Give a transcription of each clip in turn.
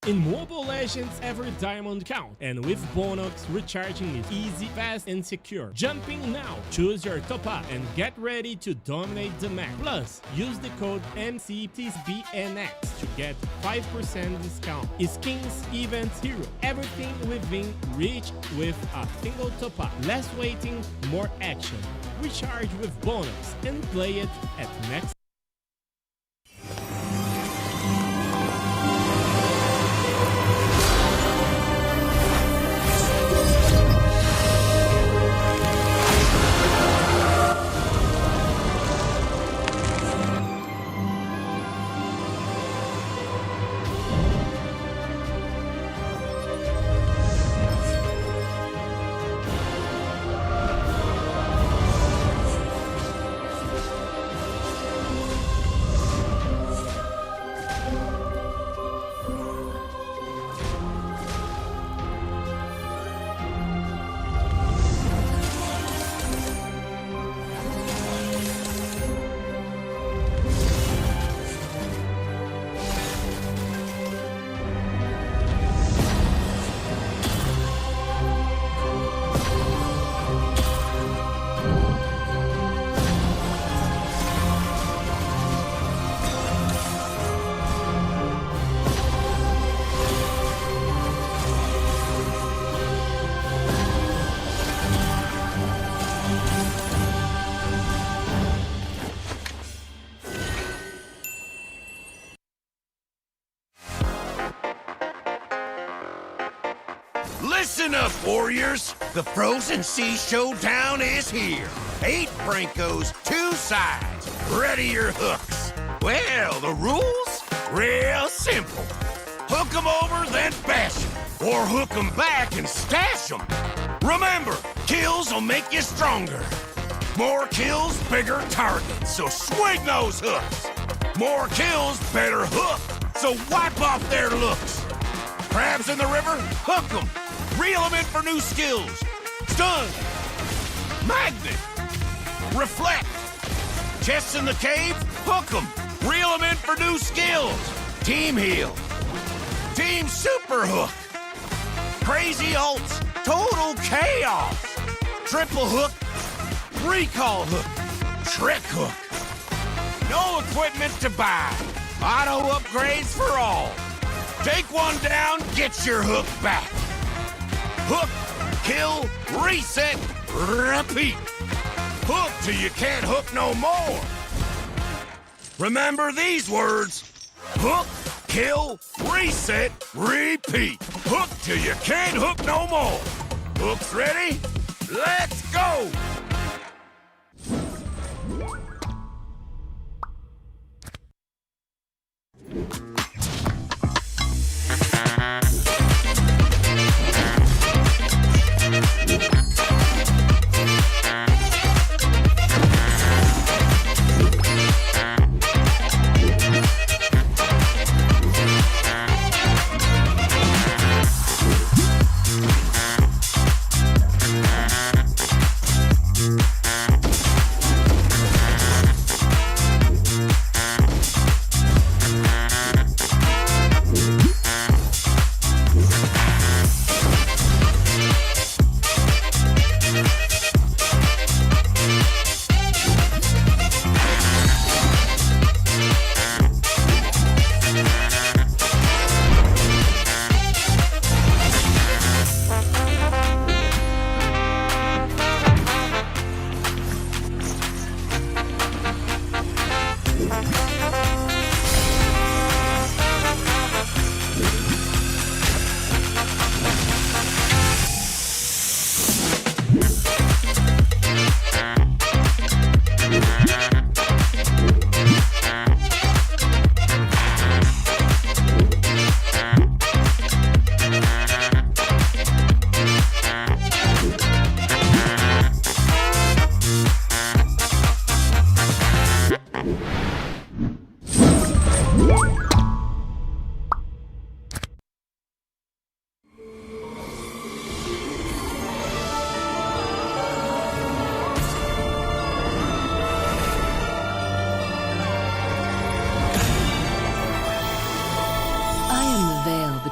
In Mobile Legends, every diamond counts, and with Bonox, recharging is easy, fast, and secure. Jumping now, choose your top up and get ready to dominate the map. Plus, use the code MCT AMER to get 5% discount. Skins, events, hero, everything within reach with a single top up. Less waiting, more action. Recharge with Bonox and play it at max. Listen up, warriors! The Frozen Sea Showdown is here. 8 Francos, 2 sides. Ready your hooks. Well, the rules? Real simple. Hook 'em over, then bash 'em. Or hook 'em back and stash 'em. Remember, kills will make you stronger. More kills, bigger targets, so swing those hooks. More kills, better hook, so wipe off their looks. Crabs in the river? Hook 'em. Reel 'em in for new skills. Stun. Magnet. Reflect. Chests in the cave? Hook 'em. Reel 'em in for new skills. Team heal. Team super hook. Crazy ults. Total chaos. Triple hook. Recall hook. Trick hook. No equipment to buy. Auto upgrades for all. Take one down, get your hook back. Hook, kill, reset, repeat. Hook till you can't hook no more. Remember these words. Hook, kill, reset, repeat. Hook till you can't hook no more. Hooks ready? Let's go!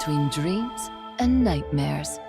between dreams and nightmares.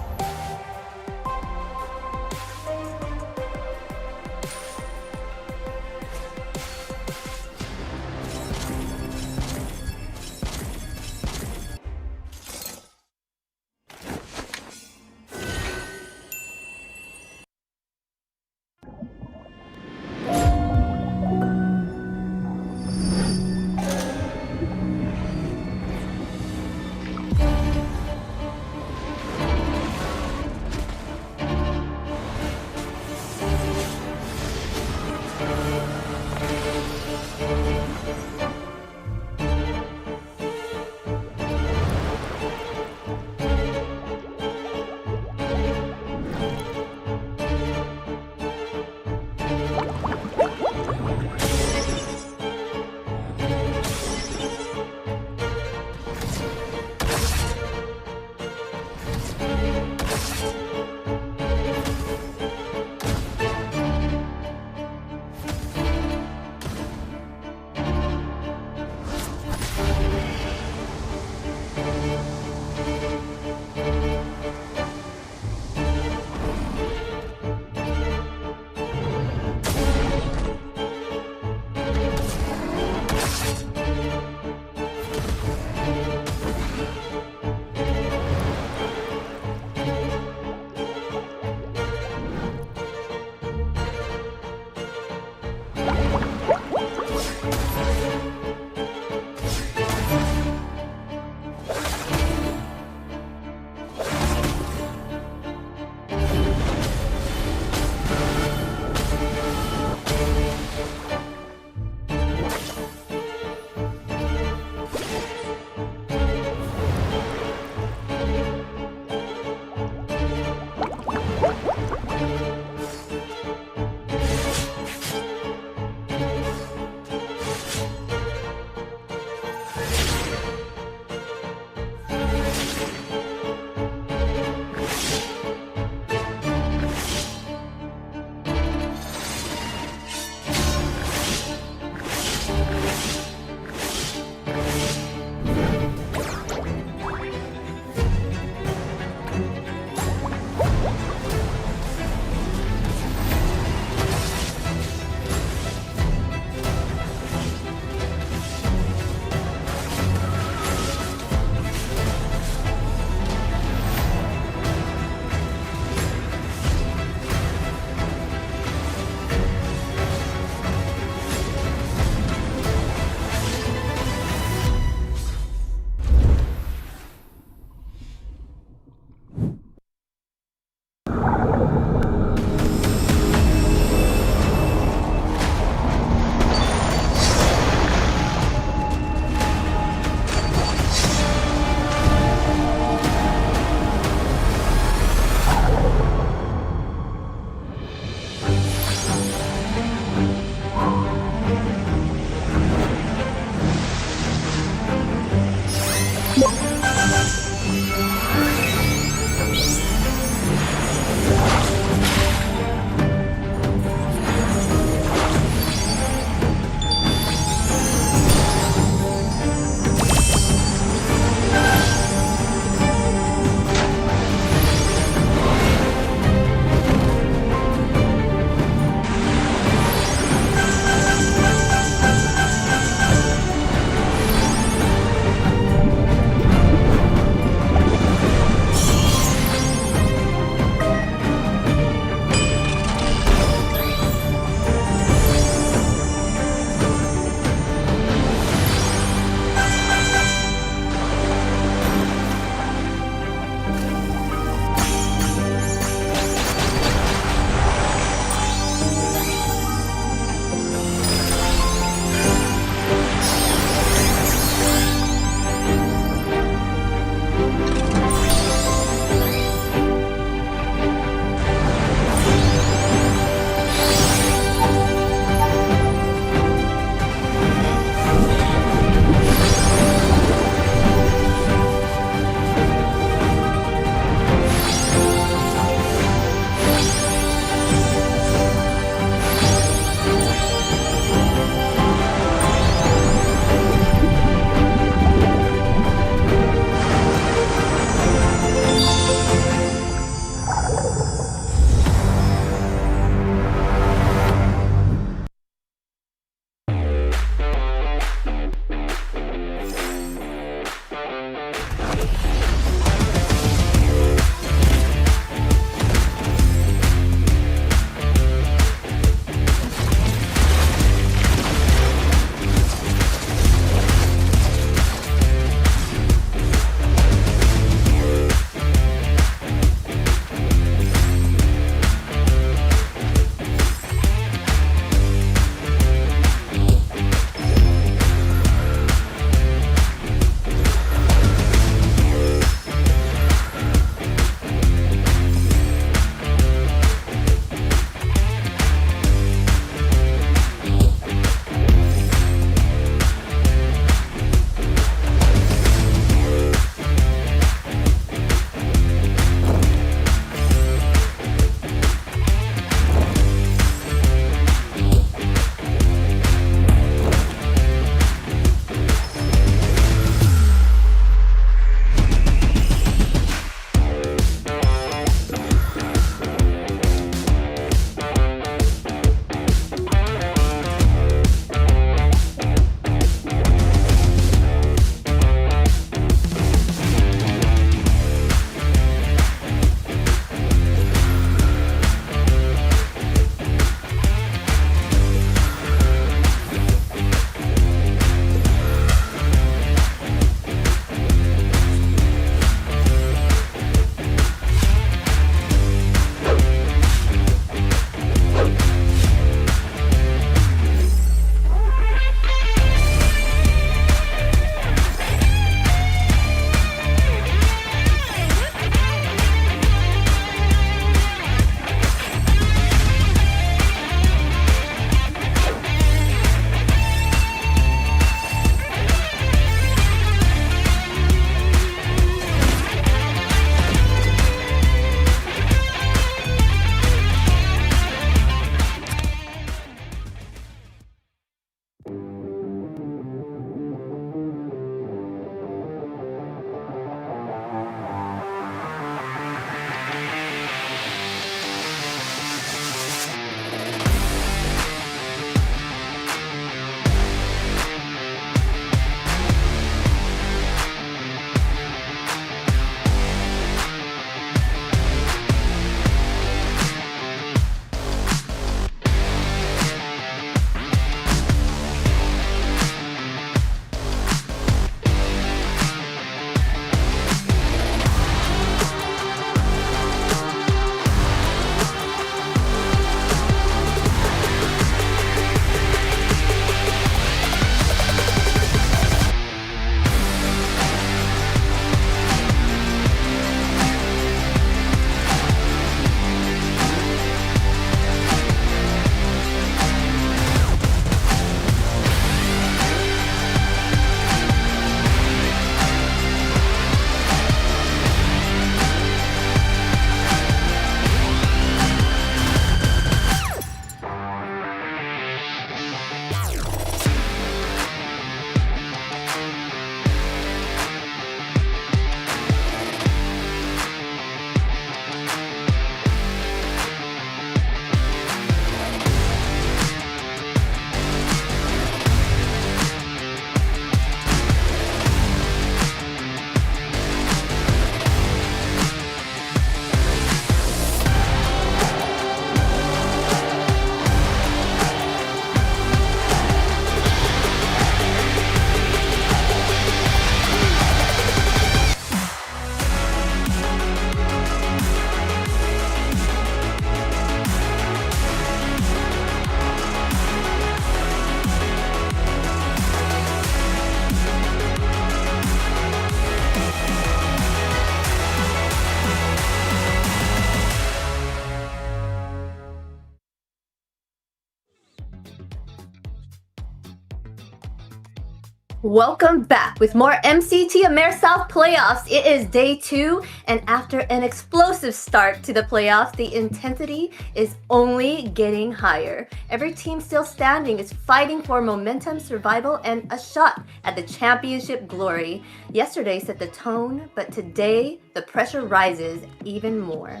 Welcome back with more MCT AMER South playoffs. It is day 2, and after an explosive start to the playoffs, the intensity is only getting higher. Every team still standing is fighting for momentum, survival, and a shot at the championship glory. Yesterday set the tone, but today the pressure rises even more.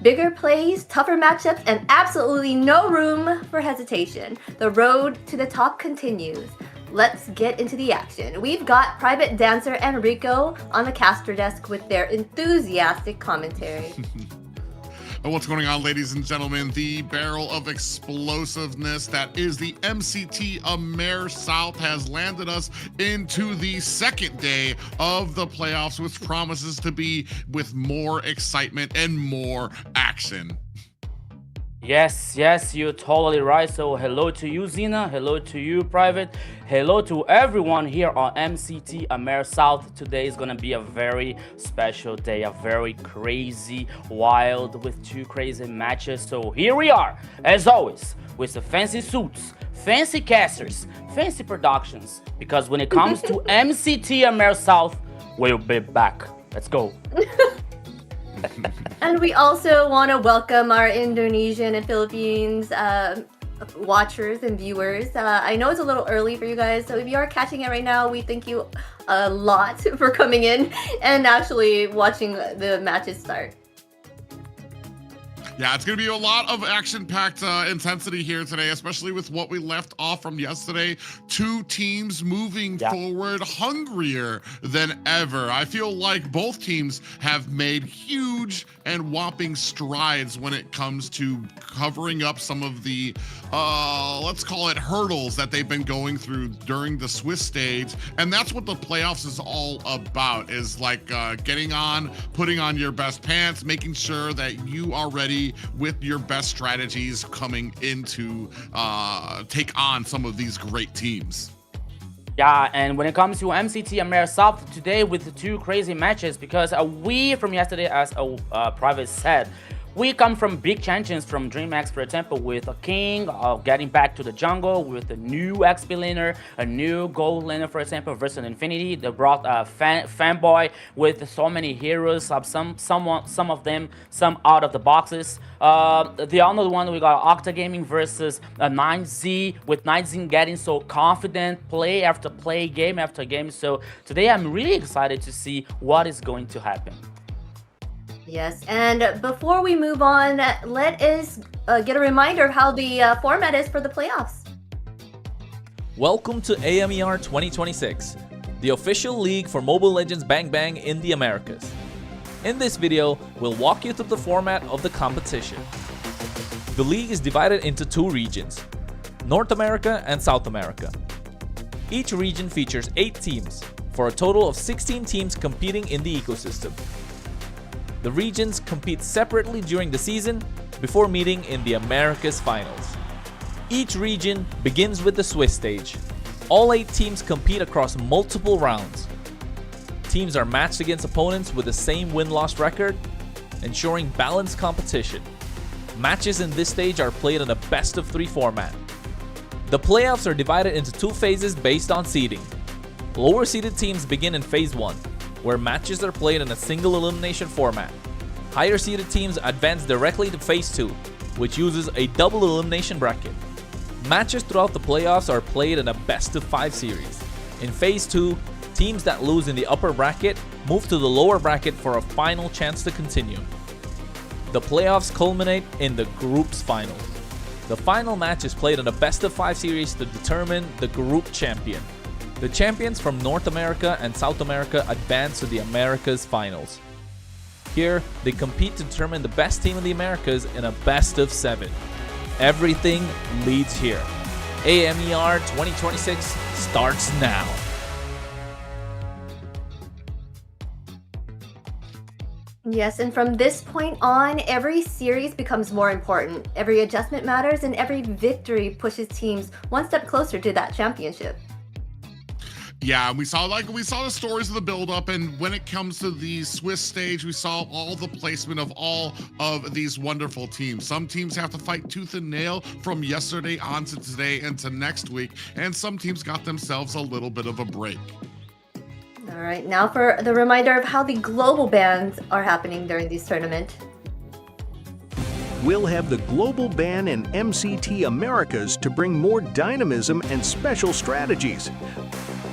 Bigger plays, tougher matchups, and absolutely no room for hesitation. The road to the top continues. Let's get into the action. We've got Private Dancer and Rico on the caster desk with their enthusiastic commentary. What's going on, ladies and gentlemen? The barrel of explosiveness that is the MCT AMER South has landed us into the second day of the playoffs, which promises to be with more excitement and more action. Yes, you're totally right. So hello to you, Zena. Hello to you, Private. Hello to everyone here on MCT AMER South. Today is going to be a very special day, a very crazy, wild, with 2 crazy matches. So here we are, as always, with the fancy suits, fancy casters, fancy productions. Because when it comes to MCT AMER South, we'll be back. Let's go. And we also want to welcome our Indonesian and Philippines watchers and viewers. I know it's a little early for you guys, so if you are catching it right now, we thank you a lot for coming in and actually watching the matches start. Yeah, it's going to be a lot of action-packed intensity here today, especially with what we left off from yesterday. 2 teams moving forward hungrier than ever. I feel like both teams have made huge and whopping strides when it comes to covering up some of the, let's call it hurdles that they've been going through during the Swiss stage. And that's what the playoffs is all about, is like getting on, putting on your best pants, making sure that you are ready with your best strategies coming into take on some of these great teams. Yeah, and when it comes to MCT AMER South today with the 2 crazy matches, because we from yesterday, as Private said, we come from big champions from DreamMax, for example, with a King getting back to the jungle, with a new XP laner, a new gold laner, for example, versus Infinity. They brought a fanboy with so many heroes, some of them out of the boxes. The other one, we got Octa Gaming versus 9Z, with 9Z getting so confident, play after play, game after game. So today I'm really excited to see what is going to happen. Yes, and before we move on, let us get a reminder of how the format is for the playoffs. Welcome to AMER 2026, the official league for Mobile Legends Bang Bang in the Americas. In this video, we'll walk you through the format of the competition. The league is divided into 2 regions, North America and South America. Each region features 8 teams, for a total of 16 teams competing in the ecosystem. The regions compete separately during the season before meeting in the Americas finals. Each region begins with the Swiss stage. All 8 teams compete across multiple rounds. Teams are matched against opponents with the same win-loss record, ensuring balanced competition. Matches in this stage are played in a best-of-3 format. The playoffs are divided into 2 phases based on seeding. Lower-seeded teams begin in Phase 1, where matches are played in a single elimination format. Higher seeded teams advance directly to Phase 2, which uses a double elimination bracket. Matches throughout the playoffs are played in a best-of-5 series. In Phase 2, teams that lose in the upper bracket move to the lower bracket for a final chance to continue. The playoffs culminate in the group's final. The final match is played in a best-of-5 series to determine the group champion. The champions from North America and South America advance to the Americas finals. Here, they compete to determine the best team in the Americas in a best-of-7. Everything leads here. AMER 2026 starts now. Yes, and from this point on, every series becomes more important. Every adjustment matters, and every victory pushes teams one step closer to that championship. Yeah, we saw the stories of the build-up, and when it comes to the Swiss stage, we saw all the placement of all of these wonderful teams. Some teams have to fight tooth and nail from yesterday on to today and to next week, and some teams got themselves a little bit of a break. All right, now for the reminder of how the global bans are happening during this tournament. We'll have the global ban in MCT Americas to bring more dynamism and special strategies.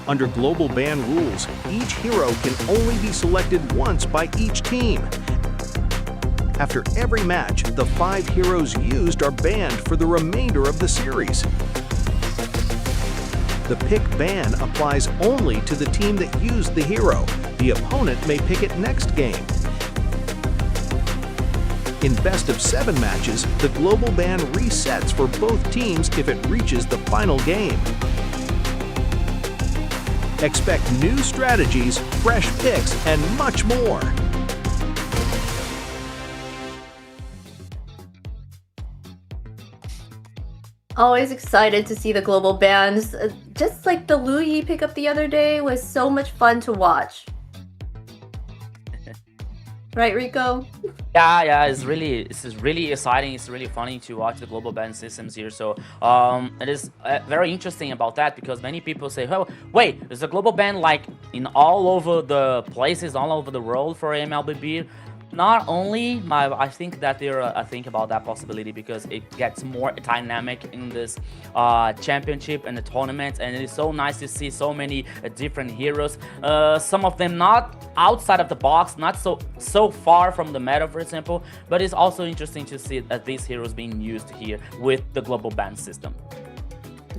Under global ban rules, each hero can only be selected once by each team. After every match, the 5 heroes used are banned for the remainder of the series. The pick ban applies only to the team that used the hero. The opponent may pick it next game. In best of 7 matches, the global ban resets for both teams if it reaches the final game. Expect new strategies, fresh picks, and much more. Always excited to see the global bans. Just like the Lu Yi pickup the other day was so much fun to watch. Right, Rico? Yeah, it's really exciting. It's really funny to watch the global ban systems here. So it is very interesting about that, because many people say, oh, wait, is a global ban like in all over the places, all over the world for MLBB? Not only, I think that I think about that possibility, because it gets more dynamic in this championship and the tournament, and it is so nice to see so many different heroes. Some of them not outside of the box, not so far from the meta, for example, but it's also interesting to see that these heroes being used here with the global ban system.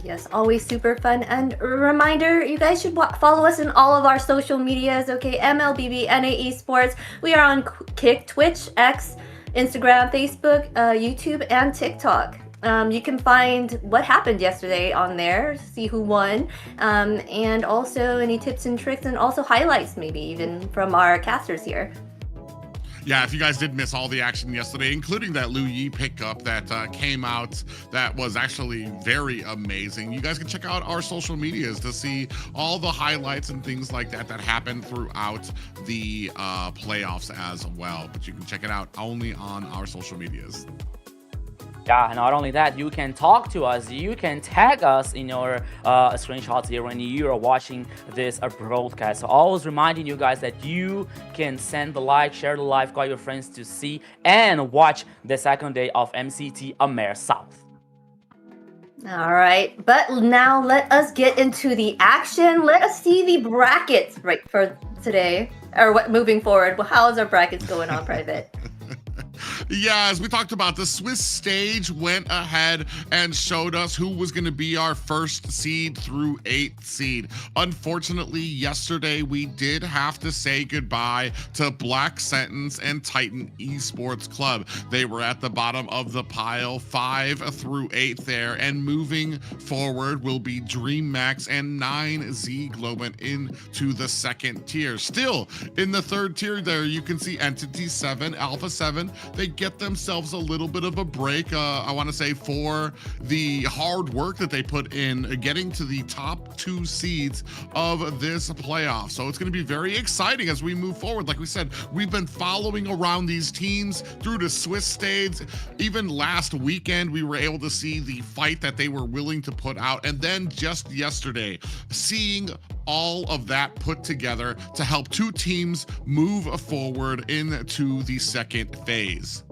Yes, always super fun. And a reminder, you guys should follow us in all of our social medias, okay? MLBB Esports. We are on Kick, Twitch, X, Instagram, Facebook, YouTube, and TikTok. You can find what happened yesterday on there, see who won, and also any tips and tricks, and also highlights maybe even from our casters here. Yeah, if you guys did miss all the action yesterday, including that Lu Yi pickup that came out, that was actually very amazing. You guys can check out our social medias to see all the highlights and things like that that happened throughout the playoffs as well. But you can check it out only on our social medias. Yeah, not only that, you can talk to us, you can tag us in your screenshots here when you are watching this broadcast. So always reminding you guys that you can send the like, share the live, call your friends to see and watch the second day of MCT AMER South. All right, but now let us get into the action. Let us see the brackets right for today, or what moving forward. Well, how is our brackets going on, Private? Yeah, as we talked about, the Swiss stage went ahead and showed us who was going to be our first seed through 8th seed. Unfortunately, yesterday we did have to say goodbye to Black Sentence and Titan Esports Club. They were at the bottom of the pile, 5 through 8 there, and moving forward will be DreamMax and 9Z Globin into the 2nd tier. Still in the 3rd tier there, you can see Entity 7, Alpha 7. They get themselves a little bit of a break, I want to say, for the hard work that they put in getting to the top 2 seeds of this playoff. So it's going to be very exciting as we move forward. Like we said, we've been following around these teams through the Swiss stage. Even last weekend, we were able to see the fight that they were willing to put out. And then just yesterday, seeing all of that put together to help 2 teams move forward into the 2nd phase.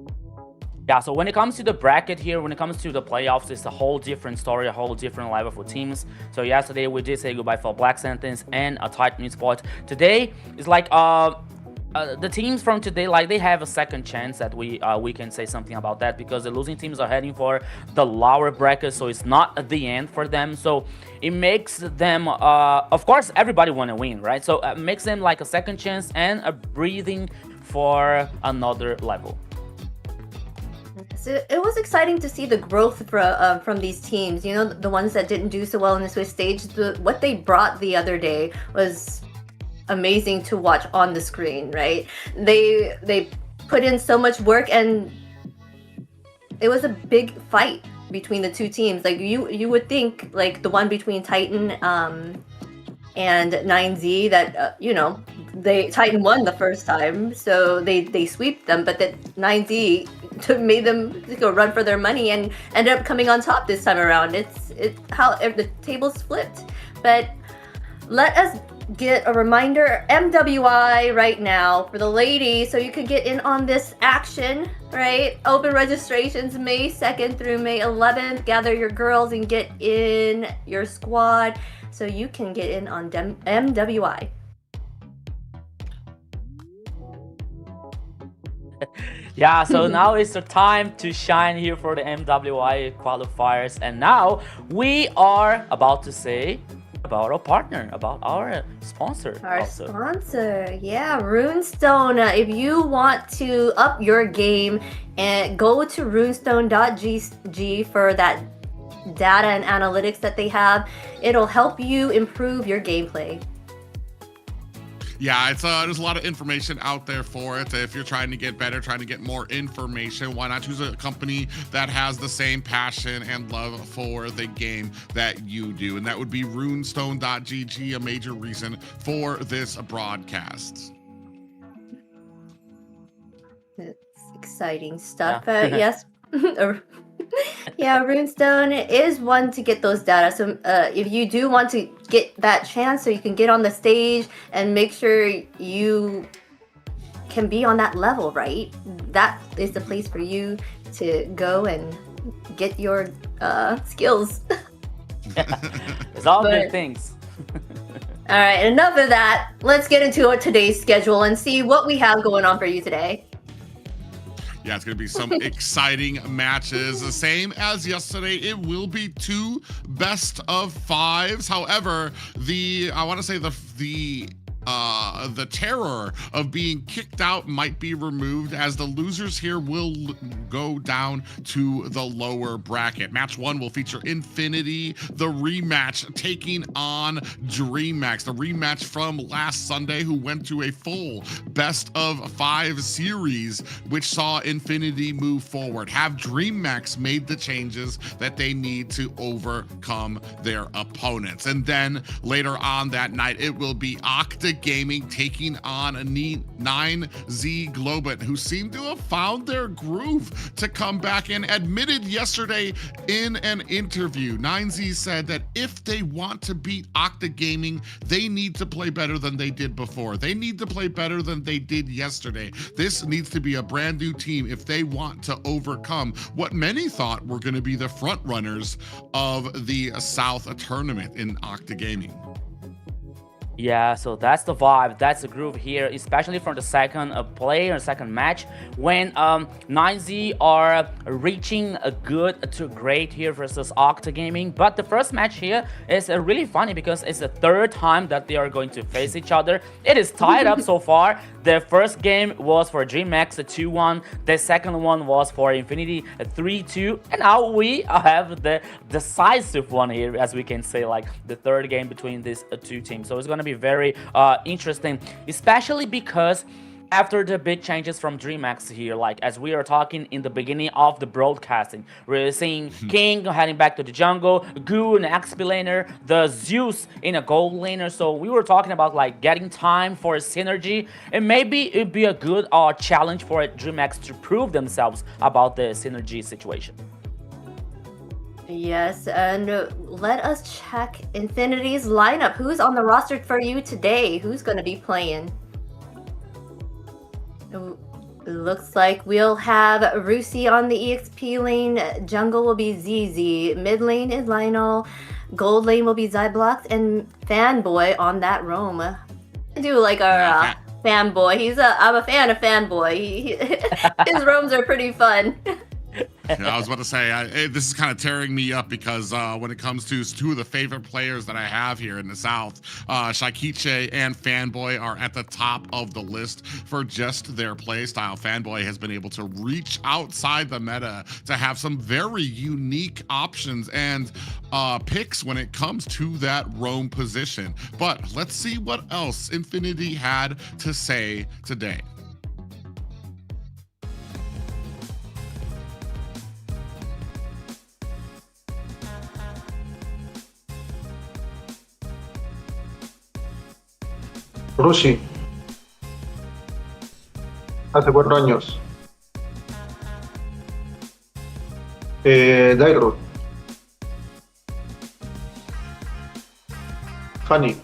Yeah, so when it comes to the bracket here, when it comes to the playoffs, it's a whole different story, a whole different level for teams. So yesterday we did say goodbye for Black Sentence and a Titan Esports. Today is like the teams from today, like they have a second chance that we can say something about that, because the losing teams are heading for the lower bracket, so it's not the end for them. So it makes them, of course, everybody want to win, right? So it makes them like a second chance and a breathing for another level. So it was exciting to see the growth from these teams. You know, the ones that didn't do so well in the Swiss stage, what they brought the other day was amazing to watch on the screen, right? They put in so much work, and it was a big fight between the 2 teams. Like you would think like the one between Titan and 9Z that they Titan won the first time, so they sweep them, but that 9Z made them go run for their money and ended up coming on top this time around. It's how the tables flipped. But let us get a reminder, MWI right now for the ladies, so you can get in on this action, right? Open registrations May 2nd through May 11th. Gather your girls and get in your squad so you can get in on MWI. Yeah, so now is the time to shine here for the MWI qualifiers, and now we are about to say about our partner, about our sponsor. Sponsor, yeah, Runestone. If you want to up your game, and go to runestone.gg for that data and analytics that they have. It'll help you improve your gameplay. Yeah, there's a lot of information out there for it. If you're trying to get better, trying to get more information, why not choose a company that has the same passion and love for the game that you do? And that would be runestone.gg, a major reason for this broadcast. It's exciting stuff. Yes. Yeah, Runestone is one to get those data. So if you do want to get that chance so you can get on the stage and make sure you can be on that level, right? That is the place for you to go and get your skills. It's all good things. All right, enough of that. Let's get into today's schedule and see what we have going on for you today. Yeah, it's going to be some exciting matches. The same as yesterday, it will be 2 best of 5s. However, the terror of being kicked out might be removed, as the losers here will go down to the lower bracket. Match 1 will feature Infinity, the rematch, taking on DreamMax, the rematch from last Sunday, who went to a full best of 5 series, which saw Infinity move forward. Have DreamMax made the changes that they need to overcome their opponents? And then later on that night, it will be Octa Gaming taking on a 9Z Globet, who seem to have found their groove to come back, and admitted yesterday in an interview, 9Z said that if they want to beat Octa Gaming, they need to play better than they did before. They need to play better than they did yesterday. This needs to be a brand new team if they want to overcome what many thought were going to be the front runners of the South tournament in Octa Gaming. Yeah, so that's the vibe, that's the groove here, especially from the second play or second match, when 9Z are reaching a good to great here versus Octa Gaming. But the first match here is really funny because it's the third time that they are going to face each other. It is tied up so far. The first game was for DreamMax, a 2-1. The second one was for Infinity, a 3-2. And now we have the decisive one here, as we can say, like the third game between these two teams. So it's going to be very interesting, especially because after the big changes from DreamMax here, like as we are talking in the beginning of the broadcasting, we're seeing King heading back to the jungle, Goo an XP laner, the Zeus in a gold laner. So we were talking about like getting time for a synergy, and maybe it'd be a good challenge for DreamMax to prove themselves about the synergy situation. Yes, and let us check Infinity's lineup. Who's on the roster for you today? Who's going to be playing? Looks like we'll have Rusi on the EXP lane. Jungle will be ZZ. Mid lane is Lionel. Gold lane will be Zyblox. And Fanboy on that roam. I do like our Fanboy. I'm a fan of Fanboy. His roams are pretty fun. Yeah, I was about to say, this is kind of tearing me up because when it comes to 2 of the favorite players that I have here in the South, Shaikiche and Fanboy are at the top of the list for just their play style. Fanboy has been able to reach outside the meta to have some very unique options and picks when it comes to that roam position. But let's see what else Infinity had to say today. Rushi. Hace 4 años. Dairo. Fanny.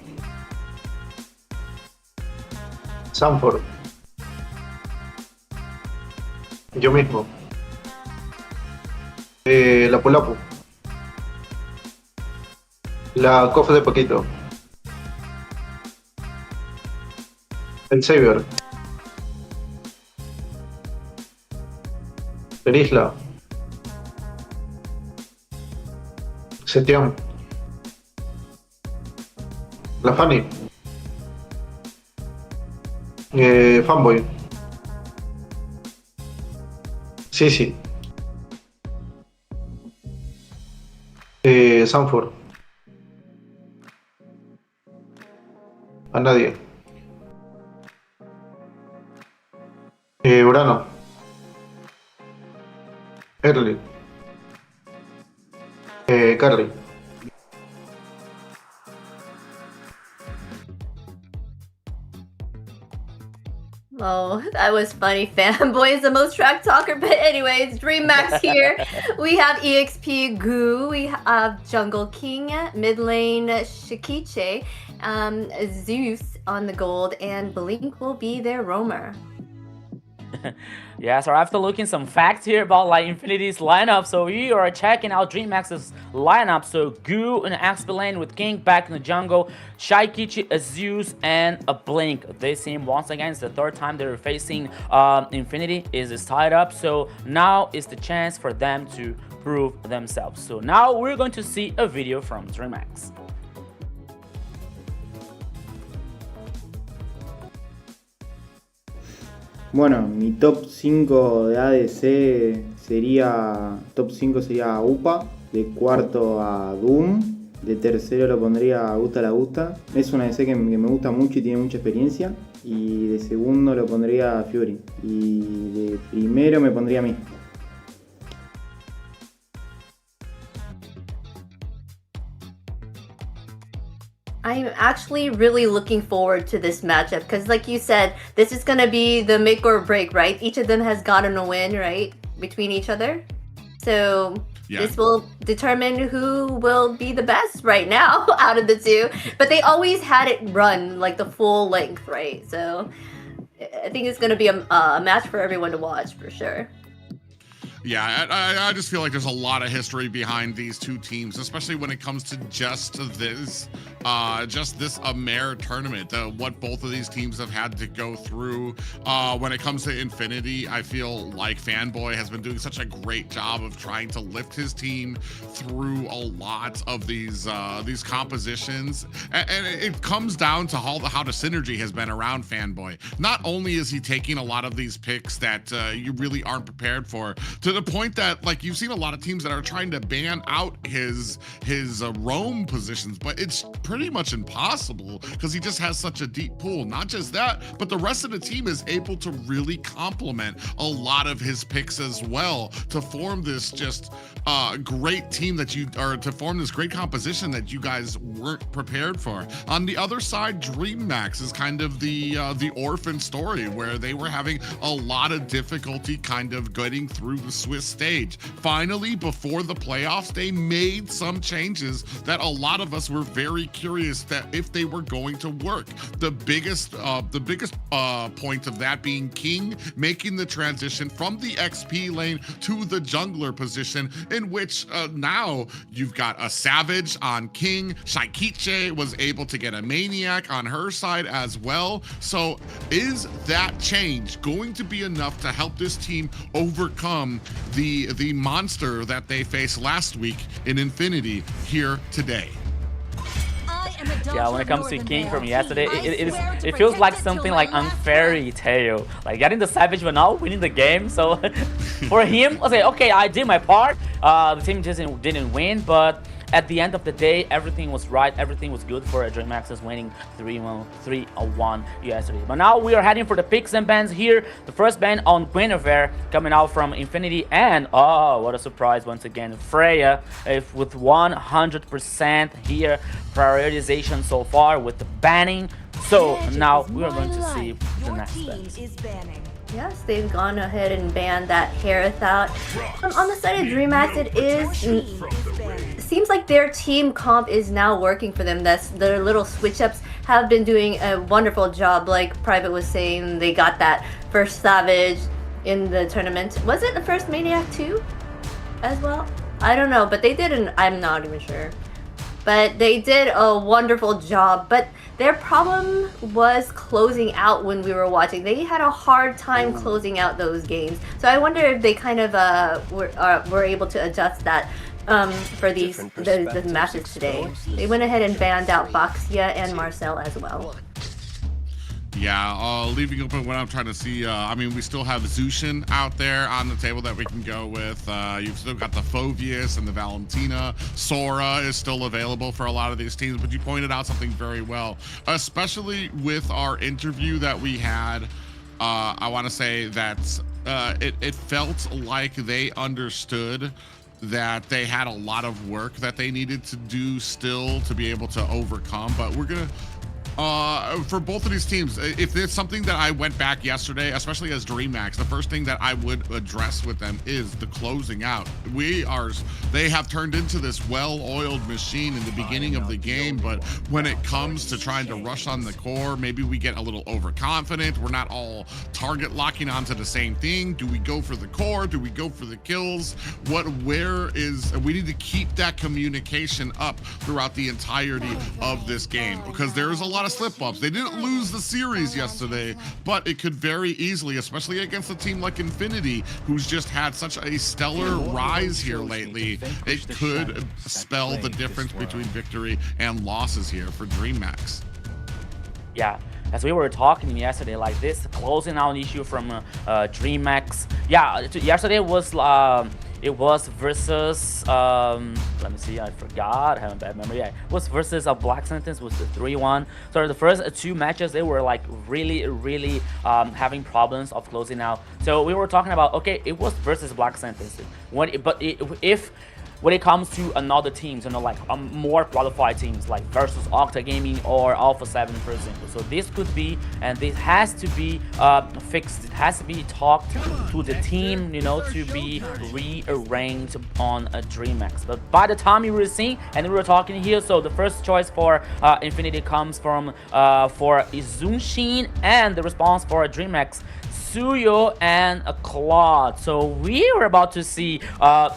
Sanford. Yo mismo. La Pulapu. La Cof de Paquito. El Saber. El Isla. Setiam. La Fanny. Fanboy. Sí. Sanford. A nadie. Urano. Early. Carly. Oh, that was funny. Fanboy is the most track talker, but anyways, DreamMax here. We have EXP Goo, we have Jungle King, mid lane Shikiche, Zeus on the gold, and Blink will be their roamer. Yeah, so after looking some facts here about like Infinity's lineup, so we are checking out DreamMax's lineup. So Goo in the XP lane with King back in the jungle, Shaikichi, a Zeus, and a Blink. This team once again is the third time they're facing Infinity is tied up. So now is the chance for them to prove themselves. So now we're going to see a video from DreamMax. Bueno, mi top 5 de ADC sería... Top 5 sería UPA, de cuarto a Doom, de tercero lo pondría a Gusta la Gusta. Es una ADC que me gusta mucho y tiene mucha experiencia. Y de segundo lo pondría a Fury. Y de primero me pondría a mí. I'm actually really looking forward to this matchup because, like you said, this is going to be the make or break, right? Each of them has gotten a win, right, between each other. So this will determine who will be the best right now out of the two. But they always had it run like the full length, right? So I think it's going to be a match for everyone to watch for sure. Yeah, I just feel like there's a lot of history behind these two teams, especially when it comes to just this AMER tournament. What both of these teams have had to go through. When it comes to Infinity, I feel like Fanboy has been doing such a great job of trying to lift his team through a lot of these compositions, and it comes down to how the synergy has been around Fanboy. Not only is he taking a lot of these picks that you really aren't prepared for, to the point that like you've seen a lot of teams that are trying to ban out his roam positions, but it's pretty much impossible because he just has such a deep pool. Not just that, but the rest of the team is able to really complement a lot of his picks as well to form this just great team to form this great composition that you guys weren't prepared for. On the other side, DreamMax is kind of the orphan story where they were having a lot of difficulty kind of getting through the Swiss stage. Finally, before the playoffs, they made some changes that a lot of us were very curious that if they were going to work. The biggest point of that being King making the transition from the XP lane to the jungler position, in which now you've got a Savage on King. Shaikiche was able to get a Maniac on her side as well. So is that change going to be enough to help this team overcome the monster that they faced last week in Infinity here today? Yeah, when it comes to King from yesterday, it feels like something like unfairy tale. Like getting the Savage but not winning the game. So for him, I say, okay, I did my part. The team just didn't win, but at the end of the day, everything was right, everything was good for DreamMax winning 3-1 yesterday. But now we are heading for the picks and bans here. The first ban on Guinevere coming out from Infinity, and oh, what a surprise once again, Freya with 100% here prioritization so far with the banning. So now we are going to see the next bans. Yes, they've gone ahead and banned that Herethot. On the side of DreamMax, it seems like their team comp is now working for them. That's their little switch-ups have been doing a wonderful job. Like Private was saying, they got that first Savage in the tournament. Was it the first Maniac too, as well? I don't know, but they didn't. I'm not even sure. But they did a wonderful job. But their problem was closing out when we were watching. They had a hard time closing out those games. So I wonder if they kind of were able to adjust that for the matches today. They went ahead and banned out Baxia and Marcel as well. Yeah, leaving open what I'm trying to see. I mean, we still have Zushin out there on the table that we can go with. You've still got the Phovius and the Valentina. Sora is still available for a lot of these teams, but you pointed out something very well, especially with our interview that we had. I want to say that it felt like they understood that they had a lot of work that they needed to do still to be able to overcome, but we're gonna for both of these teams, if there's something that I went back yesterday, especially as DreamMax, the first thing that I would address with them is the closing out. They have turned into this well-oiled machine in the beginning of the game, but when it comes to trying to rush on the core, maybe we get a little overconfident. We're not all target locking onto the same thing. Do we go for the core? Do we go for the kills? We need to keep that communication up throughout the entirety of this game, because there's a lot of slip-ups. They didn't lose the series yesterday, but it could very easily, especially against a team like Infinity, who's just had such a stellar rise here lately, it could spell the difference between victory and losses here for DreamMax. Yeah, as we were talking yesterday, like this closing out issue from DreamMax. Yeah, yesterday was it was versus let me see, I forgot, I have a bad memory. Yeah, it was versus a Black Sentence, was the 3-1. So the first two matches, they were like really having problems of closing out. So we were talking about, okay, it was versus Black Sentence. When it comes to another teams, you know, like more qualified teams, like versus Octa Gaming or Alpha 7, for example. So this could be, and this has to be fixed. It has to be talked to the team, you know, to be rearranged on a DreamMax. But by the time you were seeing, and we were talking here, so the first choice for Infinity comes from for Zunshin, and the response for DreamMax, Suyo and Claude. So we were about to see,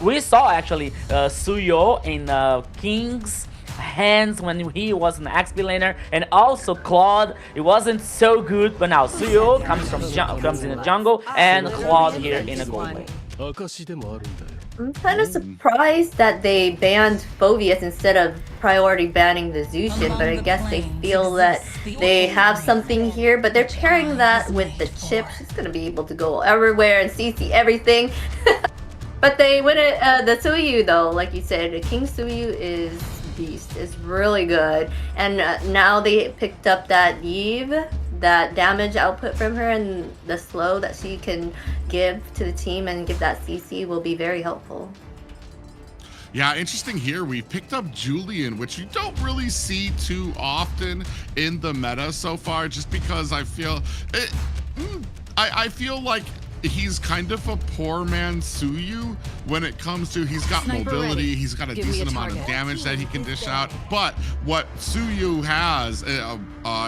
we saw actually Suyo in King's hands when he was an XP laner, and also Claude, it wasn't so good, but now Suyo comes in the jungle, and Claude here in a gold lane. I'm kind of surprised that they banned Phovius instead of priority banning the Zushin, but I guess they feel that they have something here, but they're pairing that with the chip. She's going to be able to go everywhere and CC everything. But they win it, the Suyu though, like you said, King Suyu is beast, is really good. And now they picked up that Eve, that damage output from her, and the slow that she can give to the team and give that CC will be very helpful. Yeah, interesting here. We picked up Julian, which you don't really see too often in the meta so far, just because I feel I feel like he's kind of a poor man Suyu when it comes to, he's got mobility, he's got a decent amount of damage that he can dish out, but what Suyu has,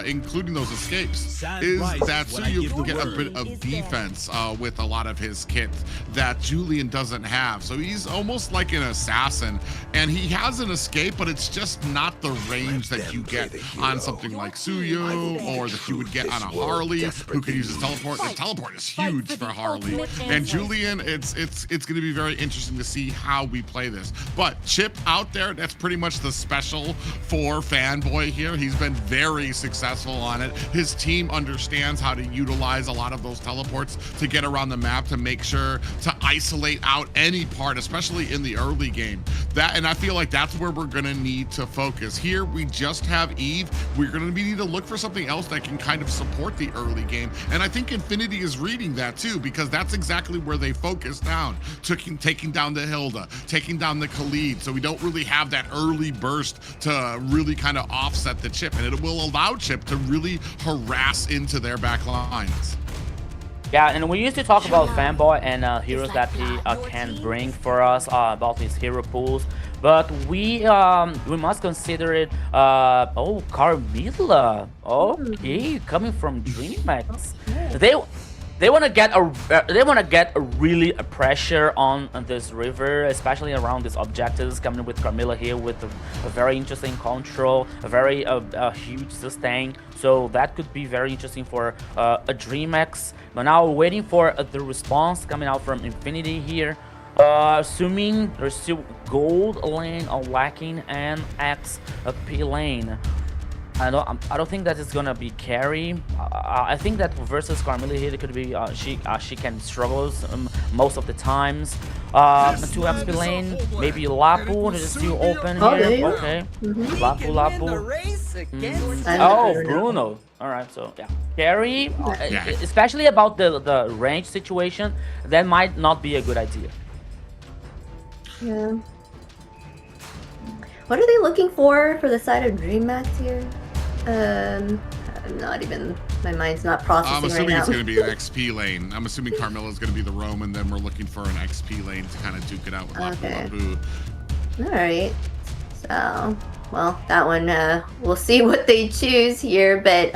including those escapes, is that Suyu can get a bit of defense with a lot of his kit that Julian doesn't have. So he's almost like an assassin, and he has an escape, but it's just not the range that you get on something like Suyu, or that you would get on a Harley, who can use his teleport. The teleport is huge for Harley. Harley. And Julian, it's going to be very interesting to see how we play this. But Chip out there, that's pretty much the special for Fanboy here. He's been very successful on it. His team understands how to utilize a lot of those teleports to get around the map to make sure to isolate out any part, especially in the early game. And I feel like that's where we're going to need to focus. Here, we just have Eve. We're going to need to look for something else that can kind of support the early game. And I think Infinity is reading that too, because that's exactly where they focus down, taking down the Hilda, taking down the Khalid. So we don't really have that early burst to really kind of offset the Chip. And it will allow Chip to really harass into their back lines. Yeah, and we used to talk about Fanboy and heroes that he can bring for us, about his hero pools, but we must consider it. Oh, Carmilla. Okay, coming from DreamMax. They want to get a really pressure on this river, especially around these objectives. Coming with Carmilla here with a very interesting control, a very huge sustain. So that could be very interesting for a DreamMax. But now we're waiting for the response coming out from Infinity here. Assuming there's still gold lane lacking and XP lane. I don't think that it's gonna be carry. I think that versus Carmilla here, it could be she can struggle most of the times. 2 XP lane, maybe Lapu is still open here. Okay, Lapu. Oh, Bruno. All right, so yeah, carry, especially about the range situation, that might not be a good idea. Yeah. What are they looking for the side of DreamMax here? I'm not even, my mind's not processing right now. I'm assuming it's going to be an XP lane. I'm assuming Carmilla's going to be the roam, and then we're looking for an XP lane to kind of duke it out with Lapu. Alright. So, well, that one, we'll see what they choose here, but,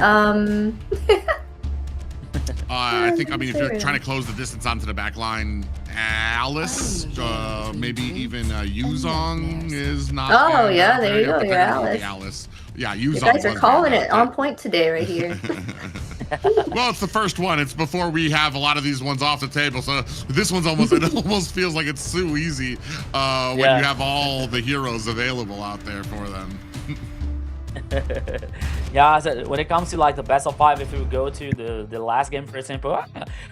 I think, if you're trying to close the distance onto the back line, Alice, maybe even Yuzong is not. Oh, yeah, there you go, you're Alice. Yeah, Yuzong. You guys are calling it on point today, right here. Well, it's the first one. It's before we have a lot of these ones off the table. So this one's it almost feels like it's so easy when you have all the heroes available out there for them. Yeah, so when it comes to like the best of 5, if you go to the last game, for example,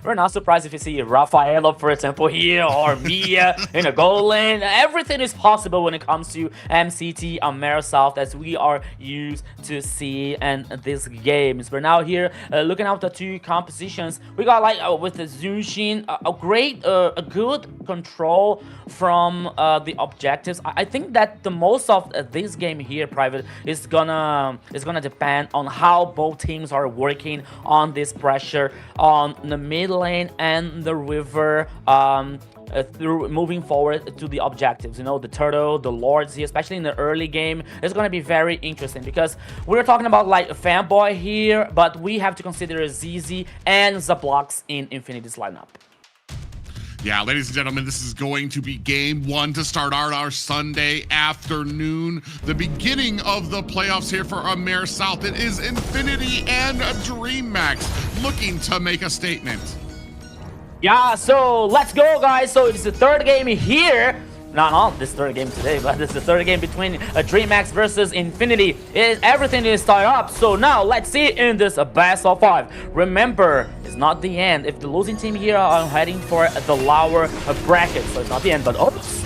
we're not surprised if you see Rafaela, for example, here, or Mia in a goal lane. Everything is possible when it comes to MCT AMER South, as we are used to see in these games. But now here, looking at the 2 compositions, we got like with the Zushin, a good control from the objectives. I think that the most of this game here, Private, is gonna depend on how both teams are working on this pressure on the mid lane and the river, through moving forward to the objectives. You know, the turtle, the lords here, especially in the early game, is going to be very interesting, because we're talking about like a Fanboy here, but we have to consider ZZ and Zablox in Infinity's lineup. Yeah, ladies and gentlemen, this is going to be game 1 to start our Sunday afternoon. The beginning of the playoffs here for AMER South. It is Infinity and DreamMax looking to make a statement. Yeah, so let's go, guys. So it's the 3rd game here. Not this 3rd game today, but it's the 3rd game between DreamMax versus Infinity. Everything is tied up. So now let's see in this best of 5. Remember, it's not the end. If the losing team here are heading for the lower bracket, so it's not the end, but oops.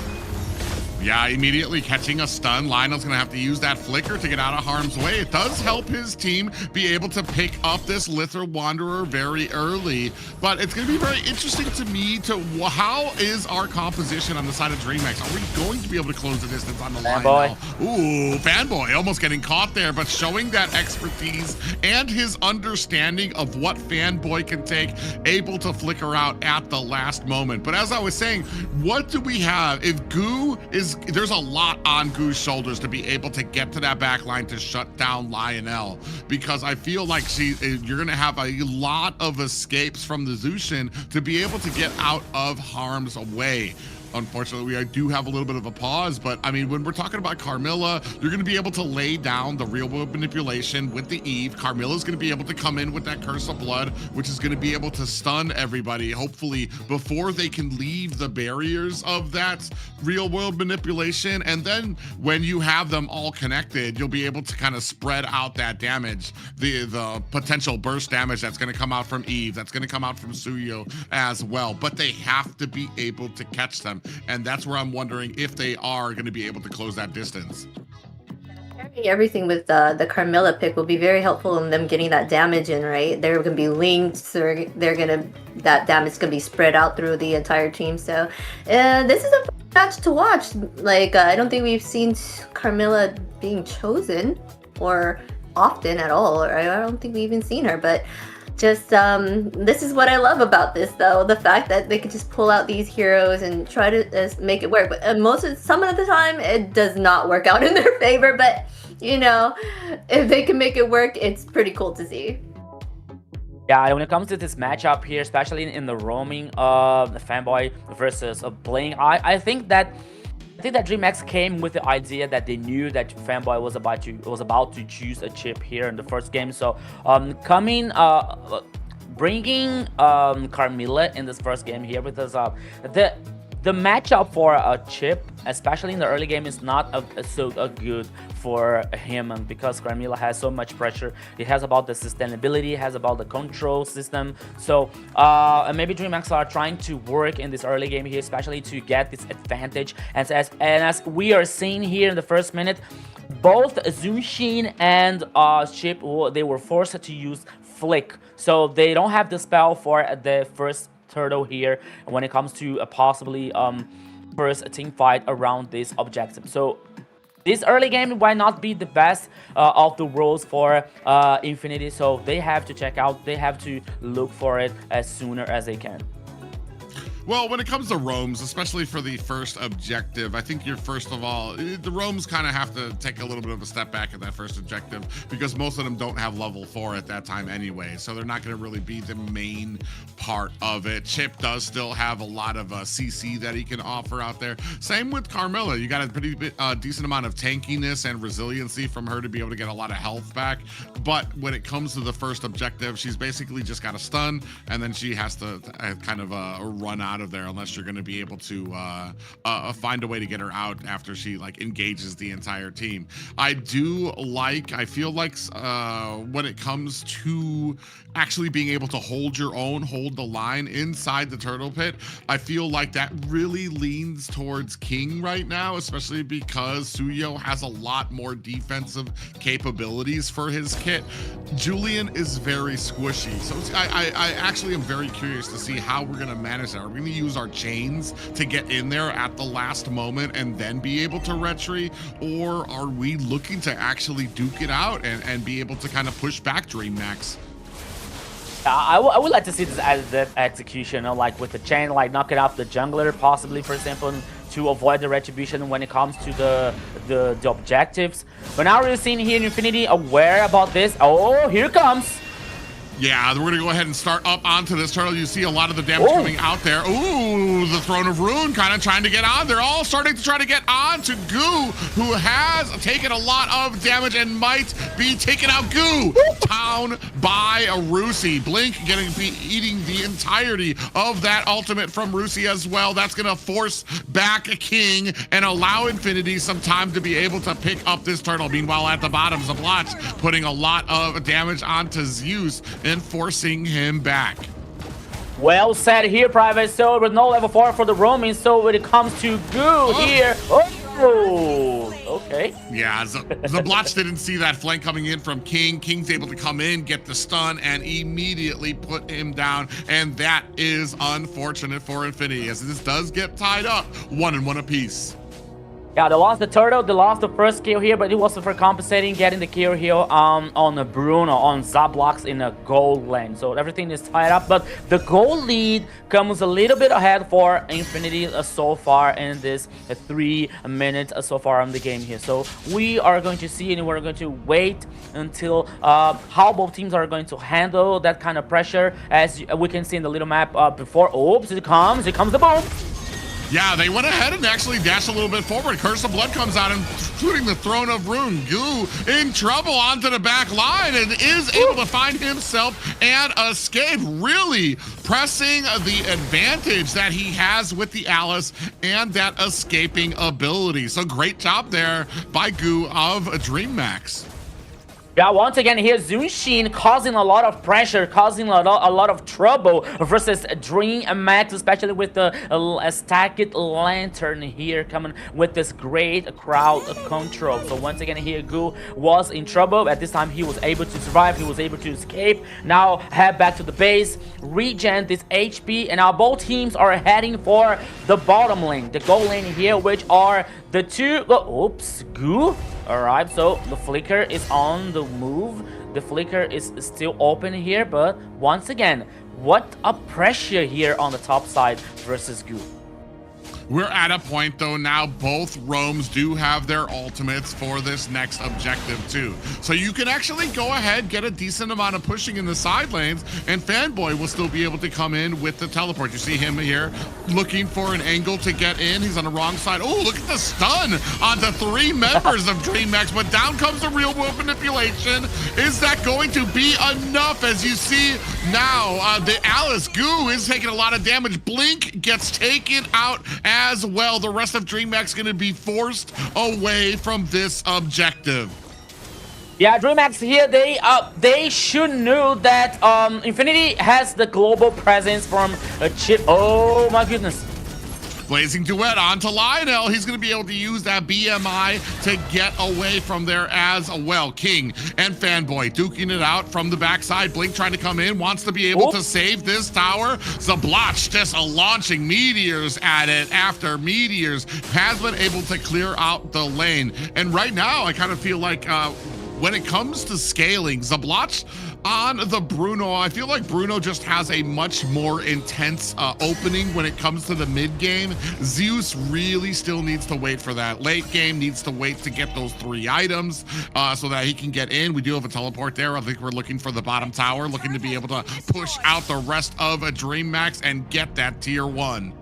Yeah, immediately catching a stun. Lionel's going to have to use that flicker to get out of harm's way. It does help his team be able to pick up this Lither Wanderer very early. But it's going to be very interesting to me to how is our composition on the side of DreamMax? Are we going to be able to close the distance on the Lionel? Ooh, Fanboy almost getting caught there, but showing that expertise and his understanding of what Fanboy can take, able to flicker out at the last moment. But as I was saying, what do we have? If Goo is, there's a lot on Goo's shoulders to be able to get to that back line to shut down Lionel, because I feel like you're going to have a lot of escapes from the Zushin to be able to get out of harm's way. unfortunately, we do have a little bit of a pause. But I mean, when we're talking about Carmilla, you're going to be able to lay down the real world manipulation with the Eve. Carmilla's going to be able to come in with that Curse of Blood, which is going to be able to stun everybody, hopefully, before they can leave the barriers of that real world manipulation. And then when you have them all connected, you'll be able to kind of spread out that damage, the potential burst damage that's going to come out from Eve, that's going to come out from Suyo as well. But they have to be able to catch them. And that's where I'm wondering if they are going to be able to close that distance. Everything with the Carmilla pick will be very helpful in them getting that damage in, right? They're going to be linked, so that damage is going to be spread out through the entire team. So this is a match to watch. Like, I don't think we've seen Carmilla being chosen or often at all. I don't think we've even seen her, but just this is what I love about this, though, the fact that they could just pull out these heroes and try to make it work. But some of the time it does not work out in their favor, but you know, if they can make it work, it's pretty cool to see. Yeah, when it comes to this matchup here, especially in the roaming of the Fanboy versus Bling, I think that DreamMax came with the idea that they knew that Fanboy was about to choose a chip here in the first game. So bringing Carmilla in this first game here, because the matchup for a chip, especially in the early game, is not so good for him, because Carmilla has so much pressure. It has about the sustainability, it has about the control system. So maybe DreamMax are trying to work in this early game here, especially to get this advantage. And as we are seeing here in the first minute, both Zunshin and Chip, they were forced to use Flick. So they don't have the spell for the first turtle here when it comes to possibly first team fight around this objective. So this early game might not be the best of the roles for Infinity, so they have to check out, they have to look for it as sooner as they can. Well, when it comes to roams, especially for the first objective, I think first of all, the roams kind of have to take a little bit of a step back at that first objective, because most of them don't have level 4 at that time anyway, so they're not going to really be the main part of it. Chip does still have a lot of CC that he can offer out there. Same with Carmilla. You got a pretty decent amount of tankiness and resiliency from her to be able to get a lot of health back, but when it comes to the first objective, she's basically just got a stun, and then she has to kind of run out of there, unless you're going to be able to find a way to get her out after she engages the entire team. I feel like when it comes to actually being able to hold your own, hold the line inside the turtle pit, I feel like that really leans towards King right now, especially because Suyo has a lot more defensive capabilities for his kit. Julian is very squishy, so I actually am very curious to see how we're going to manage that. Are we going to use our chains to get in there at the last moment and then be able to retry, or are we looking to actually duke it out and be able to kind of push back DreamMax? I would like to see this as the execution, like with the chain, knocking out the jungler, possibly, for example, to avoid the retribution when it comes to the objectives. But now we're seeing here in Infinity aware about this. Oh, here it comes. Yeah, we're going to go ahead and start up onto this turtle. You see a lot of the damage coming out there. Ooh, the Throne of Ruin kind of trying to get on. They're all starting to try to get on to Goo, who has taken a lot of damage and might be taking out Goo. Town by Rusi. Blink eating the entirety of that ultimate from Rusi as well. That's going to force back King and allow Infinity some time to be able to pick up this turtle. Meanwhile, at the bottom, Zablotch putting a lot of damage onto Zeus and forcing him back. Well said here, Private. So with no level 4 for the roaming, so when it comes to Goo here, okay. Yeah, Zablotch didn't see that flank coming in from King. King's able to come in, get the stun, and immediately put him down, and that is unfortunate for Infinity, as this does get tied up 1-1 apiece. Yeah, they lost the turtle, they lost the first kill here, but it was for compensating, getting the kill here on the Bruno, on Zablocks in a gold lane. So everything is tied up, but the goal lead comes a little bit ahead for Infinity so far in this 3 minutes so far in the game here. So we are going to see, and we're going to wait until how both teams are going to handle that kind of pressure. As we can see in the little map before. Oops, it comes the boom. Yeah, they went ahead and actually dashed a little bit forward. Curse of Blood comes out, including the Throne of Rune. Goo in trouble onto the back line and is able to find himself and escape, really pressing the advantage that he has with the Alice and that escaping ability. So great job there by Goo of DreamMax. Yeah, once again here, Zunshin causing a lot of pressure, causing a lot of trouble versus DreamMax, especially with the stacked lantern here coming with this great crowd control. So once again here, Goo was in trouble. At this time, he was able to survive. He was able to escape. Now head back to the base, regen this HP, and now both teams are heading for the bottom lane, the goal lane here, which are the two. Oops, Goo. Alright, so the Flicker is on the move. The Flicker is still open here, but once again, what a pressure here on the top side versus Goo. We're at a point, though, now both roams do have their ultimates for this next objective, too. So you can actually go ahead, get a decent amount of pushing in the side lanes, and Fanboy will still be able to come in with the teleport. You see him here looking for an angle to get in. He's on the wrong side. Oh, look at the stun onto 3 members of DreamMax, but down comes the real world manipulation. Is that going to be enough? As you see now, the Alice Goo is taking a lot of damage. Blink gets taken out as well. The rest of DreamMax going to be forced away from this objective. Yeah, DreamMax here, they should know that Infinity has the global presence from a chip. Oh my goodness. Blazing Duet onto Lionel. He's going to be able to use that BMI to get away from there as well. King and Fanboy duking it out from the backside. Blink trying to come in, wants to be able to save this tower. Zablotch just launching meteors at it after meteors. Has been able to clear out the lane. And right now, I kind of feel like when it comes to scaling, Zablotch on the Bruno, I feel like Bruno just has a much more intense opening when it comes to the mid game. Zeus really still needs to wait for that. Late game needs to wait to get those 3 items so that he can get in. We do have a teleport there. I think we're looking for the bottom tower, looking to be able to push out the rest of a DreamMax and get that tier 1.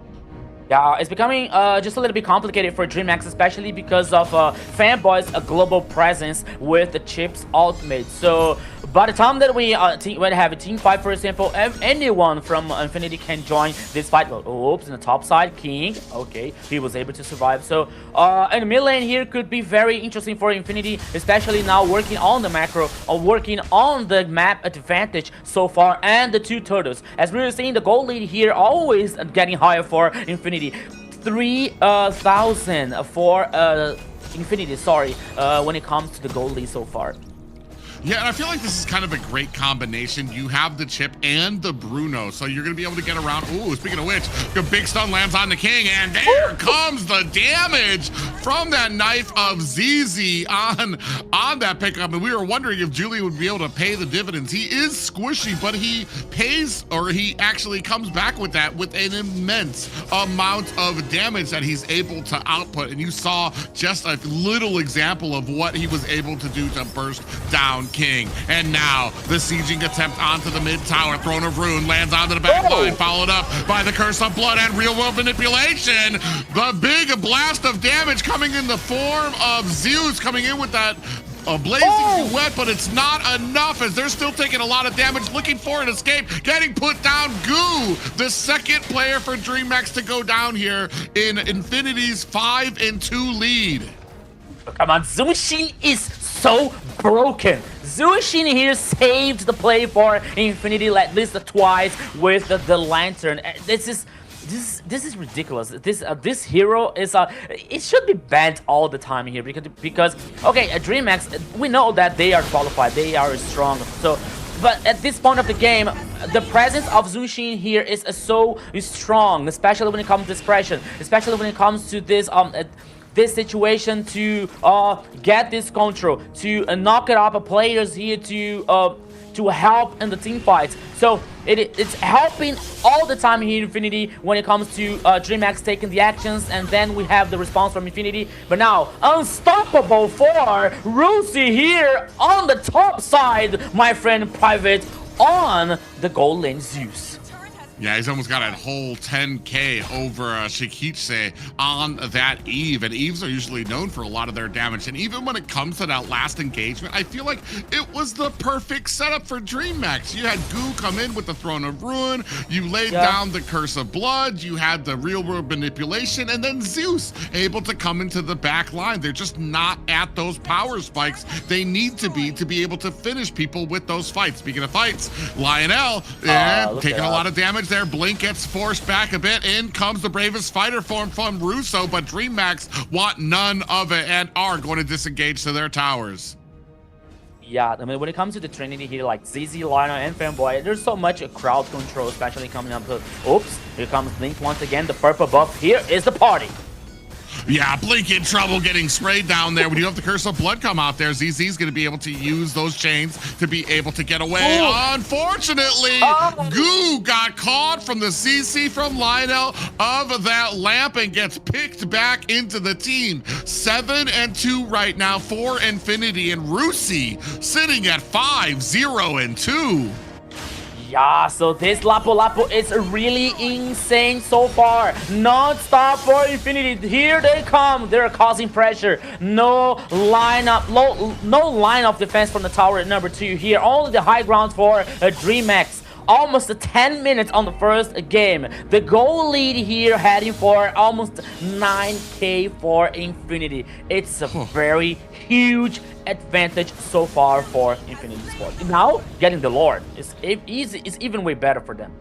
Yeah, it's becoming just a little bit complicated for DreamMax, especially because of Fanboy's global presence with the Chip's ultimate. So by the time that we have a team fight, for example, anyone from Infinity can join this fight. Oops, in the top side, King. Okay, he was able to survive. So and the mid lane here could be very interesting for Infinity, especially now working on the macro or working on the map advantage so far and the 2 turtles. As we were seeing, the gold lead here always getting higher for Infinity. 3,000 for Infinity, sorry, when it comes to the gold lead so far. Yeah, and I feel like this is kind of a great combination. You have the Chip and the Bruno, so you're going to be able to get around. Ooh, speaking of which, the big stun lands on the King, and there comes the damage from that knife of ZZ on that pickup. And we were wondering if Julian would be able to pay the dividends. He is squishy, but he pays, or he actually comes back with that with an immense amount of damage that he's able to output. And you saw just a little example of what he was able to do to burst down King. And now the sieging attempt onto the mid tower. Throne of Rune lands onto the back line, followed up by the Curse of Blood and real world manipulation. The big blast of damage coming in the form of Zeus coming in with that blazing duet, but it's not enough as they're still taking a lot of damage, looking for an escape, getting put down. Goo, the second player for DreamMax to go down here in Infinity's 5-2 lead. Come on, Zunshin is so broken. Zunshin here saved the play for Infinity at least twice with the lantern. This is ridiculous. This hero is it should be banned all the time here because okay, DreamMax, we know that they are qualified, they are strong. So, but at this point of the game, the presence of Zunshin here is so strong, especially when it comes to suppression, especially when it comes to this this situation to get this control, to knock it up players here to help in the team fights. So it's helping all the time here in Infinity when it comes to DreamMax taking the actions, and then we have the response from Infinity. But now, unstoppable for Rusi here on the top side, my friend Private on the gold lane Zeus. Yeah, he's almost got a whole 10K over Shikiche on that Eve. And Eves are usually known for a lot of their damage. And even when it comes to that last engagement, I feel like it was the perfect setup for DreamMax. You had Goo come in with the Throne of Ruin. You laid down the Curse of Blood. You had the real world manipulation. And then Zeus able to come into the back line. They're just not at those power spikes they need to be able to finish people with those fights. Speaking of fights, Lionel taking a lot of damage there. Blink gets forced back a bit. In comes the bravest fighter form from Russo, but DreamMax want none of it and are going to disengage to their towers. Yeah, I mean, when it comes to the Trinity here, like ZZ, Lionel, and Fanboy, there's so much crowd control, especially coming up to... Oops, here comes Blink once again, the purple buff. Here is the party. Yeah, Blink in trouble getting sprayed down there. When you have the Curse of Blood come out there, ZZ's going to be able to use those chains to be able to get away. Unfortunately, Goo got caught from the CC from Lionel of that lamp and gets picked back into the team. 7-2 right now for Infinity, and Rusi sitting at 5-0-2. Yeah, so this Lapu Lapu is really insane so far. Non-stop for Infinity. Here they come. They're causing pressure. No lineup, no line of defense from the tower at number 2 here. Only the high ground for DreamMax. Almost 10 minutes on the first game. The goal lead here heading for almost 9K for Infinity. It's a very huge advantage so far for Infinity Esports. Now, getting the Lord is easy. It's even way better for them.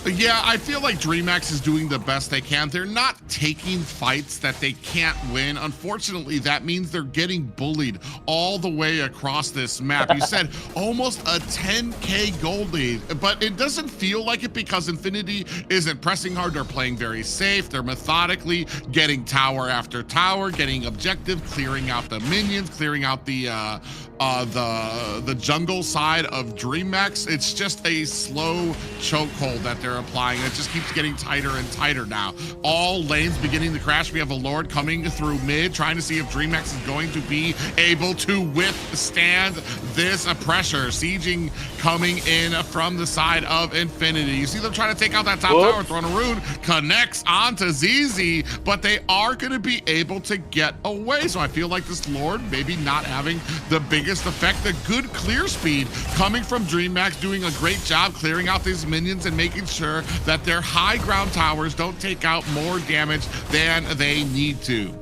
Yeah, I feel like DreamMax is doing the best they can. They're not taking fights that they can't win. Unfortunately, that means they're getting bullied all the way across this map. You said almost a 10K gold lead, but it doesn't feel like it because Infinity isn't pressing hard. They're playing very safe. They're methodically getting tower after tower, getting objective, clearing out the minions, clearing out the jungle side of DreamMax. It's just a slow chokehold that they're applying. It just keeps getting tighter and tighter now. All lanes beginning to crash. We have a Lord coming through mid, trying to see if DreamMax is going to be able to withstand this pressure. Sieging coming in from the side of Infinity. You see them trying to take out that top tower. Throne of Rune connects onto ZZ, but they are going to be able to get away. So I feel like this Lord maybe not having the biggest effect. The good clear speed coming from DreamMax, doing a great job clearing out these minions and making sure that their high ground towers don't take out more damage than they need to.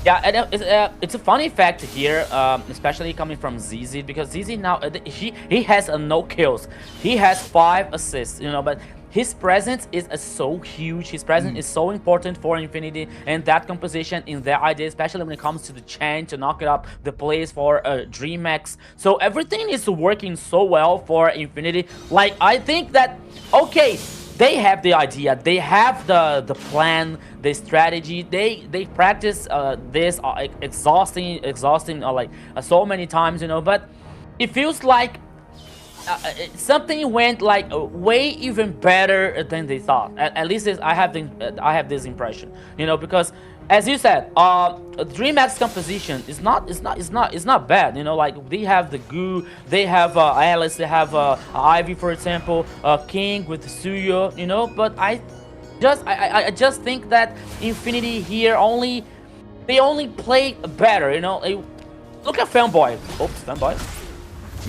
Yeah, and it's a funny fact here, especially coming from ZZ, because ZZ now he has no kills. He has 5 assists, you know, but his presence is so huge. His presence is so important for Infinity and that composition in their idea, especially when it comes to the chain to knock it up the plays for DreamMax. So everything is working so well for Infinity. Like, I think that, okay, they have the idea, they have the plan, the strategy. They practice this exhausting like so many times, you know. But it feels like something went like way even better than they thought. At least I have this impression, you know, because as you said, DreamMax composition is not bad, you know. Like, they have the Goo, they have Alice, they have Ivy, for example, King with Suyo, you know. But I just think that Infinity here they only play better, you know. Look at Fanboy. Oops, Fanboy.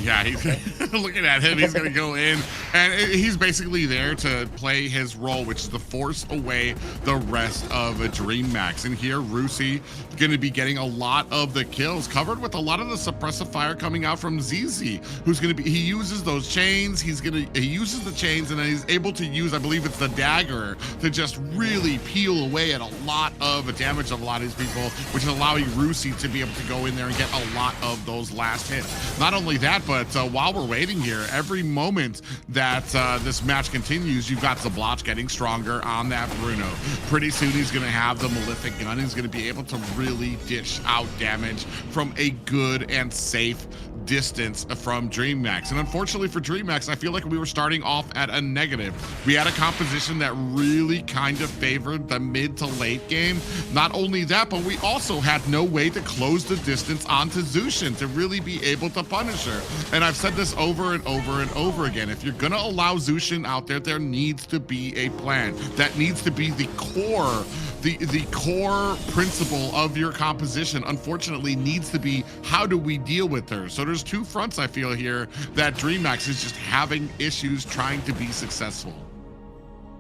Yeah, he's looking at him. He's going to go in, and he's basically there to play his role, which is to force away the rest of DreamMax. And here, Rusi going to be getting a lot of the kills, covered with a lot of the suppressive fire coming out from ZZ, who's going to be, he uses those chains. He uses the chains, and then he's able to use, I believe it's the dagger, to just really peel away at a lot of damage of a lot of these people, which is allowing Rusi to be able to go in there and get a lot of those last hits. Not only that, but while we're waiting here, every moment that this match continues, you've got Zablotch getting stronger on that Bruno. Pretty soon he's going to have the Malefic gun. He's going to be able to really dish out damage from a good and safe distance from DreamMax. And unfortunately for DreamMax, I feel like we were starting off at a negative. We had a composition that really kind of favored the mid to late game. Not only that, but we also had no way to close the distance onto Zushin to really be able to punish her. And I've said this over and over and over again. If you're going to allow Zushin out there, there needs to be a plan. That needs to be the core. The core principle of your composition, unfortunately, needs to be how do we deal with her? So there's two fronts I feel here that DreamMax is just having issues trying to be successful.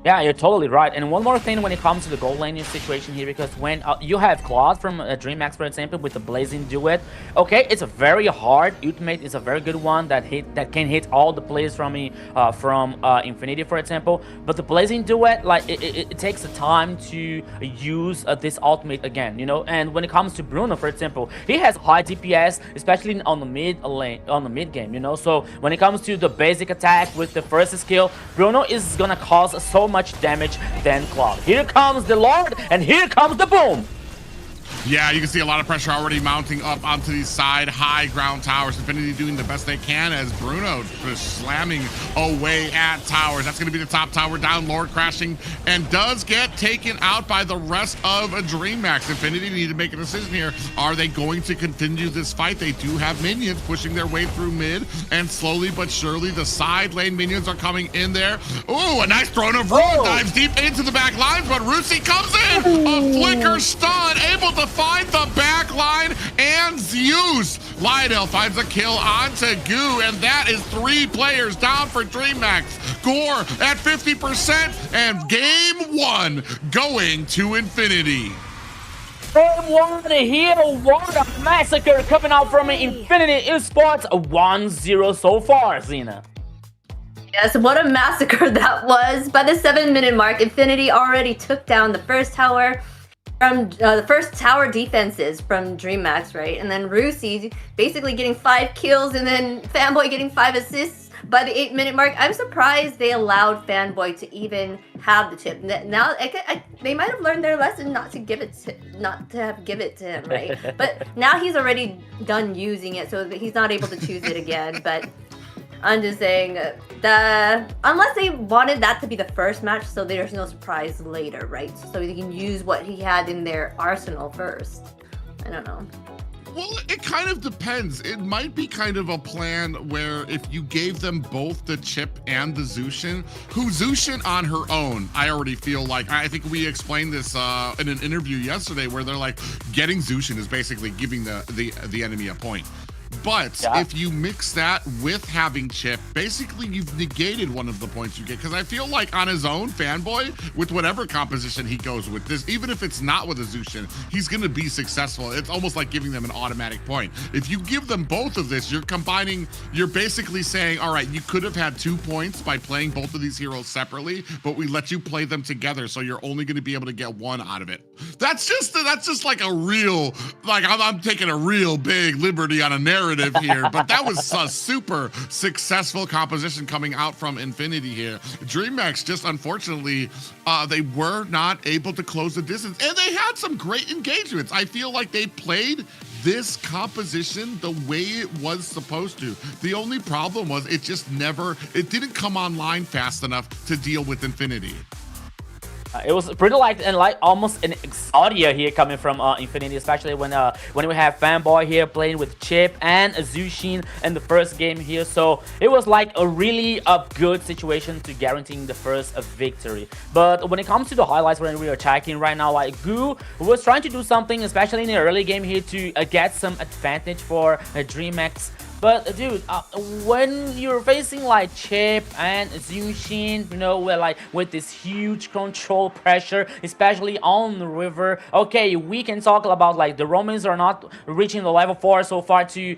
Yeah, you're totally right. And one more thing when it comes to the gold laning situation here, because when you have Claude from DreamMax, for example, with the Blazing Duet, okay, it's a very hard ultimate. It's a very good one that can hit all the players from Infinity, for example. But the Blazing Duet, like it takes the time to use this ultimate again, you know. And when it comes to Bruno, for example, he has high DPS, especially on the mid lane, on the mid game, you know. So when it comes to the basic attack with the first skill, Bruno is gonna cause so much damage than Claude. Here comes the Lord, and here comes the boom. Yeah, you can see a lot of pressure already mounting up onto these side high ground towers. Infinity doing the best they can as Bruno just slamming away at towers. That's going to be the top tower down. Lord crashing and does get taken out by the rest of DreamMax. Infinity need to make a decision here. Are they going to continue this fight? They do have minions pushing their way through mid, and slowly but surely the side lane minions are coming in there. Ooh, a nice throne of ruin dives deep into the back lines, but Rusi comes in. A flicker stun, able to find the back line, and Zeus. Lydell finds a kill onto Goo, and that is 3 players down for DreamMax. Gore at 50%, and game 1 going to Infinity. Game 1 here, what a massacre coming out from Infinity Esports. 1-0 so far, Zena. Yes, what a massacre that was. By the 7-minute mark, Infinity already took down the first tower from the first tower defenses from DreamMax, right? And then Rusi basically getting 5 kills, and then Fanboy getting 5 assists by the 8-minute mark. I'm surprised they allowed Fanboy to even have the chip. Now they might have learned their lesson not to give it to him, right? But now he's already done using it, so that he's not able to choose it again. But I'm just saying, unless they wanted that to be the first match, so there's no surprise later, right? So they can use what he had in their arsenal first. I don't know. Well, it kind of depends. It might be kind of a plan where if you gave them both the chip and the Zushin, Zushin on her own, I already feel like, I think we explained this in an interview yesterday where they're like, getting Zushin is basically giving the enemy a point. But if you mix that with having chip, basically you've negated one of the points you get. Because I feel like on his own, Fanboy, with whatever composition he goes with this, even if it's not with a Zushin, he's going to be successful. It's almost like giving them an automatic point. If you give them both of this, you're combining, you're basically saying, all right, you could have had 2 points by playing both of these heroes separately, but we let you play them together, so you're only going to be able to get 1 out of it. That's just like a real, like I'm taking a real big liberty on a narrative here, but that was a super successful composition coming out from Infinity here. DreamMax just unfortunately they were not able to close the distance, and they had some great engagements. I feel like they played this composition the way it was supposed to. The only problem was it didn't come online fast enough to deal with Infinity. It was pretty like almost an Exodia here coming from Infinity, especially when we have Fanboy here playing with Chip and Zushin in the first game here. So it was like a really good situation to guaranteeing the first victory. But when it comes to the highlights when we are attacking right now, like Goo was trying to do something, especially in the early game here, to get some advantage for DreamMax. But dude, when you're facing like Chip and Zushin, you know, with this huge control pressure, especially on the river. Okay, we can talk about like the Romans are not reaching the level 4 so far to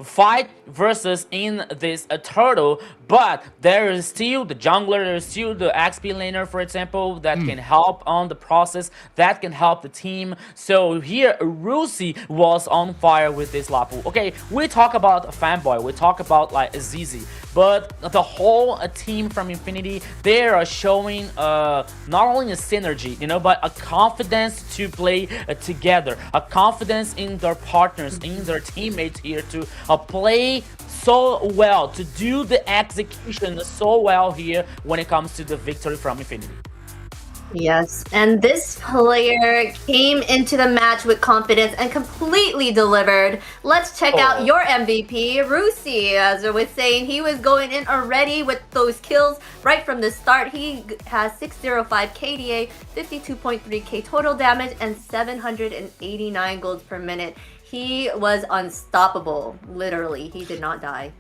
fight versus in this turtle, but there is still the jungler, there's still the XP laner, for example, that can help on the process, that can help the team. So here, Rusi was on fire with this Lapu. Okay, we talk about Fanboy, we talk about like Azizi, but the whole team from Infinity, they are showing not only a synergy, you know, but a confidence to play together, a confidence in their partners, in their teammates here to play so well, to do the execution so well here when it comes to the victory from Infinity. Yes, and this player came into the match with confidence and completely delivered. Let's check out your MVP, Rusi. As I was saying, he was going in already with those kills right from the start. He has 605 KDA, 52.3k total damage, and 789 golds per minute. He was unstoppable, literally. He did not die.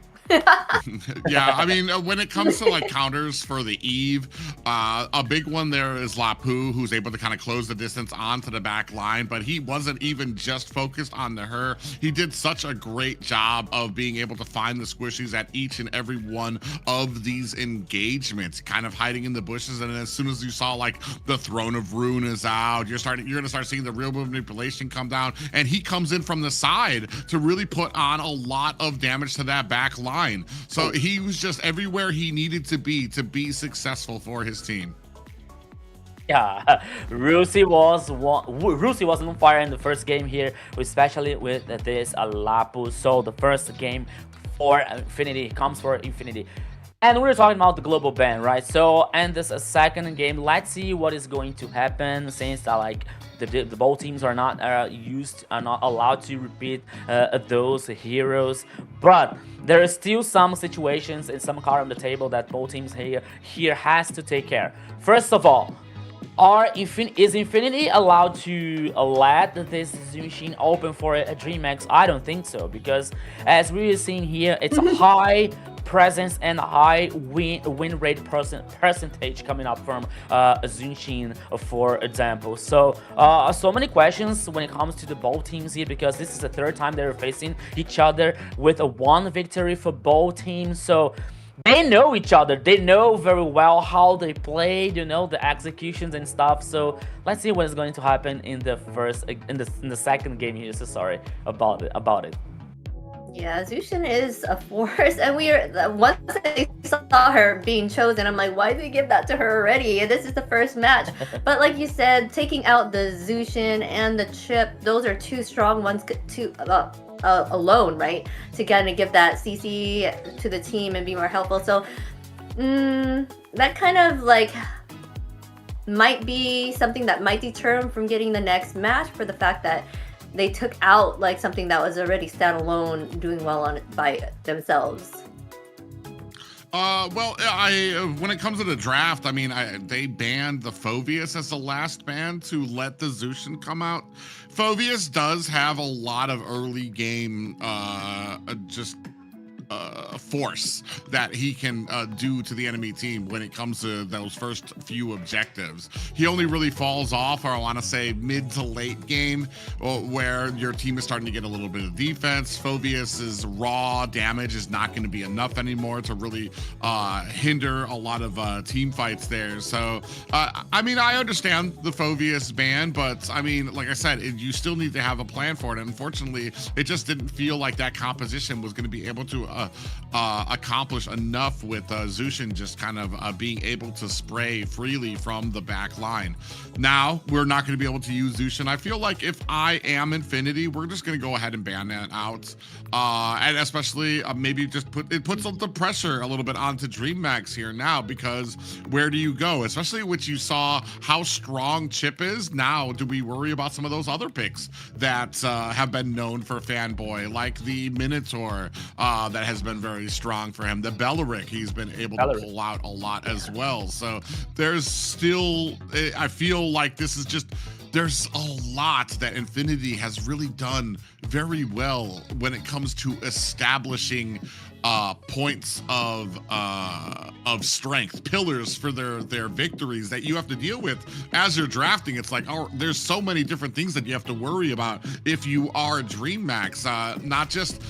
Yeah, I mean, when it comes to like counters for the Eve, a big one there is Lapu, who's able to kind of close the distance onto the back line, but he wasn't even just focused on her. He did such a great job of being able to find the squishies at each and every one of these engagements, kind of hiding in the bushes. And as soon as you saw like the Throne of Rune is out, you're gonna start seeing the real manipulation come down, and he comes in from the side to really put on a lot of damage to that back line. So he was just everywhere he needed to be successful for his team. Yeah, Rusi was on fire in the first game here, especially with this Lapu. So the first game for Infinity comes for Infinity. And we're talking about the global ban, right? So, and this second game, let's see what is going to happen, since like the both teams are not not allowed to repeat those heroes. But there is still some situations and some card on the table that both teams here has to take care. First of all, is Infinity allowed to let this machine open for a DreamMax? I don't think so, because as we are seeing here, it's a high presence and high win rate percentage coming up from Zunshin, for example. So so many questions when it comes to the both teams here, because this is the third time they're facing each other with a 1 victory for both teams. So they know each other, they know very well how they play, you know, the executions and stuff. So let's see what is going to happen in the second game here. So sorry about it. Yeah, Zushin is a force, and once I saw her being chosen, I'm like, why did we give that to her already? This is the first match. But like you said, taking out the Zushin and the Chip, those are two strong ones alone, right? To kind of give that CC to the team and be more helpful. So that kind of like might be something that might deter them from getting the next match, for the fact that they took out like something that was already standalone, doing well on it by themselves. Well, when it comes to the draft, I mean, they banned the Phoveus as the last ban to let the Zushin come out. Phoveus does have a lot of early game, force that he can do to the enemy team when it comes to those first few objectives. He only really falls off, or I want to say mid to late game, where your team is starting to get a little bit of defense. Phoveus's raw damage is not going to be enough anymore to really hinder a lot of team fights there. So I mean, I understand the Phoveus ban, but I mean, like I said, you still need to have a plan for it. And unfortunately, it just didn't feel like that composition was going to be able to accomplish enough with Zushin just kind of being able to spray freely from the back line. Now we're not going to be able to use Zushin. I feel like if I am Infinity, we're just going to go ahead and ban that out, and especially maybe just puts the pressure a little bit onto DreamMax here now, because where do you go? Especially when you saw how strong Chip is. Now do we worry about some of those other picks that have been known for fanboy, like the Minotaur that has been very strong for him, the Belleric he's been able to pull out a lot as well. So there's still, I feel like this is just, there's a lot that Infinity has really done very well when it comes to establishing points of strength, pillars for their victories that you have to deal with as you're drafting. It's like, oh, there's so many different things that you have to worry about if you are DreamMax. Not just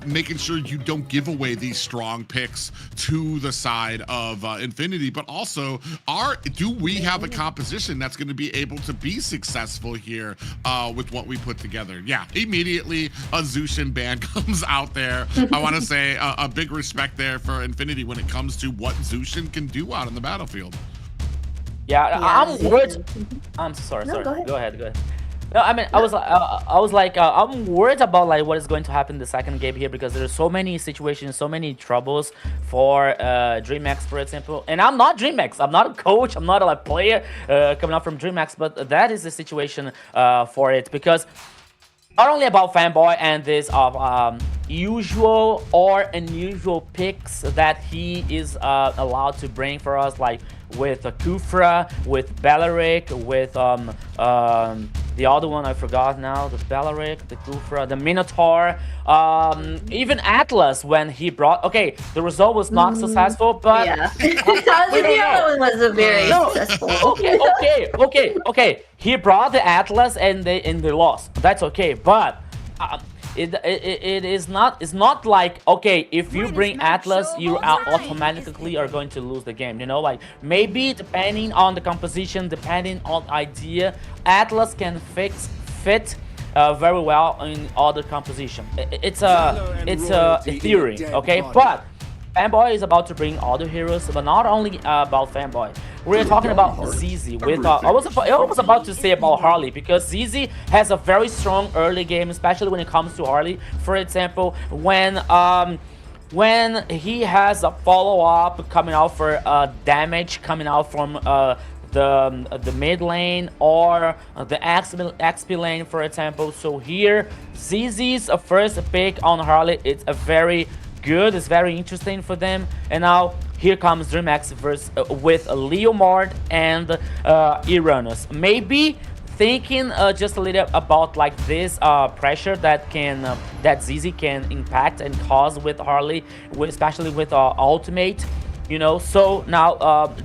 making sure you don't give away these strong picks to the side of Infinity, but also do we have a composition that's going to be able to be successful here with what we put together? Yeah, immediately a Zushin ban comes out there. I want to say a big respect there for Infinity when it comes to what Zushin can do out on the battlefield. Yeah, I'm worried. I'm sorry. No, Go ahead. No, I mean, I'm worried about like what is going to happen in the second game here because there's so many situations, so many troubles for DreamMax, for example. And I'm not DreamMax. I'm not a coach. I'm not a player coming up from DreamMax. But that is the situation for it because not only about Fanboy and this usual or unusual picks that he is allowed to bring for us, like with Kufra, with Belleric, with the other one I forgot now, the Belleric, the Kufra, the Minotaur, even Atlas when he brought. Okay, the result was not successful, but yeah, the other one was a very successful. Okay. He brought the Atlas and they lost. That's okay, but. It is not. It's not like, okay, if you bring Atlas, you automatically are going to lose the game. You know, like maybe depending on the composition, depending on idea, Atlas can fit very well in other composition. It's a theory, okay, but. Fanboy is about to bring other heroes, but not only about Fanboy. We're talking about ZZ. With I was about to say about Harley because ZZ has a very strong early game, especially when it comes to Harley. For example, when he has a follow-up coming out for damage coming out from the mid lane or the XP lane, for example. So here, ZZ's first pick on Harley. It's a very good. It's very interesting for them. And now here comes DreamMax with Leomord and Uranus. Maybe thinking just a little about like this pressure that ZZ can impact and cause with Harley, especially with ultimate. You know, so now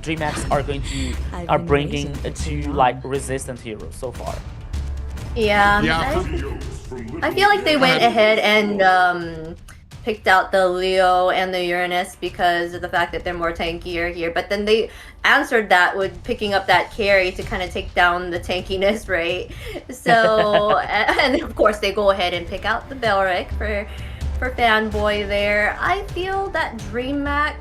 DreamMax are bringing to like resistant heroes so far. Yeah. I feel like they went ahead and picked out the Leo and the Uranus because of the fact that they're more tankier here, but then they answered that with picking up that carry to kind of take down the tankiness, right? So and of course they go ahead and pick out the Belleric for Fanboy there. I feel that DreamMax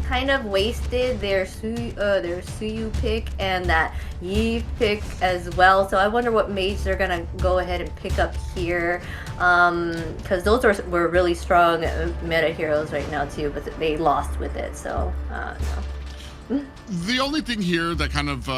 kind of wasted their Suyu pick and that Yi pick as well. So I wonder what mage they're gonna go ahead and pick up here, because those were really strong meta heroes right now too, but they lost with it. So no. The only thing here that kind of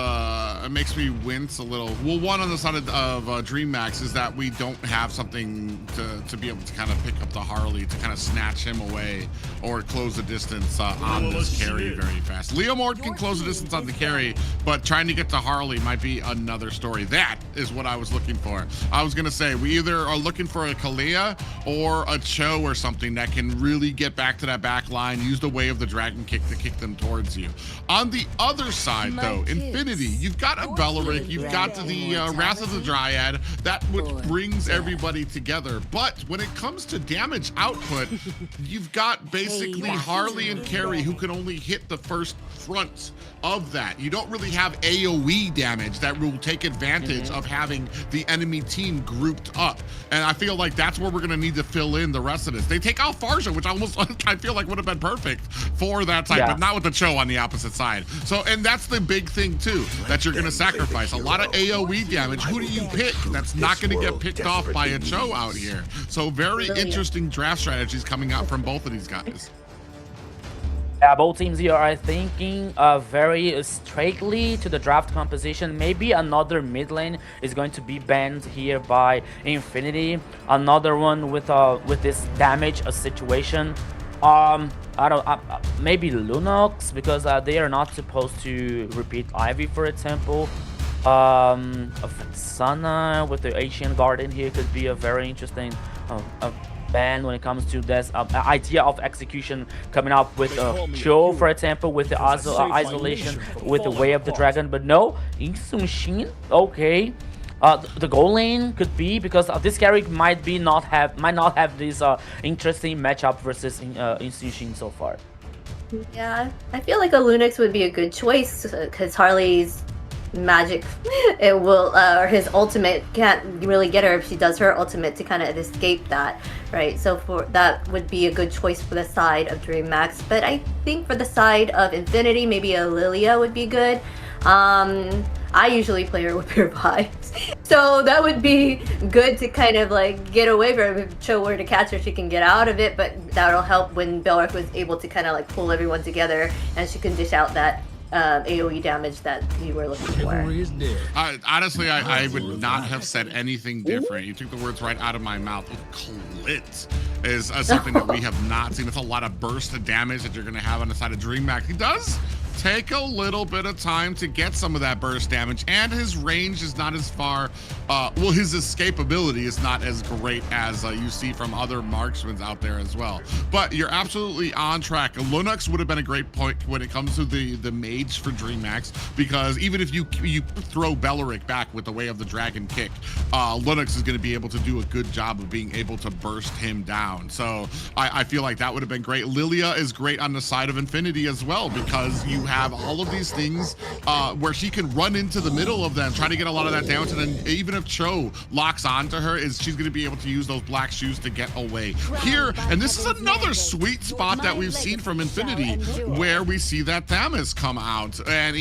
makes me wince a little, well, one on the side of DreamMax is that we don't have something to be able to kind of pick up the Harley to kind of snatch him away or close the distance on this carry very fast. Leomord can close the distance on the carry, but trying to get to Harley might be another story. That is what I was looking for. I was going to say, we either are looking for a Kalia or a Cho or something that can really get back to that back line, use the way of the dragon kick to kick them towards you. On the other side, though, Infinity, you've got a Belleric, you've got the Wrath of the Dryad, that which brings everybody together. But when it comes to damage output, you've got basically Harley and Carry who can only hit the first front of that. You don't really have AoE damage that will take advantage of having the enemy team grouped up. And I feel like that's where we're going to need to fill in the rest of this. They take out Farsha, which I feel like would have been perfect for that type, but not with the Cho on the opposite side. So, and that's the big thing too, that you're going to sacrifice. A lot of AoE damage. Who do you pick that's not going to get picked off by a Cho out here? So very interesting draft strategies coming out from both of these guys. Yeah, both teams here are thinking very straightly to the draft composition. Maybe another mid lane is going to be banned here by Infinity. Another one with this damage situation. I don't. Maybe Lunox, because they are not supposed to repeat Ivy, for example. Sana with the Ancient Garden here could be a very interesting ban when it comes to this idea of execution coming up with Cho, for example, with the isolation, with the Way of the Dragon. But no, Insumshin, okay. The goal lane could be, because this carry might not have this interesting matchup versus Insumshin so far. Yeah, I feel like a Lunix would be a good choice because Harley's magic, it will, or his ultimate can't really get her if she does her ultimate to kind of escape that, right? So for that would be a good choice for the side of DreamMax. But I think for the side of Infinity, maybe a Lilia would be good. I usually play her with pure vibes. So that would be good to kind of like get away from it. If Cho were to catch her, she can get out of it, but that'll help when Belric was able to kind of like pull everyone together and she can dish out that AoE damage that you were looking for. Honestly, I would not have said anything different. You took the words right out of my mouth. Clit is something that we have not seen. It's a lot of burst of damage that you're going to have on the side of DreamMax. He does take a little bit of time to get some of that burst damage, and his range is not as far, well, his escapability is not as great as you see from other marksmen out there as well. But you're absolutely on track. Linux would have been a great point when it comes to the mage for DreamMax, because even if you throw Belric back with the Way of the Dragon kick, Linux is going to be able to do a good job of being able to burst him down. So I feel like that would have been great. Lilia is great on the side of Infinity as well, because you have all of these things where she can run into the middle of them, trying to get a lot of that damage, and then even if Cho locks onto her, she's going to be able to use those black shoes to get away. Here, and this is another sweet spot that we've seen from Infinity, where we see that Thamus come out, and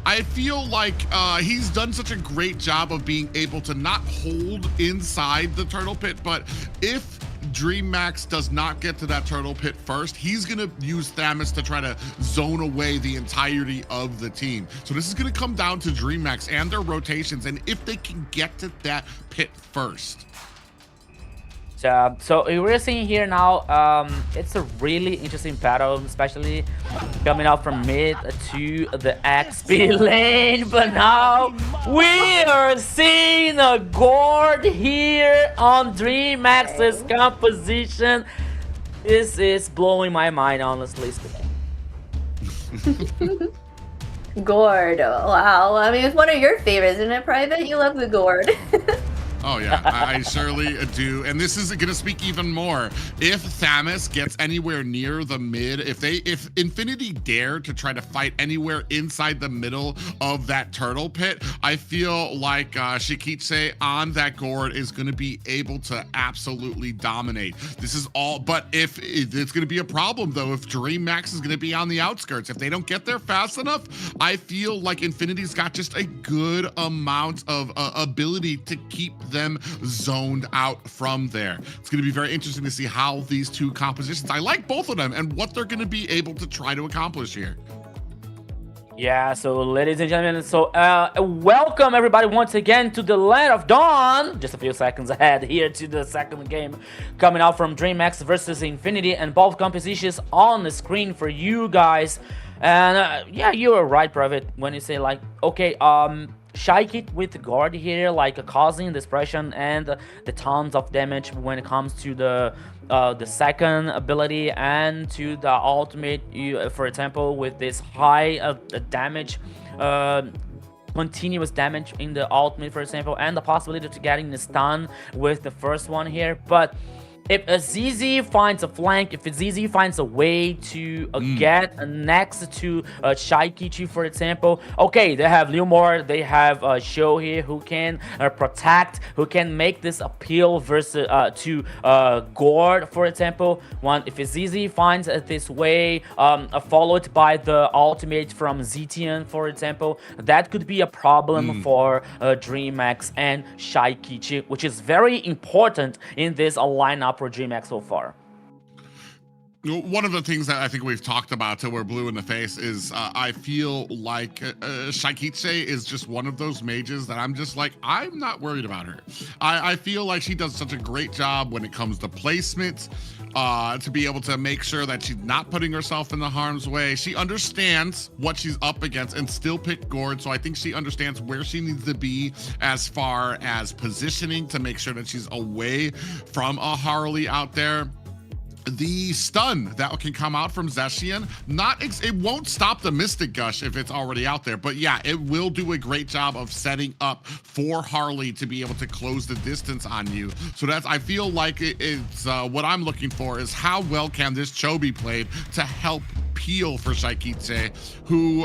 I feel like he's done such a great job of being able to not hold inside the turtle pit, but if DreamMax does not get to that turtle pit first, he's going to use Thamus to try to zone away the entirety of the team. So this is going to come down to DreamMax and their rotations, and if they can get to that pit first. So we're seeing here now, it's a really interesting battle, especially coming out from mid to the XP lane. But now we are seeing a Gord here on DreamMax's composition. This is blowing my mind, honestly speaking. Gord, wow. I mean, it's one of your favorites, isn't it, Private? You love the Gord. Oh yeah, I surely do. And this is going to speak even more. If Thamus gets anywhere near the mid, if Infinity dare to try to fight anywhere inside the middle of that turtle pit, I feel like Shikitse on that Gord is going to be able to absolutely dominate. This is all, but if it's going to be a problem though, if DreamMax is going to be on the outskirts, if they don't get there fast enough, I feel like Infinity's got just a good amount of ability to keep them zoned out from there. It's going to be very interesting to see how these two compositions, I like both of them, and what they're going to be able to try to accomplish here. Yeah, so ladies and gentlemen, so welcome everybody once again to the Land of Dawn. Just a few seconds ahead here to the second game coming out from DreamMax versus Infinity, and both compositions on the screen for you guys. And yeah, you were right, Private, when you say like, okay, Shikit with Guard here, like causing dispersion and the tons of damage when it comes to the second ability and to the ultimate. For example, with this high damage, continuous damage in the ultimate, for example, and the possibility to getting the stun with the first one here. But if ZZ finds a flank, if ZZ finds a way to get next to Shaikichi, for example, okay, they have Leomore, they have Sho here who can protect, who can make this appeal versus to Gord, for example. If ZZ finds this way, followed by the ultimate from Zetian, for example, that could be a problem for DreamMax and Shaikichi, which is very important in this lineup for DreamMax so far. One of the things that I think we've talked about till we're blue in the face is I feel like Shaikichi is just one of those mages that I'm just like, I'm not worried about her. I feel like she does such a great job when it comes to placement, to be able to make sure that she's not putting herself in the harm's way. She understands what she's up against and still pick Gord, so I think she understands where she needs to be as far as positioning to make sure that she's away from a Harley out there. The stun that can come out from Zetian, it won't stop the Mystic Gush if it's already out there, but yeah, it will do a great job of setting up for Harley to be able to close the distance on you. So I feel like it's what I'm looking for is how well can this Cho be played to help peel for Shaikichi, who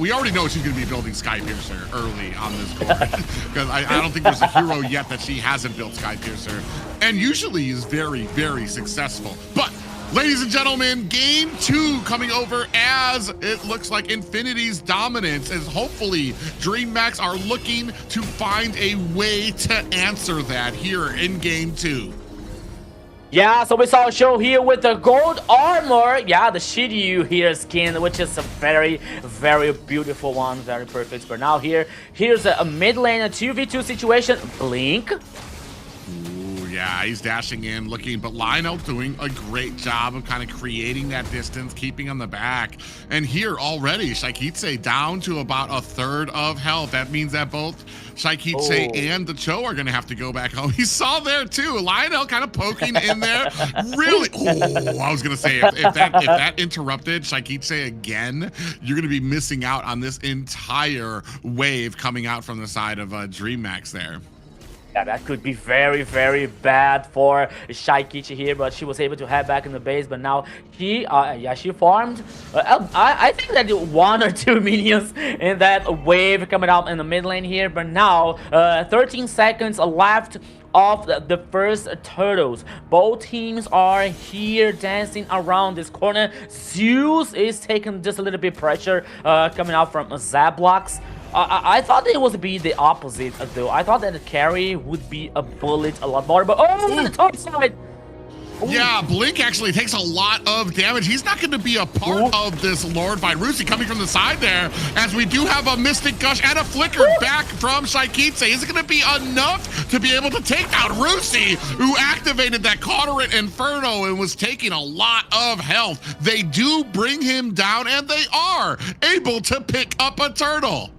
we already know she's going to be building Skypiercer early on this board, because I don't think there's a hero yet that she hasn't built Skypiercer, and usually is very, very successful. But Ladies and gentlemen, game 2 coming over as it looks like Infinity's dominance, as hopefully DreamMax are looking to find a way to answer that here in game 2. Yeah, so we saw a show here with the gold armor. Yeah, the Shiryu here skin, which is a very, very beautiful one. Very perfect. But now here's a mid lane, a 2v2 situation. Blink. Yeah, he's dashing in, looking, but Lionel doing a great job of kind of creating that distance, keeping on the back. And here already, Shaikitse down to about a third of health. That means that both Shaikitse and the Cho are going to have to go back home. He saw there too. Lionel kind of poking in there. Really? Oh, I was going to say, if that interrupted Shaikitse again, you're going to be missing out on this entire wave coming out from the side of DreamMax there. Yeah, that could be very, very bad for Shaikichi here, but she was able to head back in the base. But now she farmed. I think that 1 or 2 minions in that wave coming out in the mid lane here. But now 13 seconds left of the first turtles. Both teams are here dancing around this corner. Zeus is taking just a little bit pressure coming out from Zablox. I thought it would be the opposite, though. I thought that the carry would be a bullet a lot more, but oh, the top side! Ooh. Yeah, Blink actually takes a lot of damage. He's not going to be a part of this Lord by Rusi coming from the side there, as we do have a Mystic Gush and a Flicker back from Shaikitse. Is it going to be enough to be able to take down Rusi, who activated that Cauterate Inferno and was taking a lot of health? They do bring him down, and they are able to pick up a turtle.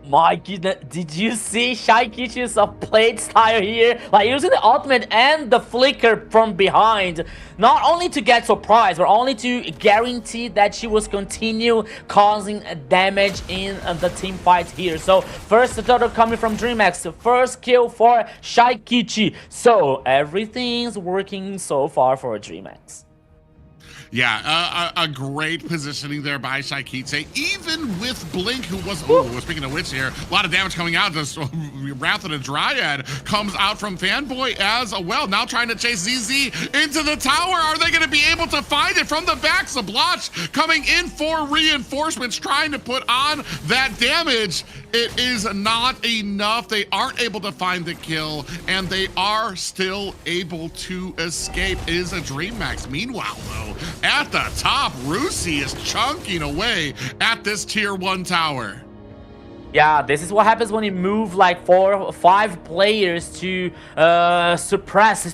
My goodness, did you see Shaikichi's plate style here? Like using the ultimate and the flicker from behind, not only to get surprised, but only to guarantee that she was continue causing damage in the team fight here. So first turtle coming from DreamMax, first kill for Shaikichi. So everything's working so far for DreamMax. Yeah, a great positioning there by Shaikitse, even with Blink, who was, speaking of which here, a lot of damage coming out. This Wrath of the Dryad comes out from Fanboy as well. Now trying to chase ZZ into the tower. Are they going to be able to find it from the back? Zabloch coming in for reinforcements, trying to put on that damage. It is not enough. They aren't able to find the kill, and they are still able to escape. It is a DreamMax. Meanwhile, though, at the top, Rusi is chunking away at this tier 1 tower. Yeah, this is what happens when you move like 4 or 5 players to surprise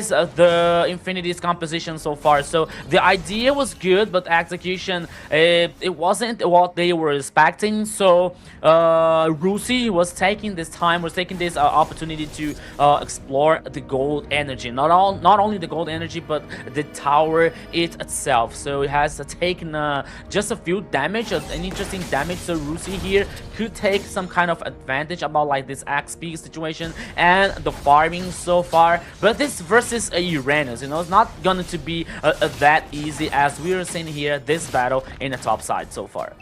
the Infinity's composition so far. So the idea was good, but execution, it wasn't what they were expecting. So Rusi was taking this opportunity to explore the gold energy. Not only the gold energy, but the tower itself. So it has taken just a few damage, an interesting damage. So Rusi here could take some kind of advantage about like this XP situation and the farming so far. But this versus a Uranus, you know, it's not going to be that easy, as we are seeing here this battle in the top side so far.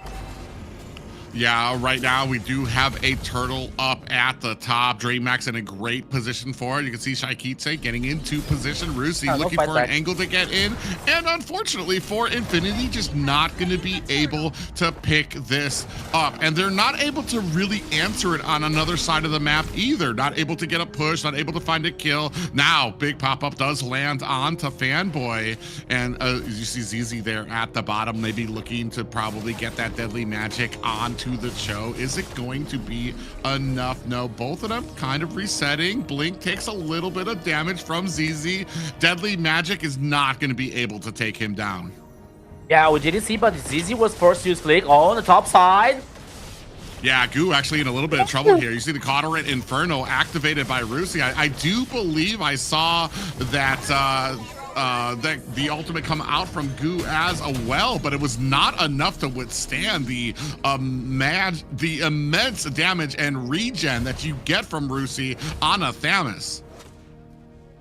Yeah, right now we do have a turtle up at the top. DreamMax in a great position for it. You can see Shaikitse getting into position. Rusi looking for an angle to get in. And unfortunately for Infinity, just not going to be able to pick this up. And they're not able to really answer it on another side of the map either. Not able to get a push, not able to find a kill. Now, big pop-up does land onto Fanboy. And you see ZZ there at the bottom, maybe looking to probably get that deadly magic onto the Cho. Is it going to be enough? No, both of them kind of resetting. Blink takes a little bit of damage from ZZ. Deadly magic is not going to be able to take him down. Yeah, we didn't see, but ZZ was forced to use Flick on the top side. Yeah, Goo actually in a little bit of trouble here. You see the Cauterate Inferno activated by Rusi. I do believe I saw that the ultimate come out from Goo as well, but it was not enough to withstand the immense damage and regen that you get from Rusi on a Thamus.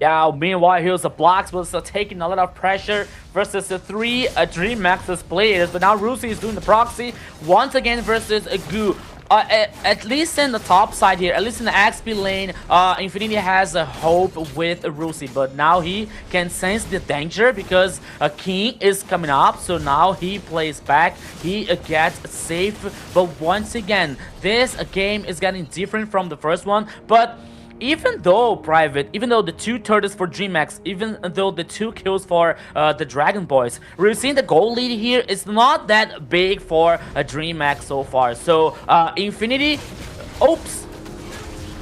Yeah, meanwhile, here's the blocks was taking a lot of pressure versus the 3 DreamMax's players, but now Rusi is doing the proxy once again versus Goo. at least in the top side here, at least in the XP lane, Infinity has a hope with Rusi, but now he can sense the danger because King is coming up, so now he plays back, he gets safe. But once again, this game is getting different from the first one, but even though the 2 turtles for DreamMax, even though the 2 kills for the Dragon Boys, we're seeing the goal lead here is not that big for DreamMax so far. So Infinity, oops.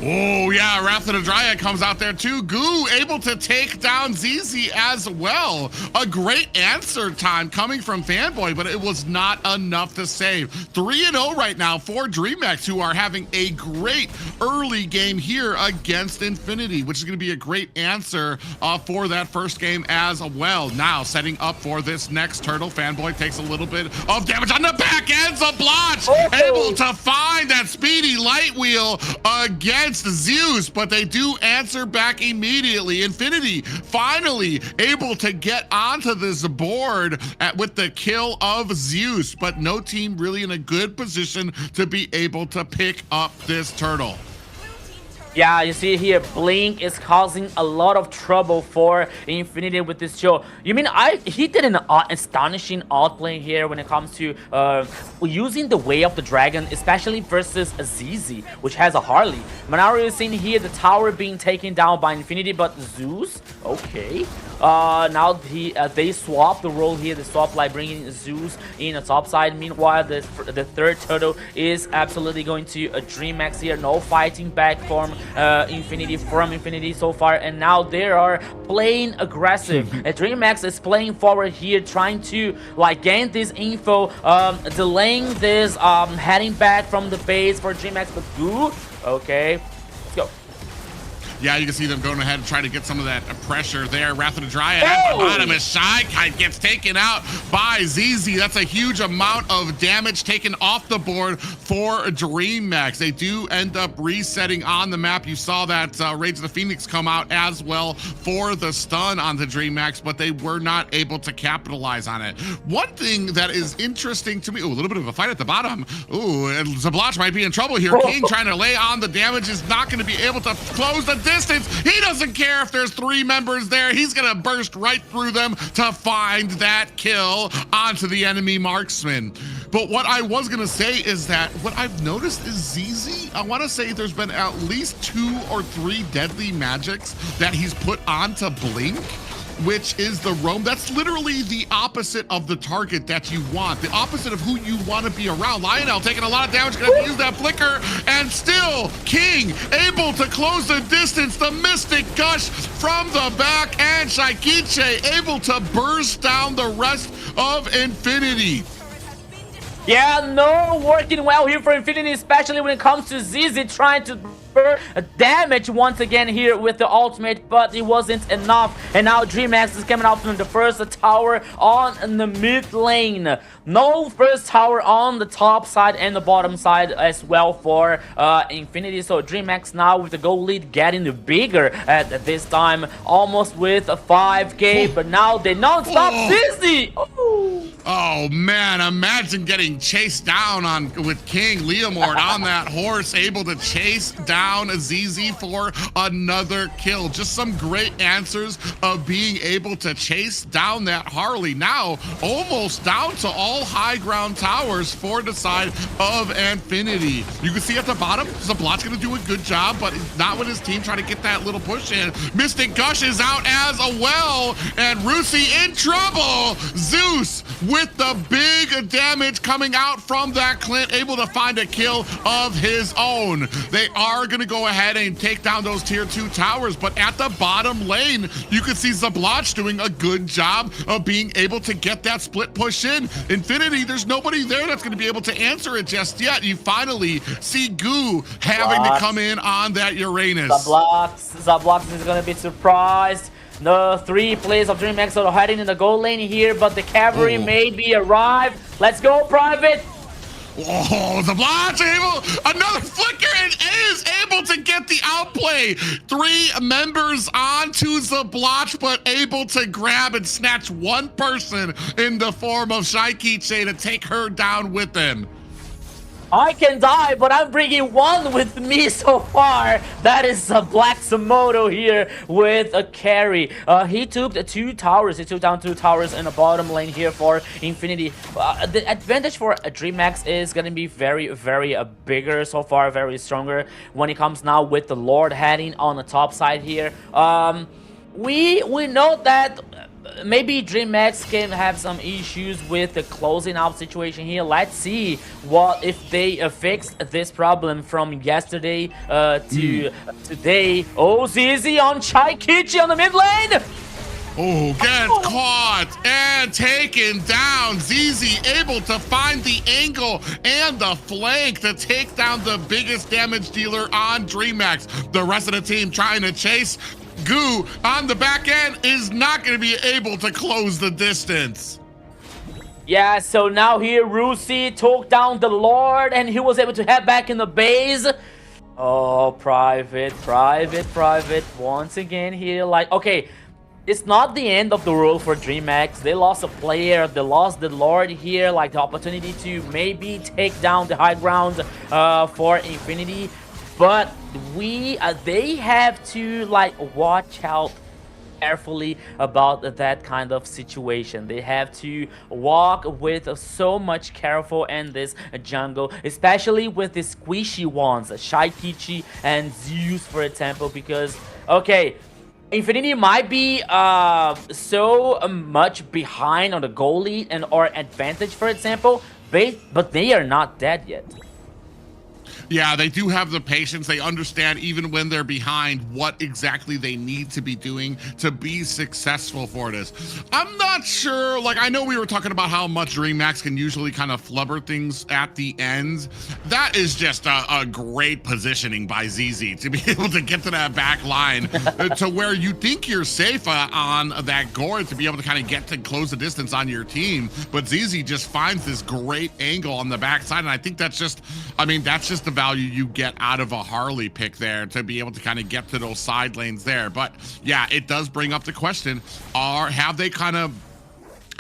Oh yeah, Wrath of the Dryad comes out there too. Goo able to take down ZZ as well. A great answer time coming from Fanboy, but it was not enough to save. 3-0 right now for DreamMax, who are having a great early game here against Infinity, which is going to be a great answer for that first game as well. Now setting up for this next turtle. Fanboy takes a little bit of damage on the back end. Zablotch able to find that speedy light wheel against Zeus, but they do answer back immediately. Infinity finally able to get onto this board with the kill of Zeus, but no team really in a good position to be able to pick up this turtle. Yeah, you see here, Blink is causing a lot of trouble for Infinity with this show. You mean he did an astonishing outplay here when it comes to using the Way of the Dragon, especially versus a ZZ, which has a Harley. But now we're seeing here the tower being taken down by Infinity, but Zeus, okay. Now they swap the role here. They swap like bringing Zeus in the top side. Meanwhile, the third turtle is absolutely going to DreamMax here. No fighting back from Infinity so far, and now they are playing aggressive. DreamMax is playing forward here, trying to like gain this info, delaying this heading back from the base for DreamMax. But Goo, okay, let's go. Yeah, you can see them going ahead and trying to get some of that pressure there. Wrath of the Dryad at the bottom as Shy Kite gets taken out by ZZ. That's a huge amount of damage taken off the board for DreamMax. They do end up resetting on the map. You saw that Rage of the Phoenix come out as well for the stun on the DreamMax, but they were not able to capitalize on it. One thing that is interesting to me, a little bit of a fight at the bottom. Ooh, and Zablotch might be in trouble here. King trying to lay on the damage is not going to be able to close the distance. He doesn't care if there's 3 members there. He's gonna burst right through them to find that kill onto the enemy marksman. But what I was gonna say is that what I've noticed is ZZ, I want to say there's been at least 2 or 3 deadly magics that he's put onto Blink, which is the roam. That's literally the opposite of the target that you want, the opposite of who you want to be around. Lionel taking a lot of damage, gonna have to use that flicker, and still King able to close the distance. The Mystic Gush from the back, and Shaikiche able to burst down the rest of Infinity. Yeah, no working well here for Infinity, especially when it comes to ZZ trying to damage once again here with the ultimate, but it wasn't enough. And now DreamMax is coming out from the first tower on the mid lane. No first tower on the top side and the bottom side as well for Infinity. So DreamMax now with the goal lead getting bigger at this time, almost with a 5k, but now they non-stop ZZ. Oh man, imagine getting chased down with King Leomord on that horse, able to chase down ZZ for another kill. Just some great answers of being able to chase down that Harley. Now almost down to all high ground towers for the side of Infinity. You can see at the bottom, Zablot's gonna do a good job, but not with his team trying to get that little push in. Mystic Gush is out as well, and Rusi in trouble. Zeus with the big damage coming out from that Clint, able to find a kill of his own. They are going to go ahead and take down those tier 2 towers, but at the bottom lane, you can see Zablotch doing a good job of being able to get that split push in. Infinity, there's nobody there that's going to be able to answer it just yet. You finally see Goo having to come in on that Uranus. Zablotch is going to be surprised. The 3 players of DreamMax are hiding in the goal lane here, but the cavalry maybe arrived. Let's go, Private. Oh, Zablotch able, another flicker, and is able to get the outplay. 3 members onto Zablotch, but able to grab and snatch 1 person in the form of Shaikiche to take her down with him. I can die, but I'm bringing one with me so far. That is a Black Samoto here with a carry. He took the 2 towers. He took down 2 towers in the bottom lane here for Infinity. The advantage for DreamMax is going to be very, very bigger so far, very stronger when it comes now with the Lord heading on the top side here. We know that maybe DreamMax can have some issues with the closing out situation here. Let's see what if they fixed this problem from yesterday to today. Oh, ZZ on Chaikichi on the mid lane. Oh, gets caught and taken down. ZZ able to find the angle and the flank to take down the biggest damage dealer on DreamMax. The rest of the team trying to chase. Goo on the back end is not going to be able to close the distance. Yeah, so now here Rusi took down the Lord and he was able to head back in the base. Oh, private once again here. Like, okay, it's not the end of the world for DreamMax. They lost a player, they lost the Lord here, like the opportunity to maybe take down the high ground for Infinity. But they have to like watch out carefully about that kind of situation. They have to walk with so much careful in this jungle, especially with the squishy ones, Shaikichi and Zeus, for example, because okay, Infinity might be so much behind on the goal lead and or advantage, for example, but they are not dead yet. Yeah, they do have the patience. They understand even when they're behind what exactly they need to be doing to be successful for this. I'm not sure, like I know we were talking about how much DreamMax can usually kind of flubber things at the end. That is just a great positioning by ZZ to be able to get to that back line to where you think you're safe on that gourd to be able to kind of get to close the distance on your team. But ZZ just finds this great angle on the backside, and I think that's just, I mean, that's just the value you get out of a Harley pick there to be able to kind of get to those side lanes there. But yeah, it does bring up the question, have they kind of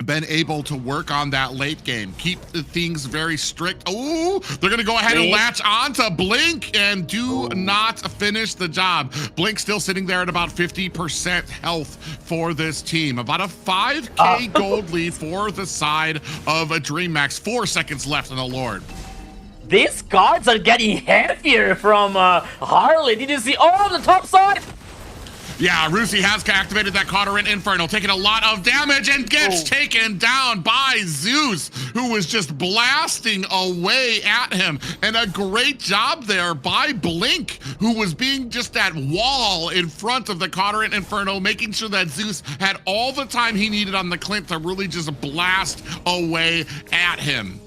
been able to work on that late game, keep the things very strict? Oh, they're gonna go ahead and latch on to Blink and do not finish the job. Blink still sitting there at about 50% health for this team. About a 5k gold lead for the side of a DreamMax. 4 seconds left on the Lord. These cards are getting heavier from Harley. Did you see? Oh, on the top side. Yeah, Rusi has activated that Cauterin Inferno, taking a lot of damage and gets taken down by Zeus, who was just blasting away at him. And a great job there by Blink, who was being just that wall in front of the Cauterin Inferno, making sure that Zeus had all the time he needed on the Clint to really just blast away at him.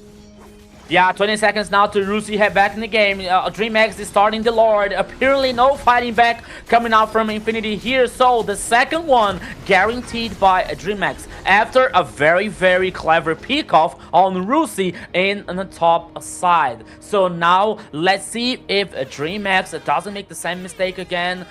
Yeah, 20 seconds now to Rusi head back in the game. DreamMax is starting the Lord. Apparently no fighting back coming out from Infinity here. So the second one guaranteed by DreamMax after a very, very clever pick off on Rusi in the top side. So now let's see if DreamMax doesn't make the same mistake again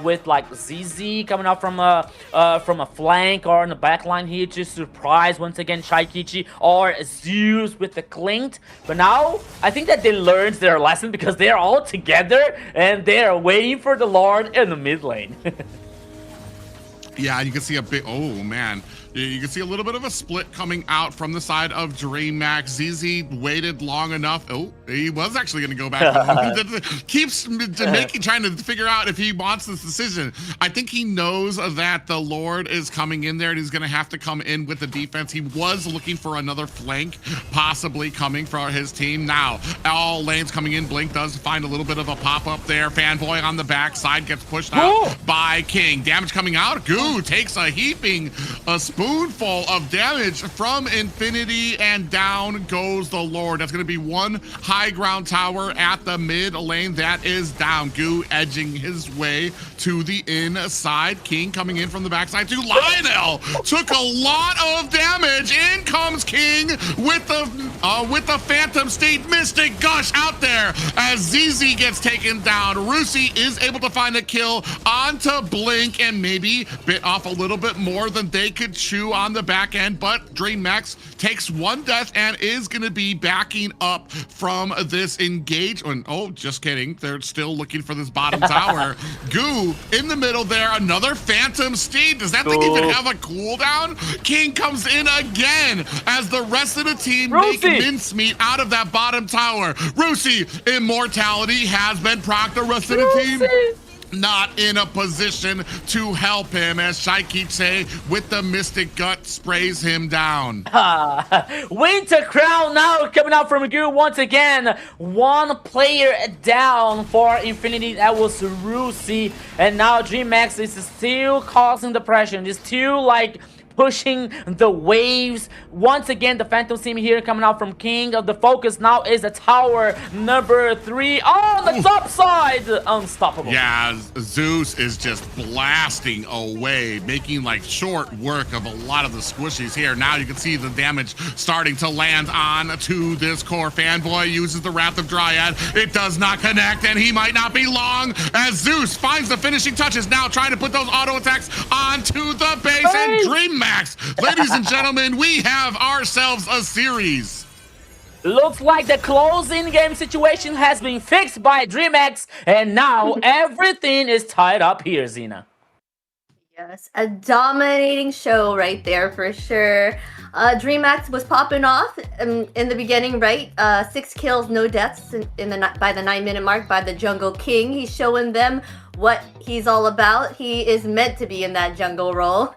with like ZZ coming out from a flank or in the back line here to surprise once again Shaikichi or Zeus with the Clint. But now, I think that they learned their lesson because they're all together and they're waiting for the Lord in the mid lane. Yeah, you can see a bit, oh man. You can see a little bit of a split coming out from the side of DreamMax. ZZ waited long enough. Oh, he was actually going to go back home. Keeps trying to figure out if he wants this decision. I think he knows that the Lord is coming in there and he's going to have to come in with the defense. He was looking for another flank, possibly coming for his team. Now, all lanes coming in. Blink does find a little bit of a pop-up there. Fanboy on the backside gets pushed out by King. Damage coming out. Goo takes a heaping, a spoonful of damage from Infinity, and down goes the Lord. That's going to be one high ground tower at the mid lane. That is down. Goo edging his way to the inside. King coming in from the backside to Lionel. Took a lot of damage. In comes King with the Phantom State Mystic Gush out there as ZZ gets taken down. Rusi is able to find a kill onto Blink and maybe bit off a little bit more than they could chew 2 on the back end, but DreamMax takes 1 death and is going to be backing up from this engagement. Oh, just kidding. They're still looking for this bottom tower. Goo in the middle there. Another Phantom Steed. Does that thing even have a cooldown? King comes in again as the rest of the team make mincemeat out of that bottom tower. Rusi, immortality has been procced. The rest of the team not in a position to help him as Shaikiche with the Mystic Gut sprays him down. Winter Crown now coming out from Guru once again. 1 player down for Infinity. That was Rusi. And now DreamMax is still causing the pressure. It's still like pushing the waves. Once again, the Phantom team here coming out from King. The focus now is the tower number 3 on the top side. Unstoppable. Yeah, Zeus is just blasting away, making like short work of a lot of the squishies here. Now you can see the damage starting to land on to this core. Fanboy uses the Wrath of Dryad. It does not connect, and he might not be long as Zeus finds the finishing touches. Now trying to put those auto attacks onto the base and DreamMax. Ladies and gentlemen, we have ourselves a series. Looks like the closing game situation has been fixed by DreamMax, and now everything is tied up here, Zena. Yes, a dominating show right there for sure. DreamMax was popping off in the beginning, right? 6 kills, no deaths by the 9-minute mark by the Jungle King. He's showing them what he's all about. He is meant to be in that jungle role.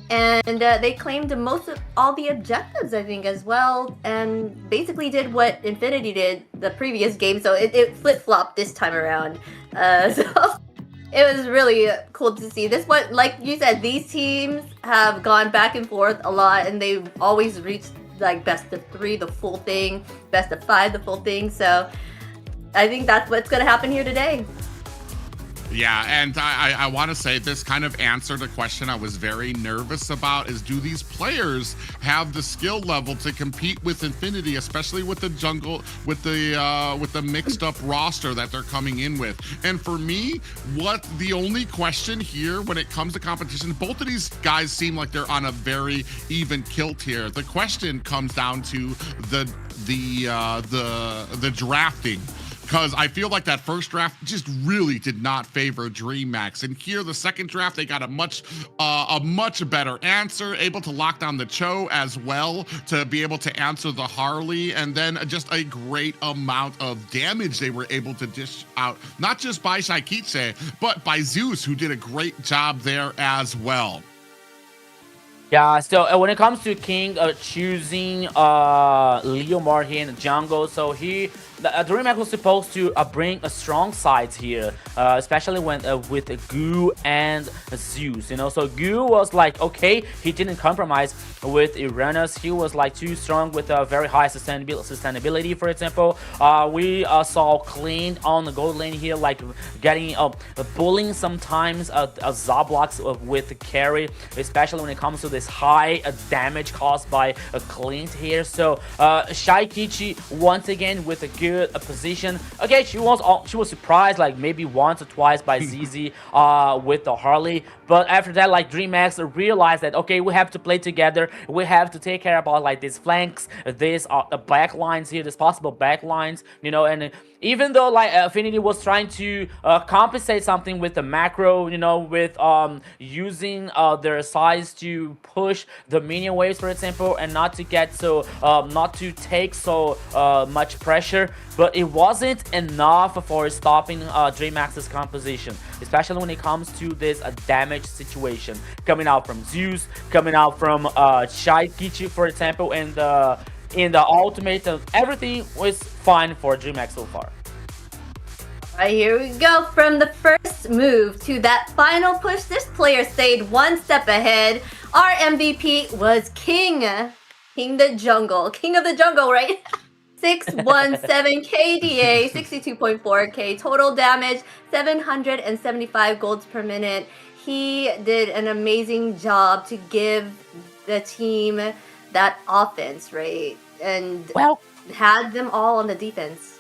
And they claimed most of all the objectives, I think, as well, and basically did what Infinity did the previous game, so it flip-flopped this time around. So it was really cool to see. This one, like you said, these teams have gone back and forth a lot, and they've always reached like best of 3, the full thing, best of 5, the full thing, so I think that's what's going to happen here today. Yeah, and I want to say this kind of answered a question I was very nervous about, is do these players have the skill level to compete with Infinity, especially with the jungle, with the mixed up roster that they're coming in with. And for me, what the only question here when it comes to competition, both of these guys seem like they're on a very even kilt here. The question comes down to the drafting. Because I feel like that first draft just really did not favor DreamMax. And here, the second draft, they got a much better answer, able to lock down the Cho as well to be able to answer the Harley, and then just a great amount of damage they were able to dish out, not just by Shaikiche, but by Zeus, who did a great job there as well. Yeah, so when it comes to King choosing Leomar here in the jungle, so DreamMax was supposed to bring a strong sides here, especially when with Goo and Zeus, you know. So Goo was like, okay, he didn't compromise with Uranus. He was like too strong with a very high sustainability, for example. We saw Clean on the gold lane here, like getting bullying sometimes Zablox with carry, especially when it comes to this high damage caused by a Clint here. So Shaikiche once again with a good position. Okay, she was surprised like maybe once or twice by ZZ with the Harley, but after that, like DreamMax realized that okay, we have to play together. We have to take care about like these flanks, these back lines here, these possible back lines, you know. And even though like Affinity was trying to compensate something with the macro, you know, with using their size to push the minion waves, for example, and not to get so not to take so much pressure, but it wasn't enough for stopping DreamMax's composition, especially when it comes to this damage situation coming out from Zeus, coming out from Shaikiche, for example, and in the ultimate, everything was fine for DreamMax so far. Alright, here we go. From the first move to that final push, this player stayed one step ahead. Our MVP was King the Jungle. King of the Jungle, right? 617 KDA, 62.4k total damage, 775 golds per minute. He did an amazing job to give the team that offense, right? And had them all on the defense.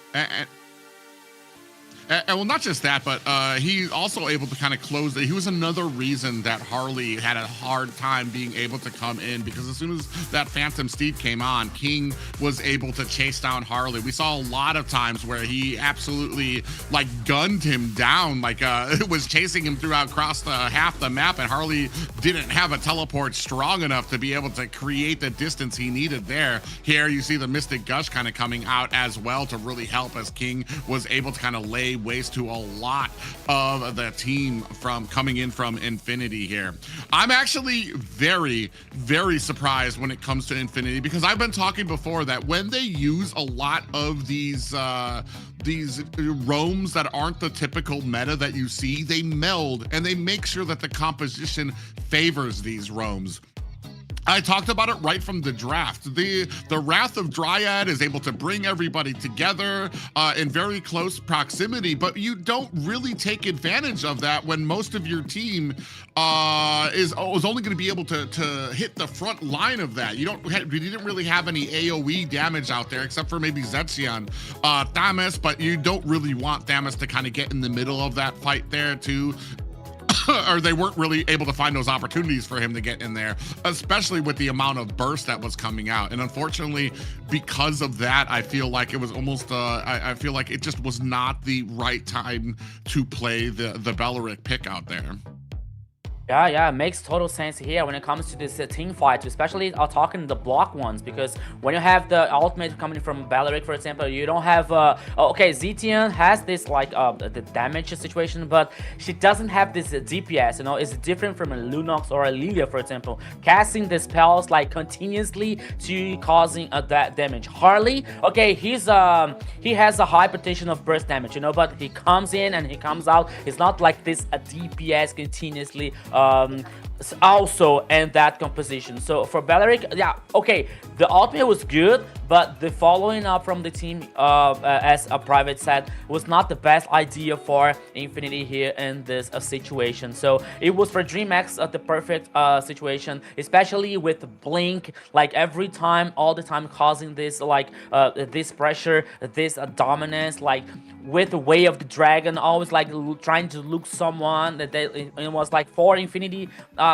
And well, not just that, but he's also able to kind of close it. He was another reason that Harley had a hard time being able to come in, because as soon as that Phantom Steed came on, King was able to chase down Harley. We saw a lot of times where he absolutely like gunned him down, like was chasing him throughout across half the map, and Harley didn't have a teleport strong enough to be able to create the distance he needed there. Here you see the Mystic Gush kind of coming out as well to really help, as King was able to kind of lay waste to a lot of the team from coming in from Infinity here. I'm actually very, very surprised when it comes to Infinity, because I've been talking before that when they use a lot of these roams that aren't the typical meta that you see, they meld and they make sure that the composition favors these roams. I talked about it right from the draft. The Wrath of Dryad is able to bring everybody together in very close proximity, but you don't really take advantage of that when most of your team is only going to be able to hit the front line of that. You didn't really have any AoE damage out there, except for maybe Zetzion, Thamus, but you don't really want Thamus to kind of get in the middle of that fight there too. Or they weren't really able to find those opportunities for him to get in there, especially with the amount of burst that was coming out. And unfortunately, because of that, I feel like it was almost, I feel like it just was not the right time to play the Beleric pick out there. Yeah, it makes total sense here when it comes to this team fight, especially talking the block ones, because when you have the ultimate coming from Beleric, for example, you don't have okay, Zetian has this like the damage situation, but she doesn't have this DPS, you know. It's different from a Lunox or a Lilia, for example, casting the spells like continuously to causing that damage. Harley, okay, he has a high potential of burst damage, you know, but he comes in and he comes out. It's not like this DPS continuously also in that composition. So for Beleric, yeah, okay, the ultimate was good, but the following up from the team, as a private said, was not the best idea for Infinity here in this situation. So it was for DreamMax the perfect situation, especially with Blink, like every time, all the time, causing this like this pressure, this dominance, like with the Way of the Dragon, always like trying to look someone that it was like for Infinity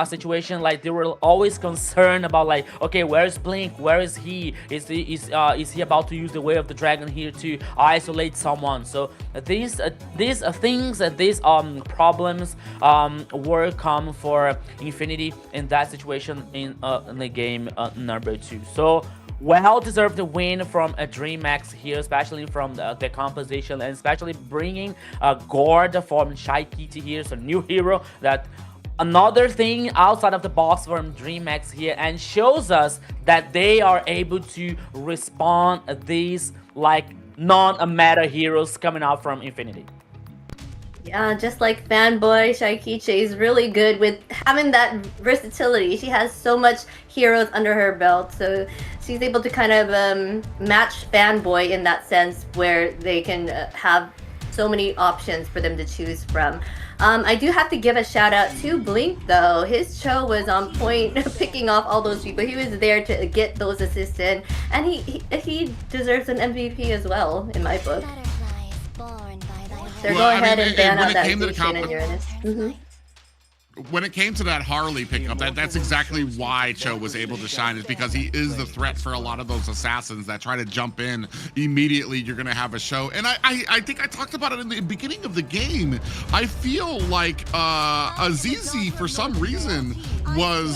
situation, like they were always concerned about like, okay, where's Blink, where is he, is he about to use the Way of the Dragon here to isolate someone? So these things, these problems were come for Infinity in that situation in the game number 2. So well-deserved win from a DreamMax here, especially from the composition, and especially bringing Gord from Shy Kitty here, so new hero. That another thing outside of the box from DreamMax here, and shows us that they are able to respond these like non-meta heroes coming out from Infinity. Yeah, just like Fanboy, Shaikiche is really good with having that versatility. She has so much heroes under her belt, so she's able to kind of match Fanboy in that sense, where they can have so many options for them to choose from. I do have to give a shout out to Blink though. His show was on point, picking off all those people. He was there to get those assists in, and he deserves an MVP as well in my book. They're going ahead and ban out that Lucian and Uranus. When it came to that Harley pickup, that's exactly why Cho was able to shine, is because he is the threat for a lot of those assassins that try to jump in immediately. You're going to have a show. And I think I talked about it in the beginning of the game. I feel like Azizi, for some reason, was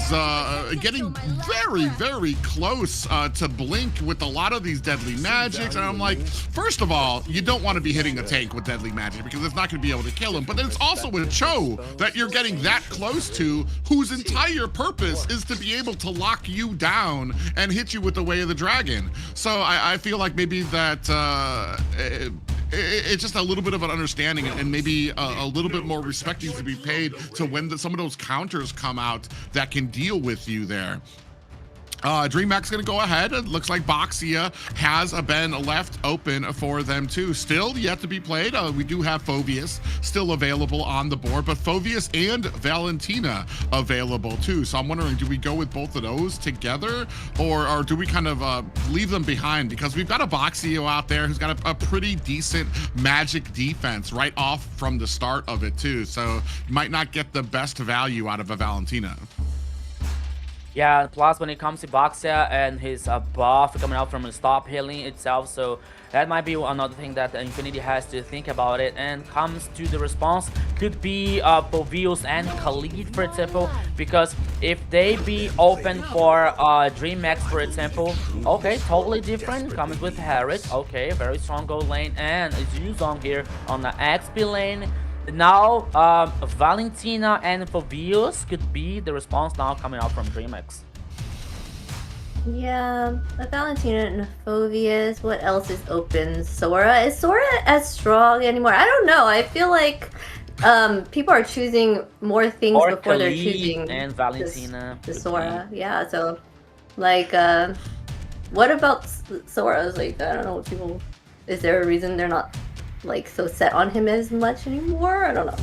getting very, very close to Blink with a lot of these deadly magics. And I'm like, first of all, you don't want to be hitting a tank with deadly magic, because it's not going to be able to kill him. But then it's also with Cho that you're getting that close to, whose entire purpose is to be able to lock you down and hit you with the Way of the Dragon. So I feel like maybe that it's just a little bit of an understanding, and maybe a little bit more respect needs to be paid to when some of those counters come out that can deal with you there. DreamMax gonna go ahead. It looks like Boxia has been left open for them too. Still yet to be played. We do have Phoveus still available on the board, but Phoveus and Valentina available too. So I'm wondering, do we go with both of those together, or do we kind of leave them behind? Because we've got a Boxia out there who's got a pretty decent magic defense right off from the start of it too. So you might not get the best value out of a Valentina. Yeah, plus when it comes to Boxia and his buff coming out from the stop healing itself, so that might be another thing that Infinity has to think about it. And comes to the response, could be Phoveus and Khalid, for example, because if they be open for DreamMax, for example, okay, totally different, coming with Harris, okay, very strong gold lane, and it's Yuzong here on the XP lane. Now, Valentina and Phoveus could be the response now coming out from DreamMax. Yeah, Valentina and Phoveus. What else is open? Sora. Is Sora as strong anymore? I don't know. I feel like people are choosing more things Or before they're Khalid choosing and Valentina. the Sora. Yeah, so like what about Sora? Like, I don't know what people. Is there a reason they're not like so set on him as much anymore? I don't know.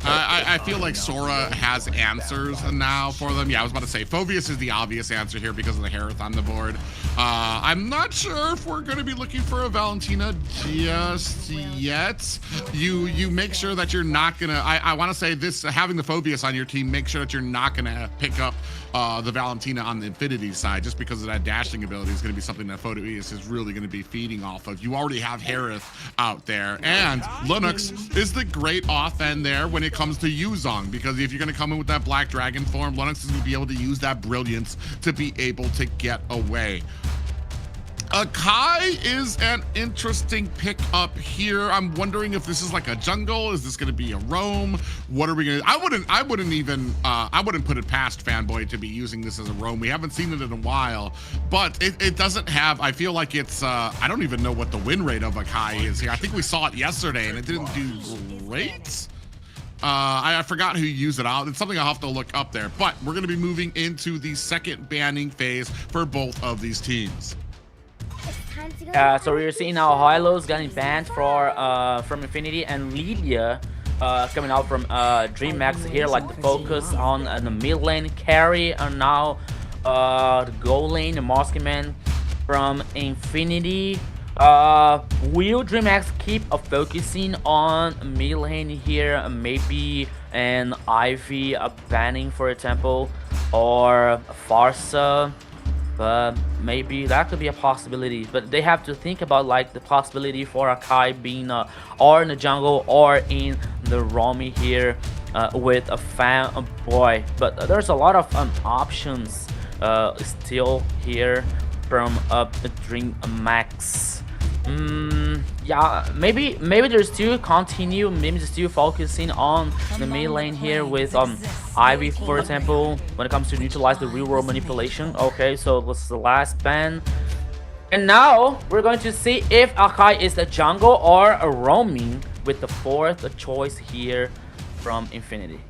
I feel like Sora has answers now for them. Yeah, I was about to say Phoveus is the obvious answer here because of the Harith on the board. I'm not sure if we're going to be looking for a Valentina just yet. You make sure that you're not going to, I want to say this, having the Phoveus on your team, make sure that you're not going to pick up the Valentina on the Infinity side, just because of that dashing ability is going to be something that Phoveus is really going to be feeding off of. You already have Harith out there, and Lunux is the great off-end there when it comes to Yuzong, because if you're going to come in with that Black Dragon form, Lunux is going to be able to use that brilliance to be able to get away. Kai is an interesting pick up here. I'm wondering if this is like a jungle. Is this going to be a roam? What are we going to? I wouldn't even put it past Fanboy to be using this as a roam. We haven't seen it in a while, but it doesn't have. I feel like it's. I don't even know what the win rate of a Kai is here. I think we saw it yesterday and it didn't do great. I forgot who used it out. It's something I'll have to look up there. But we're going to be moving into the second banning phase for both of these teams. So we're seeing now Hylos getting banned for from Infinity, and Lilia coming out from DreamMax here, like the focus on the mid lane carry, and now the gold lane, the Moskman from Infinity. Will DreamMax keep focusing on mid lane here? Maybe an Ivy banning, for example, or Farsa. But maybe that could be a possibility. But they have to think about like the possibility for a Kai being or in the jungle or in the roaming here with a Fanboy. But there's a lot of options still here from DreamMax. Yeah, maybe they're still continue, maybe they're still focusing on the mid lane here with Ivy, for example, when it comes to neutralize the real world manipulation. Okay, so what's the last ban? And now we're going to see if Akai is the jungle or a roaming with the fourth choice here from Infinity.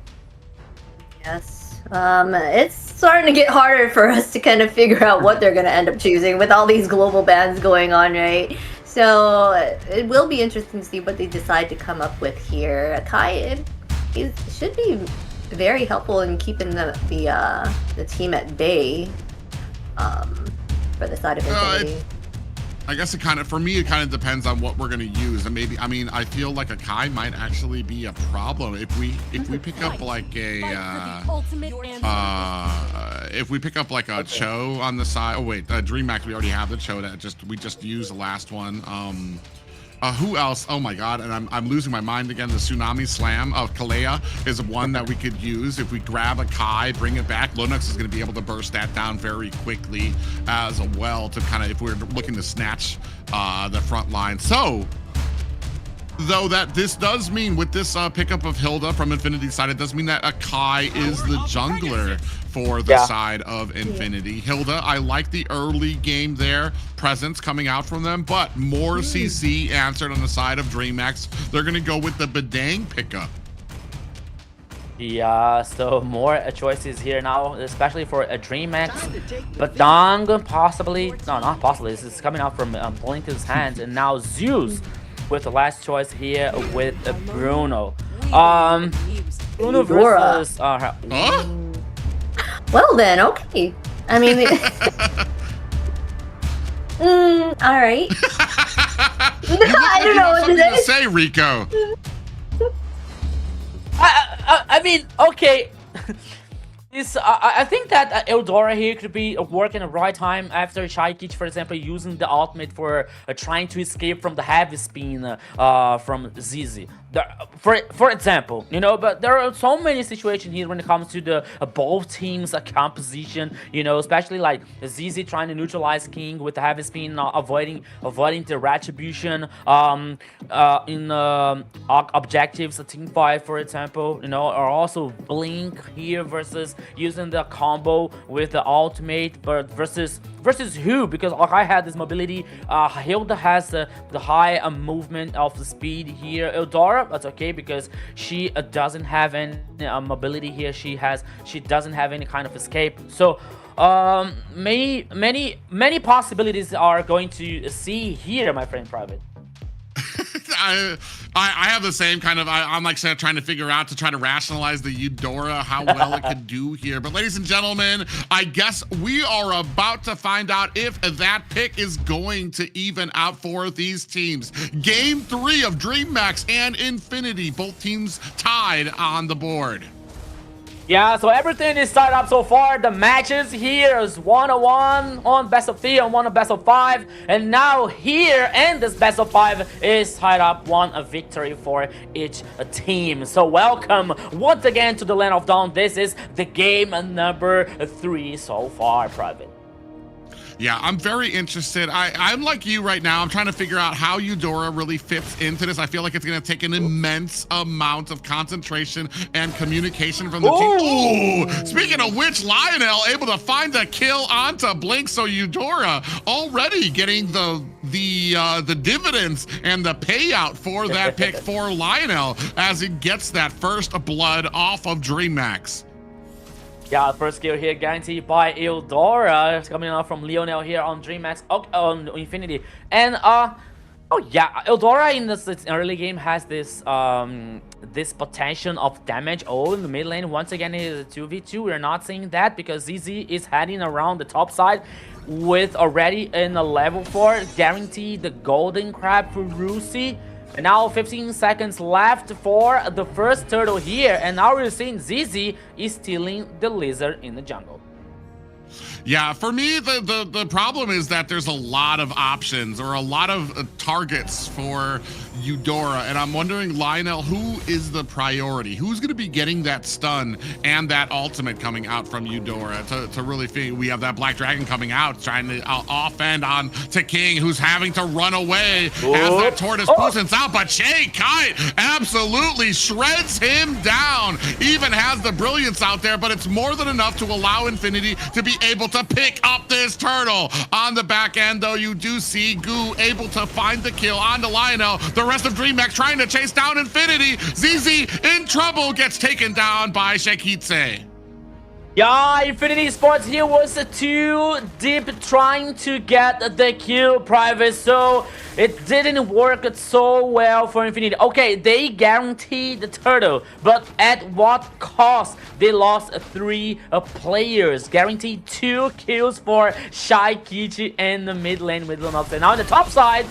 Yes. It's starting to get harder for us to kind of figure out what they're going to end up choosing with all these global bans going on, right? So it will be interesting to see what they decide to come up with here. Kai, it should be very helpful in keeping the team at bay for the side of Infinity. I guess it kind of, for me, it kind of depends on what we're going to use. And maybe, I mean, I feel like a Kai might actually be a problem if we pick up like a if we pick up like a Cho on the side. Oh wait, DreamMax, we already have the Cho that we just used the last one. Who else? Oh my god, and I'm losing my mind again. The Tsunami Slam of Kalea is one that we could use. If we grab a Kai, bring it back, Linux is going to be able to burst that down very quickly as well to kind of, if we're looking to snatch the front line. So, though that this does mean with this pickup of Hilda from Infinity side, it does mean that a Kai is the jungler for the side of Infinity. Hilda, I like the early game there, presence coming out from them, but more CC answered on the side of DreamMax. They're going to go with the Bedang pickup. Yeah, so more choices here now, especially for a DreamMax. But Dong possibly, no, not possibly. This is coming out from Blink's hands, and now Zeus with the last choice here with Bruno. Bruno versus. Well then, okay. I mean, all right. I don't know what to say, Rico. I mean, okay. I think that Eldora here could be working at the right time after Shaikich, for example, using the ultimate for trying to escape from the heavy spin from ZZ. For example, you know, but there are so many situations here when it comes to the both teams' composition, you know, especially like ZZ trying to neutralize King with the heavy spin, avoiding the retribution in objectives, a team fight, for example, you know, or also Blink here versus using the combo with the ultimate, but versus who? Because I had this mobility. Hilda has the high movement of the speed here. Eldora, that's okay because she doesn't have any mobility here. She doesn't have any kind of escape. So many possibilities are going to see here, my friend Private. I have the same kind of, I'm like trying to figure out to try to rationalize the Eudora, how well it could do here. But ladies and gentlemen, I guess we are about to find out if that pick is going to even out for these teams. Game 3 of DreamMax and Infinity, both teams tied on the board. Yeah, so everything is started up so far. The matches here is 1-1 on best of 3 and 1 on best of 5. And now here in this best of 5 is tied up 1 victory for each team. So welcome once again to the Land of Dawn. This is the game number 3 so far, Private. Yeah, I'm very interested. I'm like you right now. I'm trying to figure out how Eudora really fits into this. I feel like it's going to take an immense amount of concentration and communication from the team. Ooh, speaking of which, Lionel able to find a kill onto Blink. So Eudora already getting the dividends and the payout for that pick for Lionel as he gets that first blood off of DreamMax. Yeah, first kill here guaranteed by Eldora. It's coming out from Lionel here on DreamMax on Infinity. And oh yeah, Eldora in this early game has this this potential of damage. Oh, in the mid lane once again it is a 2v2. We're not seeing that because ZZ is heading around the top side with already in a level 4 guaranteed the golden crab for Rusi. And now 15 seconds left for the first turtle here. And now we're seeing ZZ is stealing the lizard in the jungle. Yeah, for me, the problem is that there's a lot of options or a lot of targets for Eudora, and I'm wondering, Lionel, who is the priority? Who's going to be getting that stun and that ultimate coming out from Eudora to really think we have that Black Dragon coming out, trying to offend on to King, who's having to run away as that tortoise pushes out, but Shay Kite absolutely shreds him down, even has the brilliance out there, but it's more than enough to allow Infinity to be able to pick up this turtle. On the back end, though, you do see Goo able to find the kill on the Lionel. The rest of DreamMax trying to chase down Infinity. ZZ in trouble, gets taken down by Shekitse. Yeah, Infinity Esports here was too deep trying to get the kill, Private, so it didn't work so well for Infinity. Okay, they guaranteed the turtle, but at what cost? They lost 3 players, guaranteed 2 kills for Shy Kichi in the mid lane with Lunox. And now on the top side,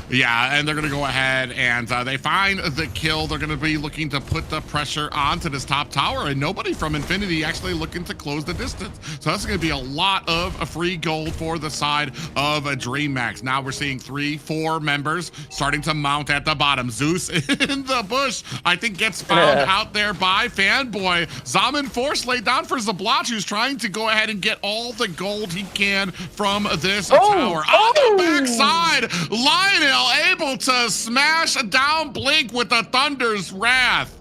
yeah, and they're going to go ahead and they find the kill. They're going to be looking to put the pressure onto this top tower, and nobody from Infinity actually looking to close the distance. So that's going to be a lot of free gold for the side of DreamMax. Now we're seeing 3-4 members starting to mount at the bottom. Zeus in the bush, I think, gets found out there by Fanboy. Zaman Force laid down for Zablach, who's trying to go ahead and get all the gold he can from this tower. On the backside, Lionel able to smash down Blink with the Thunder's Wrath.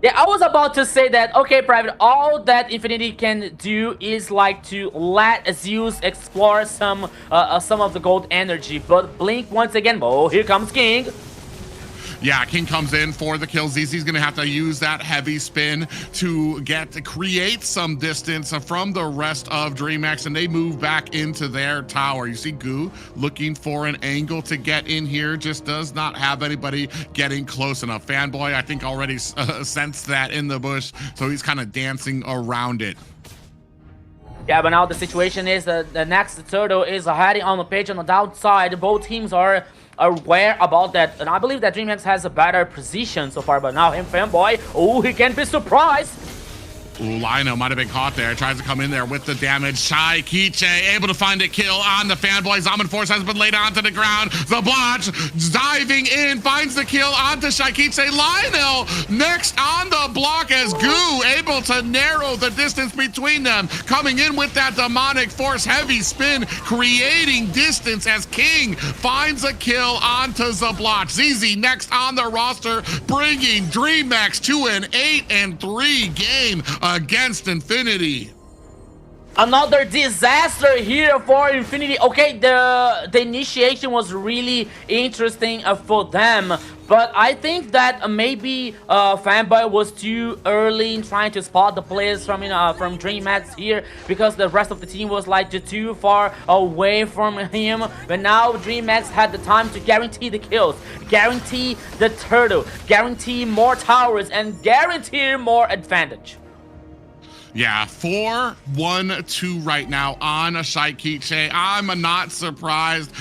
Yeah, I was about to say that, okay, Private, all that Infinity can do is like to let Zeus explore some of the gold energy, but Blink once again, here comes King. Yeah, King comes in for the kill. ZZ's gonna have to use that heavy spin to create some distance from the rest of DreamMax, and they move back into their tower. You see Goo looking for an angle to get in here, just does not have anybody getting close enough. Fanboy, I think, already sensed that in the bush, so he's kind of dancing around it. Yeah, but now the situation is that the next turtle is hiding on the pitch on the downside. Both teams are aware about that, and I believe that DreamMax has a better position so far, but now him, Fanboy, oh, he can't be surprised. Ooh, Lino might have been caught there. Tries to come in there with the damage. Shaikiche able to find a kill on the Fanboy. Zaman Force has been laid onto the ground. Zablach diving in, finds the kill onto Shaikiche. Lionel next on the block as Goo able to narrow the distance between them. Coming in with that demonic force heavy spin, creating distance as King finds a kill onto Zablach. ZZ next on the roster, bringing DreamMax to an 8-3 game against Infinity. Another disaster here for Infinity. Okay, the initiation was really interesting for them, but I think that maybe Fanboy was too early in trying to spot the players from DreamMax here, because the rest of the team was like too far away from him. But now DreamMax had the time to guarantee the kills, guarantee the turtle, guarantee more towers, and guarantee more advantage. Yeah, 4-1-2 right now on Shaikiche. I'm not surprised.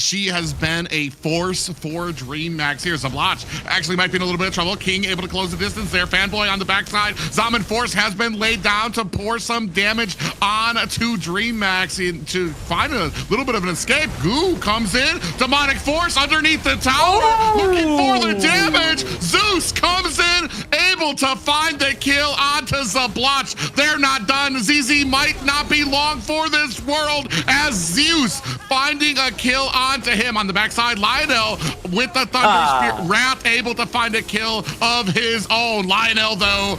She has been a force for DreamMax here. Zablach actually might be in a little bit of trouble. King able to close the distance there. Fanboy on the backside. Zaman Force has been laid down to pour some damage on to DreamMax to find a little bit of an escape. Goo comes in. Demonic Force underneath the tower. Looking for the damage. Zeus comes in, able to find the kill onto Zablach. They're not done. ZZ might not be long for this world as Zeus finding a kill onto him on the backside. Lionel with the Thunder Spirit. Wrath able to find a kill of his own. Lionel, though,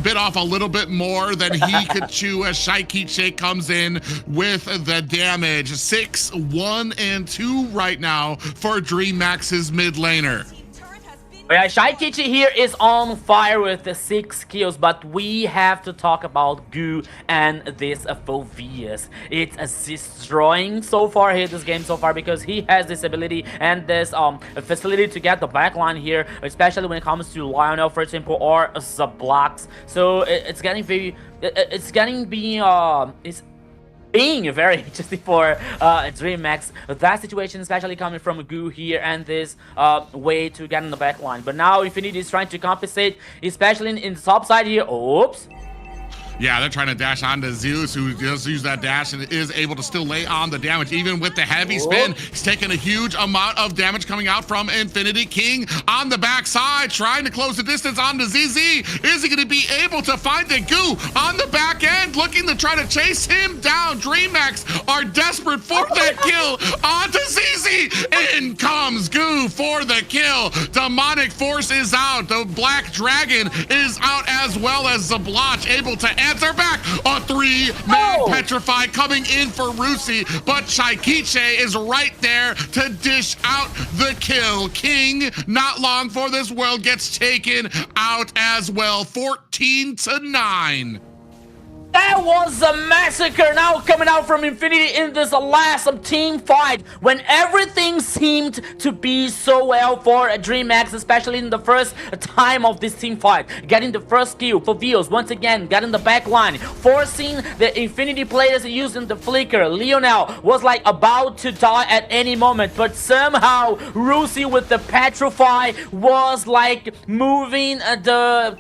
bit off a little bit more than he could chew as Shaikiche comes in with the damage. 6-1-2 right now for DreamMax's mid laner. Yeah, Shaikiche here is on fire with the 6 kills, but we have to talk about Goo and this Phoveus. It's destroying so far here this game so far, because he has this ability and this facility to get the backline here, especially when it comes to Lionel, for example, or Zablach. So it's being very interesting for DreamMax. That situation, especially coming from Goo here and this way to get in the back line. But now Infinity is trying to compensate, especially in the top side here. Oops. Yeah, they're trying to dash onto Zeus, who does use that dash and is able to still lay on the damage. Even with the heavy spin, he's taking a huge amount of damage coming out from Infinity. King on the backside, trying to close the distance onto ZZ. Is he going to be able to find the Goo on the back end, looking to try to chase him down? DreamMax are desperate for that kill onto ZZ. In comes Goo for the kill. Demonic Force is out. The Black Dragon is out, as well as Zablach able to answer back. A 3-man Petrify coming in for Rusi, but Shaikiche is right there to dish out the kill. King, not long for this world, gets taken out as well. 14-9. That was a massacre now coming out from Infinity in this last team fight, when everything seemed to be so well for DreamMax, especially in the first time of this team fight. Getting the first kill for Vios, once again, getting the back line, forcing the Infinity players using the flicker. Lionel was like about to die at any moment, but somehow Rusi with the Petrify was like moving the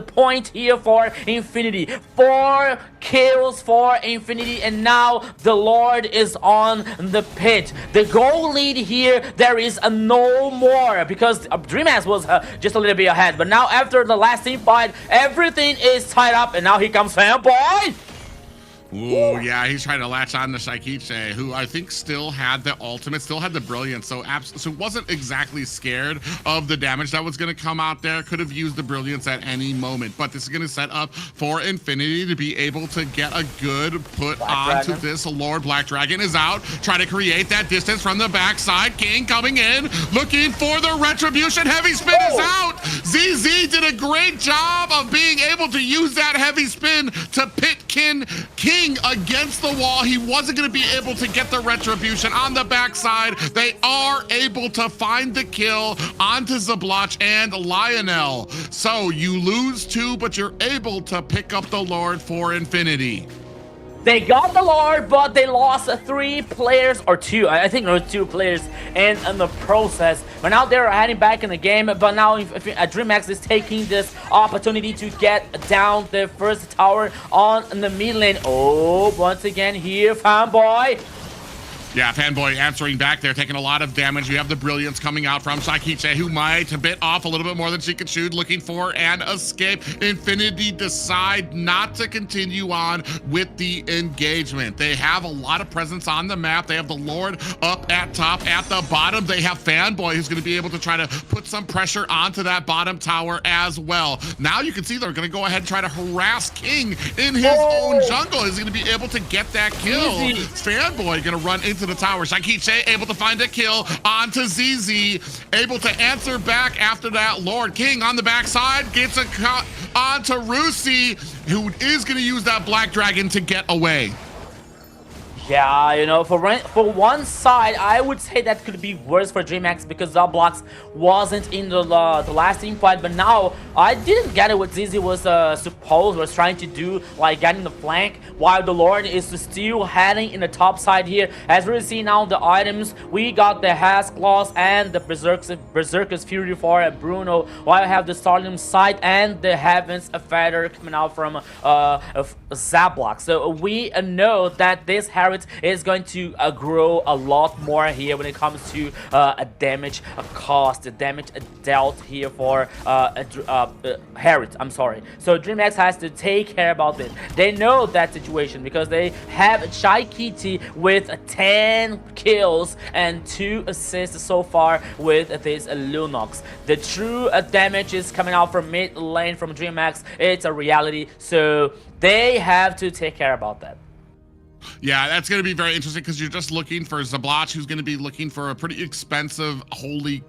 point here for Infinity. 4 kills for Infinity, and now the Lord is on the pit. The goal lead here, there is no more, because DreamMax was just a little bit ahead, but now after the last team fight, everything is tied up, and now here comes Fanboy. Oh yeah, he's trying to latch on to Shaikiche, who I think still had the ultimate, still had the brilliance, so wasn't exactly scared of the damage that was going to come out there. Could have used the brilliance at any moment, but this is going to set up for Infinity to be able to get a good put onto this. Lord Black Dragon is out, trying to create that distance from the backside. King coming in, looking for the retribution. Heavy spin is out. ZZ did a great job of being able to use that heavy spin to pit King against the wall. He wasn't going to be able to get the retribution on the backside. They are able to find the kill onto Zabloch and Lionel. So you lose 2, but you're able to pick up the Lord for Infinity. They got the Lord, but they lost 3 players, or 2. I think there were 2 players in the process. But now they're heading back in the game. But now DreamMax is taking this opportunity to get down the first tower on the mid lane. Oh, once again here, Fanboy. Yeah, Fanboy answering back there, taking a lot of damage. You have the brilliance coming out from Shaikiche, who might bit off a little bit more than she could chew, looking for an escape. Infinity decide not to continue on with the engagement. They have a lot of presence on the map. They have the Lord up at top. At the bottom, they have Fanboy, who's going to be able to try to put some pressure onto that bottom tower as well. Now you can see they're going to go ahead and try to harass King in his own jungle. He's going to be able to get that kill. Fanboy going to run into the tower. Shaikiche able to find a kill onto ZZ, able to answer back after that. Lord King on the backside gets a cut onto Rusi, who is going to use that Black Dragon to get away. Yeah, you know, for one side, I would say that could be worse for DreamMax because Zablox wasn't in the last team fight. But now, I didn't get it what ZZ was was trying to do, like getting the flank, while the Lord is still heading in the top side here. As we see now the items, we got the Has Claws and the Berserker's Fury for Bruno, while I have the Stardom Sight and the Heaven's Feather coming out from Zablox. So we know that this Harriet is going to grow a lot more here when it comes to a damage cost, the damage dealt here for Harriet. I'm sorry. So DreamMax has to take care about this. They know that situation because they have Shaikiche with 10 kills and 2 assists so far with this Lunox. The true damage is coming out from mid lane from DreamMax. It's a reality, so they have to take care about that. Yeah, that's going to be very interesting because you're just looking for Zabloch, who's going to be looking for a pretty expensive holy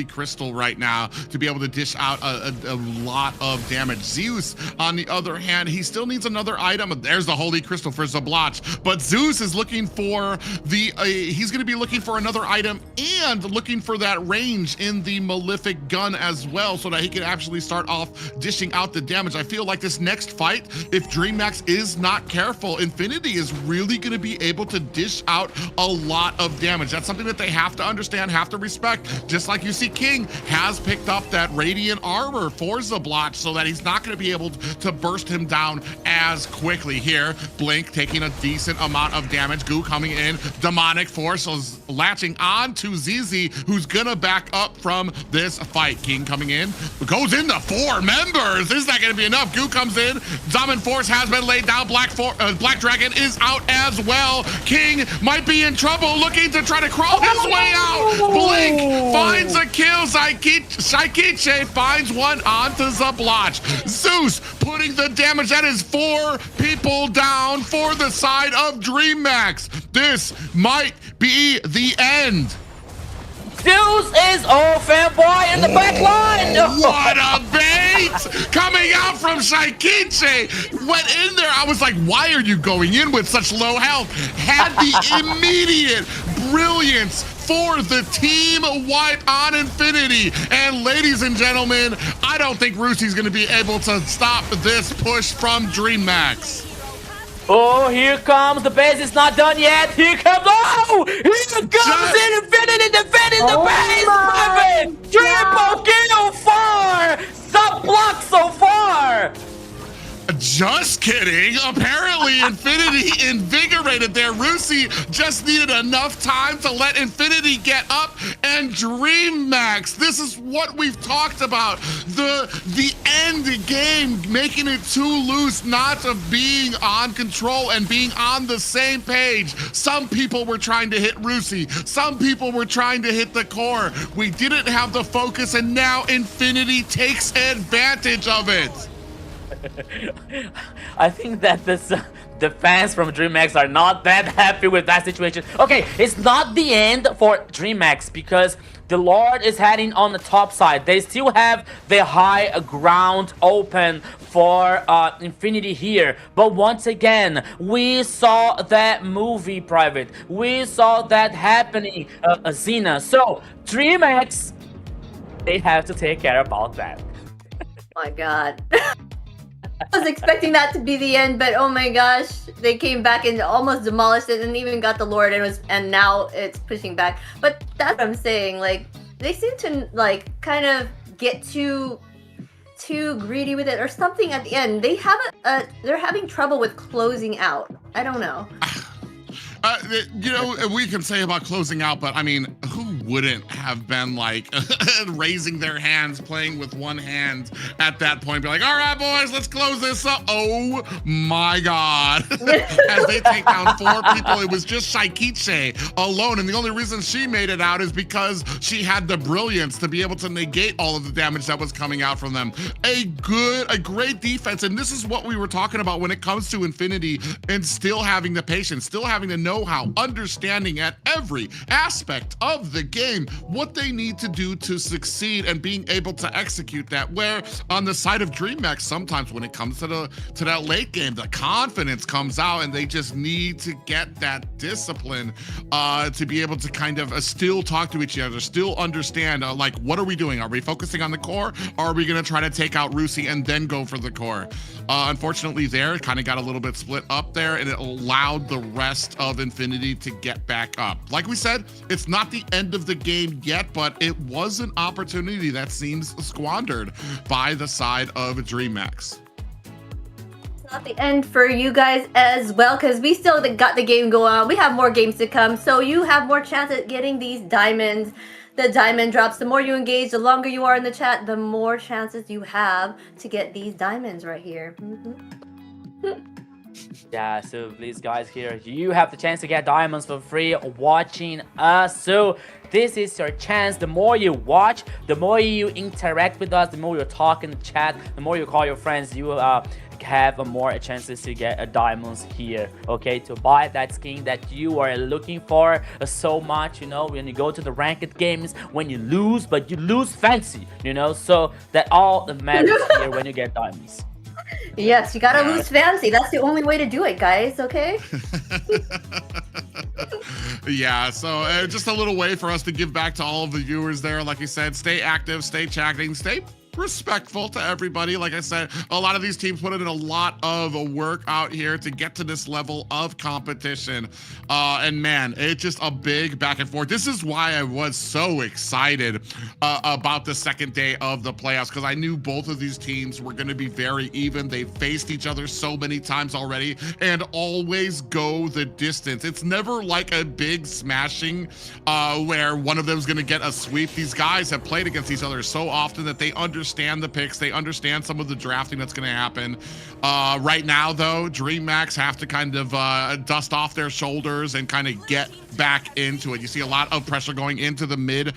crystal right now to be able to dish out a lot of damage. Zeus, on the other hand, he still needs another item. There's the holy crystal for Zabloch, but Zeus is looking for the he's going to be looking for another item and looking for that range in the Malefic gun as well, so that he can actually start off dishing out the damage. I feel like this next fight, if DreamMax is not careful, Infinity is really going to be able to dish out a lot of damage. That's something that they have to understand, have to respect. Just like you see King has picked up that Radiant Armor for Zabloch so that he's not going to be able to burst him down as quickly. Here, Blink taking a decent amount of damage. Goo coming in. Demonic Force is latching on to ZZ, who's going to back up from this fight. King coming in. Goes into 4 members. This is not going to be enough. Goo comes in. Dominant Force has been laid down. Black Dragon is out as well. King might be in trouble, looking to try to crawl his way out. Blink finds a kill. Shaikiche finds one onto Zabloch. Zeus putting the damage. That is 4 people down for the side of DreamMax. This might be the end. Zeus is Fanboy in the back line. What a bait coming out from Shaikiche. Went in there. I was like, why are you going in with such low health? Had the immediate brilliance for the team wipe on Infinity. And ladies and gentlemen, I don't think Rusi's going to be able to stop this push from DreamMax. Oh, here comes the base. It's not done yet. Here comes. Oh, here comes Infinity defending the base. Triple kill for Zabloch so far. Just kidding. Apparently, Infinity invigorated there. Rusi just needed enough time to let Infinity get up, and DreamMax. This is what we've talked about. The end game, making it too loose, not of being on control and being on the same page. Some people were trying to hit Rusi. Some people were trying to hit the core. We didn't have the focus, and now Infinity takes advantage of it. I think that the fans from DreamMax are not that happy with that situation. Okay, it's not the end for DreamMax because the Lord is heading on the top side. They still have the high ground open for Infinity here. But once again, we saw that movie, Private. We saw that happening, Xena. So DreamMax, they have to take care about that. My God. I was expecting that to be the end, but oh my gosh, they came back and almost demolished it and even got the Lord and now it's pushing back. But that's what I'm saying, like they seem to like kind of get too greedy with it or something at the end. They haven't they're having trouble with closing out. I don't know. You know, we can say about closing out, but I mean, who wouldn't have been like raising their hands, playing with one hand at that point, be like, all right, boys, let's close this up. Oh my God. As they take down 4 people, it was just Shaikiche alone. And the only reason she made it out is because she had the brilliance to be able to negate all of the damage that was coming out from them. A great defense. And this is what we were talking about when it comes to Infinity and still having the patience, still having the know-how, understanding at every aspect of the game what they need to do to succeed and being able to execute that. Where on the side of DreamMax, sometimes when it comes to that late game, the confidence comes out and they just need to get that discipline to be able to kind of still talk to each other, still understand like, what are we doing? Are we focusing on the core? Or are we going to try to take out Rusi and then go for the core? Unfortunately there, it kind of got a little bit split up there and it allowed the rest of Infinity to get back up. Like we said, it's not the end of the game yet, but it was an opportunity that seems squandered by the side of DreamMax. It's not the end for you guys as well, because we still got the game going on. We have more games to come, so you have more chance at getting these diamonds. The diamond drops. The more you engage, the longer you are in the chat, the more chances you have to get these diamonds right here. Yeah, so please guys, here you have the chance to get diamonds for free watching us. So this is your chance. The more you watch, the more you interact with us, the more you talk in the chat, the more you call your friends, you have more chances to get diamonds here, okay, to buy that skin that you are looking for so much, you know, when you go to the ranked games, when you lose, but you lose fancy, you know, so that all matters here when you get diamonds. Yes, you gotta lose fancy. That's the only way to do it, guys, okay? Yeah, so just a little way for us to give back to all of the viewers there. Like you said, stay active, stay chatting, stay respectful to everybody. Like I said, a lot of these teams put in a lot of work out here to get to this level of competition. And man, it's just a big back and forth. This is why I was so excited about the second day of the playoffs, because I knew both of these teams were going to be very even. They've faced each other so many times already and always go the distance. It's never like a big smashing where one of them is going to get a sweep. These guys have played against each other so often that they understand the picks, they understand some of the drafting that's going to happen. Right now, though, DreamMax have to kind of dust off their shoulders and kind of get back into it. You see a lot of pressure going into the mid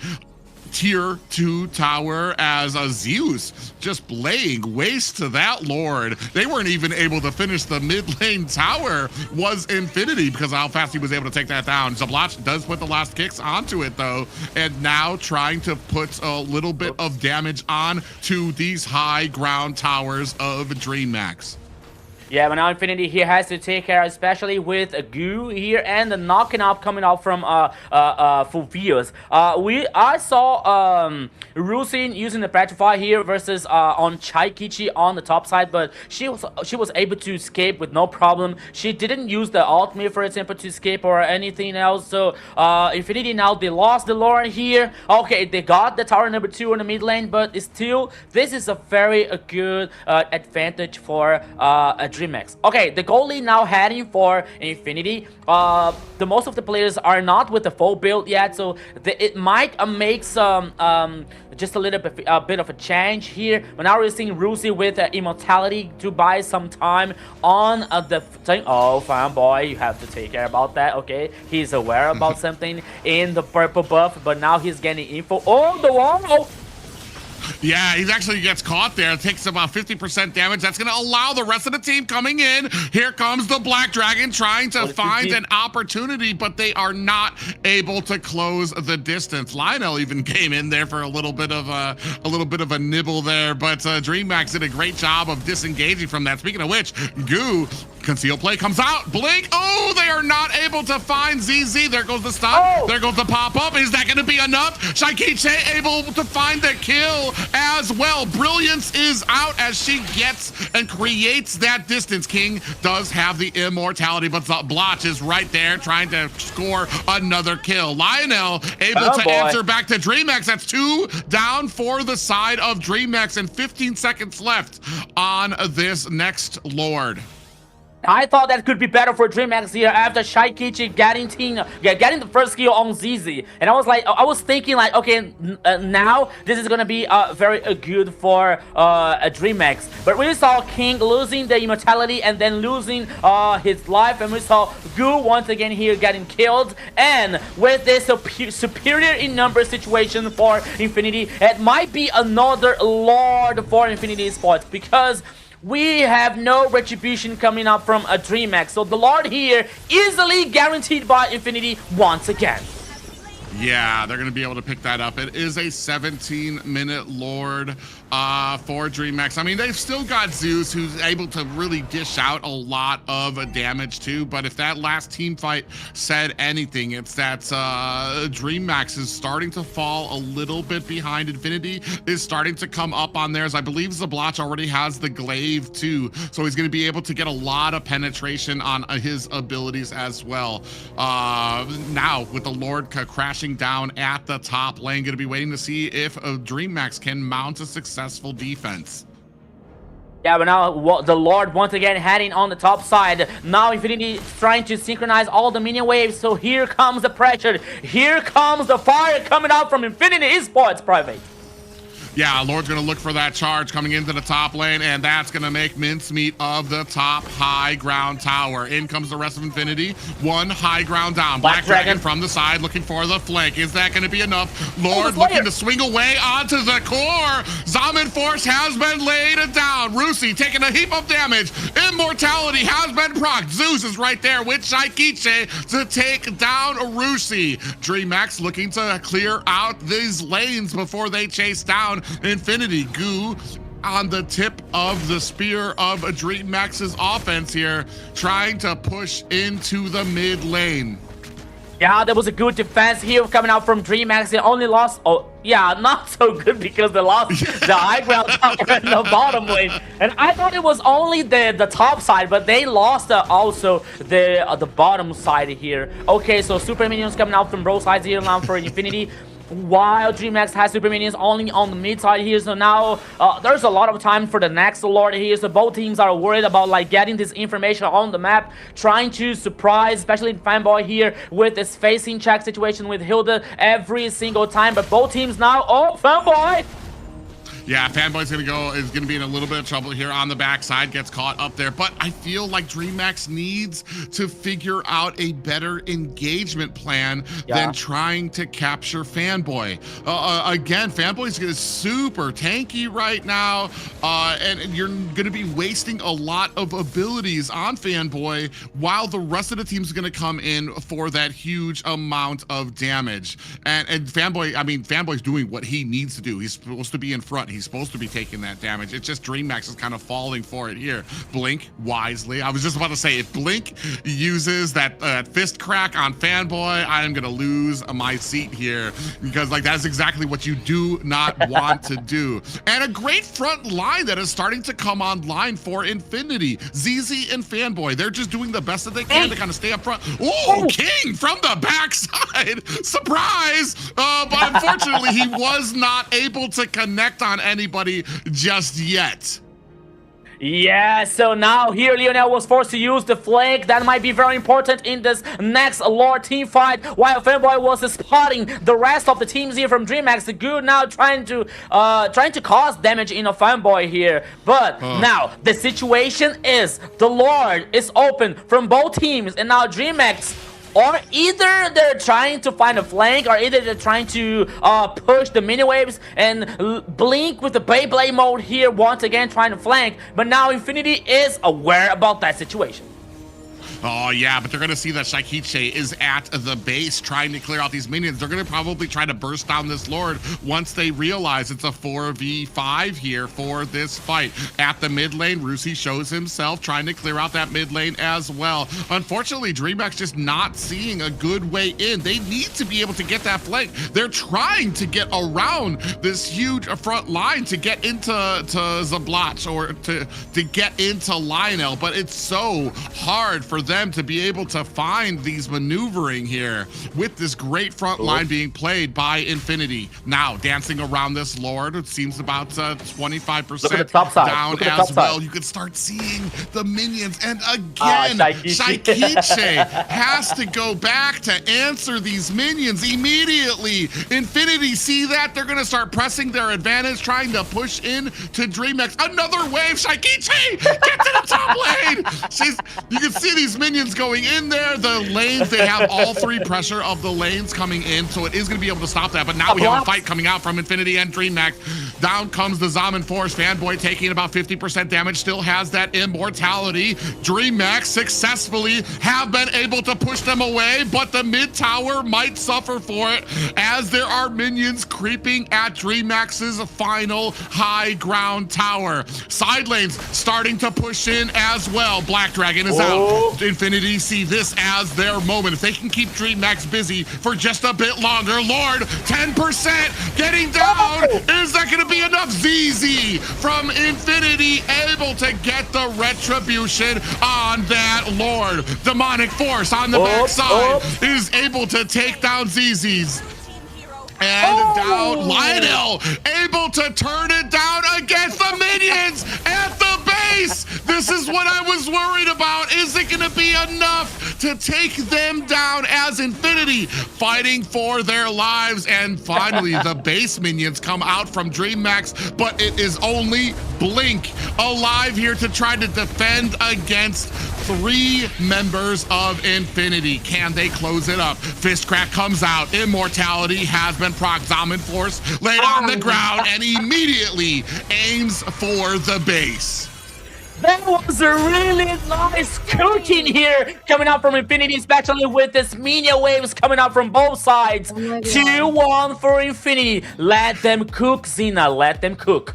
tier 2 tower as Zeus just laying waste to that Lord. They weren't even able to finish the mid lane tower, was Infinity, because of how fast he was able to take that down. Zablach does put the last kicks onto it though, and now trying to put a little bit of damage on to these high ground towers of DreamMax. Yeah, but now Infinity here has to take care, especially with Goo here and the knocking up coming out from Fulvius. I saw Rusin using the Petrify here versus on Chaikichi on the top side, but she was able to escape with no problem. She didn't use the ultimate, for example, to escape or anything else. So Infinity now, they lost the Lord here. Okay, they got the tower number 2 in the mid lane, but still, this is a very good advantage for DreamMax. Okay, the goalie now heading for Infinity. The most of the players are not with the full build yet, so it might make some just a little bit of a change here. But now we're seeing Rusi with Immortality to buy some time on the thing. Oh, fanboy, you have to take care about that. Okay, he's aware about something in the purple buff, but now he's getting info. Oh, the wall. Yeah, he actually gets caught there. It takes about 50% damage. That's going to allow the rest of the team coming in. Here comes the Black Dragon trying to find an opportunity, but they are not able to close the distance. Lionel even came in there for a little bit of a nibble there, but DreamMax did a great job of disengaging from that. Speaking of which, Goo, conceal play comes out. Blink. Oh, they are not able to find ZZ. There goes the stun. Oh. There goes the pop-up. Is that going to be enough? Shaikiche able to find the kill as well. Brilliance is out as she gets and creates that distance. King does have the immortality, but the Blotch is right there trying to score another kill. Lionel able to answer back to DreamMax. That's 2 down for the side of DreamMax and 15 seconds left on this next Lord. I thought that could be better for DreamMax here after Shaikichi getting the first kill on ZZ, and I was thinking like, okay, now this is gonna be very good for DreamMax. But we saw King losing the immortality and then losing his life, and we saw Goo once again here getting killed. And with this superior in number situation for Infinity, it might be another Lord for Infinity Esports, because we have no retribution coming up from a DreamMax. So the Lord here easily guaranteed by Infinity once again. Yeah, they're going to be able to pick that up. It is a 17-minute Lord for DreamMax. I mean, they've still got Zeus, who's able to really dish out a lot of damage too. But if that last team fight said anything, it's that DreamMax is starting to fall a little bit behind. Infinity is starting to come up on theirs. I believe Zablotch already has the glaive too, so he's going to be able to get a lot of penetration on his abilities as well. Now, with the Lord crashing down at the top lane, going to be waiting to see if DreamMax can mount a successful defense. Yeah, but now the Lord once again heading on the top side. Now Infinity is trying to synchronize all the minion waves, so here comes the pressure. Here comes the fire coming out from Infinity Esports, Private. Yeah, Lord's going to look for that charge coming into the top lane, and that's going to make mincemeat of the top high ground tower. In comes the rest of Infinity. One high ground down. Black Dragon from the side looking for the flank. Is that going to be enough? Lord looking to swing away onto the core. Zaman Force has been laid down. Rusi taking a heap of damage. Immortality has been procced. Zeus is right there with Shaikiche to take down Rusi. DreamMax looking to clear out these lanes before they chase down Infinity. Goo on the tip of the spear of DreamMax's offense here, trying to push into the mid lane. Yeah, there was a good defense here coming out from DreamMax. They only lost, oh yeah, not so good because they lost the high ground tower in the bottom lane. And I thought it was only the top side, but they lost also the bottom side here. Okay, so super minions coming out from both sides here now for Infinity, while DreamMax has super minions only on the mid side here. So now there's a lot of time for the next Lord here. So both teams are worried about like getting this information on the map, trying to surprise, especially Fanboy here with this facing check situation with Hilda every single time. But both teams now, oh, Fanboy! Yeah, Fanboy's is gonna be in a little bit of trouble here on the backside, gets caught up there. But I feel like DreamMax needs to figure out a better engagement plan than trying to capture Fanboy. Again, Fanboy's super tanky right now, and you're gonna be wasting a lot of abilities on Fanboy while the rest of the team's gonna come in for that huge amount of damage. And Fanboy, I mean, Fanboy's doing what he needs to do. He's supposed to be in front. he's supposed to be taking that damage. It's just DreamMax is kind of falling for it here. Blink wisely. I was just about to say, if Blink uses that fist crack on Fanboy, I am gonna lose my seat here, because like that is exactly what you do not want to do. And a great front line that is starting to come online for Infinity. ZZ and Fanboy, they're just doing the best that they can to kind of stay up front. Oh, King from the backside, surprise! But unfortunately, he was not able to connect on anybody just yet. Yeah, so now here Lionel was forced to use the flank. That might be very important in this next Lord team fight, while Fanboy was spotting the rest of the teams here from DreamMax. The Good now trying to cause damage in a Fanboy here. But now the situation is the Lord is open from both teams, and now DreamMax, or either they're trying to find a flank, or either they're trying to push the mini waves, and Blink with the Beyblade mode here once again trying to flank. But now Infinity is aware about that situation. Oh, yeah, but they're going to see that Shaikiche is at the base trying to clear out these minions. They're going to probably try to burst down this Lord once they realize it's a 4v5 here for this fight. At the mid lane, Rusi shows himself trying to clear out that mid lane as well. Unfortunately, DreamMax just not seeing a good way in. They need to be able to get that flank. They're trying to get around this huge front line to get into Zablatch, or to get into Lionel, but it's so hard for them to be able to find these maneuvering here with this great front line being played by Infinity. Now dancing around this Lord, it seems about 25% down as well. You can start seeing the minions, and again Shaikiche has to go back to answer these minions immediately. Infinity see that, they're gonna start pressing their advantage, trying to push in to DreamMax. Another wave, Shaikiche, get to the top lane. You can see these minions going in there. The lanes, they have all three pressure of the lanes coming in, so it is going to be able to stop that. But now we have a fight coming out from Infinity and DreamMax. Down comes the Zaman Force. Fanboy taking about 50% damage, still has that immortality. DreamMax successfully have been able to push them away, but the mid tower might suffer for it as there are minions creeping at DreamMax's final high ground tower. Side lanes starting to push in as well. Black Dragon is out. Infinity see this as their moment. If they can keep DreamMax busy for just a bit longer. Lord, 10% getting down. Is that going to be enough? ZZ from Infinity able to get the retribution on that Lord. Demonic Force on the backside is able to take down ZZ's. And down Lionel, able to turn it down against the minions at the base. This is what I was worried about. Is it going to be enough to take them down as Infinity fighting for their lives? And finally, the base minions come out from DreamMax, but it is only Blink alive here to try to defend against three members of Infinity. Can they close it up? Fist Crack comes out. Immortality has been proc. Zaman Force laid on the ground and immediately aims for the base. That was a really nice cooking here coming out from Infinity, especially with this minion waves coming out from both sides. 2-1 for Infinity. Let them cook, Xena. Let them cook.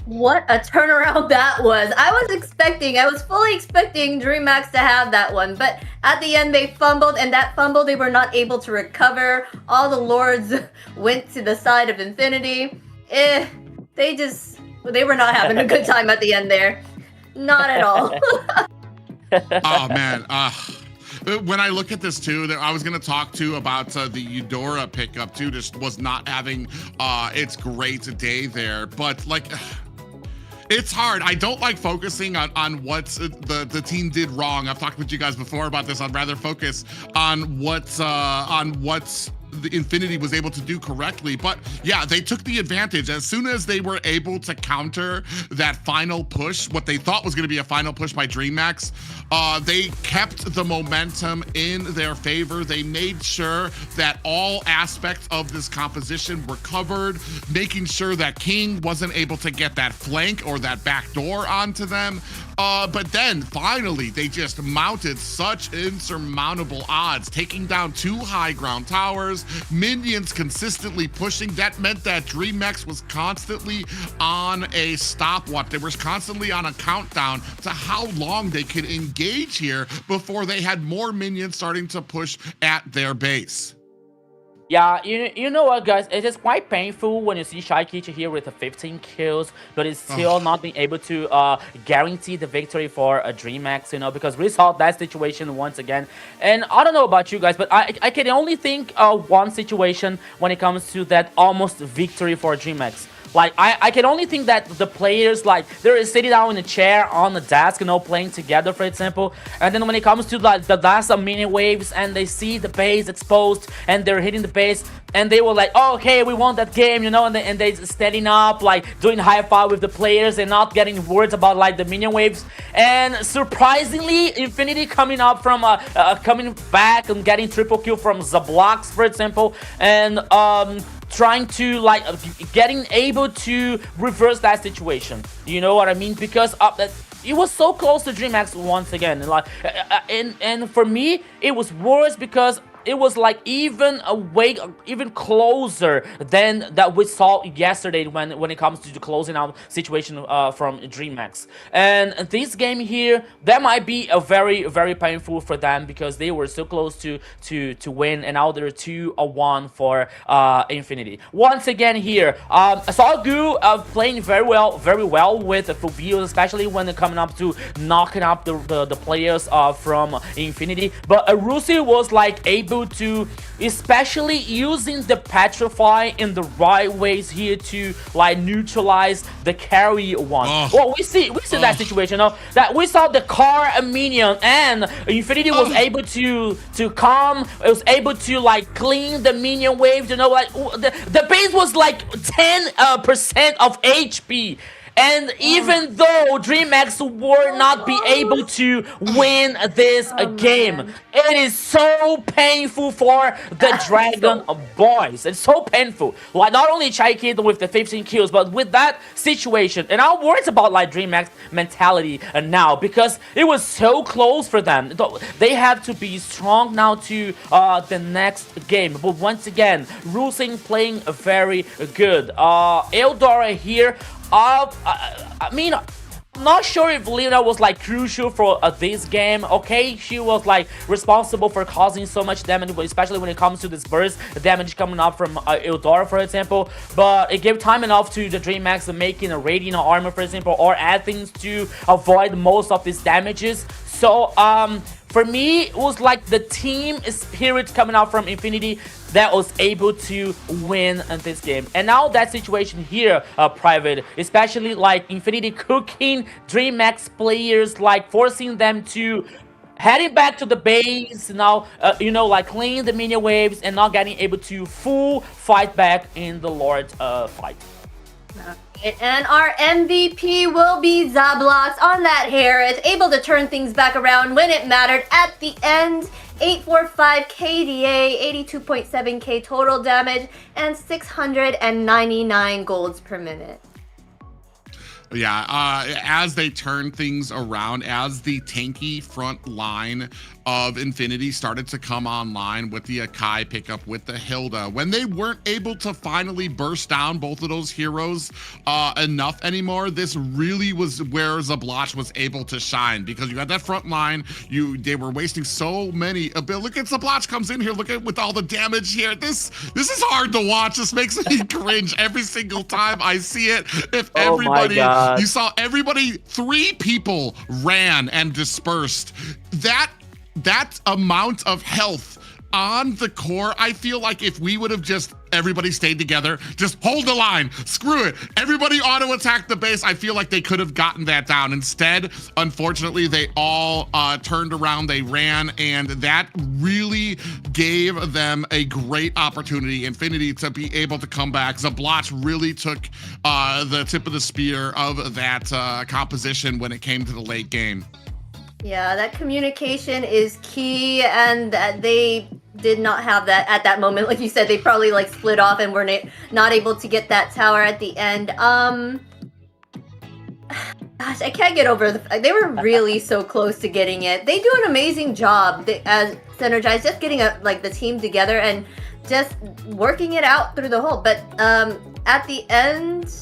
What a turnaround that was. I was fully expecting DreamMax to have that one, but at the end they fumbled, and that fumble they were not able to recover. All the Lords went to the side of Infinity. They were not having a good time at the end there. Not at all. Oh man, when I look at this too, I was gonna talk too about the Eudora pickup too. Just was not having its great day there, but like, it's hard. I don't like focusing on what the team did wrong. I've talked with you guys before about this. I'd rather focus on what's the Infinity was able to do correctly. But yeah, they took the advantage. As soon as they were able to counter that final push, what they thought was going to be a final push by DreamMax, they kept the momentum in their favor. They made sure that all aspects of this composition were covered, making sure that King wasn't able to get that flank or that back door onto them. But then finally, they just mounted such insurmountable odds, taking down two high ground towers, heroes, minions consistently pushing. That meant that DreamMax was constantly on a stopwatch. They were constantly on a countdown to how long they could engage here before they had more minions starting to push at their base. Yeah, you know what, guys? It is quite painful when you see Shaikichi here with 15 kills, but it's still not being able to guarantee the victory for DreamMax, you know, because we saw that situation once again. And I don't know about you guys, but I can only think of one situation when it comes to that almost victory for DreamMax. Like, I can only think that the players, like, they're sitting down in a chair on the desk, you know, playing together, for example. And then when it comes to, like, the last mini waves and they see the base exposed and they're hitting the base and they were like, oh, okay, we won that game, you know, and they standing up, like, doing high five with the players and not getting words about, like, the minion waves. And surprisingly, Infinity coming up from, coming back and getting triple kill from Zablox, for example. And, trying to, like, getting able to reverse that situation, you know what I mean? Because it was so close to DreamMax once again, and like, and for me it was worse because it was like even closer than that we saw yesterday when it comes to the closing out situation from DreamMax. And this game here, that might be a very painful for them because they were so close to win, and now they're 2-1 for Infinity. Once again here, South Group playing very well with Fubios, especially when coming up to knocking up the players from Infinity. But Rusi was like able to, especially using the Petrify in the right ways here to, like, neutralize the carry one. Well, we see that situation, you know, that we saw the car minion and Infinity was able to come, it was able to, like, clean the minion waves, you know, like the base was like 10% of HP. And even though DreamMax will not be able to win this game, it is so painful for the Dragon Boys. It's so painful. Like, not only Chaikid with the 15 kills, but with that situation. And I'm worried about, like, DreamMax mentality now because it was so close for them. They have to be strong now to the next game. But once again, Rusing playing very good. Eldora here. I mean, I'm not sure if Lina was, like, crucial for this game. Okay, she was, like, responsible for causing so much damage, especially when it comes to this burst damage coming up from Eldora, for example. But it gave time enough to the DreamMax making a radiant armor, for example, or add things to avoid most of these damages. So, for me, it was like the team spirit coming out from Infinity that was able to win this game. And now that situation here, Private, especially like Infinity cooking DreamMax players, like forcing them to heading back to the base now, you know, like clean the minion waves and not getting able to full fight back in the Lord fight. And our MVP will be Zablox on that hair. It's able to turn things back around when it mattered at the end. 845 KDA, 82.7k total damage, and 699 golds per minute. Yeah, as they turn things around, as the tanky front line of Infinity started to come online with the Akai pickup, with the Hilda, when they weren't able to finally burst down both of those heroes enough anymore, this really was where Zabloch was able to shine, because you had that front line, they were wasting so many abilities. Look at Zabloch comes in here, look at with all the damage here. This is hard to watch. This makes me cringe every single time I see it. If everybody, you saw everybody, 3 people ran and dispersed. That amount of health on the core, I feel like if we would have just everybody stayed together, just hold the line, screw it, everybody auto attack the base, I feel like they could have gotten that down. Instead, unfortunately, they all turned around, they ran, and that really gave them a great opportunity, Infinity, to be able to come back. Zabloch really took the tip of the spear of that composition when it came to the late game. Yeah, that communication is key, and they did not have that at that moment. Like you said, they probably like split off and were not able to get that tower at the end. Gosh, I can't get over they were really so close to getting it. They do an amazing job as Synergize, just getting the team together, and just working it out through the hole. But at the end,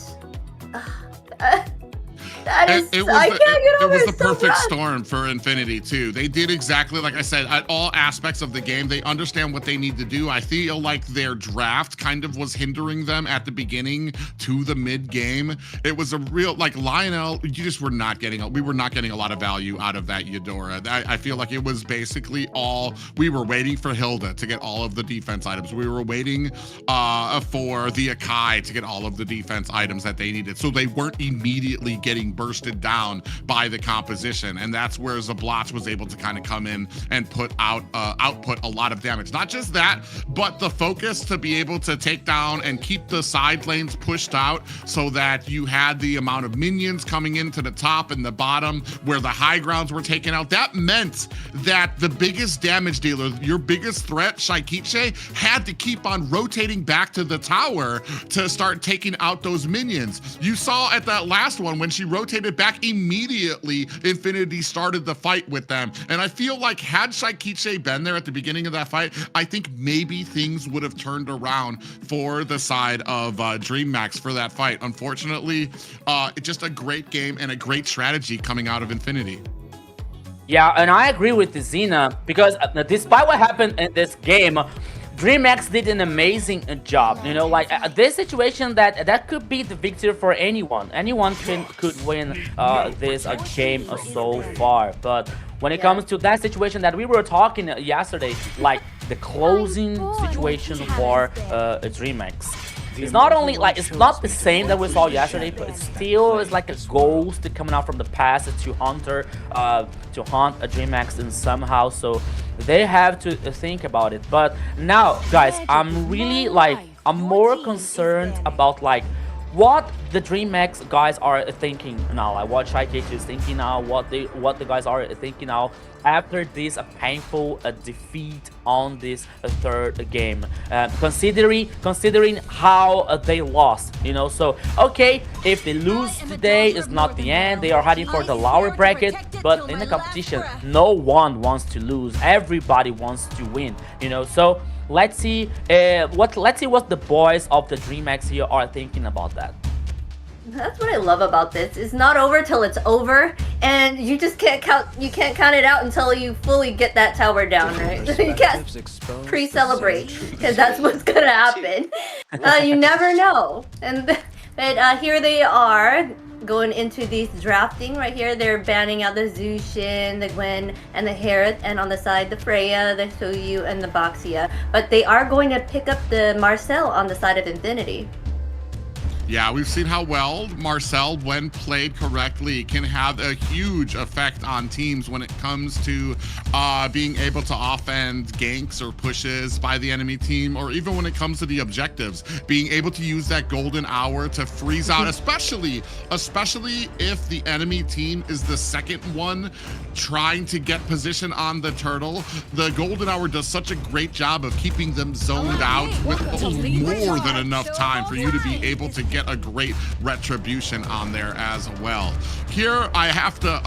It was the perfect storm for Infinity too. They did exactly like I said at all aspects of the game. They understand what they need to do. I feel like their draft kind of was hindering them at the beginning to the mid game. It was a real like Lionel. You just were not getting. We were not getting a lot of value out of that Eudora. I feel like it was basically all we were waiting for Hilda to get all of the defense items. We were waiting for the Akai to get all of the defense items that they needed. So they weren't immediately getting bursted down by the composition, and that's where Zablotch was able to kind of come in and output a lot of damage. Not just that, but the focus to be able to take down and keep the side lanes pushed out so that you had the amount of minions coming into the top and the bottom where the high grounds were taken out. That meant that the biggest damage dealer, your biggest threat, Shaikiche, had to keep on rotating back to the tower to start taking out those minions. You saw at that last one when she rotated back immediately, Infinity started the fight with them. And I feel like had Shaikiche been there at the beginning of that fight, I think maybe things would have turned around for the side of DreamMax for that fight. Unfortunately, just a great game and a great strategy coming out of Infinity. Yeah, and I agree with Zena because despite what happened in this game, DreamMax did an amazing job. You know, like this situation that could be the victory for anyone. Anyone could win this game so far. But when it comes to that situation that we were talking yesterday, like the closing situation for DreamMax. It's not only like it's not the same that we saw yesterday, but it still is like a ghost coming out from the past to haunt a DreamMax in somehow. So they have to think about it. But now, guys, I'm really like I'm more concerned about like what the DreamMax guys are thinking now, like what Shaikiche is thinking now, what the guys are thinking now after this painful defeat on this third game, considering how they lost, you know. So okay, if they lose today, it's not the end. They are heading for the lower bracket, but in the competition, no one wants to lose. Everybody wants to win, you know. So let's see what the boys of the DreamMax here are thinking about that. That's what I love about this. It's not over till it's over, and you just can't count. You can't count it out until you fully get that tower down, right? You can't pre-celebrate because that's what's gonna happen. You never know. But here they are going into these drafting right here. They're banning out the Zushin, the Gwen, and the Harith, and on the side the Freya, the Soyu, and the Baxia. But they are going to pick up the Marcel on the side of Infinity. Yeah, we've seen how well Marcel, when played correctly, can have a huge effect on teams when it comes to being able to offend ganks or pushes by the enemy team, or even when it comes to the objectives, being able to use that golden hour to freeze out, especially if the enemy team is the second one trying to get position on the turtle. The golden hour does such a great job of keeping them zoned out with more than enough time for you to be able to get a great retribution on there as well. Here I have to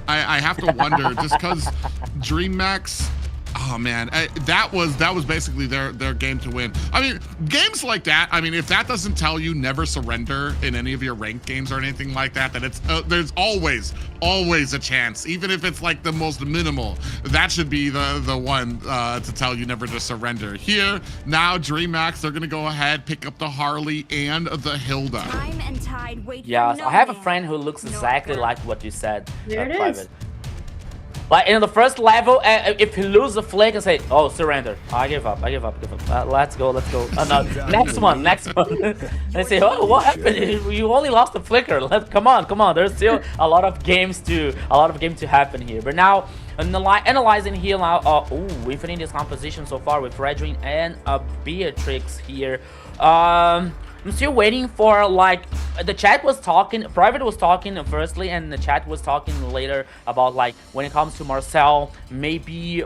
I have to wonder, just because DreamMax, oh man, that was basically their game to win. I mean, games like that, I mean, if that doesn't tell you never surrender in any of your ranked games or anything like that, then it's there's always a chance, even if it's like the most minimal. That should be the one to tell you never to surrender. Here now, DreamMax, they're gonna go ahead, pick up the Harley and the Hilda. Yeah, so I have a friend who looks exactly like what you said. There it Private. is. Like in the first level, if you lose the flick and say, "Oh, surrender," I give up. Let's go. No, next one. They say, "Oh, what happened? You only lost the flicker." Come on. There's still a lot of games to happen here. But now, analyzing here now, Infinity's composition so far with Redrin and Beatrix here. I'm still waiting for, like, the chat was talking, Private was talking firstly, and the chat was talking later about, like, when it comes to Marcel, maybe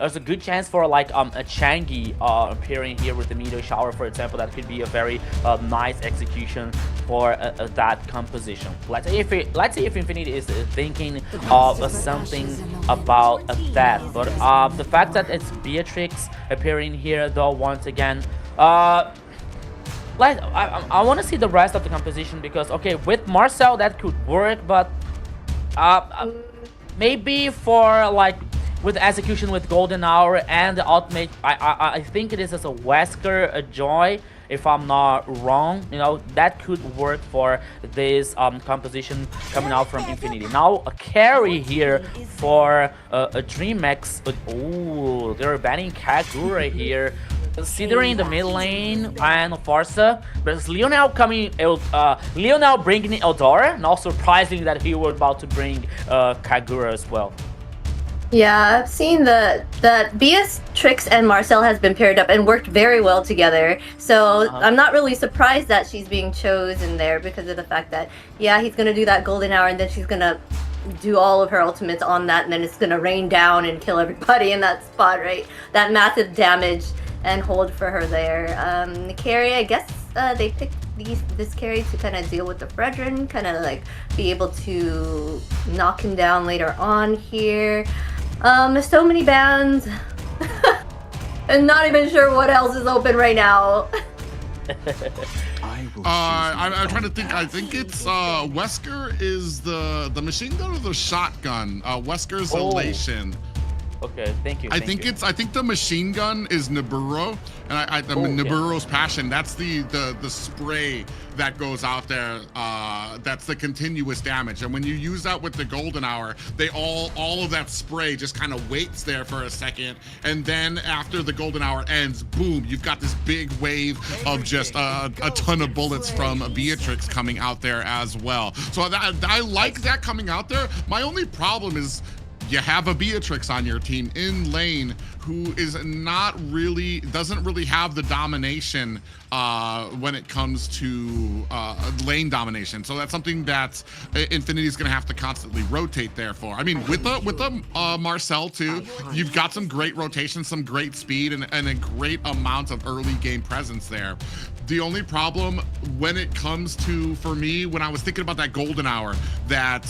there's a good chance for like a Changi appearing here with the meteor shower, for example. That could be a very nice execution for that composition. Let's see if Infinity is thinking of something about that. But the fact that it's Beatrix appearing here, though, once again, I want to see the rest of the composition, because okay, with Marcel that could work, but maybe for like with execution with Golden Hour and the ultimate, I think it is as a Wesker, a Joy, if I'm not wrong. You know, that could work for this composition coming out from Infinity. Now a carry here for a DreamMax. Oh, they're banning Kagura here, considering the mid lane and Farsa, but it's Lionel coming, Lionel bringing Eldora. Not surprising that he was about to bring Kagura as well. Yeah, I've seen that Beatrix and Marcel has been paired up and worked very well together. So I'm not really surprised that she's being chosen there, because of the fact that, yeah, he's gonna do that Golden Hour and then she's gonna do all of her ultimates on that, and then it's gonna rain down and kill everybody in that spot, right? That massive damage and hold for her there. The carry, I guess they picked this carry to kind of deal with the Fredrin, kind of like be able to knock him down later on here. There's so many bans. I'm not even sure what else is open right now. I'm trying to think. I think it's Wesker is the machine gun or the shotgun. Wesker's Elation. Okay, thank you. I think the machine gun is Niburo, and Niburo's Passion. That's the spray that goes out there. That's the continuous damage, and when you use that with the Golden Hour, they all of that spray just kind of waits there for a second, and then after the Golden Hour ends, boom, you've got this big wave of just a ton of bullets from Beatrix coming out there as well. So I like that coming out there. My only problem is, you have a Beatrix on your team in lane who doesn't really have the domination when it comes to lane domination. So that's something that Infinity is going to have to constantly rotate there for. I mean, with the Marcel too, you've got some great rotation, some great speed, and a great amount of early game presence there. The only problem when it comes to, for me, when I was thinking about that Golden Hour that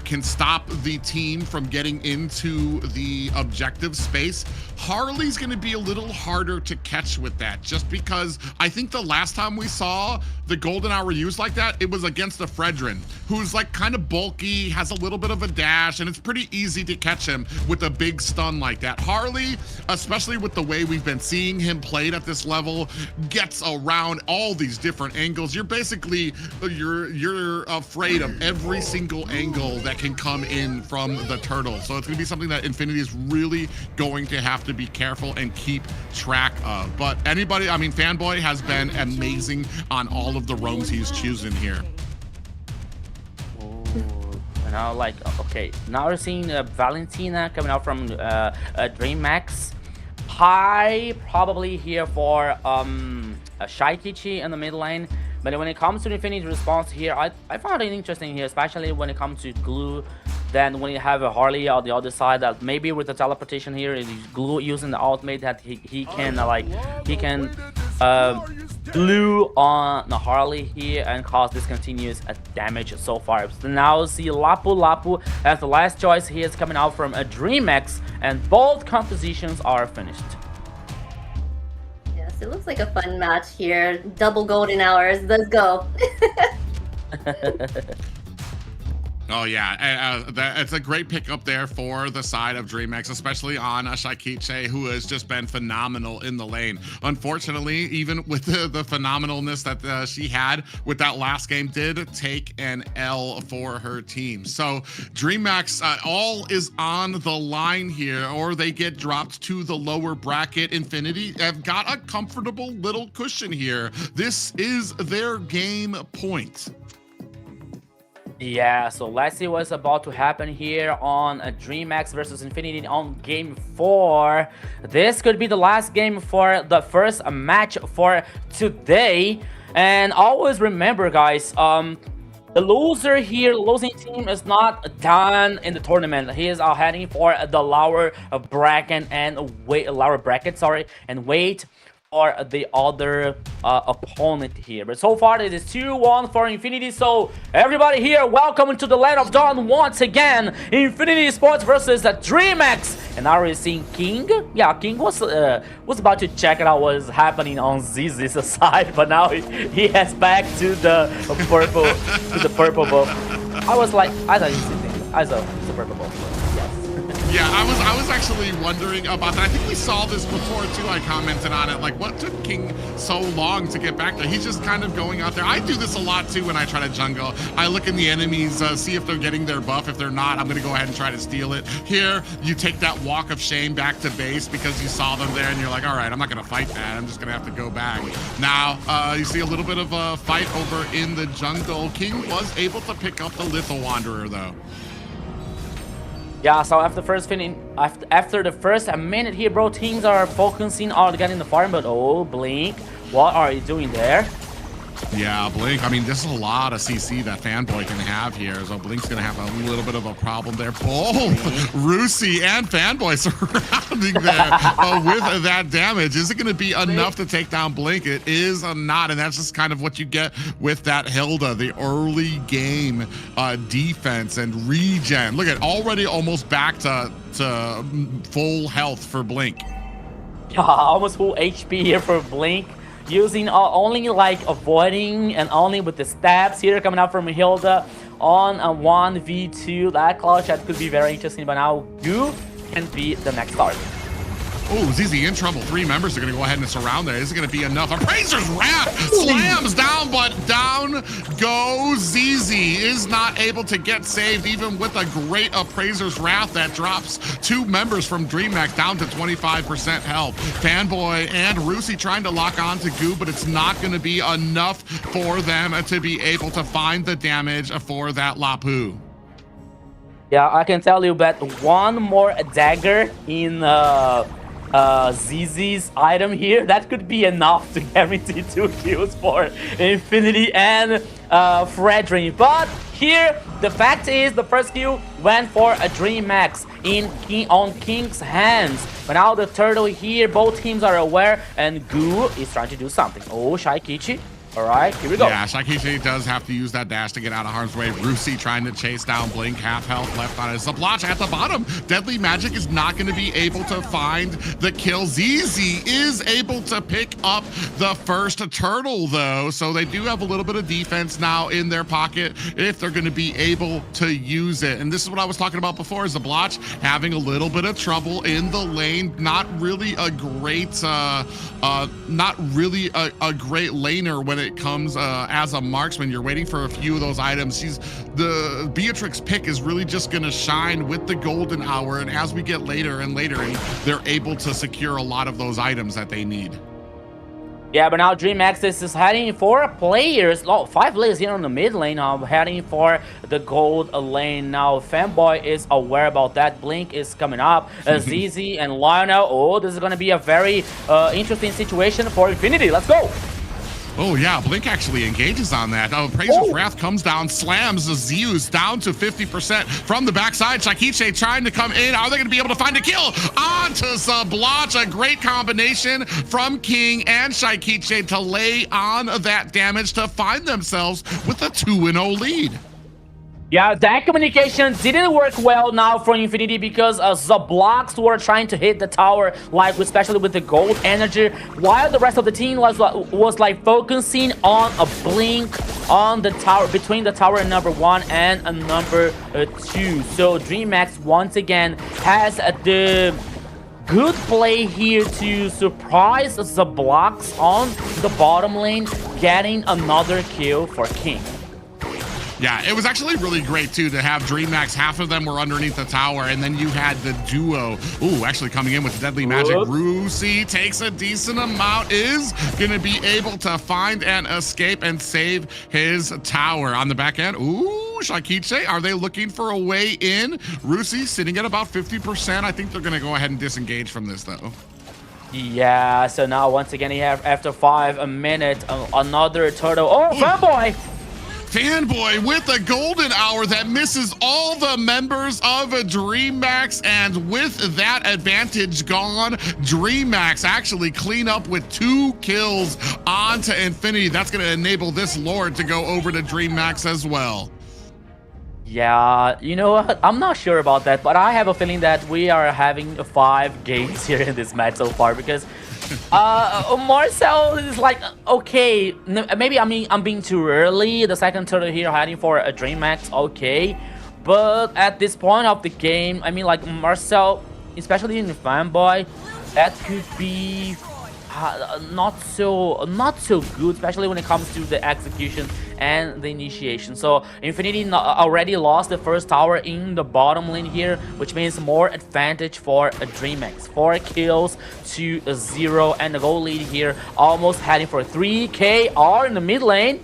can stop the team from getting into the objective space, Harley's going to be a little harder to catch with that, just because I think the last time we saw the Golden Hour used like that, it was against a Fredrin, who's like kind of bulky, has a little bit of a dash, and it's pretty easy to catch him with a big stun like that. Harley, especially with the way we've been seeing him played at this level, gets around all these different angles. You're basically, you're afraid of every single angle that can come in from the turtle. So it's going to be something that Infinity is really going to have to be careful and keep track of. But anybody, I mean, Fanboy has been amazing on all of the roams he's choosing here. Now, like, okay, now we're seeing Valentina coming out from DreamMax. High probably here for Shaikichi in the mid lane. But when it comes to Infinity's response here, I found it interesting here, especially when it comes to Glue. Then when you have a Harley on the other side, that maybe with the teleportation here, is Glue using the ultimate that he can glue on the Harley here and cause discontinuous damage so far. So now see Lapu Lapu as the last choice here is coming out from a DreamMax, and both compositions are finished. Yes, it looks like a fun match here. Double Golden Hours. Let's go. Oh yeah, it's a great pickup there for the side of DreamMax, especially on Shaikichi, who has just been phenomenal in the lane. Unfortunately, even with the phenomenalness that she had with that last game, did take an L for her team. So DreamMax, all is on the line here, or they get dropped to the lower bracket. Infinity have got a comfortable little cushion here. This is their game point. Yeah, so let's see what's about to happen here on a DreamMax versus Infinity on game 4. This could be the last game for the first match for today. And always remember, guys, The loser here, losing team is not done in the tournament. He is heading for the lower bracket and wait for the other opponent here. But so far it is 2-1 for Infinity. So everybody here, welcome to the land of dawn once again. Infinity Esports versus DreamMax. And now we're seeing King. Yeah, King was about to check it out what is happening on ZZ's side, but now he heads back to the purple buff. I thought it's a purple buff. Yeah, I was actually wondering about that. I think we saw this before too. I commented on it, like what took King so long to get back there? He's just kind of going out there. I do this a lot too when I try to jungle. I look in the enemies, see if they're getting their buff. If they're not, I'm gonna go ahead and try to steal it. Here, you take that walk of shame back to base because you saw them there and you're like, all right, I'm not gonna fight that. I'm just gonna have to go back. Now, you see a little bit of a fight over in the jungle. King was able to pick up the Little Wanderer though. Yeah, so after the first minute here, bro, teams are focusing on getting the farm, but oh, Blink, what are you doing there? Yeah, Blink, I mean, this is a lot of CC that Fanboy can have here, so Blink's gonna have a little bit of a problem there. Both Rusi and Fanboy surrounding there with that damage. Is it gonna be enough to take down Blink? It is not, and that's just kind of what you get with that Hilda, the early game defense and regen. Look at already almost back to full health for Blink. Yeah, almost full HP here for Blink. Using only like avoiding and only with the stabs here coming out from Hilda on a 1v2. That clutch that could be very interesting, but now Goo can be the next target. Oh, ZZ in trouble. 3 members are going to go ahead and surround there. Is it going to be enough? Appraiser's Wrath slams down, but down goes ZZ. Is not able to get saved, even with a great Appraiser's Wrath that drops 2 members from DreamMax down to 25% health. Fanboy and Rusi trying to lock on to Goo, but it's not going to be enough for them to be able to find the damage for that Lapu. Yeah, I can tell you that one more dagger in ZZ's item here, that could be enough to guarantee 2 kills for Infinity and Fredrin. But here, the fact is the first kill went for a DreamMax on King's hands. But now the turtle here, both teams are aware, and Goo is trying to do something. Oh, Shaikichi. All right, here we go. Yeah, Shaikichi does have to use that dash to get out of harm's way. Rusi trying to chase down Blink, half health left on his Zablotch at the bottom. Deadly Magic is not going to be able to find the kill. ZZ is able to pick up the first turtle though, so they do have a little bit of defense now in their pocket if they're going to be able to use it. And this is what I was talking about before, is Zablotch having a little bit of trouble in the lane. Not really a great, great laner when it comes as a marksman. You're waiting for a few of those items. The Beatrix pick is really just going to shine with the golden hour, and as we get later and later, and they're able to secure a lot of those items that they need. Yeah, but now DreamMax is heading for players. 5 players here on the mid lane, heading for the gold lane. Now Fanboy is aware about that. Blink is coming up. ZZ and Lionel. Oh, this is going to be a very interesting situation for Infinity. Let's go. Oh yeah, Blink actually engages on that. Appraiser's Wrath comes down, slams the Zeus down to 50% from the backside. Shaikichi trying to come in. Are they going to be able to find a kill? Onto Zablotch. A great combination from King and Shaikichi to lay on that damage to find themselves with a 2-0 lead. Yeah, that communication didn't work well now for Infinity because the blocks were trying to hit the tower, like especially with the gold energy, while the rest of the team was like focusing on a Blink on the tower, between the tower number 1 and number 2. So DreamMax once again has the good play here to surprise the blocks on the bottom lane, getting another kill for King. Yeah, it was actually really great, too, to have DreamMax. Half of them were underneath the tower, and then you had the duo. Ooh, actually coming in with Deadly Magic. Rusi takes a decent amount, is going to be able to find and escape and save his tower. On the back end, ooh, Shaikichi, are they looking for a way in? Rusi sitting at about 50%. I think they're going to go ahead and disengage from this, though. Yeah, so now once again, he have after 5 minutes, another turtle. Oh, Fanboy! Fanboy with a golden hour that misses all the members of DreamMax, and with that advantage gone, DreamMax actually clean up with 2 kills onto Infinity. That's going to enable this Lord to go over to DreamMax as well. Yeah, you know what? I'm not sure about that, but I have a feeling that we are having 5 games here in this match so far, because Marcel is like, okay, maybe I'm being too early. The second turtle here heading for a DreamMax, okay. But at this point of the game, I mean, like Marcel, especially in the Fanboy, that could be not so good, especially when it comes to the execution and the initiation. So Infinity already lost the first tower in the bottom lane here, which means more advantage for a DreamMax. 4 kills to 0, and the goal lead here almost heading for 3KR in the mid lane.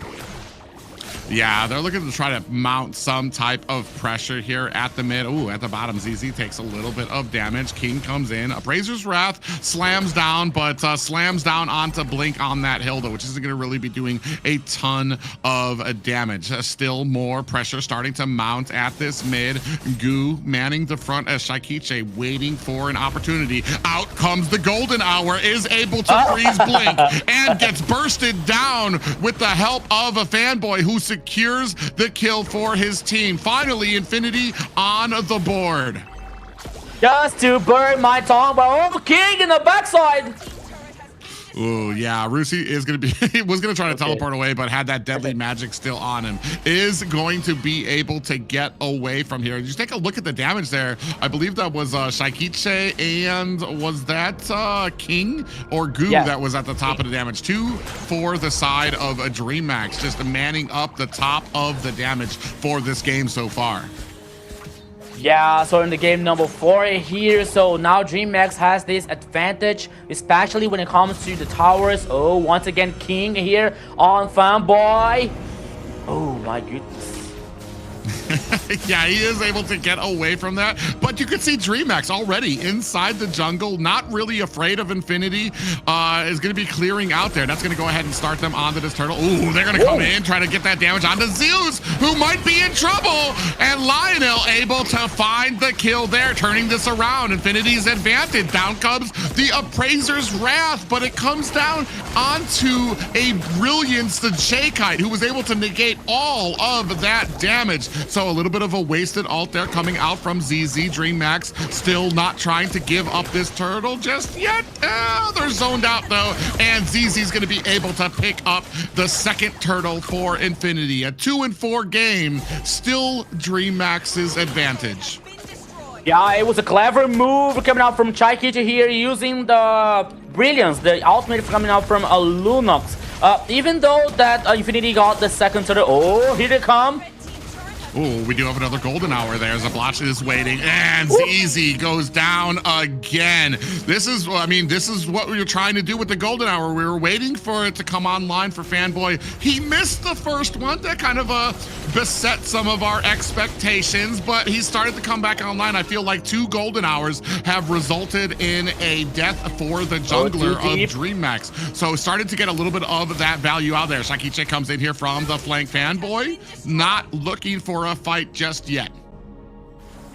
Yeah, they're looking to try to mount some type of pressure here at the mid. Ooh, at the bottom, ZZ takes a little bit of damage. King comes in. Appraiser's Wrath slams down, but slams down onto Blink on that Hilda, which isn't going to really be doing a ton of damage. Still more pressure starting to mount at this mid. Goo manning the front as Shaikiche waiting for an opportunity. Out comes the golden hour, is able to freeze Blink and gets bursted down with the help of a Fanboy who secures the kill for his team. Finally, Infinity on the board. Just to burn my tongue, but oh, King in the backside. Ooh, yeah, Rusi is going to be, was going to try to teleport away, but had that deadly magic still on him. Is going to be able to get away from here. Just take a look at the damage there. I believe that was Shaikiche, and was that King or Goo that was at the top of the damage? 2 for the side of a DreamMax, just manning up the top of the damage for this game so far. Yeah, so in the game number 4 here, so now DreamMax has this advantage, especially when it comes to the towers. Oh, once again, King here on Fanboy. Oh my goodness. Yeah, he is able to get away from that, but you can see DreamMax already inside the jungle, not really afraid of Infinity, is going to be clearing out there. That's going to go ahead and start them onto this turtle. Ooh, they're going to come in, try to get that damage onto Zeus, who might be in trouble, and Lionel able to find the kill there, turning this around. Infinity's advantage. Down comes the Appraiser's Wrath, but it comes down onto a Brilliance, the J-Kite, who was able to negate all of that damage. So a little bit of a wasted ult there coming out from ZZ. DreamMax still not trying to give up this turtle just yet. They're zoned out though, and ZZ's going to be able to pick up the second turtle for Infinity. A 2-4 game, still DreamMax's advantage. Yeah, it was a clever move coming out from Shaikiche here, using the Brilliance, the ultimate coming out from a Lunox. Even though that Infinity got the second turtle. Oh, here they come. Ooh, we do have another golden hour there. Zablash is waiting, and ZZ goes down again. This is, I mean, this is what we were trying to do with the golden hour. We were waiting for it to come online for Fanboy. He missed the first one. That kind of beset some of our expectations, but he started to come back online. I feel like 2 golden hours have resulted in a death for the jungler of DreamMax. So started to get a little bit of that value out there. Shaikiche comes in here from the flank. Fanboy not looking for a fight just yet.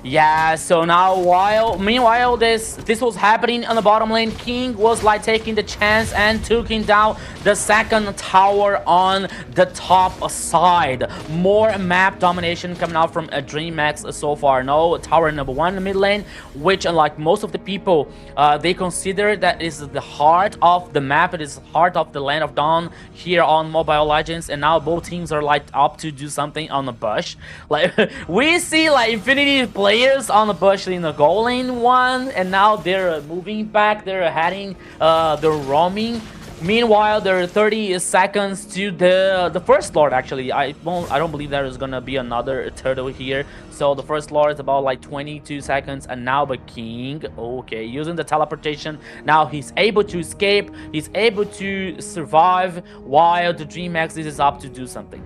Yeah, so now meanwhile this was happening on the bottom lane, King was like taking the chance and taking down the second tower on the top side. More map domination coming out from a DreamMax so far. No, tower number 1 in the mid lane, which unlike most of the people, they consider that is the heart of the map. It is heart of the Land of Dawn here on Mobile Legends, and now both teams are like up to do something on the bush. Like we see like Infinity players on the bush in the goal lane 1, and now they're moving back, they're heading, they're roaming. Meanwhile, there are 30 seconds to the first Lord. Actually, I don't believe there is gonna be another turtle here. So the first Lord is about like 22 seconds, and now the King, okay, using the teleportation. Now he's able to escape, he's able to survive, while the DreamMax is up to do something.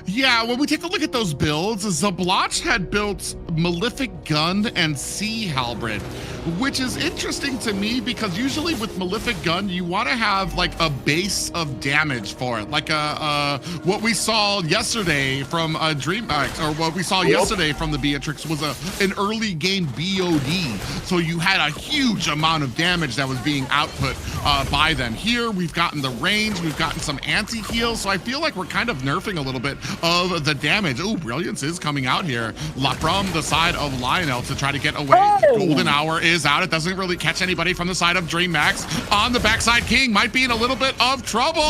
Yeah, when we take a look at those builds, Zablotch had built Malefic Gun and Sea Halberd, which is interesting to me because usually with Malefic Gun, you want to have like a base of damage for it. Like what we saw yesterday from DreamMax, or what we saw yesterday from the Beatrix was an early game BOD. So you had a huge amount of damage that was being output by them. Here, we've gotten the range, we've gotten some anti-heal, so I feel like we're kind of nerfing a little bit of the damage. Oh, Brilliance is coming out here from the side of Lionel to try to get away. Golden Hour is out. It doesn't really catch anybody from the side of DreamMax. On the backside, King might be in a little bit of trouble.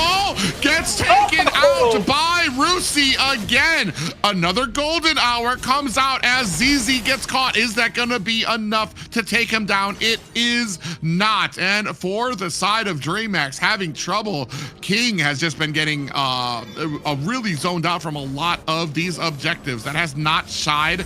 Gets taken out by Rusi again. Another Golden Hour comes out as ZZ gets caught. Is that going to be enough to take him down? It is not. And for the side of DreamMax having trouble, King has just been getting really zoned out from a lot of these objectives. That has not shied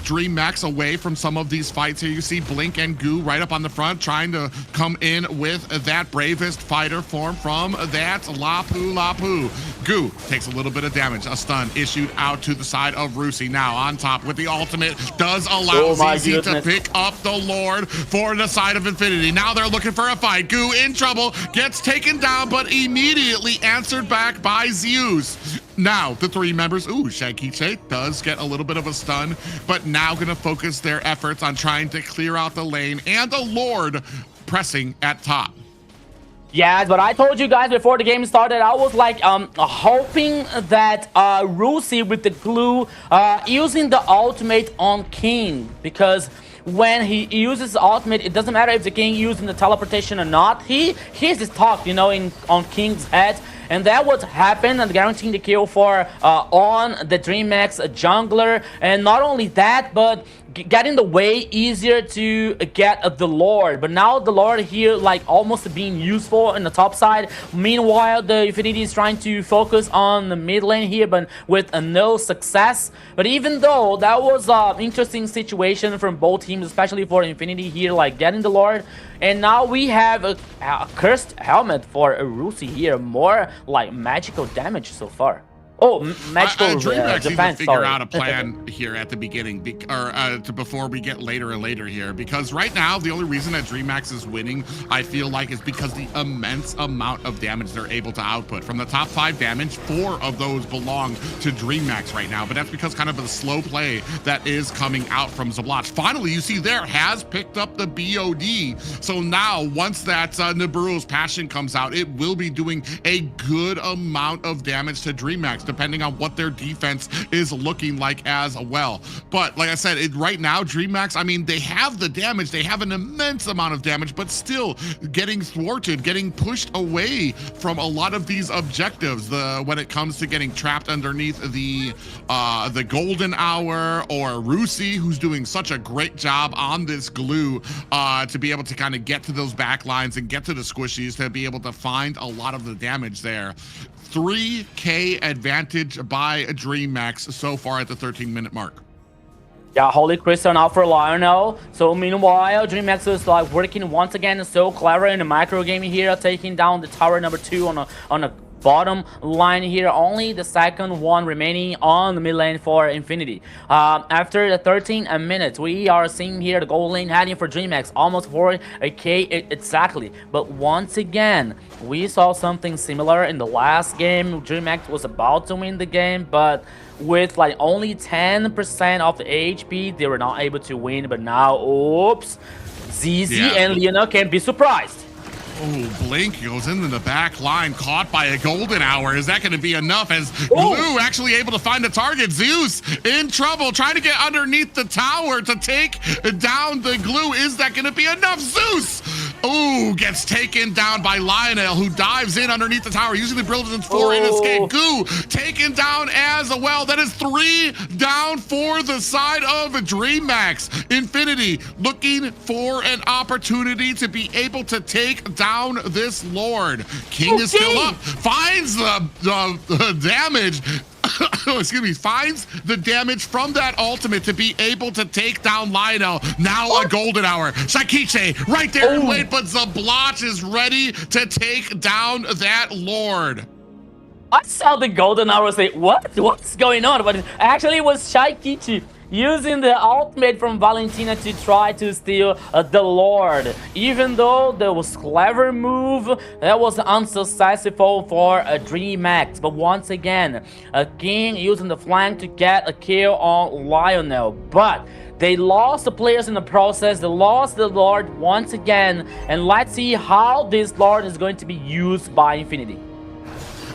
DreamMax away from some of these fights here. You see Blink and Goo right up on the front trying to come in with that bravest fighter form from that Lapu. Goo takes a little bit of damage. A stun issued out to the side of Rusi. Now on top with the ultimate does allow ZZ to pick up the Lord for the side of Infinity. Now they're looking for a fight. Goo in trouble, gets taken down, but immediately answered back by Zeus. Now the three members, Shakiche does get a little bit of a stun, but now gonna focus their efforts on trying to clear out the lane and the Lord pressing at top. Yeah, but I told you guys before the game started, I was like hoping that Rusi with the glue using the ultimate on King, because when he uses the ultimate, it doesn't matter if the King using the teleportation or not. He hears his talk, you know, on King's head. And that would happen and guaranteeing the kill for on the DreamMax jungler. And not only that, but getting the way easier to get the Lord. But now the Lord here like almost being useful in the top side. Meanwhile, the Infinity is trying to focus on the mid lane here, but with no success. But even though that was an interesting situation from both teams, especially for Infinity here, like getting the Lord. And now we have a cursed helmet for Rusi here. More like magical damage so far. Oh, magical DreamMax defense. needs to figure out a plan here at the beginning, before we get later and later here. Because right now, the only reason that DreamMax is winning, I feel like, is because the immense amount of damage they're able to output. From the top 5 damage, 4 of those belong to DreamMax right now. But that's because kind of the slow play that is coming out from Zablotch. Finally, you see there has picked up the BOD. So now, once that Nibiru's Passion comes out, it will be doing a good amount of damage to DreamMax, depending on what their defense is looking like as well. But like I said, right now, DreamMax, I mean, they have the damage, they have an immense amount of damage, but still getting thwarted, getting pushed away from a lot of these objectives. When it comes to getting trapped underneath the Golden Hour, or Rusi, who's doing such a great job on this glue to be able to kind of get to those back lines and get to the squishies to be able to find a lot of the damage there. 3K advantage by DreamMax so far at the 13-minute mark. Yeah, Holy Crystal out for Lionel. So meanwhile, DreamMax is like working once again so clever in the micro game here, taking down the tower number 2 on a bottom line here. Only the second one remaining on the mid lane for Infinity. After the 13 minutes, we are seeing here the gold lane heading for DreamMax, almost 4K exactly. But once again, we saw something similar in the last game. DreamMax was about to win the game, but with like only 10% of the HP, they were not able to win. But now, oops, ZZ and Leona can be surprised. Oh, Blink goes into the back line, caught by a Golden Hour. Is that going to be enough? As Glue actually able to find the target. Zeus in trouble, trying to get underneath the tower to take down the Glue. Is that going to be enough? Zeus, gets taken down by Lionel, who dives in underneath the tower, using the Brilliance 4 in escape. Goo taken down as well. That is 3 down for the side of DreamMax. Infinity looking for an opportunity to be able to take down this Lord. King is still up, finds the damage. Excuse me, finds the damage from that ultimate to be able to take down Lionel. Now a Golden Hour. Shakiche right there in wait, but Zablotch is ready to take down that Lord. I saw the golden hour say, what's going on? But actually it was Shaikichi using the ultimate from Valentina to try to steal the Lord. Even though there was clever move, that was unsuccessful for DreamMax. But once again, King using the flank to get a kill on Lionel. But they lost the players in the process. They lost the Lord once again. And let's see how this Lord is going to be used by Infinity.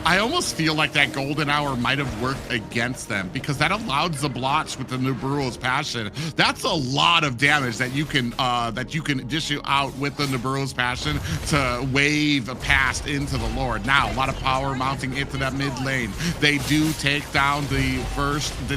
I almost feel like that golden hour might have worked against them because that allowed Zablotch with the Nibiru's passion. That's a lot of damage that you can dish out with the Nibiru's passion to wave past into the Lord. Now a lot of power mounting into that mid lane. They do take down the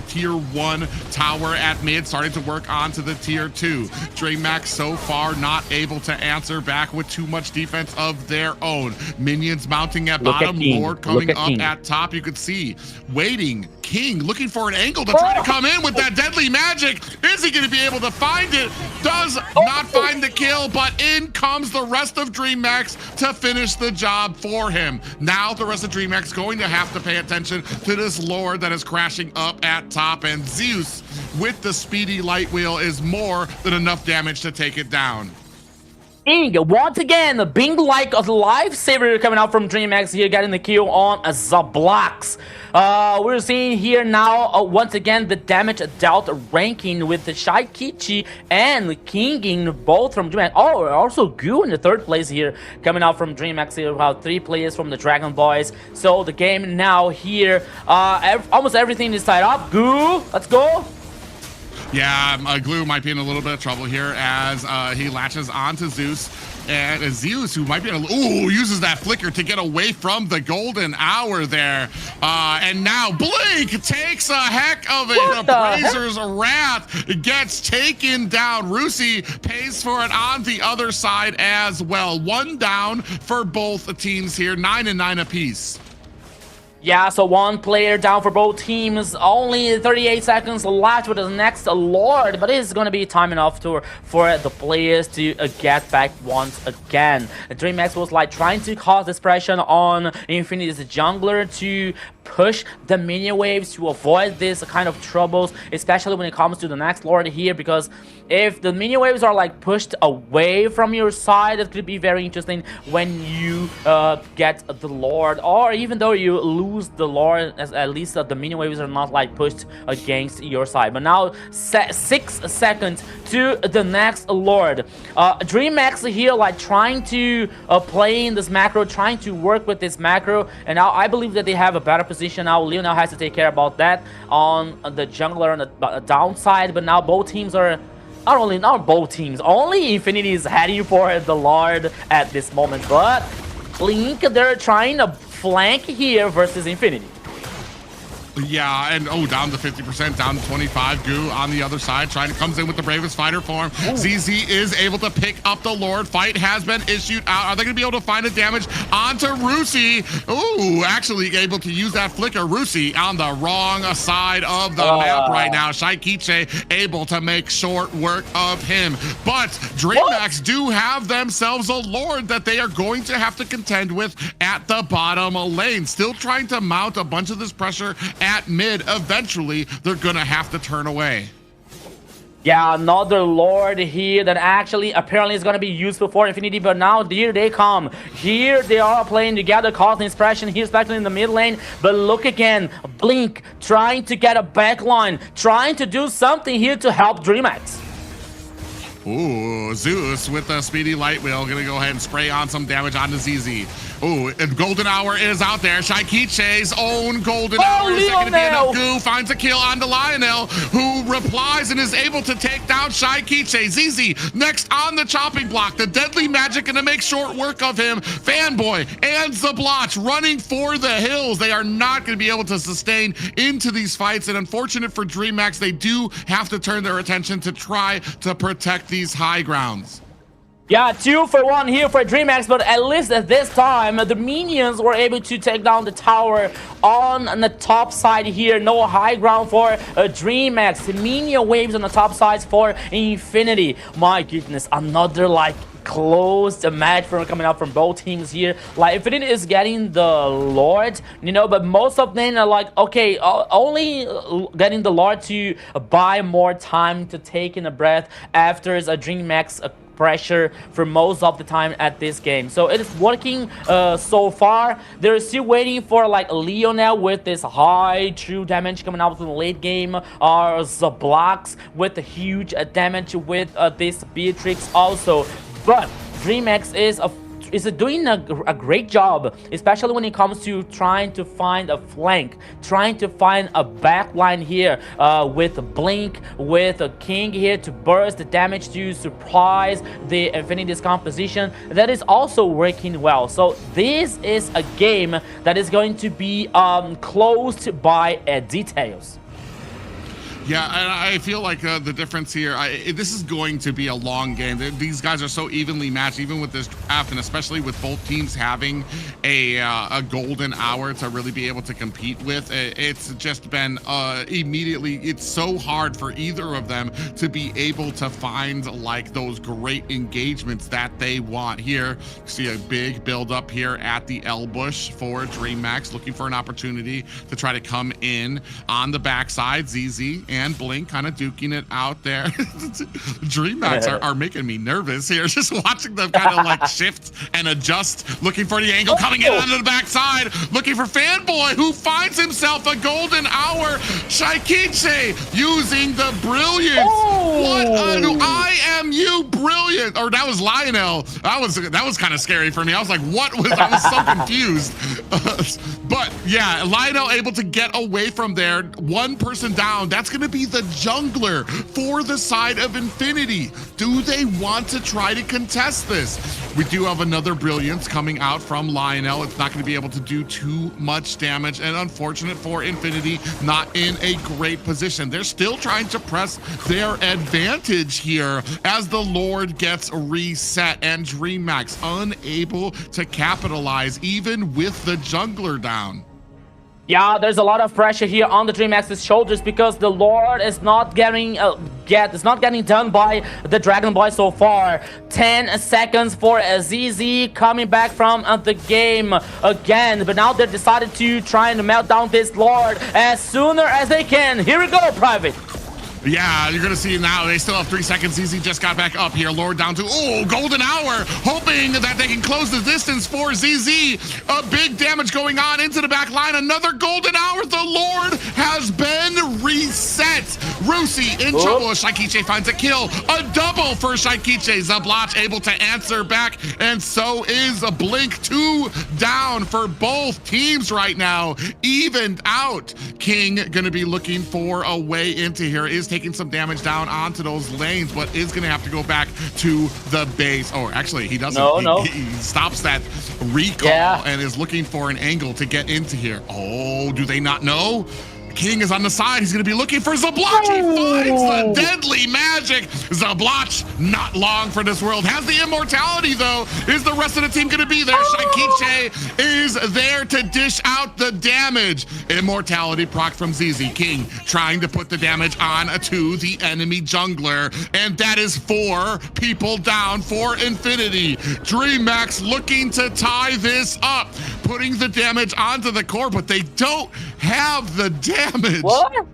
tier 1 tower at mid, starting to work onto the tier 2. DreamMax so far not able to answer back with too much defense of their own. Minions mounting at bottom, Lord coming up at top. You could see waiting. King looking for an angle to try to come in with that deadly magic. Is he going to be able to find it? Does not find the kill, but in comes the rest of DreamMax to finish the job for him. Now the rest of DreamMax going to have to pay attention to this Lord that is crashing up at top, and Zeus with the speedy light wheel is more than enough damage to take it down. King, once again, being like a lifesaver coming out from DreamMax here, getting the kill on Zablocks. We're seeing here now, once again, the damage dealt ranking with the Shaikichi and Kinging, both from DreamMax. Oh, also Goo in the 3rd place here, coming out from DreamMax here. We have 3 players from the Dragon Boys. So the game now here, almost everything is tied up. Goo, let's go. Yeah, Glue might be in a little bit of trouble here as he latches onto Zeus. And Zeus, who might be uses that flicker to get away from the golden hour there. And now Blink takes a heck of it. Brazer's Wrath gets taken down. Rusi pays for it on the other side as well. 1 down for both teams here, 9 and 9 apiece. Yeah, so 1 player down for both teams. Only 38 seconds left with the next Lord, but it's going to be time enough for the players to get back once again. DreamMax was like trying to cause this pressure on Infinity's jungler to push the minion waves to avoid this kind of troubles, especially when it comes to the next Lord here, because if the minion waves are like pushed away from your side, it could be very interesting when you get the Lord, or even though you lose the Lord, at least the minion waves are not like pushed against your side. But now 6 seconds to the next Lord. DreamMax here like trying to play in this macro, trying to work with this macro, and now I believe that they have a better position now. Lionel has to take care about that on the jungler on the downside, but now both teams are not both teams, only Infinity is heading for the Lord at this moment, but Blink, they're trying to flank here versus Infinity. Yeah, and down to 50%, down to 25. Goo on the other side, comes in with the bravest fighter form. ZZ is able to pick up the Lord. Fight has been issued out. Are they going to be able to find the damage onto Rusi? Ooh, actually able to use that flicker. Rusi on the wrong side of the map right now. Shaikichi able to make short work of him. But DreamMax do have themselves a Lord that they are going to have to contend with at the bottom lane. Still trying to mount a bunch of this pressure at mid. Eventually they're gonna have to turn away. Yeah, another Lord here that actually apparently is going to be useful for Infinity, but now here they come. Here they are playing together, causing suppression here, especially in the mid lane. But look again, Blink trying to get a backline, trying to do something here to help DreamMax. Ooh, Zeus with the speedy light wheel, gonna go ahead and spray on some damage onto ZZ. Ooh, and Golden Hour is out there. Shaikichi's own Golden Hour. Is it gonna be enough? Goo finds a kill onto Lionel, who replies and is able to take down Shaikichi. ZZ next on the chopping block. The deadly magic gonna make short work of him. Fanboy and Zablotch running for the hills. They are not gonna be able to sustain into these fights, and unfortunate for DreamMax, they do have to turn their attention to try to protect these high grounds. Yeah, 2 for 1 here for DreamMax, but at least at this time, the minions were able to take down the tower on the top side here. No high ground for DreamMax. The minion waves on the top sides for Infinity. My goodness, another like close match from coming out from both teams here. Like Infinity is getting the Lord, you know, but most of them are like, okay, only getting the Lord to buy more time to take in a breath after a DreamMax pressure for most of the time at this game. So it is working so far. They're still waiting for like Lionel with this high true damage coming out in the late game, or the blocks with the huge damage with this Beatrix also. But DreamMax is doing a great job, especially when it comes to trying to find a flank, trying to find a backline here with Blink, with a King here to burst the damage to surprise the Infinity's composition. That is also working well. So this is a game that is going to be closed by details. Yeah, and I feel like the difference here, this is going to be a long game. These guys are so evenly matched, even with this draft, and especially with both teams having a golden hour to really be able to compete with. It's just been immediately, it's so hard for either of them to be able to find like those great engagements that they want. Here, you see a big build up here at the L bush for DreamMax, looking for an opportunity to try to come in on the backside. ZZ and Blink kind of duking it out there. DreamMax are making me nervous here, just watching them kind of like shift and adjust, looking for the angle, coming in onto the backside, looking for Fanboy, who finds himself a golden hour. Shaikiche using the brilliance. What an IMU brilliant, or that was Lionel. That was kind of scary for me. I was like, what was, I was so confused. But yeah, Lionel able to get away from there. One person down. That's going to be the jungler for the side of Infinity. Do they want to try to contest this? We do have another brilliance coming out from Lionel. It's not going to be able to do too much damage, and unfortunate for Infinity, not in a great position. They're still trying to press their advantage here as the Lord gets reset, and DreamMax unable to capitalize even with the jungler down. Yeah, there's a lot of pressure here on the DreamMax's shoulders because the Lord is not getting done by the Dragon Boy so far. 10 seconds for ZZ coming back from the game again, but now they decided to try and melt down this Lord as sooner as they can. Here we go, Private. Yeah, you're gonna see now they still have 3 seconds. ZZ just got back up here. Lord down to, golden hour, hoping that they can close the distance for ZZ. A big damage going on into the back line. Another golden hour. The Lord has been reset. Rusi in trouble. Shaikiche finds a kill. A double for Shaikiche. Zablach able to answer back, and so is a Blink. 2 down for both teams right now. Evened out. King gonna be looking for a way into here. Is taking some damage down onto those lanes, but is going to have to go back to the base. Oh, actually, he doesn't. He stops that recall and is looking for an angle to get into here. Oh, do they not know? King is on the side. He's going to be looking for Zablach. He finds the deadly magic. Zablach, not long for this world. Has the immortality, though. Is the rest of the team going to be there? Shaikiche is there to dish out the damage. Immortality proc from ZZ. King trying to put the damage on to the enemy jungler. And that is 4 people down for Infinity. DreamMax looking to tie this up, putting the damage onto the core, but they don't have the damage. What?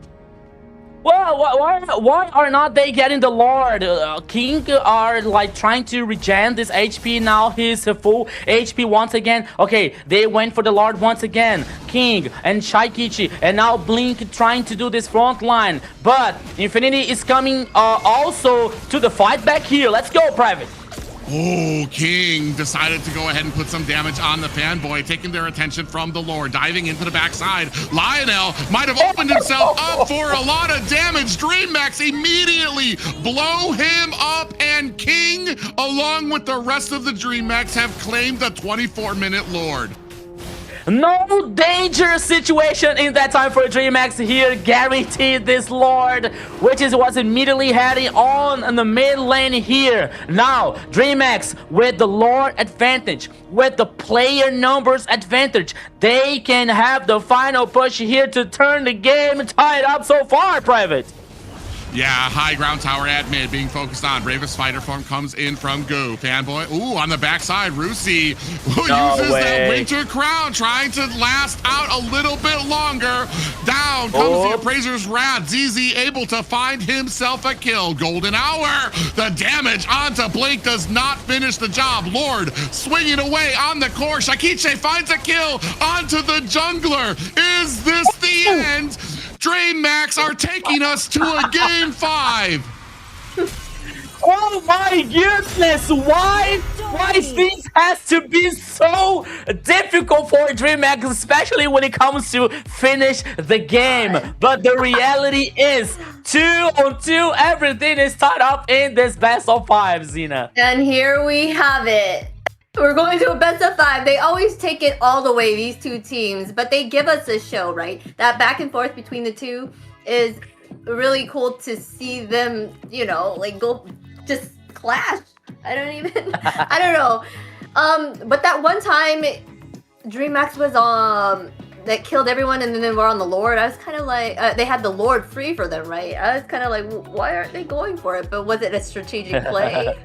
Why are not they getting the Lord? King are like trying to regen this HP. Now he's full HP once again. Okay, they went for the Lord once again. King and Shaikiche, and now Blink trying to do this front line. But Infinity is coming also to the fight back here. Let's go, Private. Oh, King decided to go ahead and put some damage on the Fanboy, taking their attention from the Lord, diving into the backside. Lionel might have opened himself up for a lot of damage. DreamMax immediately blow him up, and King, along with the rest of the DreamMax, have claimed the 24-minute Lord. No danger situation in that time for DreamMax here. Guaranteed this Lord, which is was immediately heading on in the mid lane here. Now, DreamMax with the Lord advantage, with the player numbers advantage, they can have the final push here to turn the game tied up so far, Private. Yeah, high ground tower at mid being focused on. Bravest fighter form comes in from Go. Fanboy, ooh, on the backside, Rusi who uses that winter crown, trying to last out a little bit longer. Down comes the appraiser's wrath. ZZ able to find himself a kill. Golden hour. The damage onto Blink does not finish the job. Lord swinging away on the core. Shakiche finds a kill onto the jungler. Is this the end? DreamMax are taking us to a game 5. Oh my goodness, why things has to be so difficult for DreamMax, especially when it comes to finish the game. But the reality is 2-on-2, everything is tied up in this best of 5, Xena. And here we have it. We're going to a best of 5. They always take it all the way, these two teams, but they give us a show, right? That back and forth between the two is really cool to see them, you know, like go just clash. I don't know. But that one time DreamMax was that killed everyone and then they were on the Lord. I was kind of like, they had the Lord free for them, right? I was kind of like, why aren't they going for it? But was it a strategic play?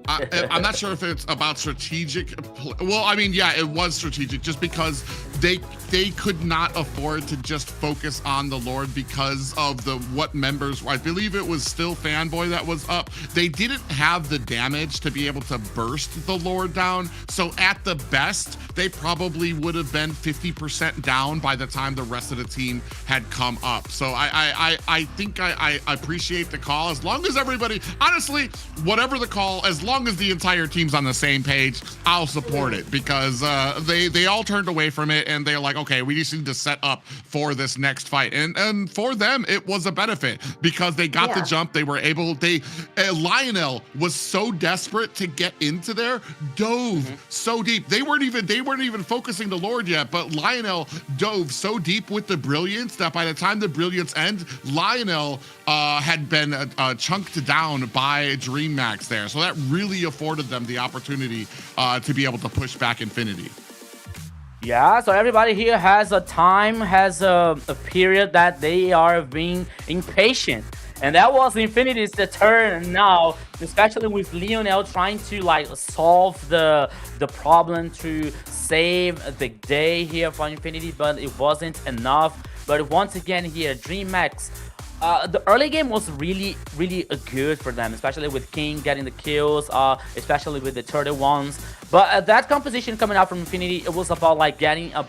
I'm not sure if it's about strategic. Well, I mean, yeah, it was strategic just because they could not afford to just focus on the Lord because of what members. I believe it was still Fanboy that was up. They didn't have the damage to be able to burst the Lord down. So at the best, they probably would have been 50% down by the time the rest of the team had come up. So I think I appreciate the call. As long as everybody, honestly, whatever the call, as long as the entire team's on the same page, I'll support it because they all turned away from it and they're like, okay, we just need to set up for this next fight. And for them, it was a benefit because they got the jump. They were able, Lionel was so desperate to get into there, dove so deep. They weren't even focusing the Lord yet, but Lionel dove so deep with the brilliance that by the time the brilliance end, Lionel had been chunked down by DreamMax there. So that really afforded them the opportunity to be able to push back Infinity. Yeah, so everybody here has a time, has a period that they are being impatient. And that was Infinity's turn now, especially with Lionel trying to like solve the problem to save the day here for Infinity, but it wasn't enough. But once again here, DreamMax, the early game was really good for them, especially with King getting the kills, especially with the 31s. But that composition coming out from Infinity, it was about like getting up.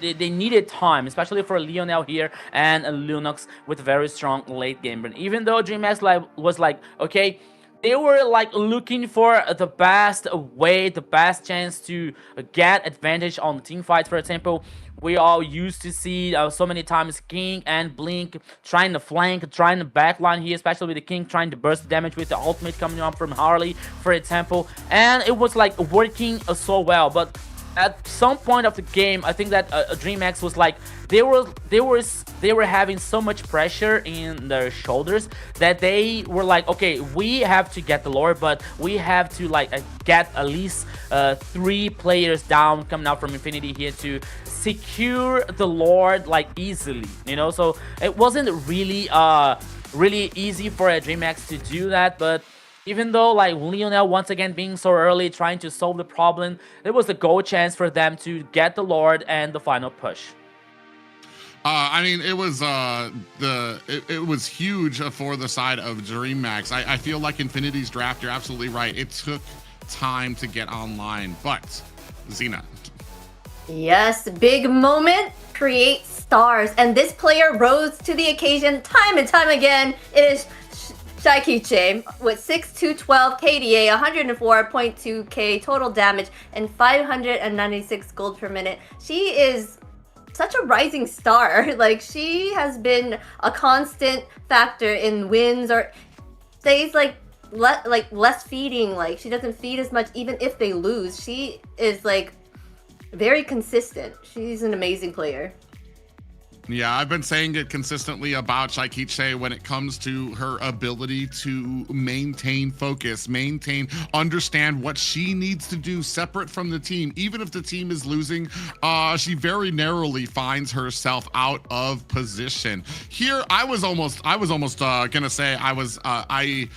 They needed time, especially for Lionel here and Lunox with very strong late game. But even though DreamMax was like, okay, they were like looking for the best way, the best chance to get advantage on team fights. For example, we all used to see so many times King and Blink trying to flank, trying to backline here, especially with the King trying to burst damage with the ultimate coming up from Harley, for example. And it was like working so well. But at some point of the game, I think that DreamMax was like, they were having so much pressure in their shoulders that they were like, okay, we have to get the Lord, but we have to like get at least 3 players down coming out from Infinity here to secure the Lord like easily, you know. So it wasn't really easy for DreamMax to do that. But even though like Lionel once again being so early trying to solve the problem, it was a goal chance for them to get the Lord and the final push. I mean, it was it was huge for the side of DreamMax. I feel like Infinity's draft, you're absolutely right. It took time to get online, but Xena. Yes, big moment, create stars. And this player rose to the occasion time and time again. It is Shaikiche with 6,212 KDA, 104.2k total damage, and 596 gold per minute. She is such a rising star. Like, she has been a constant factor in wins, or stays like less feeding. Like, she doesn't feed as much even if they lose. She is like very consistent. She's an amazing player. Yeah, I've been saying it consistently about Shaikiche when it comes to her ability to maintain focus, understand what she needs to do separate from the team. Even if the team is losing, she very narrowly finds herself out of position. Here, I was almost gonna say I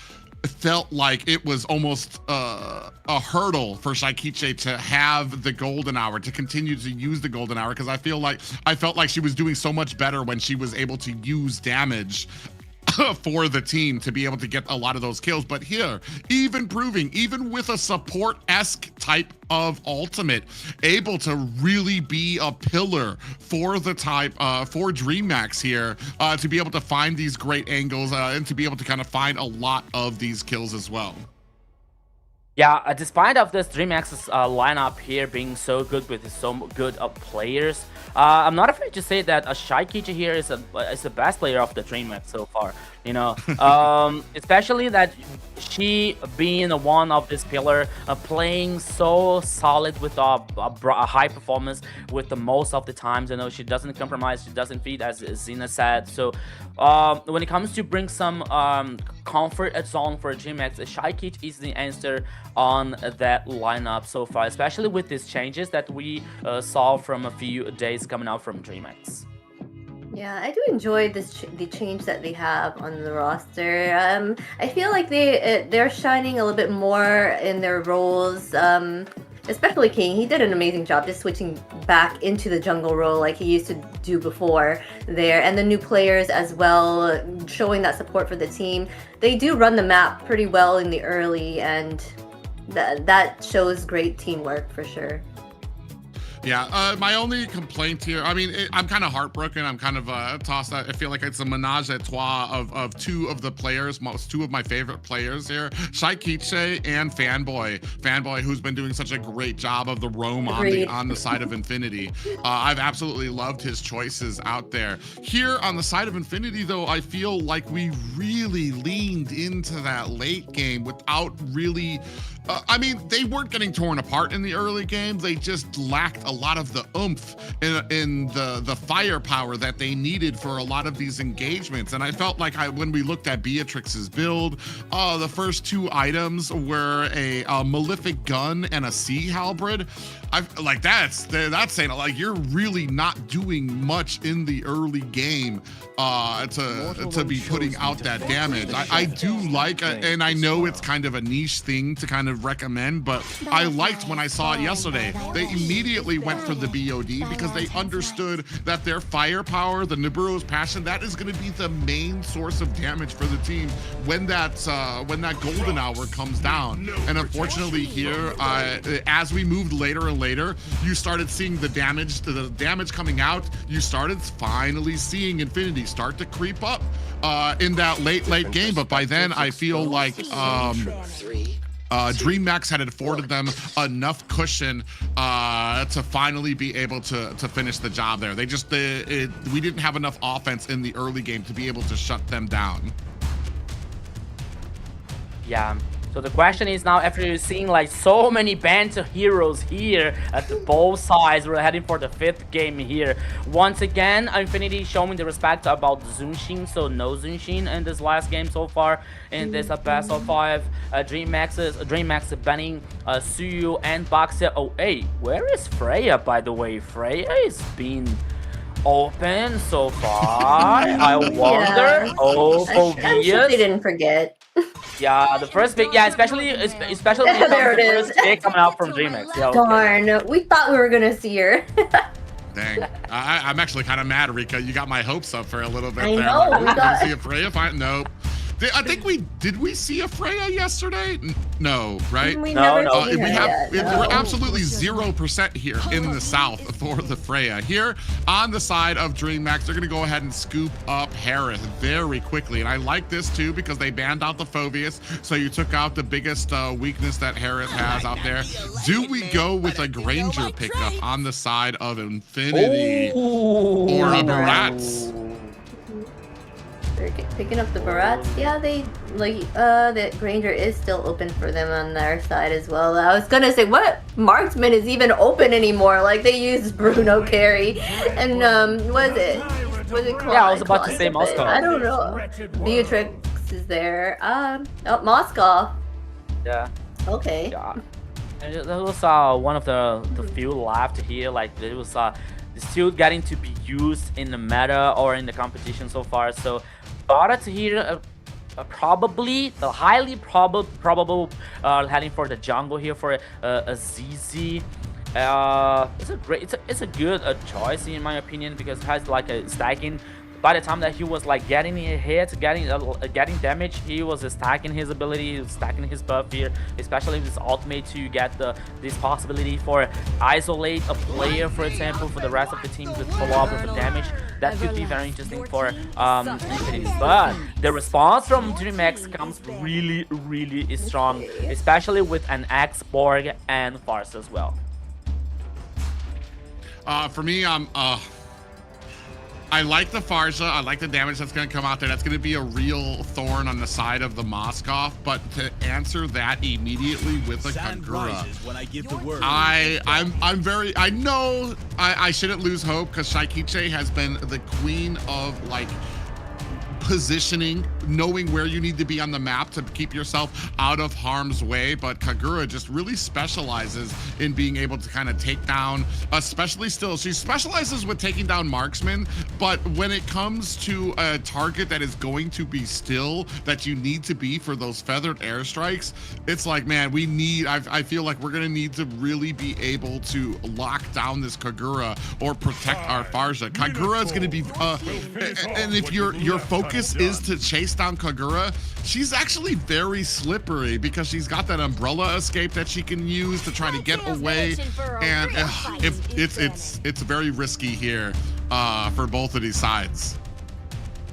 felt like it was almost a hurdle for Shaikiche to have the golden hour, to continue to use the golden hour, because I felt like she was doing so much better when she was able to use damage for the team to be able to get a lot of those kills. But here, even with a support-esque type of ultimate, able to really be a pillar for the type for DreamMax here, to be able to find these great angles and to be able to kind of find a lot of these kills as well. Yeah, despite of this DreamMax's lineup here being so good with so good players, I'm not afraid to say that Shaikiche here is the best player of the DreamMax so far. You know, especially that she being one of this pillar, playing so solid with a high performance with the most of the times. You know, she doesn't compromise, she doesn't feed, as Zena said. So when it comes to bring some comfort zone for DreamMax, Shaikiche is the answer on that lineup so far, especially with these changes that we saw from a few days coming out from DreamMax. Yeah, I do enjoy the change that they have on the roster. I feel like they're shining a little bit more in their roles. Especially King, he did an amazing job just switching back into the jungle role like he used to do before there. And the new players as well, showing that support for the team. They do run the map pretty well in the early, and that shows great teamwork for sure. Yeah, my only complaint here, I mean, I'm kind of heartbroken. I'm kind of tossed out. I feel like it's a menage a trois of two of the players, two of my favorite players here, Shaikiche and Fanboy, who's been doing such a great job of the roam on the side of Infinity. I've absolutely loved his choices out there. Here on the side of Infinity, though, I feel like we really leaned into that late game without really... I mean, they weren't getting torn apart in the early game. They just lacked a lot of the oomph in the firepower that they needed for a lot of these engagements. And I felt like when we looked at Beatrix's build, the first two items were a Malefic Gun and a Sea Halberd. Like that's saying like you're really not doing much in the early game to be putting out that damage. I do like, and I know it's kind of a niche thing to kind of recommend, but I liked when I saw it yesterday. They immediately went for the BOD because they understood that their firepower, the Nibiru's passion, that is going to be the main source of damage for the team when that golden hour comes down. And unfortunately here, as we moved later and later, you started seeing the damage coming out. You started finally seeing Infinity start to creep up in that late game. But by then, I feel like DreamMax had afforded them enough cushion to finally be able to finish the job there. We didn't have enough offense in the early game to be able to shut them down. Yeah. So the question is now, after you're seeing like so many banned heroes here at both sides, we're heading for the 5th game here. Once again, Infinity showing the respect about Zunshin, so no Zunshin in this last game so far in this best of 5. DreamMax banning Suyu and Baxia. Oh, hey, where is Freya, by the way? Freya is being open so far. I wonder. Yeah. Oh, I'm sure they didn't forget. Yeah, the first pick, yeah, especially when there it is. First pick coming out from DreamMax. Yeah, okay. Darn, we thought we were gonna see her. Dang, I'm actually kind of mad, Rika. You got my hopes up for a little bit I there. know, Like, we got... see a Freya? Nope. I think did we see a Freya yesterday? No, right? We No. We're absolutely 0% here in the south for the Freya. Here on the side of DreamMax, they're going to go ahead and scoop up Harith very quickly. And I like this too because they banned out the Phobius. So you took out the biggest weakness that Harith has out there. Do we go with a Granger pickup on the side of Infinity or a Barats? They're picking up the Barats. Yeah, they the Granger is still open for them on their side as well. I was gonna say, what marksman is even open anymore? Like they used Bruno carry, and was it Claude? Yeah, I was about to say Moscow. I don't know. Beatrix is there. Oh, Moscow. Yeah. Okay. Yeah. And that was one of the few left here. Like it was still getting to be used in the meta or in the competition so far. So Barats here probably highly probable heading for the jungle here for a ZZ. It's a good choice in my opinion, because it has like a stacking. By the time that he was like getting hit, getting damage, he was stacking his ability, he was stacking his buff here, especially with his ultimate to get this possibility for isolate a player, for example, for the rest of the team with follow-up with the damage. That could be very interesting for Infinity. But the response from DreamMax comes really, really strong, especially with an X-Borg and Farce as well. For me, I like the Farza. I like the damage that's going to come out there. That's going to be a real thorn on the side of the Moskov. But to answer that immediately with a Kagura, I know I shouldn't lose hope, because Shaikiche has been the queen of like positioning, knowing where you need to be on the map to keep yourself out of harm's way. But Kagura just really specializes in being able to kind of take down, especially still, she specializes with taking down marksmen, but when it comes to a target that is going to be still, that you need to be for those feathered airstrikes, it's like, man, we need, I feel like we're gonna need to really be able to lock down this Kagura or protect our Farza. Kagura is gonna be, and if your focus is to chase down Kagura, she's actually very slippery, because she's got that umbrella escape that she can use to try to get away, and it's very risky here for both of these sides.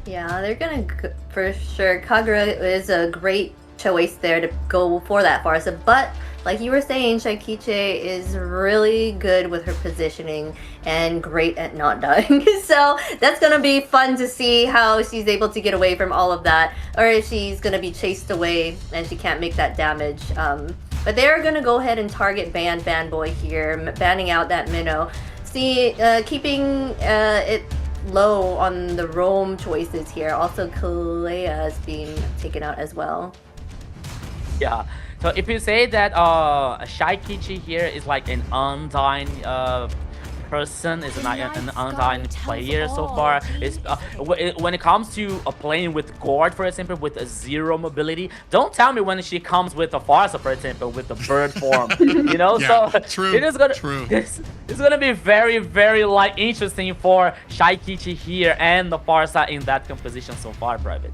Yeah, they're gonna for sure. Kagura is a great choice there to go for that Farsa, but like you were saying, Shaikiche is really good with her positioning and great at not dying. So that's gonna be fun to see how she's able to get away from all of that, or if she's gonna be chased away and she can't make that damage. But they're gonna go ahead and target Banboy here, banning out that minnow. See, keeping it low on the roam choices here. Also, Kalea is being taken out as well. Yeah. So if you say that Shaikichi here is like an undying person, is an undying player so far, is when it comes to playing with Gord, for example, with a zero mobility, don't tell me when she comes with a Farsa, for example, with the bird form, you know. Yeah, so true, it is gonna true. It's gonna be very, very like interesting for Shaikichi here and the Farsa in that composition so far, Private.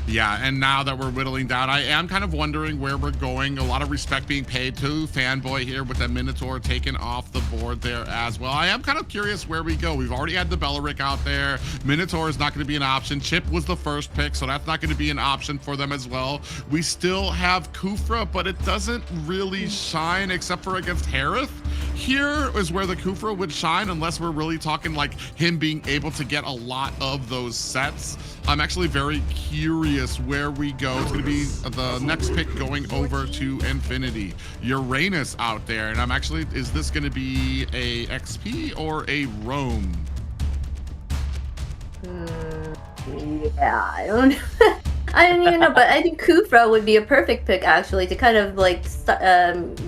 Yeah, and now that we're whittling down, I am kind of wondering where we're going. A lot of respect being paid to Fanboy here with the Minotaur taken off the board there as well. I am kind of curious where we go. We've already had the Bellaric out there. Minotaur is not going to be an option. Chip was the first pick, so that's not going to be an option for them as well. We still have Kufra, but it doesn't really shine except for against Harith. Here is where the Kufra would shine, unless we're really talking like him being able to get a lot of those sets. I'm actually very curious where we go. It's going to be the next pick going over to Infinity. Uranus out there, and I'm actually, is this going to be a XP or a roam? Yeah, I don't know. I don't even know, but I think Kufra would be a perfect pick actually to kind of like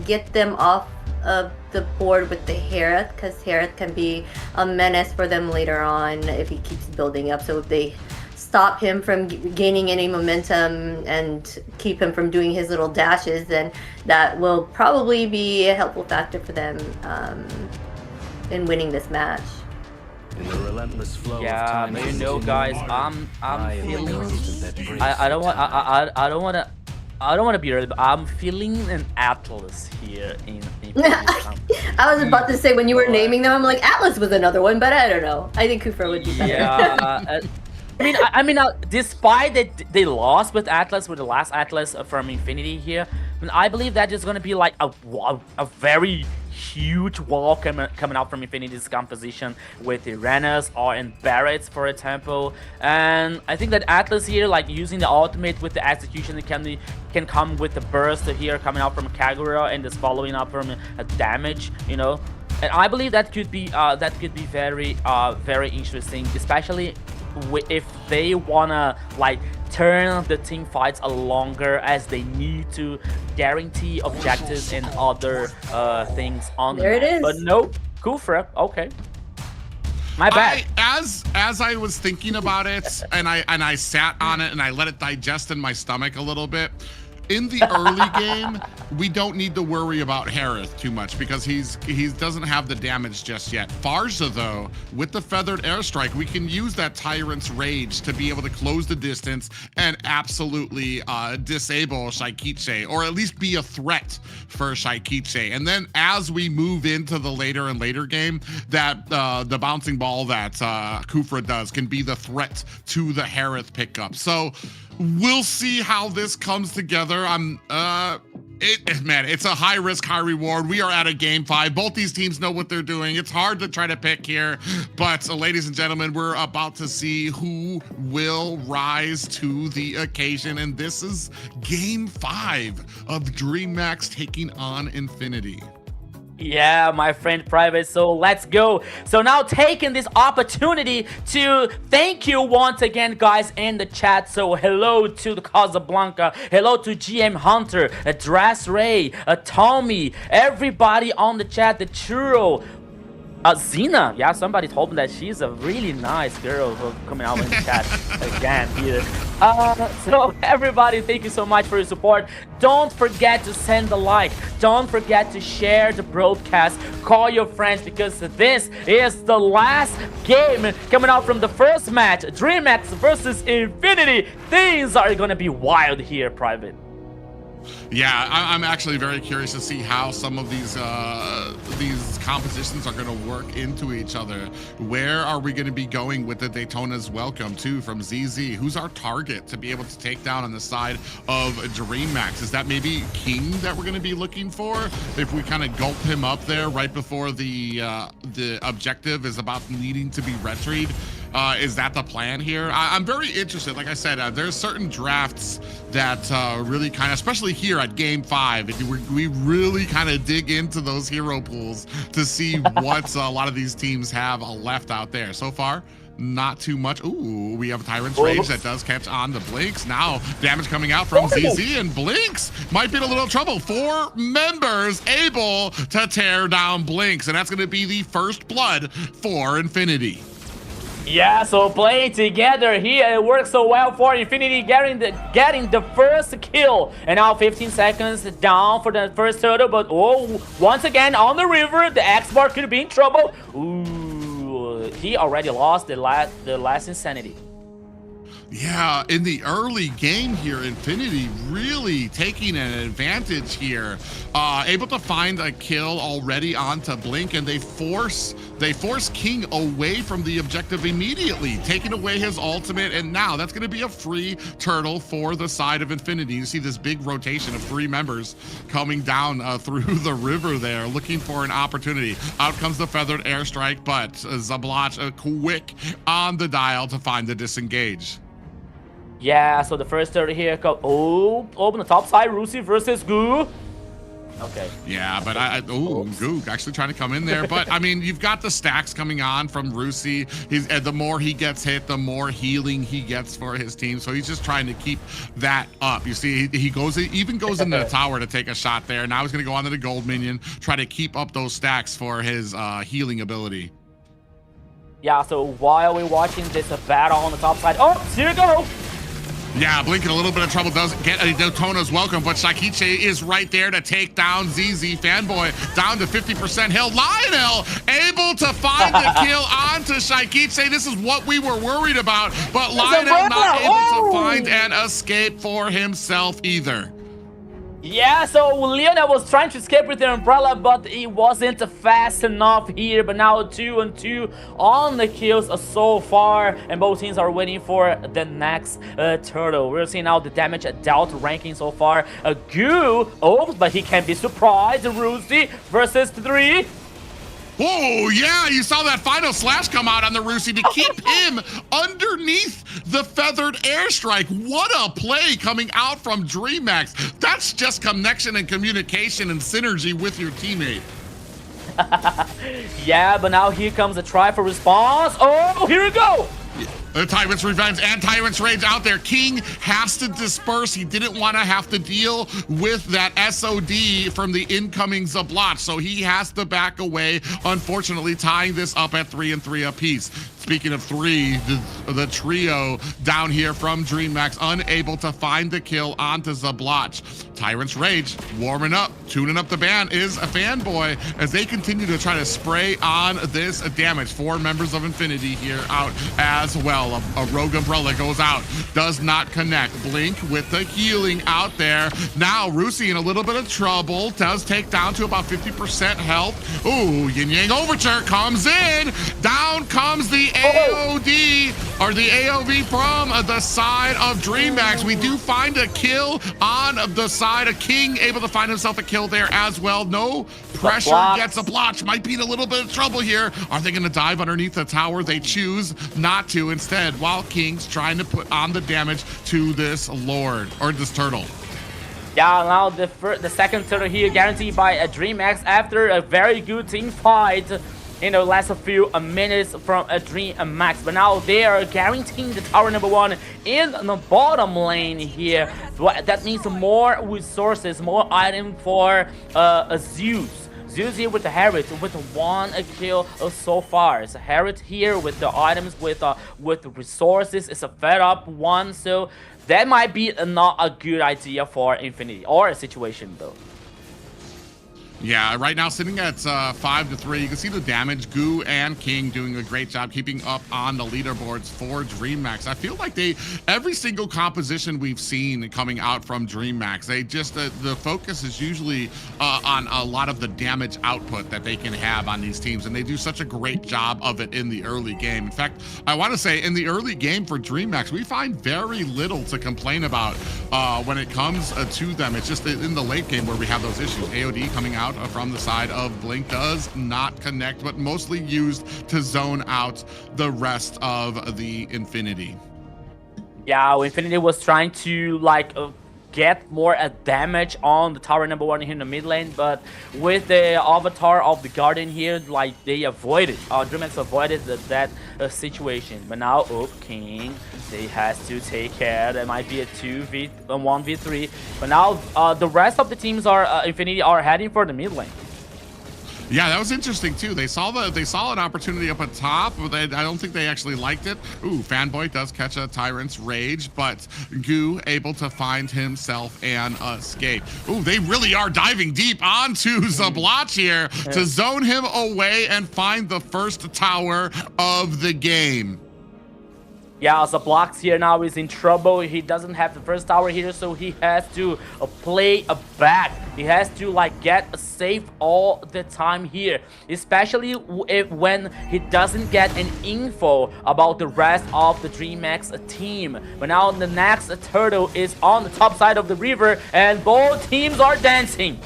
get them off of the board with the Harith, because Harith can be a menace for them later on if he keeps building up. So if they stop him from gaining any momentum and keep him from doing his little dashes, then that will probably be a helpful factor for them in winning this match. In the relentless flow yeah, of time, you know, guys, I'm feeling. I don't want to be early, but I'm feeling an Atlas here in I was about to say, when you were naming them, I'm like, Atlas was another one, but I don't know. I think Kufra would be better. Yeah. I mean, despite that they lost with Atlas, with the last Atlas from Infinity here, I believe that is going to be like a very huge wall coming out from Infinity's composition with the Renas or in Barretts, for example. And I think that Atlas here, like using the ultimate with the execution, it can come with the burst here coming out from Kagura and just following up from a damage, you know. And I believe that could be very very interesting, especially if they wanna like turn the team fights longer, as they need to guarantee objectives and other things on there. It is. But no, Kufra, okay. My bad. As I was thinking about it, and I sat on it and I let it digest in my stomach a little bit. In the early game, we don't need to worry about Harith too much because he doesn't have the damage just yet. Farza, though, with the feathered airstrike, we can use that Tyrant's Rage to be able to close the distance and absolutely disable Shaikiche, or at least be a threat for Shaikiche. And then as we move into the later and later game, that the bouncing ball that Kufra does can be the threat to the Harith pickup. So we'll see how this comes together. Man, it's a high risk, high reward. We are at a game 5. Both these teams know what they're doing. It's hard to try to pick here, but ladies and gentlemen, we're about to see who will rise to the occasion. And this is game 5 of DreamMax taking on Infinity. Yeah, my friend Private, so let's go. So now taking this opportunity to thank you once again, guys, in the chat. So hello to the Casablanca, hello to GM Hunter, Dress Ray, Tommy, everybody on the chat, the Churro, Zena. Yeah, somebody told me that she's a really nice girl coming out in the chat again here. So everybody, thank you so much for your support. Don't forget to send a like. Don't forget to share the broadcast. Call your friends, because this is the last game coming out from the first match. DreamMax versus Infinity. Things are gonna be wild here, Private. Yeah, I'm actually very curious to see how some of these compositions are going to work into each other. Where are we going to be going with the Daytona's Welcome too from ZZ? Who's our target to be able to take down on the side of DreamMax? Is that maybe King that we're going to be looking for? If we kind of gulp him up there right before the objective is about needing to be retried. Is that the plan here? I'm very interested. Like I said, there's certain drafts that really kind of, especially here at game 5, we really kind of dig into those hero pools to see what a lot of these teams have left out there. So far, not too much. Ooh, we have Tyrant's Rage that does catch on the Blinks. Now damage coming out from ZZ, and Blinks might be in a little trouble. 4 members able to tear down Blinks, and that's going to be the first blood for Infinity. Yeah, so playing together here, it works so well for Infinity, getting the first kill. And now 15 seconds down for the first turtle, but oh, once again on the river, the X-Bar could be in trouble. Ooh, he already lost the last Insanity. Yeah, in the early game here, Infinity really taking an advantage here. Able to find a kill already onto Blink, and they force King away from the objective immediately, taking away his ultimate, and now that's going to be a free turtle for the side of Infinity. You see this big rotation of 3 members coming down through the river there, looking for an opportunity. Out comes the feathered airstrike, but Zablach quick on the dial to find the disengage. Yeah, so the first turtle here, open the top side, Rusi versus Goo. Okay. Yeah, but Goog actually trying to come in there. But I mean, you've got the stacks coming on from Rusi. The more he gets hit, the more healing he gets for his team. So he's just trying to keep that up. You see, he even goes into the tower to take a shot there. Now he's going to go onto the gold minion, try to keep up those stacks for his healing ability. Yeah, so while we're watching this battle on the top side, oh, here we go. Yeah, Blink in a little bit of trouble, doesn't get a Daytona's Welcome, but Shaikiche is right there to take down ZZ. Fanboy down to 50% health. Lionel able to find the kill onto Shaikiche. This is what we were worried about, but Lionel not able to find an escape for himself either. Yeah, so Leona was trying to escape with the umbrella, but it wasn't fast enough here. But now 2-2 on the kills so far, and both teams are waiting for the next turtle. We're seeing now the damage dealt ranking so far. Goo, oh, but he can be surprised. Rusi versus 3. Oh, yeah, you saw that final slash come out on the Rusi to keep him underneath the feathered airstrike. What a play coming out from DreamMax. That's just connection and communication and synergy with your teammate. Yeah, but now here comes a try for response. Oh, here we go. The Tyrant's Revenge and Tyrant's Rage out there. King has to disperse. He didn't want to have to deal with that SOD from the incoming Zablotch, so he has to back away, unfortunately tying this up at 3-3 apiece. Speaking of 3, the trio down here from DreamMax unable to find the kill onto Zablotch. Tyrant's Rage warming up, tuning up the band is a fanboy as they continue to try to spray on this damage. 4 members of Infinity here out as well. A Rogue Umbrella goes out, does not connect. Blink with the healing out there. Now Rusi in a little bit of trouble, does take down to about 50% health. Ooh, Yin Yang Overture comes in. Down comes the AOD, or the AOV from the side of DreamMax. We do find a kill on the side of King, able to find himself a kill there as well. No pressure, gets a blotch. Might be in a little bit of trouble here. Are they gonna dive underneath the tower? They choose not to instead, while King's trying to put on the damage to this Lord, or this turtle. Yeah, now the second turtle here guaranteed by a DreamMax after a very good team fight in the last few minutes from a DreamMax. But now they are guaranteeing the tower number 1 in the bottom lane here. That means more resources, more item for Zeus. Zeus here with the Harriet with 1 kill so far. So Harriet here with the items, with the resources. It's a fed up one, so that might be not a good idea for Infinity or a situation though. Yeah, right now sitting at 5-3. You can see the damage. Goo and King doing a great job keeping up on the leaderboards for DreamMax. I feel like every single composition we've seen coming out from DreamMax, they just, the focus is usually on a lot of the damage output that they can have on these teams, and they do such a great job of it in the early game. In fact, I want to say in the early game for DreamMax, we find very little to complain about when it comes to them. It's just in the late game where we have those issues. AOD coming out from the side of Blink does not connect, but mostly used to zone out the rest of the Infinity. Yeah, Infinity was trying to like get more damage on the tower number 1 here in the mid lane, but with the avatar of the Guardian here, like they avoided, DreamMax avoided that situation. But now, oh, King, they has to take care. There might be a 1v3, but now the rest of the teams are Infinity are heading for the mid lane. Yeah, that was interesting too. They saw an opportunity up at top, but I don't think they actually liked it. Ooh, Fanboy does catch a Tyrant's Rage, but Goo able to find himself an escape. Ooh, they really are diving deep onto Zablotch here to zone him away and find the first tower of the game. Yeah, Zablotch here now is in trouble. He doesn't have the first tower here, so he has to play a back. He has to like get safe all the time here, especially when he doesn't get an info about the rest of the DreamMax team. But now the next turtle is on the top side of the river, and both teams are dancing.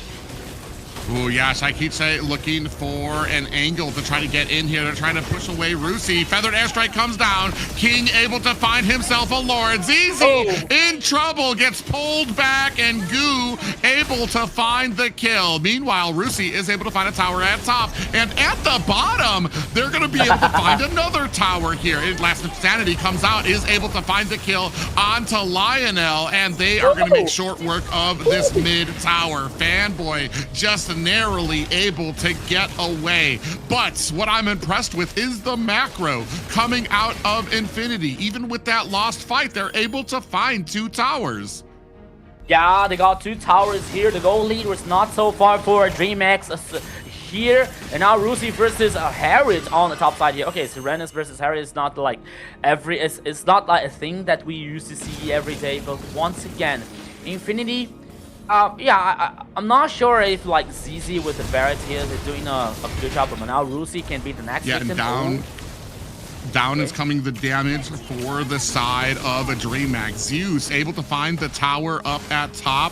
Ooh, yeah, Shaikiche looking for an angle to try to get in here. They're trying to push away Rusi. Feathered Airstrike comes down. King able to find himself a Lord. ZZ in trouble, gets pulled back, and Goo able to find the kill. Meanwhile, Rusi is able to find a tower at top. And at the bottom, they're going to be able to find another tower here. Last Insanity comes out, is able to find the kill onto Lionel, and they are going to make short work of this mid tower. Fanboy just narrowly able to get away. But what I'm impressed with is the macro coming out of Infinity. Even with that lost fight, they're able to find 2 towers. Yeah, they got 2 towers here. The goal lead was not so far for DreamMax here. And now Rusi versus Harriet on the top side here. Okay, Serenus versus Harriet is not like it's not like a thing that we used to see every day. But once again, Infinity I'm not sure if like ZZ with the Barrett here is doing a good job, but now Rusi can be the next victim. And down is coming the damage for the side of a DreamMax. Zeus able to find the tower up at top.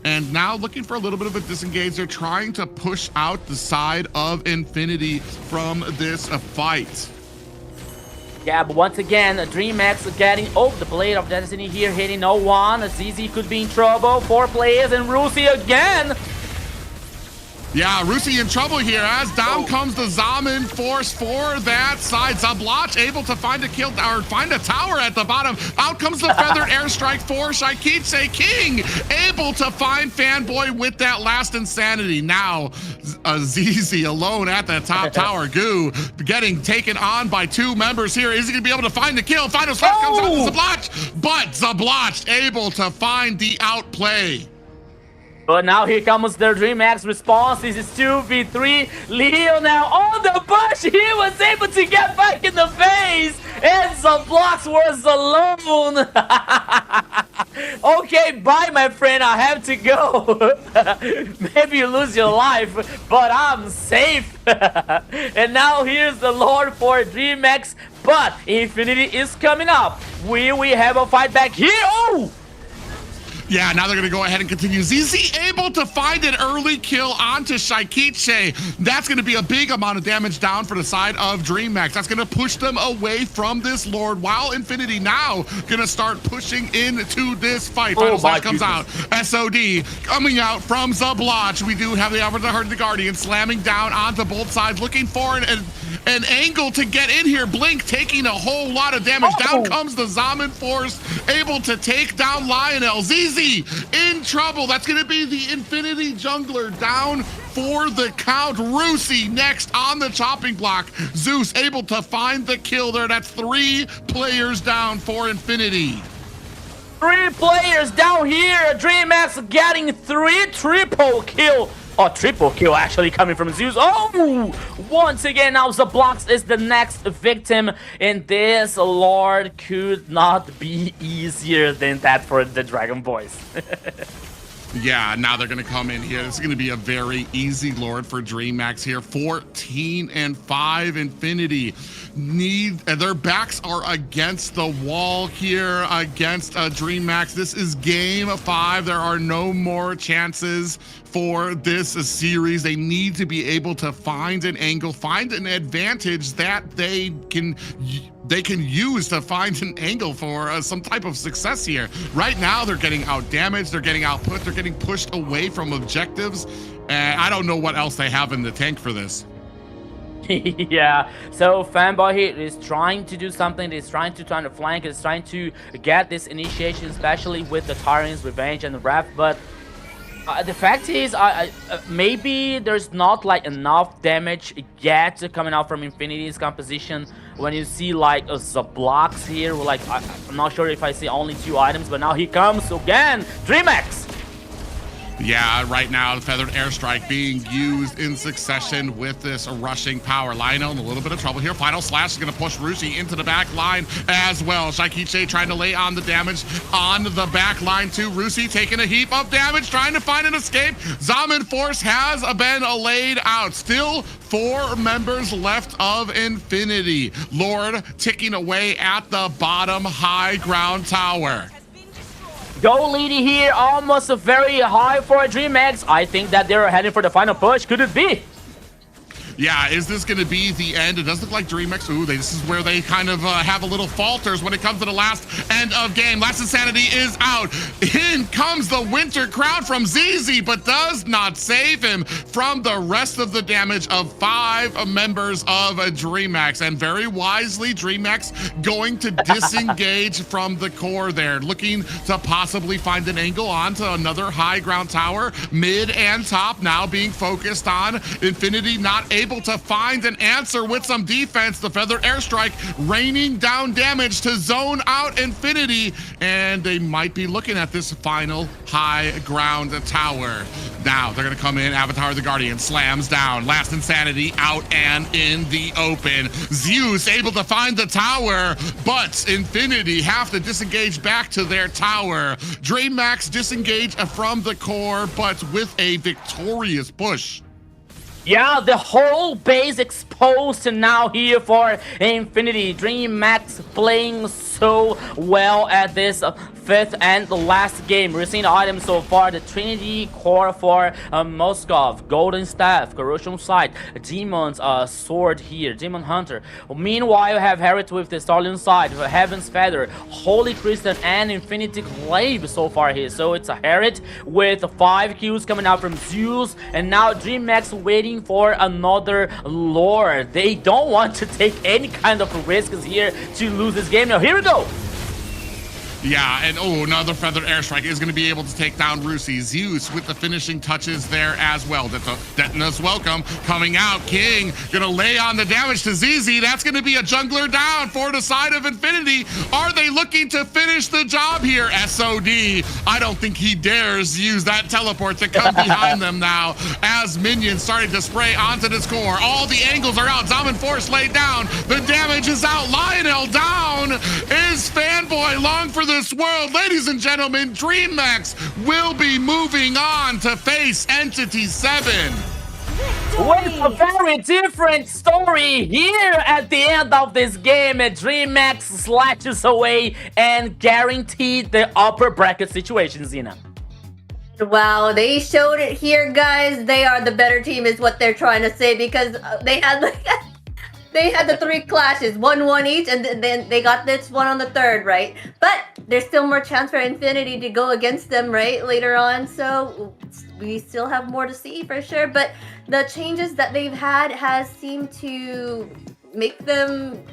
And now looking for a little bit of a disengage. They're trying to push out the side of Infinity from this fight. Yeah, but once again, DreamMax getting the Blade of Destiny here, hitting no one. ZZ could be in trouble. 4 players, and Rusi again. Yeah, Rusi in trouble here as down comes the Zaman force for that side. Zablach able to find a kill or find a tower at the bottom. Out comes the feathered airstrike for Shaikiche. King able to find Fanboy with that last insanity. Now ZZ alone at the top tower. Goo getting taken on by 2 members here. Is he gonna be able to find the kill? Final shot comes out to Zablach, but Zablach able to find the outplay. But now here comes their DreamMax response. This is 2v3. Leo now on the bush. He was able to get back in the face. And Zablach was alone. Okay, bye, my friend. I have to go. Maybe you lose your life, but I'm safe. And now here's the Lord for DreamMax. But Infinity is coming up. Will we have a fight back here? Oh! Yeah, now they're going to go ahead and continue. ZZ able to find an early kill onto Shaikiche. That's going to be a big amount of damage down for the side of DreamMax. That's going to push them away from this Lord, while Infinity now going to start pushing into this fight. Final Slash comes out. SOD coming out from Zablach. We do have the Avatar the Guardian slamming down onto both sides, looking for an angle to get in here. Blink taking a whole lot of damage. Down comes the Zaman Force, able to take down Lionel. ZZ in trouble. That's going to be the Infinity Jungler down for the count. Rusi next on the chopping block. Zeus able to find the kill there. That's 3 players down for Infinity. 3 players down here. DreamMax getting 3 triple kill. Oh, triple kill actually coming from Zeus. Oh, once again, now Zablach is the next victim. And this Lord could not be easier than that for the Dragon Boys. Yeah, now they're going to come in here. This is going to be a very easy Lord for DreamMax here. 14-5 Infinity. Their backs are against the wall here against DreamMax. This is game 5. There are no more chances for this series. They need to be able to find an angle, find an advantage that they can use to find an angle for some type of success here. Right now, they're getting out damaged, they're getting output, they're getting pushed away from objectives, and I don't know what else they have in the tank for this. Yeah, so Fanboy here is trying to do something. He's trying to flank. He's trying to get this initiation, especially with the Tyrant's Revenge and the Wrath, but the fact is, maybe there's not like enough damage yet coming out from Infinity's composition. When you see like Zablach here, like I'm not sure if I see only 2 items, but now he comes again. DreamMax. Yeah, right now, the Feathered Airstrike being used in succession with this rushing power. Lionel in a little bit of trouble here. Final Slash is going to push Rusi into the back line as well. Shaikiche trying to lay on the damage on the back line too. Rusi taking a heap of damage, trying to find an escape. Zaman Force has been laid out. Still 4 members left of Infinity. Lord ticking away at the bottom high ground tower. Go leading here, almost very high for a DreamMax. I think that they're heading for the final push. Could it be? Yeah, is this going to be the end? It does look like DreamMax. Ooh, this is where they kind of have a little falters when it comes to the last end of game. Last Insanity is out. In comes the Winter Crown from ZZ, but does not save him from the rest of the damage of 5 members of DreamMax. And very wisely, DreamMax going to disengage from the core there, looking to possibly find an angle onto another high ground tower. Mid and top now being focused on. Infinity not able able to find an answer with some defense. The Feather Airstrike raining down damage to zone out Infinity, and they might be looking at this final high ground tower. Now they're gonna come in. Avatar the Guardian slams down. Last Insanity out and in the open. Zeus able to find the tower, but Infinity have to disengage back to their tower. DreamMax disengage from the core, but with a victorious push. Yeah, the whole base exposed now here for Infinity. DreamMax playing so well at this fifth and the last game. We're seeing the items so far: the Trinity Core for Moskov, Golden Staff, Corrosion Sight, Demon's Sword here, Demon Hunter. Meanwhile, you have Harriet with the Stallion Side, Heaven's Feather, Holy Christian, and Infinity Glaive so far here. So it's a Harriet with 5 kills coming out from Zeus, and now DreamMax waiting for another Lord. They don't want to take any kind of risks here to lose this game. Now here we go. Yeah, and another Feather Airstrike is going to be able to take down Rusi. Zeus with the finishing touches there as well. Detna's welcome coming out. King going to lay on the damage to ZZ. That's going to be a jungler down for the side of Infinity. Are they looking to finish the job here? SOD, I don't think he dares use that teleport to come behind them now, as minions started to spray onto this core. All the angles are out. Zaman Force laid down. The damage is out. Lionel down. Is Fanboy long for this world? Ladies and gentlemen, DreamMax will be moving on to face Entity 7. With a very different story here at the end of this game. DreamMax slashes away and guaranteed the upper bracket situation, Zena. Wow, they showed it here, guys. They are the better team is what they're trying to say, because they had they had the 3 clashes, 1-1 each, and then they got this one on the 3rd, right? But there's still more chance for Infinity to go against them, right, later on. So we still have more to see for sure. But the changes that they've had has seemed to make them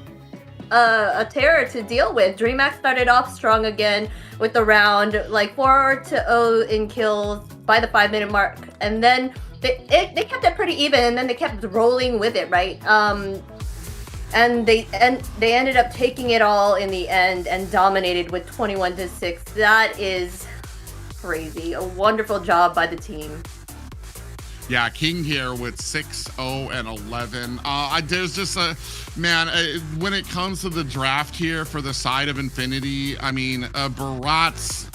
a terror to deal with. DreamMax started off strong again with the round, like 4-0 in kills by the 5-minute mark, and then they kept it pretty even, and then they kept rolling with it, right? And they ended up taking it all in the end and dominated with 21-6. That is crazy. A wonderful job by the team. Yeah, King here with 6-0 and 11. There's just a man when it comes to the draft here for the side of Infinity. I mean, Barat's.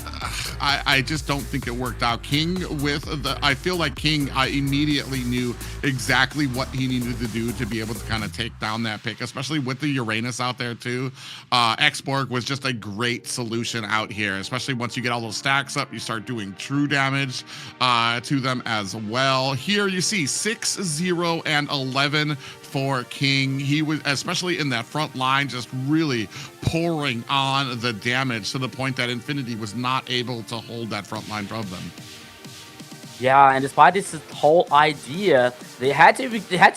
I just don't think it worked out. King with the. I feel like King immediately knew exactly what he needed to do to be able to kind of take down that pick, especially with the Uranus out there too. Xborg was just a great solution out here, especially once you get all those stacks up, you start doing true damage to them as well. Here you see 6-0 and 11 for King. He was, especially in that front line, just really pouring on the damage to the point that Infinity was not able to hold that front line from them. Yeah, and despite this whole idea, they had to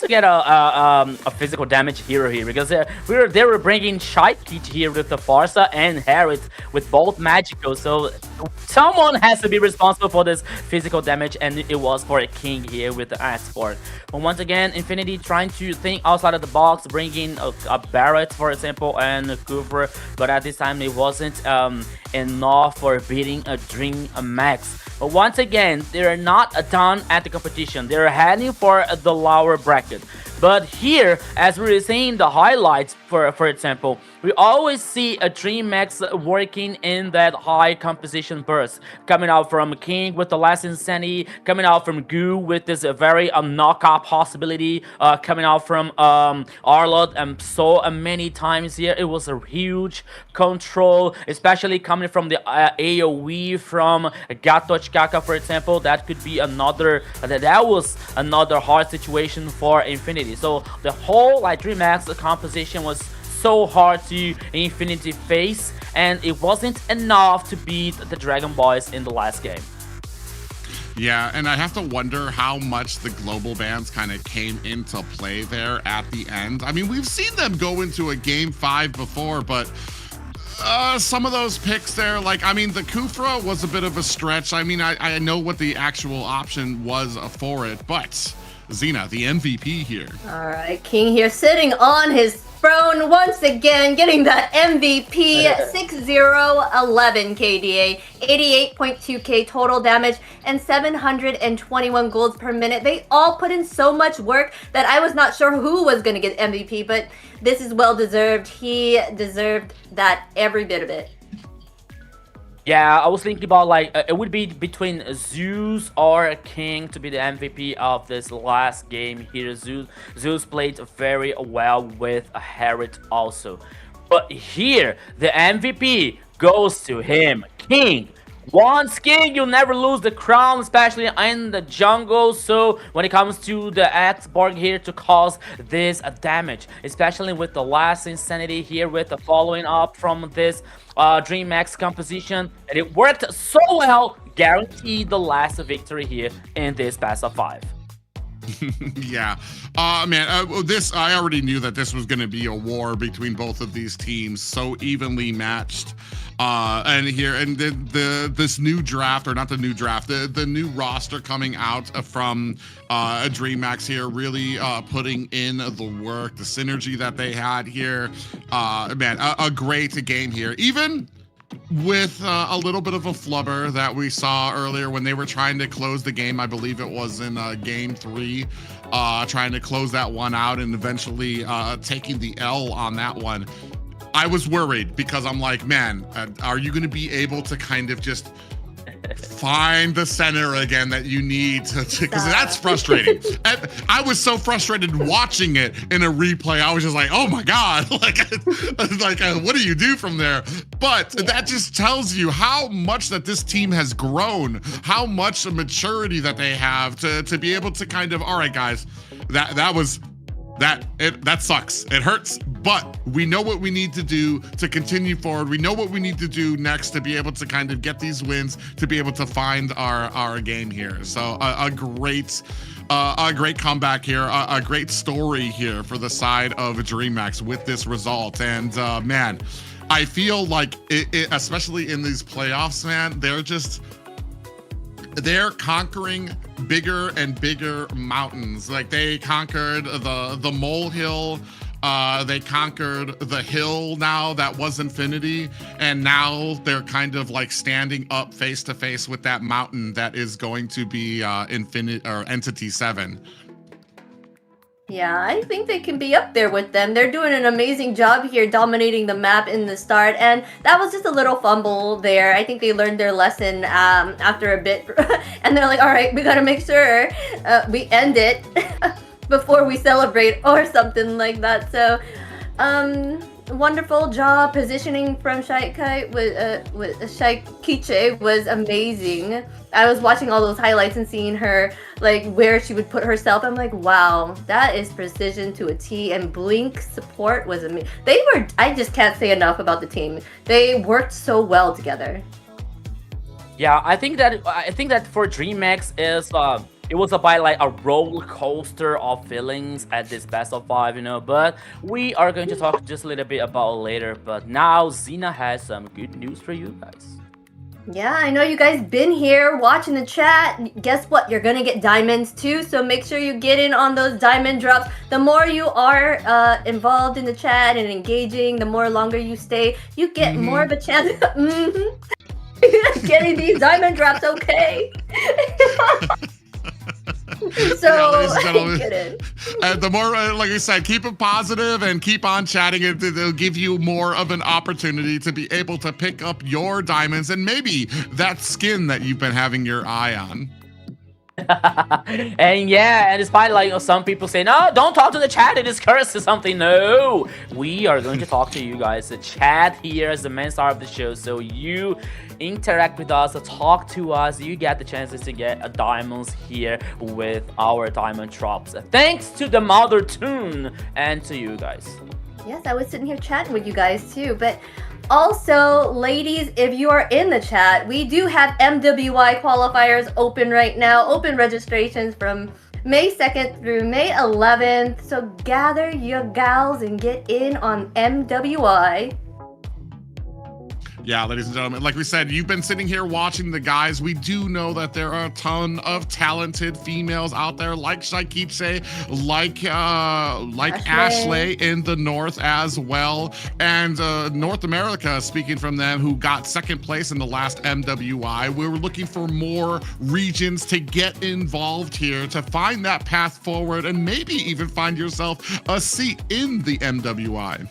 get a physical damage hero here, because they were bringing Shite here with the Farsa and Harriet with both magical. So someone has to be responsible for this physical damage, and it was for a King here with the Export. But once again, Infinity trying to think outside of the box, bringing a Barret, for example, and a Cooper, but at this time it wasn't enough for beating a DreamMax. But once again, they're not done at the competition. They're heading for the lower bracket. But here, as we were seeing the highlights, for example, we always see a DreamMax working in that high composition burst. Coming out from King with the last Insanity, coming out from Goo with this very knockout possibility, coming out from Arlott, and so many times here. It was a huge control, especially coming from the AoE from Gatoch Kaka, for example. That could be another, that was another hard situation for Infinity. So the whole DreamMax composition was so hard to Infinity face, and it wasn't enough to beat the Dragon Boys in the last game. Yeah, and I have to wonder how much the global bans kind of came into play there at the end. I mean, we've seen them go into a game 5 before, but some of those picks there, like, I mean, the Kufra was a bit of a stretch. I mean, I know what the actual option was for it, but Xena, the MVP here. All right, King here sitting on his throne once again, getting that MVP, 6011 KDA, 88.2k total damage, and 721 golds per minute. They all put in so much work that I was not sure who was going to get MVP, but this is well deserved. He deserved that every bit of it. Yeah, I was thinking about like it would be between Zeus or King to be the MVP of this last game here. Zeus played very well with Herod also, but here the MVP goes to him, King. Once King, you'll never lose the crown, especially in the jungle. So when it comes to the Xborg here to cause this damage, especially with the last Insanity here with the following up from this DreamMax composition, and it worked so well, guaranteed the last victory here in this best of 5. Yeah, man, this I already knew that this was going to be a war between both of these teams, so evenly matched. And here, and this new draft, or not the new draft, the new roster coming out from DreamMax here, really putting in the work, the synergy that they had here. Man, a great game here, even with a little bit of a flubber that we saw earlier when they were trying to close the game. I believe it was in game 3, trying to close that one out and eventually taking the L on that one. I was worried because I'm like, man, are you going to be able to kind of just find the center again that you need to, because that's frustrating. And I was so frustrated watching it in a replay. I was just like, oh my God, like what do you do from there? But that just tells you how much that this team has grown, how much maturity that they have to be able to kind of, all right, guys, that sucks. It hurts, but we know what we need to do to continue forward. We know what we need to do next to be able to kind of get these wins, to be able to find our game here. So a great comeback here, a great story here for the side of DreamMax with this result. And man, I feel like it, especially in these playoffs, man, they're conquering bigger and bigger mountains. Like they conquered the molehill, they conquered the hill now that was Infinity, and now they're kind of like standing up face to face with that mountain that is going to be Infinity or Entity 7. Yeah, I think they can be up there with them. They're doing an amazing job here dominating the map in the start, and that was just a little fumble there. I think they learned their lesson after a bit, and they're like, all right, we gotta make sure we end it before we celebrate or something like that. So, wonderful job positioning from Shaikiche was amazing. I was watching all those highlights and seeing her like where she would put herself. I'm like, wow, that is precision to a T. And Blink support was amazing. I just can't say enough about the team. They worked so well together. Yeah, I think that for DreamMax it was about like a roller coaster of feelings at this best of 5, you know, but we are going to talk just a little bit about it later. But now Xena has some good news for you guys. Yeah, I know you guys been here watching the chat. Guess what? You're gonna get diamonds too, so make sure you get in on those diamond drops. The more you are involved in the chat and engaging, the more longer you stay, you get more of a chance getting these diamond drops, okay? So, ladies and gentlemen, the more, like I said, keep it positive and keep on chatting. It'll give you more of an opportunity to be able to pick up your diamonds and maybe that skin that you've been having your eye on. And yeah, and despite like some people say, no, don't talk to the chat, it is cursed or something. No, we are going to talk to you guys. The chat here is the main star of the show, so you interact with us, talk to us, you get the chances to get diamonds here with our diamond drops. Thanks to the Mother Tune and to you guys. Yes, I was sitting here chatting with you guys too, but also, ladies, if you are in the chat, we do have MWI qualifiers open right now, open registrations from May 2nd through May 11th. So gather your gals and get in on MWI. Yeah, ladies and gentlemen, like we said, you've been sitting here watching the guys. We do know that there are a ton of talented females out there, like Shaikiche, like Ashley in the north as well, and North America. Speaking from them, who got second place in the last MWI. We were looking for more regions to get involved here to find that path forward, and maybe even find yourself a seat in the MWI.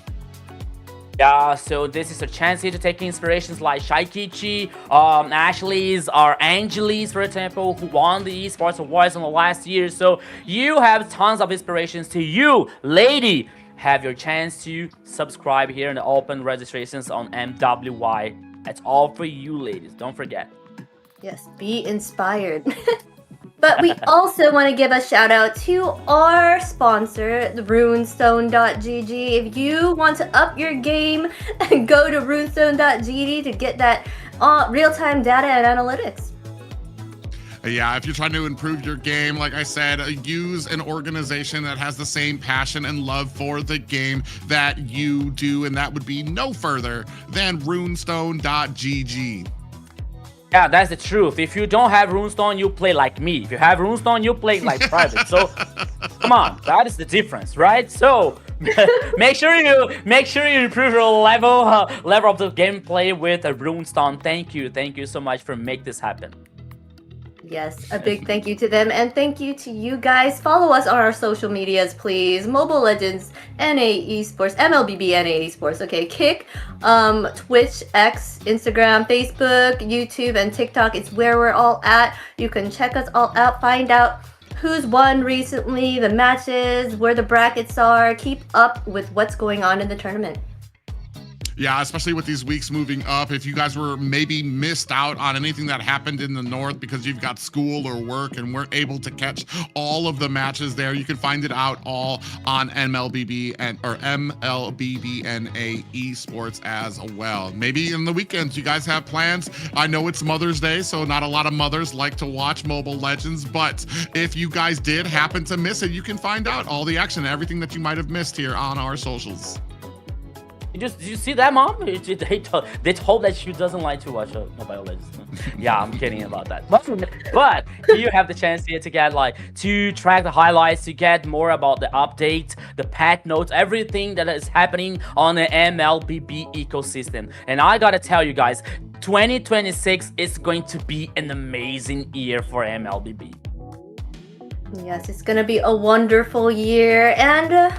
Yeah, so this is a chance here to take inspirations like Shaikichi, Ashley's, or Angelis, for example, who won the Esports Awards in the last year. So you have tons of inspirations. To you, lady, have your chance to subscribe here and open registrations on MWI. That's all for you, ladies. Don't forget. Yes, be inspired. But we also want to give a shout out to our sponsor, the runestone.gg. If you want to up your game, go to runestone.gg to get that real-time data and analytics. Yeah, if you're trying to improve your game, like I said, use an organization that has the same passion and love for the game that you do, and that would be no further than runestone.gg. Yeah, that's the truth. If you don't have Runestone, you play like me. If you have Runestone, you play like private. So, come on, that is the difference, right? So, make sure you improve your level of the gameplay with a Runestone. Thank you so much for making this happen. Yes, a big thank you to them, and thank you to you guys. Follow us on our social medias, please. Mobile Legends, NA Esports, MLBB NA Esports. Okay, Kick, Twitch, X, Instagram, Facebook, YouTube, and TikTok. It's where we're all at. You can check us all out, find out who's won recently, the matches, where the brackets are. Keep up with what's going on in the tournament. Yeah, especially with these weeks moving up. If you guys were maybe missed out on anything that happened in the north because you've got school or work and weren't able to catch all of the matches there, you can find it out all on MLBB or MLBB NA Esports as well. Maybe in the weekends you guys have plans. I know it's Mother's Day, so not a lot of mothers like to watch Mobile Legends, but if you guys did happen to miss it, you can find out all the action and everything that you might have missed here on our socials. Did you see that, Mom? They told that she doesn't like to watch Mobile Legends. Yeah, I'm kidding about that. But you have the chance here to get to track the highlights, to get more about the updates, the patch notes, everything that is happening on the MLBB ecosystem. And I gotta tell you guys, 2026 is going to be an amazing year for MLBB. Yes, it's gonna be a wonderful year, and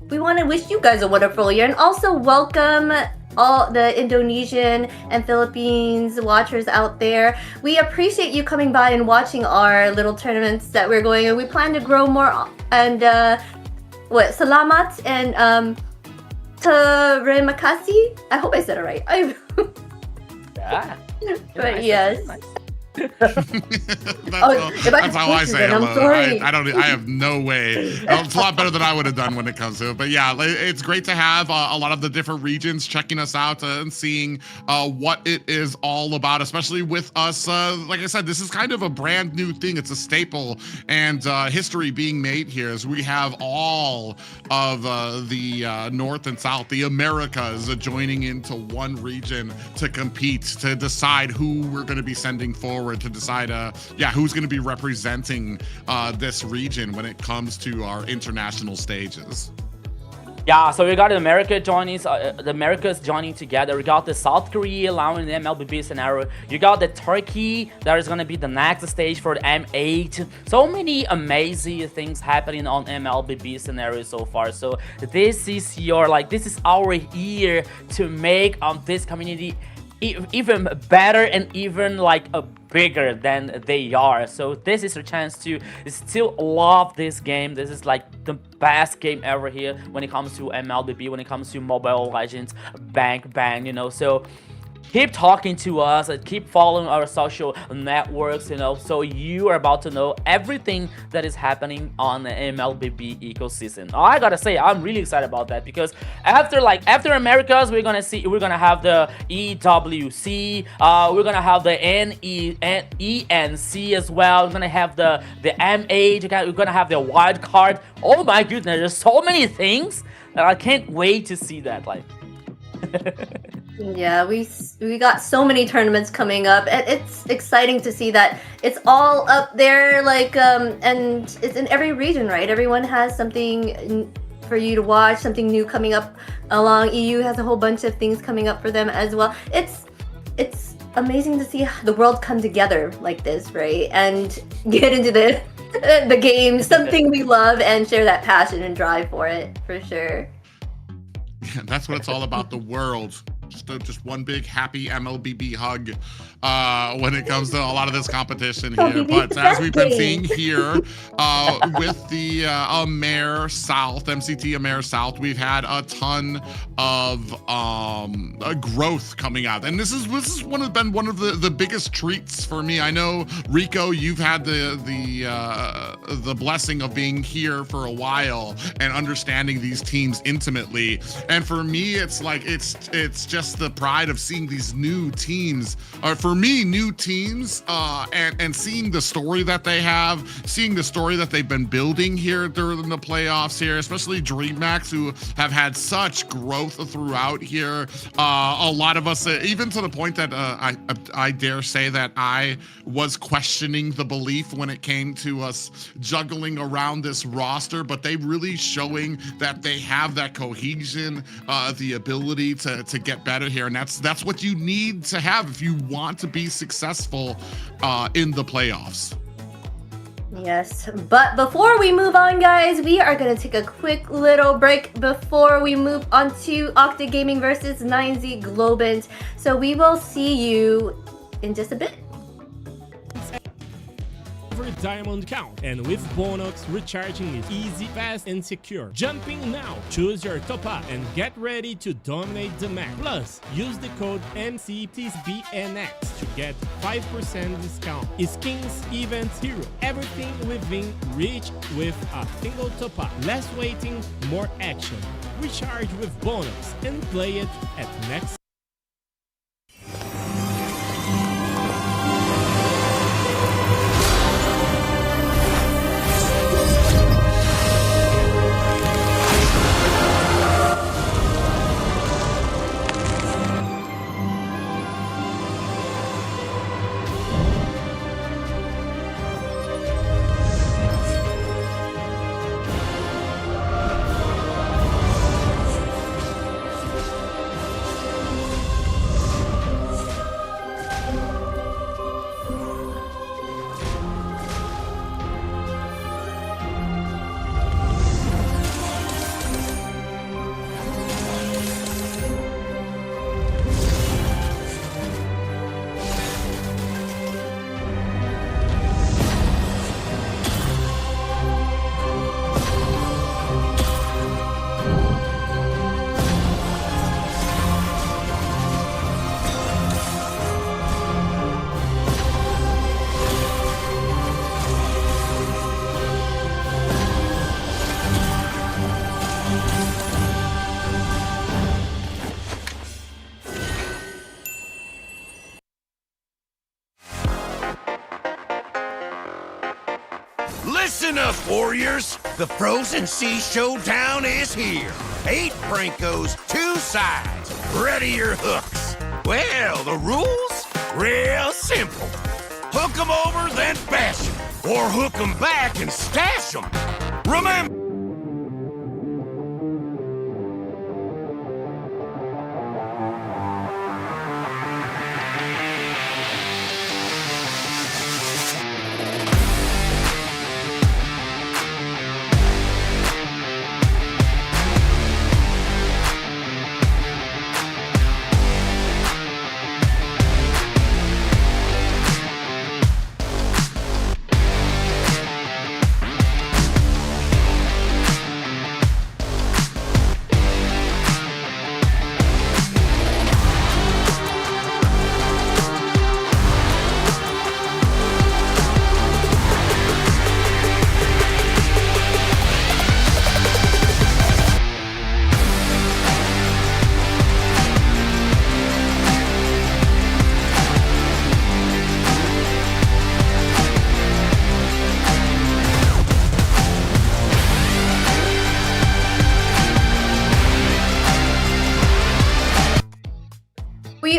we want to wish you guys a wonderful year, and also welcome all the Indonesian and Philippines watchers out there. We appreciate you coming by and watching our little tournaments that we're going, and we plan to grow more. And salamat and terima kasih. I hope I said it right. Yeah. But yes. Nice. That's how I say hello. I have no way. It's a lot better than I would have done when it comes to it. But yeah, it's great to have a lot of the different regions checking us out and seeing what it is all about, especially with us. Like I said, this is kind of a brand new thing. It's a staple and history being made here as we have all of the North and South, the Americas, joining into one region to compete, to decide who we're going to be sending forward, to decide who's going to be representing this region when it comes to our international stages. Yeah, so we got the Americas joining together. We got the South Korea allowing the MLBB scenario. You got the Turkey that is going to be the next stage for the M8. So many amazing things happening on MLBB scenario so far. So this is our year to make this community even better and even bigger than they are. So this is a chance to still love this game. This is the best game ever here when it comes to MLBB, when it comes to Mobile Legends, bang, so keep talking to us and keep following our social networks, so you are about to know everything that is happening on the MLBB ecosystem. I gotta say, I'm really excited about that, because after Americas, we're gonna have the EWC, we're gonna have the ENC as well. We're gonna have the M8, we're gonna have the wild card. Oh my goodness, there's so many things that I can't wait to see that. Yeah, we got so many tournaments coming up, and it's exciting to see that it's all up there, like and it's in every region, right? Everyone has something for you to watch, something new coming up along. EU has a whole bunch of things coming up for them as well. It's amazing to see the world come together like this, right? And get into the game, something we love, and share that passion and drive for it, for sure. Yeah, that's what it's all about, the world. Just one big happy MLBB hug when it comes to a lot of this competition here. But as we've been seeing here with the AMER South, MCT AMER South, we've had a ton of growth coming out, and this has been one of the biggest treats for me. I know, Rico, you've had the blessing of being here for a while and understanding these teams intimately, and for me, it's like it's just the pride of seeing these new teams, for me, new teams, and seeing the story that they have, seeing the story that they've been building here during the playoffs here, especially DreamMax, who have had such growth throughout here. A lot of us, even to the point that I dare say that I was questioning the belief when it came to us juggling around this roster, but they really showing that they have that cohesion, the ability to get better here, and that's what you need to have if you want to be successful in the playoffs. Yes, but before we move on, guys, we are going to take a quick little break before we move on to Octa Gaming versus 9Z Globant. So we will see you in just a bit. Every diamond count, and with Bonox, recharging is easy, fast, and secure. Jumping now, choose your top up and get ready to dominate the map. Plus, use the code MCTBNX to get 5% discount. Skins, events, hero, everything within reach with a single top up. Less waiting, more action. Recharge with Bonox and play it at next. Listen up, warriors! The Frozen Sea Showdown is here. 8 Brancos, 2 sides. Ready your hooks. Well, the rules? Real simple. Hook 'em over, then bash 'em. Or hook 'em back and stash 'em. Remember...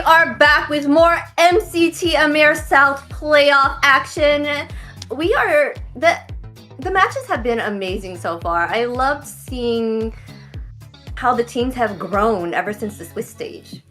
are back with more MCT AMER South playoff action. The matches have been amazing so far. I loved seeing how the teams have grown ever since the Swiss stage.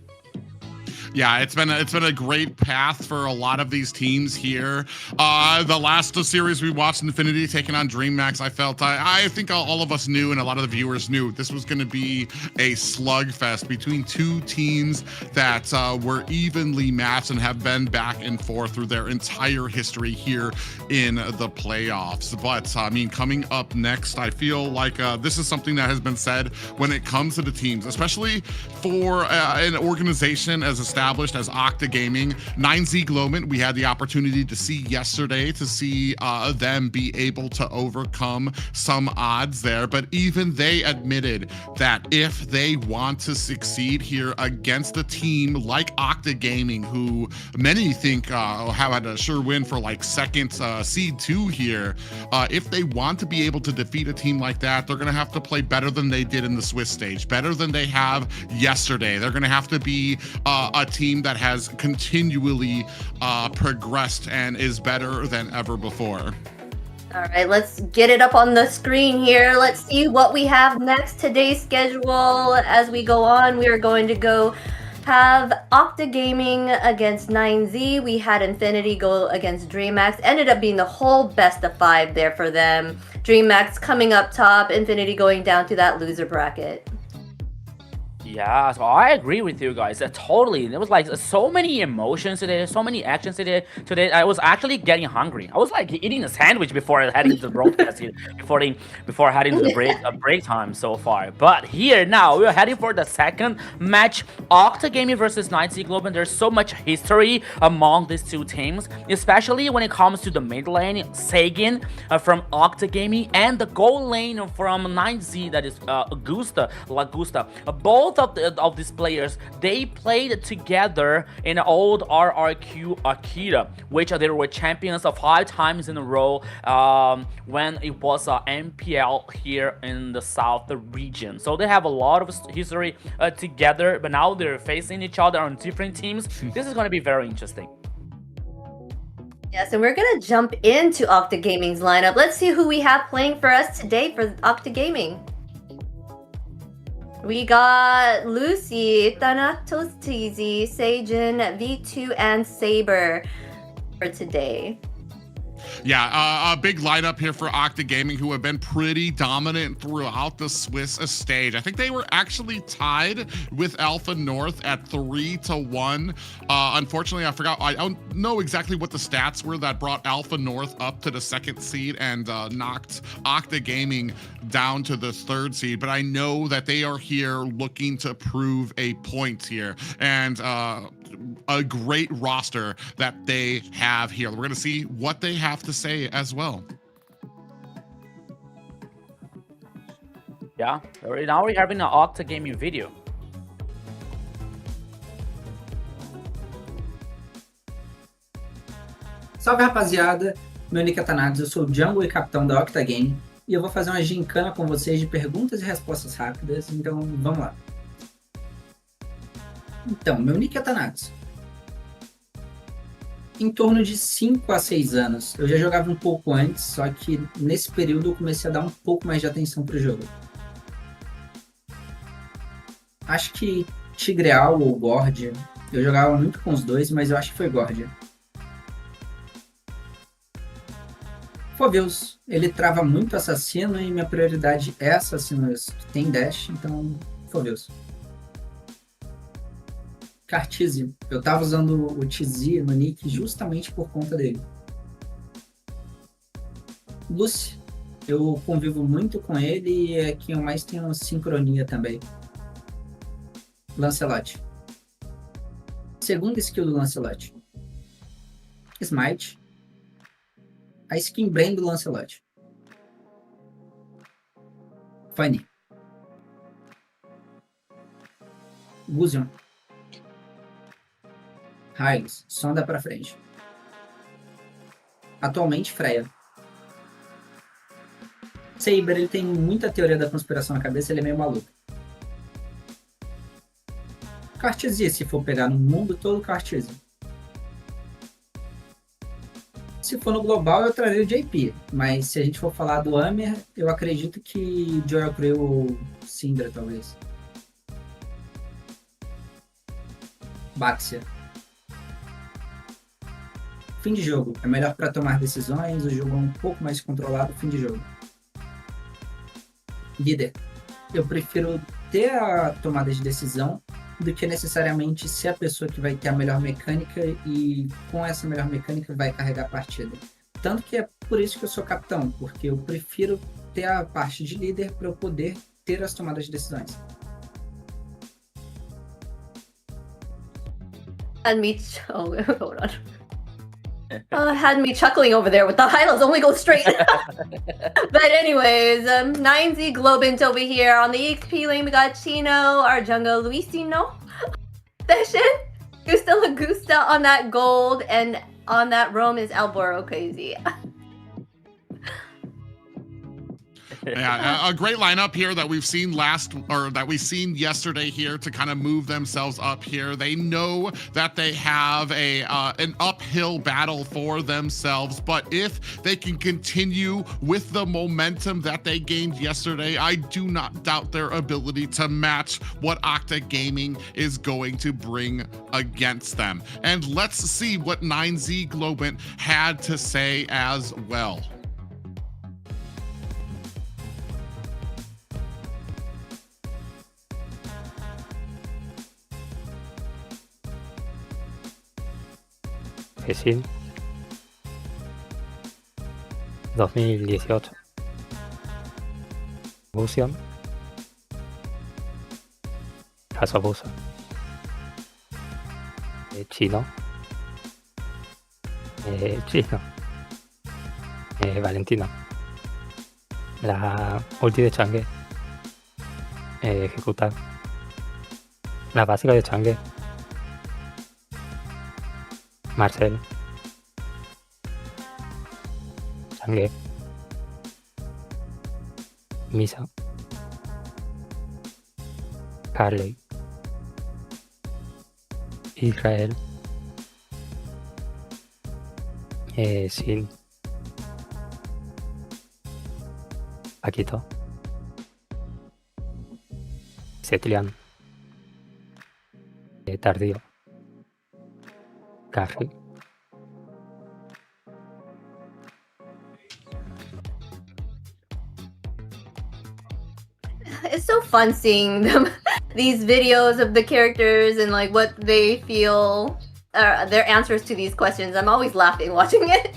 Yeah, it's been a great path for a lot of these teams here. The last series we watched, Infinity taking on DreamMax, I think all of us knew, and a lot of the viewers knew, this was going to be a slugfest between two teams that were evenly matched and have been back and forth through their entire history here in the playoffs. But I mean, coming up next, I feel like this is something that has been said when it comes to the teams, especially for an organization as established as Octa Gaming. 9Z Globin, we had the opportunity to see yesterday, to see them be able to overcome some odds there, but even they admitted that if they want to succeed here against a team like Octa Gaming, who many think have had a sure win for like second seed 2 here, if they want to be able to defeat a team like that, they're going to have to play better than they did in the Swiss stage, better than they have yesterday. They're going to have to be a team that has continually progressed and is better than ever before. All right, let's get it up on the screen here. Let's see what we have next. Today's schedule, as we go on, we are going to go have Octa Gaming against 9Z. We had Infinity go against DreamMax. Ended up being the whole best of 5 there for them. DreamMax coming up top, Infinity going down to that loser bracket. Yeah, so I agree with you guys. Totally. There was like so many emotions today, so many actions today. I was actually getting hungry. I was like eating a sandwich before heading to the broadcast here, before heading to the break time so far. But here now we're heading for the second match, Octa Gaming versus 9Z Globin. There's so much history among these two teams, especially when it comes to the mid lane, Sagan from Octa Gaming, and the goal lane from 9Z, that is Lagusta. Both of these players, they played together in old RRQ Akita, which they were champions 5 times in a row when it was MPL here in the South region. So they have a lot of history together, but now they're facing each other on different teams. This is going to be very interesting. Yes, and we're going to jump into Octa Gaming's lineup. Let's see who we have playing for us today for Octa Gaming. We got Lucy, Thanatos TZ, Seijin, V2, and Saber for today. Yeah, a big lineup here for Octa Gaming, who have been pretty dominant throughout the Swiss stage. I think they were actually tied with Alpha North at 3-1. Unfortunately, I forgot. I don't know exactly what the stats were that brought Alpha North up to the 2nd seed and knocked Octa Gaming down to the 3rd seed. But I know that they are here looking to prove a point here, and a great roster that they have here. We're going to see what they have to say as well. Yeah, now we're having an Octa Gaming video. Salve, rapaziada, meu nick é Thanatos, eu sou o Jungle e capitão da Octa Gaming e eu vou fazer uma gincana com vocês de perguntas e respostas rápidas, então vamos lá. Então, meu nick é Thanatos. Em torno de 5 a 6 anos, eu já jogava um pouco antes, só que nesse período eu comecei a dar um pouco mais de atenção pro jogo. Acho que Tigreal ou Gordia, eu jogava muito com os dois, mas eu acho que foi Gordia. Foveus, ele trava muito assassino e minha prioridade é assassinos que tem dash, então Foveus. Cartizio, eu tava usando o TZ no nick justamente por conta dele. Lucy, eu convivo muito com ele e é quem eu mais tenho sincronia também. Lancelot. Segunda skill do Lancelot. Smite. A skin Brain do Lancelot. Funny. Gusion. Hylos, sonda pra frente. Atualmente, Freya. Saber, ele tem muita teoria da conspiração na cabeça, ele é meio maluco. Cartesia, se for pegar no mundo todo, Cartesia. Se for no global, eu traria o JP. Mas se a gente for falar do Amer, eu acredito que Joel Creel ou Syndra, talvez. Baxia. Fim de jogo. É melhor para tomar decisões, o jogo é um pouco mais controlado, fim de jogo. Líder. Eu prefiro ter a tomada de decisão do que necessariamente ser a pessoa que vai ter a melhor mecânica e com essa melhor mecânica vai carregar a partida. Tanto que é por isso que eu sou capitão, porque eu prefiro ter a parte de líder para eu poder ter as tomadas de decisões. Had me, hold on. Had me chuckling over there with the highlights only go straight. But anyways, 9Z Globant over here. On the EXP lane, we got Chino, our jungle, Luisino. Session. Gusta Lagusta on that gold, and on that roam is Alboro Crazy. Yeah, a great lineup here that we've seen yesterday here to kind of move themselves up here. They know that they have an uphill battle for themselves, but if they can continue with the momentum that they gained yesterday, I do not doubt their ability to match what Octa Gaming is going to bring against them. And let's see what 9Z Globant had to say as well. Sim. 2018. Fusion. Casabusa. Chino. Chino. Valentino. La ulti de Changue. Ejecutar. La básica de Changue. Marcel. Changue. Misa. Carly. Israel. Sin. Paquito. Setlian. Tardío. Carry. It's so fun seeing them, these videos of the characters and like what they feel, their answers to these questions. I'm always laughing watching it.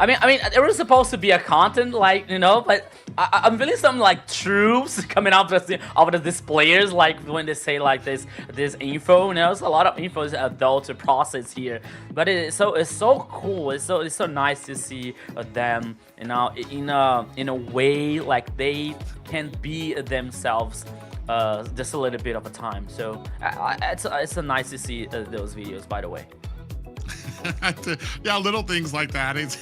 I mean, there was supposed to be a content, like, you know, but I'm feeling some like truths coming out of these players, like when they say like this info. You know, there's a lot of info though to process here, but it's so cool. It's so nice to see them, you know, in a way like they can be themselves. Just a little bit of a time. So it's nice to see those videos, by the way. Yeah, little things like that. It's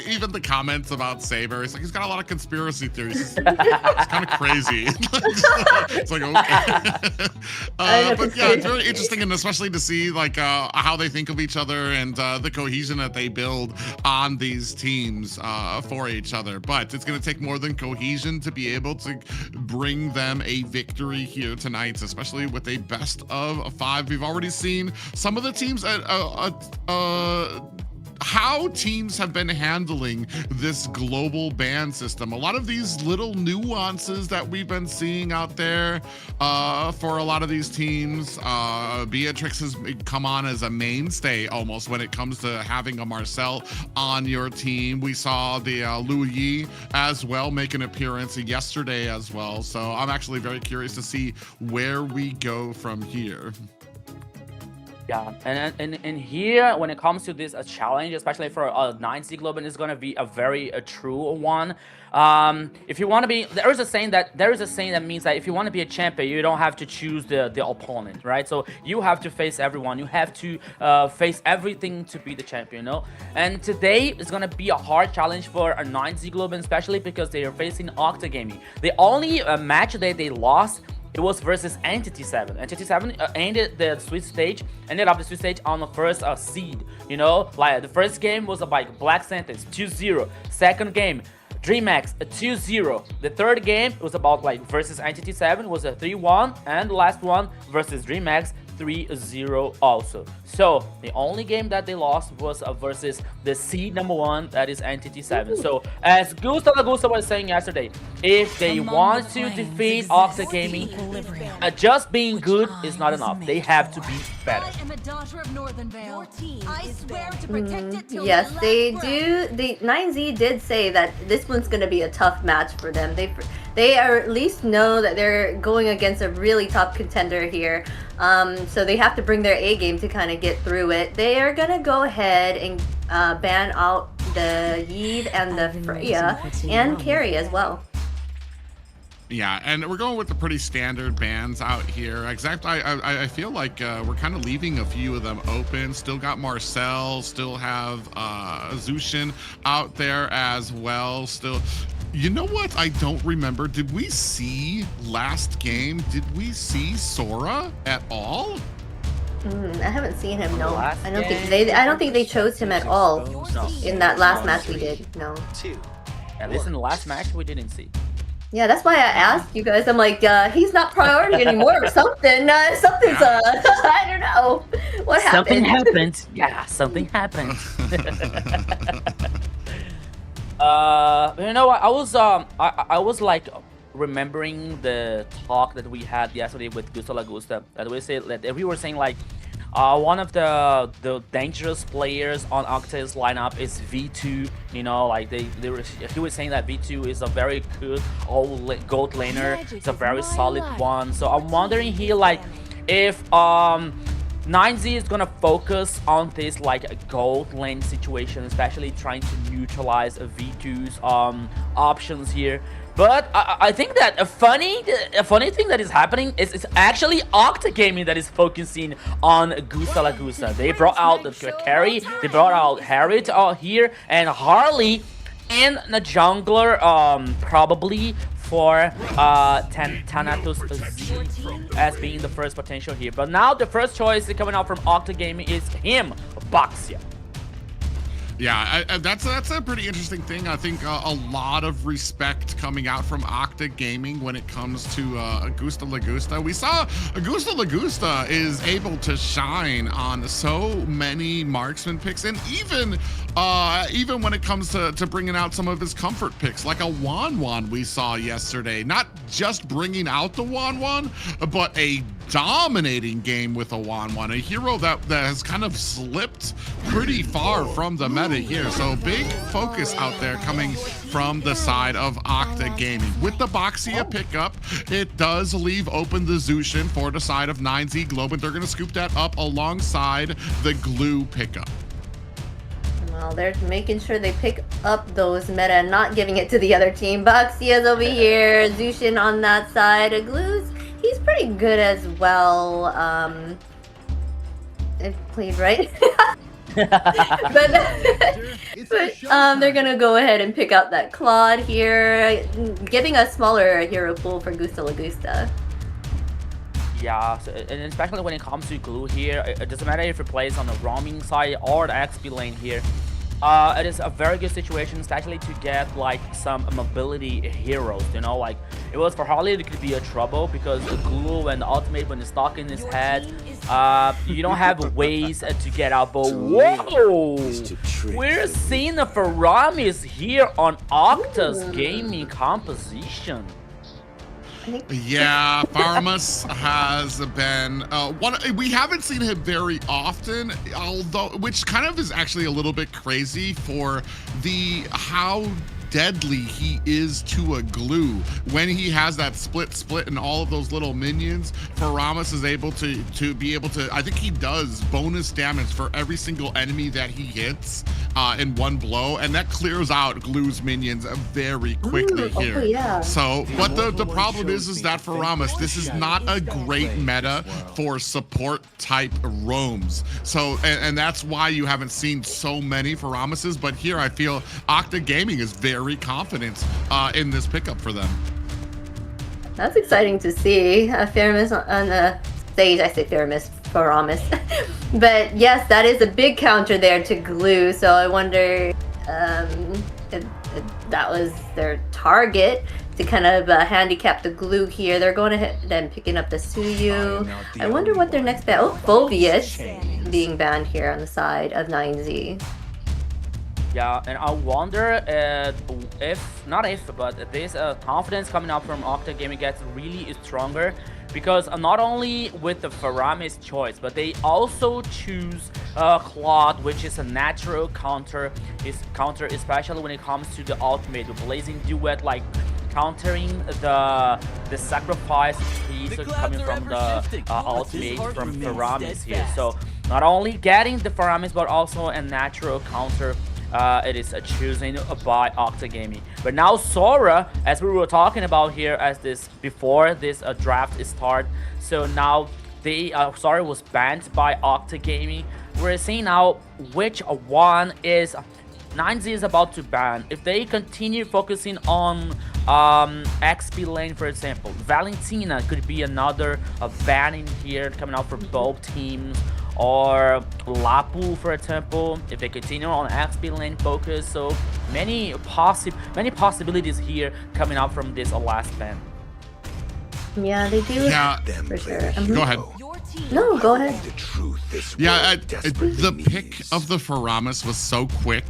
even the comments about Saber. It's like he's got a lot of conspiracy theories. It's kind of crazy. It's like okay, but yeah, it's very interesting, and especially to see like how they think of each other and the cohesion that they build on these teams for each other. But it's going to take more than cohesion to be able to bring them a victory here tonight, especially with a best of 5. We've already seen some of the teams at how teams have been handling this global ban system. A lot of these little nuances that we've been seeing out there for a lot of these teams. Beatrix has come on as a mainstay almost when it comes to having a Marcel on your team. We saw the Lu Yi as well make an appearance yesterday as well. So I'm actually very curious to see where we go from here. Yeah, and here when it comes to this challenge, especially for 9Z Global, is going to be a very true one. If you want to be, there is a saying that means that if you want to be a champion, you don't have to choose the opponent, right? So you have to face everyone. You have to face everything to be the champion, you know. And today is going to be a hard challenge for 9Z Global, especially because they are facing Octa Gaming. The only match that they lost it was versus Entity 7. Entity 7 ended the Swiss stage, ended up the Swiss stage on the first seed. You know, like the first game was like Black Sentence 2-0. Second game, DreamMax 2-0. The third game was about like versus Entity 7 was a 3-1, and the last one versus DreamMax 3-0 also. So the only game that they lost was versus the seed number 1, that is Entity 7. So as Gusta Lagusta was saying yesterday, if they want to defeat Octa Gaming, just being good is not enough. They have to be better. Yes, they do. The 9Z did say that this one's going to be a tough match for them. They are at least know that they're going against a really top contender here. So they have to bring their A game to kind of get through it. They are going to go ahead and ban out the Yves and the Freya and Carrie as well. Yeah, and we're going with the pretty standard bans out here. Exactly. I feel like we're kind of leaving a few of them open. Still got Marcel, still have Zushin out there as well. Still, you know what? I don't remember. Did we see last game? Did we see Sora at all? I haven't seen him. No, I don't think they chose him at all in that last match we did. No. At least in the last match we didn't see. Yeah, that's why I asked you guys. I'm like, he's not priority anymore or something. Something's, I don't know. What happened? Something happened. Yeah, something happened. You know what? I was like remembering the talk that we had yesterday with Gusta Lagusta. That we were saying like, one of the dangerous players on Octa's lineup is V2. You know, like he was saying that V2 is a very good gold laner. It's a very solid one. So I'm wondering here, like, if 9Z is gonna focus on this like gold lane situation, especially trying to neutralize V2's options here. But I think that a funny thing that is happening is it's actually Octa Gaming that is focusing on Gusta Lagusta. They brought out the Carrie, they brought out Harriet out here, and Harley and the jungler probably for Thanatos Z as being the first potential here. But now the first choice coming out from Octa Gaming is him, Baxia. Yeah, that's a pretty interesting thing. I think a lot of respect coming out from Octa Gaming when it comes to Gusta Lagusta. We saw Gusta Lagusta is able to shine on so many marksman picks, and even when it comes to bringing out some of his comfort picks, like a Wan we saw yesterday. Not just bringing out the Wan, but a dominating game with a Wan, a hero that has kind of slipped pretty far from the meta here. So big focus out there coming from the side of Octa Gaming. With the Baxia pickup, it does leave open the Zushin for the side of 9Z Globe, and they're going to scoop that up alongside the Glue pickup. Well, they're making sure they pick up those meta and not giving it to the other team. Baxia's over here, Zushin on that side. Glue's, he's pretty good as well. It played right. but they're gonna go ahead and pick out that Claude here, giving a smaller hero pool for Gusta Lagusta. Yeah, so, and especially when it comes to Glue here, it doesn't matter if it plays on the roaming side or the XP lane here. It is a very good situation, especially to get like some mobility heroes, you know, like it was for Harley, it could be a trouble because the Glue and the ultimate when it's stuck in his head, you don't have ways to get out. But whoa, we're seeing the Faramis here on Octa's gaming composition. Yeah, Faramis has been we haven't seen him very often, although, which kind of is actually a little bit crazy for how deadly he is to a Glue. When he has that split and all of those little minions, Faramis is able to be able to, I think he does bonus damage for every single enemy that he hits in one blow, and that clears out Glue's minions very quickly here. Oh, yeah. So, but the problem is that Faramis, this is not a great meta for support type roams. So, and that's why you haven't seen so many Faramises, but here I feel Octa Gaming is very confident in this pickup for them. That's exciting to see. Faramis on the stage. I say Faramis, Faramis. But yes, that is a big counter there to Glue. So I wonder if that was their target to kind of handicap the Glue here. They're going ahead and picking up the Suyu. I wonder what their next ban. Oh, Phobius being banned here on the side of 9Z. Yeah, and I wonder but this confidence coming up from Octa Gaming gets really stronger, because not only with the Faramis choice, but they also choose Claude, which is a natural counter, especially when it comes to the ultimate, the Blazing Duet, like countering the sacrifice piece coming from the ultimate from Faramis here. So not only getting the Faramis, but also a natural counter. It is chosen by Octa Gaming. But now Sora, as we were talking about here, as this before this draft start, so now they Sora was banned by Octa Gaming. We're seeing now which one is 9Z is about to ban. If they continue focusing on XP lane, for example, Valentina could be another banning here coming out for both teams. Or Lapu, for example, if they continue on XP lane focus. So many possibilities here coming out from this last ban. Yeah, they do. Yeah, for sure. Go ahead. No, go ahead. Yeah, the pick of the Faramis was so quick,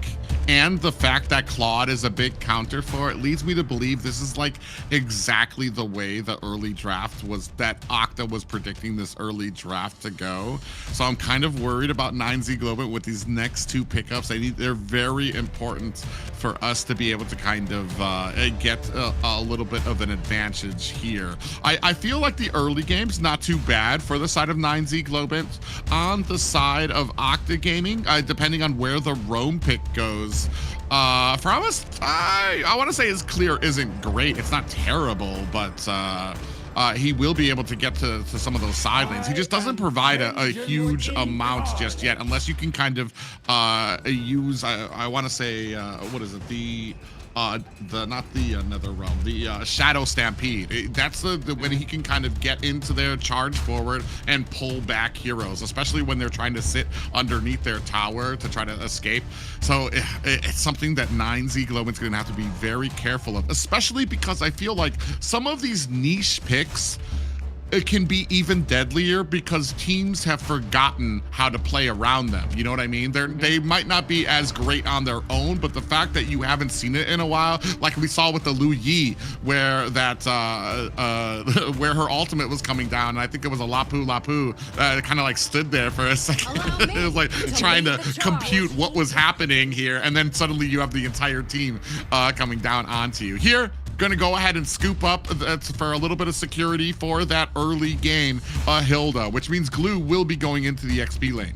and the fact that Claude is a big counter for it leads me to believe this is like exactly the way the early draft was, that Octa was predicting this early draft to go. So I'm kind of worried about 9Z Globant with these next two pickups. They're very important for us to be able to kind of get a little bit of an advantage here. I feel like the early game's not too bad for the side of 9Z Globant. On the side of Octa Gaming, depending on where the roam pick goes, Faramis, I want to say his clear isn't great. It's not terrible, but he will be able to get to some of those side lanes. He just doesn't provide a huge amount just yet, unless you can kind of use, I want to say, what is it, the not the Nether Realm, the Shadow Stampede. That's the when he can kind of get into their charge forward and pull back heroes, especially when they're trying to sit underneath their tower to try to escape. So it's something that 9Z Globant's gonna have to be very careful of, especially because I feel like some of these niche picks, it can be even deadlier because teams have forgotten how to play around them. You know what I mean? They might not be as great on their own, but the fact that you haven't seen it in a while, like we saw with the Lu Yi, where that where her ultimate was coming down, and I think it was a Lapu kind of like stood there for a second. It was like trying to compute what was happening here, and then suddenly you have the entire team coming down onto you. Here, gonna go ahead and scoop up for a little bit of security for that early game, Hilda, which means Glue will be going into the XP lane.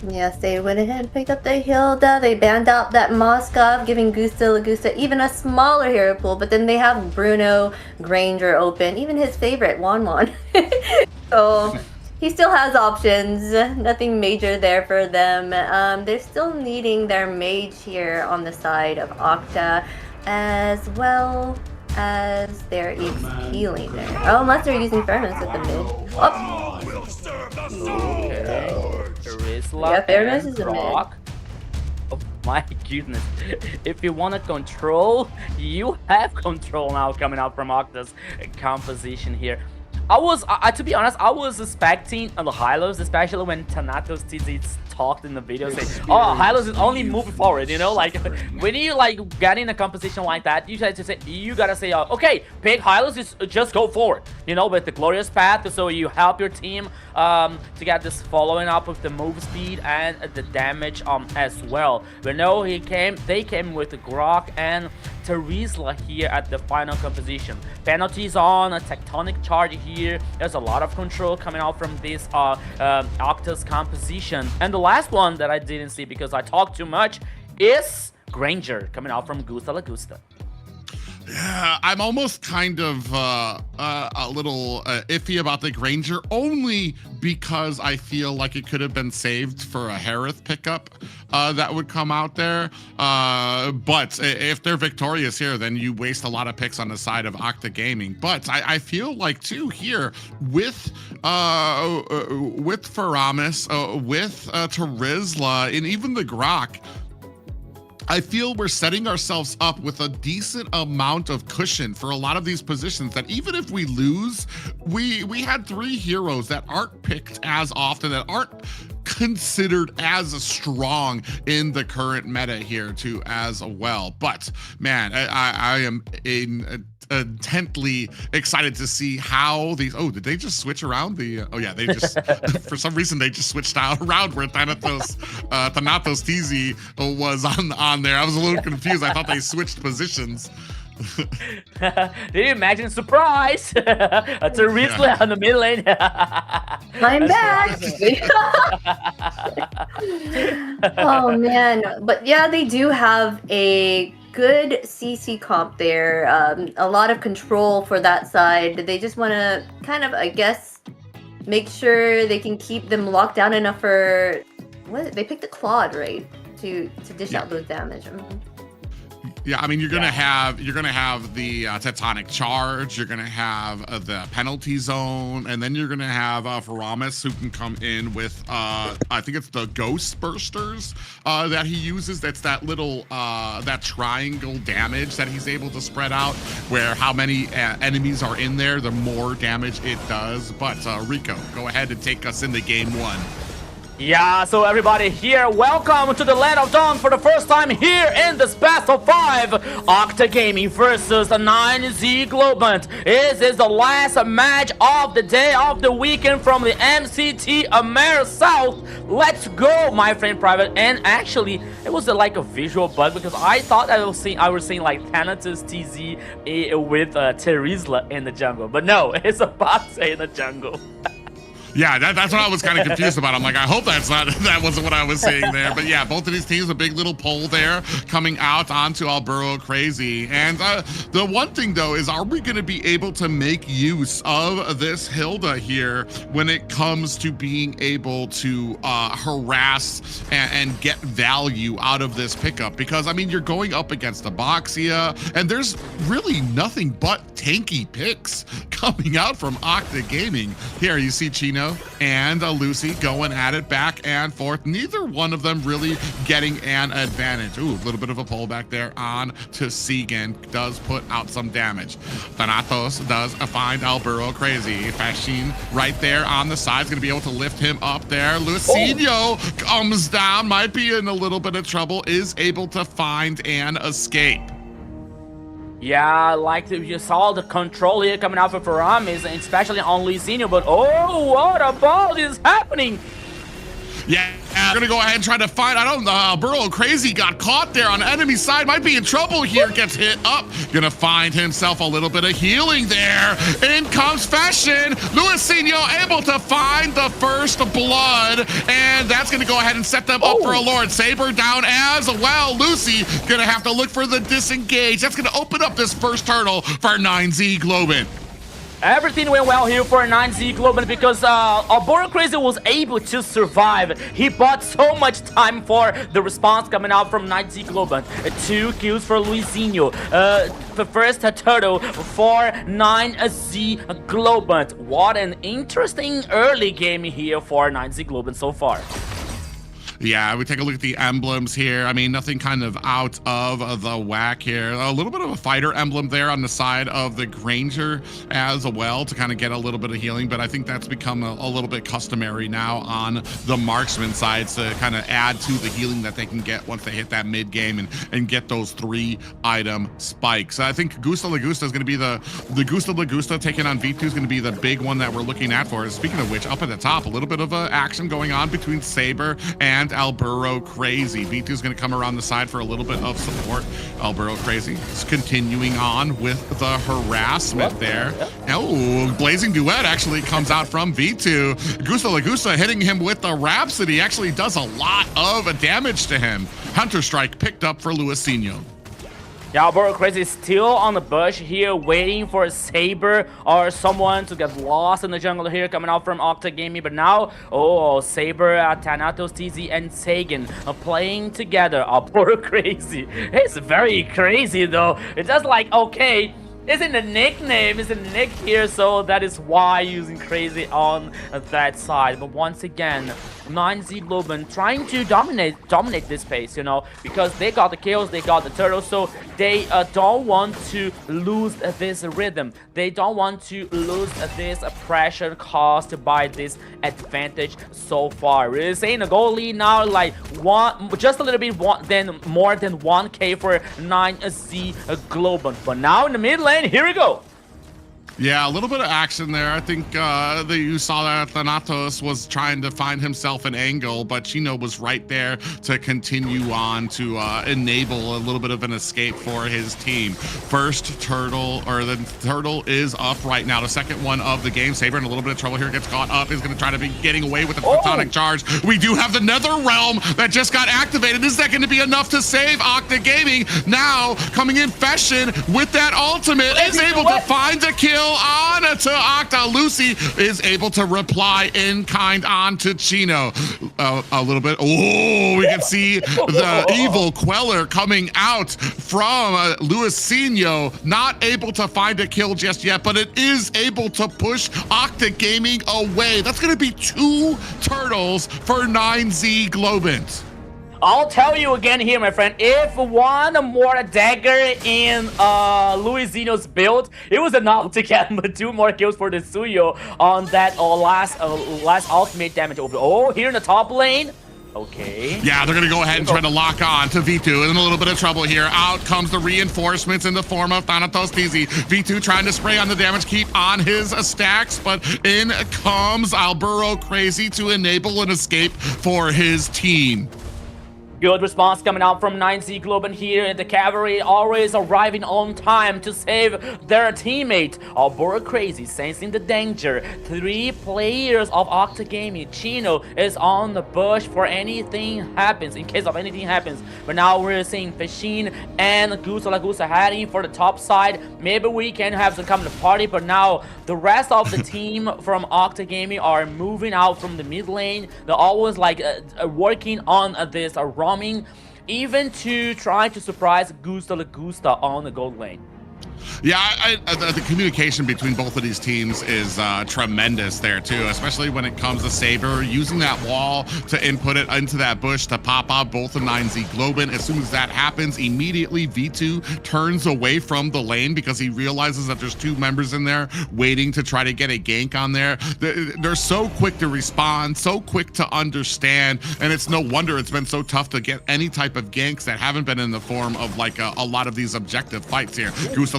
Yes, they went ahead and picked up the Hilda. They banned out that Moskov, giving Gusta Lagusta even a smaller hero pool, but then they have Bruno Granger open, even his favorite, Wanwan. So he still has options, nothing major there for them. They're still needing their mage here on the side of Octa, as well as their healing there. Oh, unless they're using Fairness at the mid. Oh. Yeah, Fairness is a mid. Oh my goodness. If you want to control, you have control now coming out from Octa's composition here. To be honest, I was expecting the Hylos, especially when Thanatos TZ talked in the video, saying, "Oh, Hylos is only moving forward." You know, like when you like get in a composition like that, you gotta say, "Okay, pick Hylos, just go forward." You know, with the glorious path, so you help your team to get this following up with the move speed and the damage as well. But no, they came with the Grok and Terizla here at the final composition. Penalties on a tectonic charge here. There's a lot of control coming out from this Octa's composition. And the last one that I didn't see because I talked too much is Granger coming out from Gusta Lagusta. Yeah, I'm almost kind of a little iffy about the Granger, only because I feel like it could have been saved for a Harith pickup that would come out there. But if they're victorious here, then you waste a lot of picks on the side of Octa Gaming. But I feel like too here with Faramis, with Terizla, and even the Grok, I feel we're setting ourselves up with a decent amount of cushion for a lot of these positions that even if we lose, we had 3 heroes that aren't picked as often, that aren't considered as strong in the current meta here too as well. But man, I am intently excited to see how these, oh, did they just switch around the, oh yeah, they just, for some reason they just switched around where Thanatos TZ was on there. I was a little confused. I thought they switched positions. Did you imagine surprise? Terizla on the mid lane. I'm back. Oh man, but yeah, they do have a good CC comp there. A lot of control for that side. They just want to kind of, I guess, make sure they can keep them locked down enough for what they picked the Claude, right, to dish out those damage. Yeah, I mean, you're gonna have the Tectonic Charge, you're gonna have the Penalty Zone, and then you're gonna have Faramis, who can come in with I think it's the Ghost Bursters that he uses. That's that little that triangle damage that he's able to spread out, where how many enemies are in there, the more damage it does. But Rico, go ahead and take us into game 1. Yeah, so everybody here, welcome to the Land of Dawn for the first time here in this Best of 5. Octa Gaming versus the 9Z Globant. This is the last match of the day of the weekend from the MCT AMER South. Let's go, my friend Private. And actually, it was like a visual bug because I thought I was seeing like Thanatos TZ with Terizla in the jungle. But no, it's a Boxe in the jungle. Yeah, that's what I was kind of confused about. I'm like, I hope that wasn't what I was seeing there. But yeah, both of these teams, a big little poll there coming out onto Alburo Crazy. And the one thing though is, are we going to be able to make use of this Hilda here when it comes to being able to harass and get value out of this pickup? Because I mean, you're going up against a Boxia, and there's really nothing but tanky picks coming out from Octa Gaming. Here you see Chino and Lucy going at it back and forth. Neither one of them really getting an advantage. Ooh, a little bit of a pull back there on to Segan. Does put out some damage. Thanatos does find Alburo Crazy. Fashin right there on the side is going to be able to lift him up there. Lucinho comes down, might be in a little bit of trouble, is able to find an escape. Yeah, like you saw the control here coming out for Faramis, especially on Lucinho, but oh, what about is happening? Yeah, we're gonna go ahead and try to find, I don't know, Alburo Crazy got caught there on the enemy side, might be in trouble here, gets hit up, gonna find himself a little bit of healing there. In comes Fashion, Lucinho able to find the first blood, and that's gonna go ahead and set them up for a Lord. Saber down as well. Lucy gonna have to look for the disengage. That's gonna open up this first hurdle for 9Z Globant. Everything went well here for 9Z Globant because Alburo Crazy was able to survive. He bought so much time for the response coming out from 9Z Globant. 2 kills for Luizinho. The first turtle for 9Z Globant. What an interesting early game here for 9Z Globant so far. Yeah, we take a look at the emblems here. I mean, nothing kind of out of the whack here. A little bit of a fighter emblem there on the side of the Granger as well to kind of get a little bit of healing, but I think that's become a little bit customary now on the marksman sides to kind of add to the healing that they can get once they hit that mid game and get those 3-item spikes. I think Gusta Lagusta is going to be the Gusta Lagusta taking on V2 is going to be the big one that we're looking at for. Speaking of which, up at the top, a little bit of action going on between Saber and Alburo Crazy. V2 is going to come around the side for a little bit of support. Alburo Crazy is continuing on with the harassment there. Oh, Blazing Duet actually comes out from V2. Gusta Lagusta hitting him with the Rhapsody actually does a lot of damage to him. Hunter Strike picked up for Luisinho. Yeah, Bro Crazy is still on the bush here, waiting for a Saber or someone to get lost in the jungle here, coming out from Octa Gaming. But now, oh, Saber, Thanatos, TZ, and Sagan are playing together. Oh, Bro Crazy. It's very crazy, though. It's just like, okay, it's in the nickname, it's in the nick here, so that is why using Crazy on that side. But once again, 9Z Globen trying to dominate this space, you know, because they got the kills, they got the turtles, so they don't want to lose this rhythm. They don't want to lose this pressure caused by this advantage so far. We're saying the goal lead now, like just a little bit more than 1K for 9Z Globen. But now in the mid lane, here we go. Yeah, a little bit of action there. I think that you saw that Thanatos was trying to find himself an angle, but Chino was right there to continue on to enable a little bit of an escape for his team. First turtle, or the turtle is up right now. The second one of the game. Saber in a little bit of trouble here, gets caught up, is going to try to be getting away with the photonic charge. We do have the Nether Realm that just got activated. Is that going to be enough to save Octa Gaming? Now, coming in, Fashion with that ultimate is able to find a kill on to Octa. Lucy is able to reply in kind on to Chino. A little bit. Oh, we can see the evil Queller coming out from Luisinho. Not able to find a kill just yet, but it is able to push Octa Gaming away. That's going to be 2 turtles for 9Z Globant. I'll tell you again here, my friend, if one more dagger in Luisinho's build, it was enough to get 2 more kills for the Suyo on that last ultimate damage over. Oh, here in the top lane. Okay. Yeah, they're going to go ahead and try to lock on to V2. In a little bit of trouble here. Out comes the reinforcements in the form of Thanatos TZ. V2 trying to spray on the damage, keep on his stacks, but in comes Alburo Crazy to enable an escape for his team. Good response coming out from 9Z Globen here. The cavalry always arriving on time to save their teammate. Alburo Crazy sensing the danger. 3 players of Octa Gaming. Chino is on the bush for anything happens, in case of anything happens. But now we're seeing Fashin and Gusa heading for the top side. Maybe we can have some come to party, but now the rest of the team from Octa Gaming are moving out from the mid lane. They're always like working on this roaming, even to try to surprise Gusta on the gold lane. Yeah, the communication between both of these teams is tremendous there too, especially when it comes to Saber using that wall to input it into that bush to pop out both of 9Z Globen. As soon as that happens, immediately V2 turns away from the lane because he realizes that there's 2 members in there waiting to try to get a gank on there. They're so quick to respond, so quick to understand, and it's no wonder it's been so tough to get any type of ganks that haven't been in the form of like a lot of these objective fights here.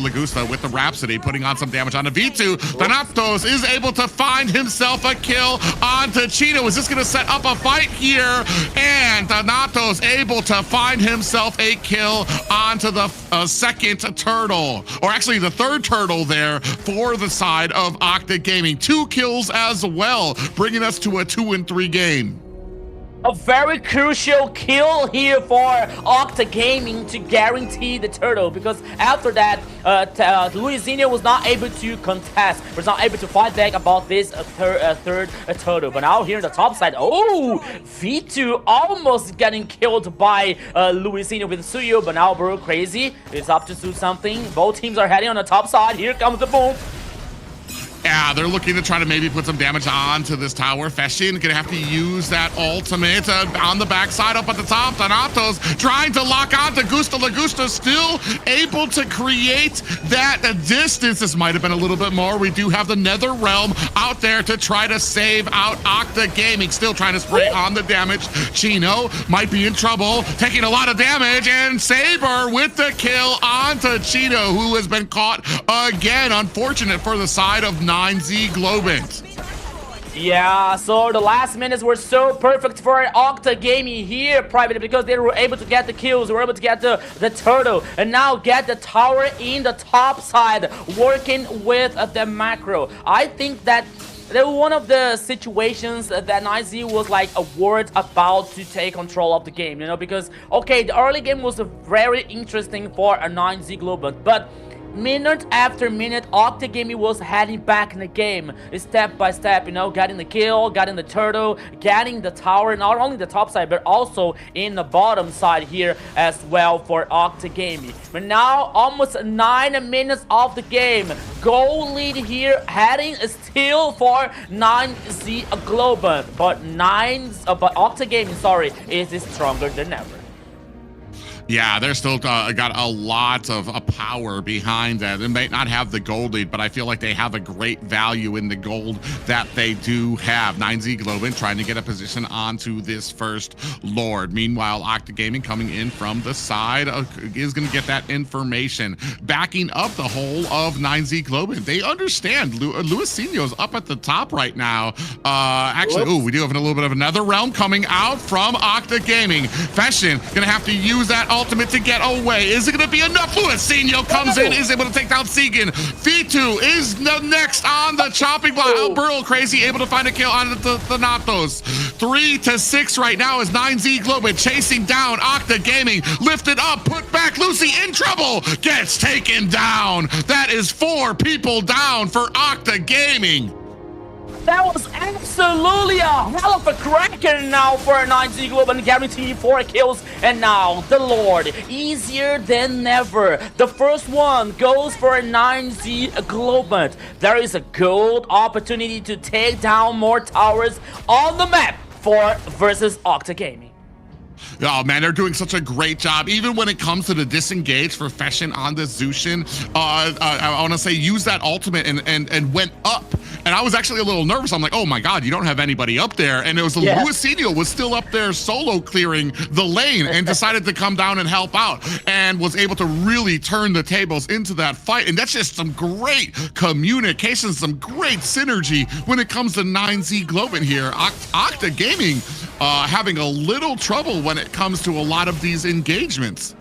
Gusta with the Rhapsody putting on some damage onto V2. Thanatos is able to find himself a kill onto Chino. Is this going to set up a fight here? And Thanatos able to find himself a kill onto the second turtle, or actually the 3rd turtle there for the side of Octa Gaming. 2 kills as well, bringing us to a 2-3 game. A very crucial kill here for Octa Gaming to guarantee the turtle, because after that, Luisinho was not able to contest, was not able to fight back about this third turtle. But now here in the top side, oh, V2 almost getting killed by Luisinho with Suyo, but now Bro Crazy is up to do something. Both teams are heading on the top side. Here comes the boom. Yeah, they're looking to try to maybe put some damage onto this tower. Fashin gonna have to use that ultimate on the backside up at the top. Thanatos trying to lock on to Gusta. Lagusta still able to create that distance. This might have been a little bit more. We do have the Nether Realm out there to try to save out Octa Gaming. Still trying to spray on the damage. Chino might be in trouble, taking a lot of damage, and Saber with the kill onto Chino, who has been caught again. Unfortunate for the side of 9Z Globant. Yeah, so the last minutes were so perfect for Octa Gaming here, privately, because they were able to get the kills, they were able to get the turtle, and now get the tower in the top side, working with the macro. I think that one of the situations that 9Z was like a word about to take control of the game, you know, because okay, the early game was very interesting for a 9Z Global, but minute after minute, Octa Gaming was heading back in the game, step by step, you know, getting the kill, getting the turtle, getting the tower, not only the top side, but also in the bottom side here as well for Octa Gaming. But now, almost 9 minutes of the game, goal lead here, heading still for 9Z Global, but Octa Gaming, sorry, is stronger than ever. Yeah, they're still got a lot of power behind that. They may not have the gold lead, but I feel like they have a great value in the gold that they do have. 9Z Globin trying to get a position onto this first Lord. Meanwhile, Octa Gaming coming in from the side is going to get that information. Backing up the whole of 9Z Globin. They understand. Luisinho's up at the top right now. Actually, we do have a little bit of another realm coming out from Octa Gaming. Fashion going to have to use that ultimate to get away. Is it going to be enough? Luisinho comes in, is able to take down Segan. V2 is next on the chopping block. Burl Crazy able to find a kill on the Thanatos. 3-6 right now is 9Z Global chasing down Octa Gaming. Lifted up, put back. Lucy in trouble. Gets taken down. That is 4 people down for Octa Gaming. That was absolutely a hell of a cracker now for 9Z Global, guaranteed 4 kills. And now the Lord, easier than ever. The first one goes for 9Z Global. There is a gold opportunity to take down more towers on the map for versus Octa Gaming. Oh man, they're doing such a great job. Even when it comes to the disengage for Fashion on the Zushin, I want to say use that ultimate and went up. And I was actually a little nervous. I'm like, oh my God, you don't have anybody up there. And it was Luisinho was still up there solo clearing the lane and decided to come down and help out and was able to really turn the tables into that fight. And that's just some great communication, some great synergy when it comes to 9Z Globin here. Octa Gaming having a little trouble when it comes to a lot of these engagements.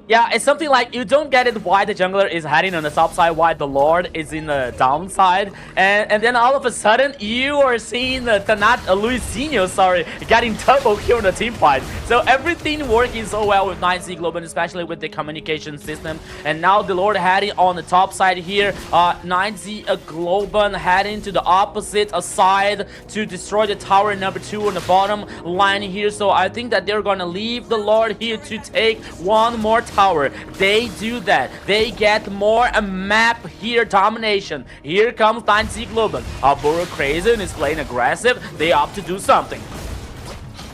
Yeah, it's something like you don't get it why the jungler is heading on the top side, why the Lord is in the downside, and then all of a sudden you are seeing Luisinho, sorry, getting double kill in the team fight. So everything working so well with 9Z Global, especially with the communication system. And now the Lord heading on the top side here. 9Z Global heading to the opposite side to destroy the tower number 2 on the bottom line here. So I think that they're gonna leave the Lord here to take one more tower. They do that. They get more map here domination. Here comes 9Z Global. Burro Crazy is playing aggressive. They opt to do something.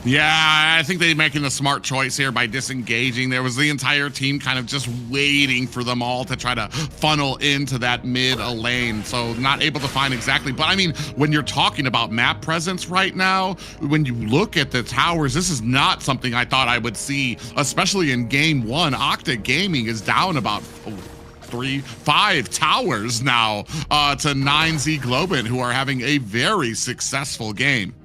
Yeah, I think they're making the smart choice here by disengaging. There was the entire team kind of just waiting for them all to try to funnel into that mid lane. So not able to find exactly. But I mean, when you're talking about map presence right now, when you look at the towers, this is not something I thought I would see, especially in game 1. Octa Gaming is down about 5 towers now to 9Z Globin, who are having a very successful game.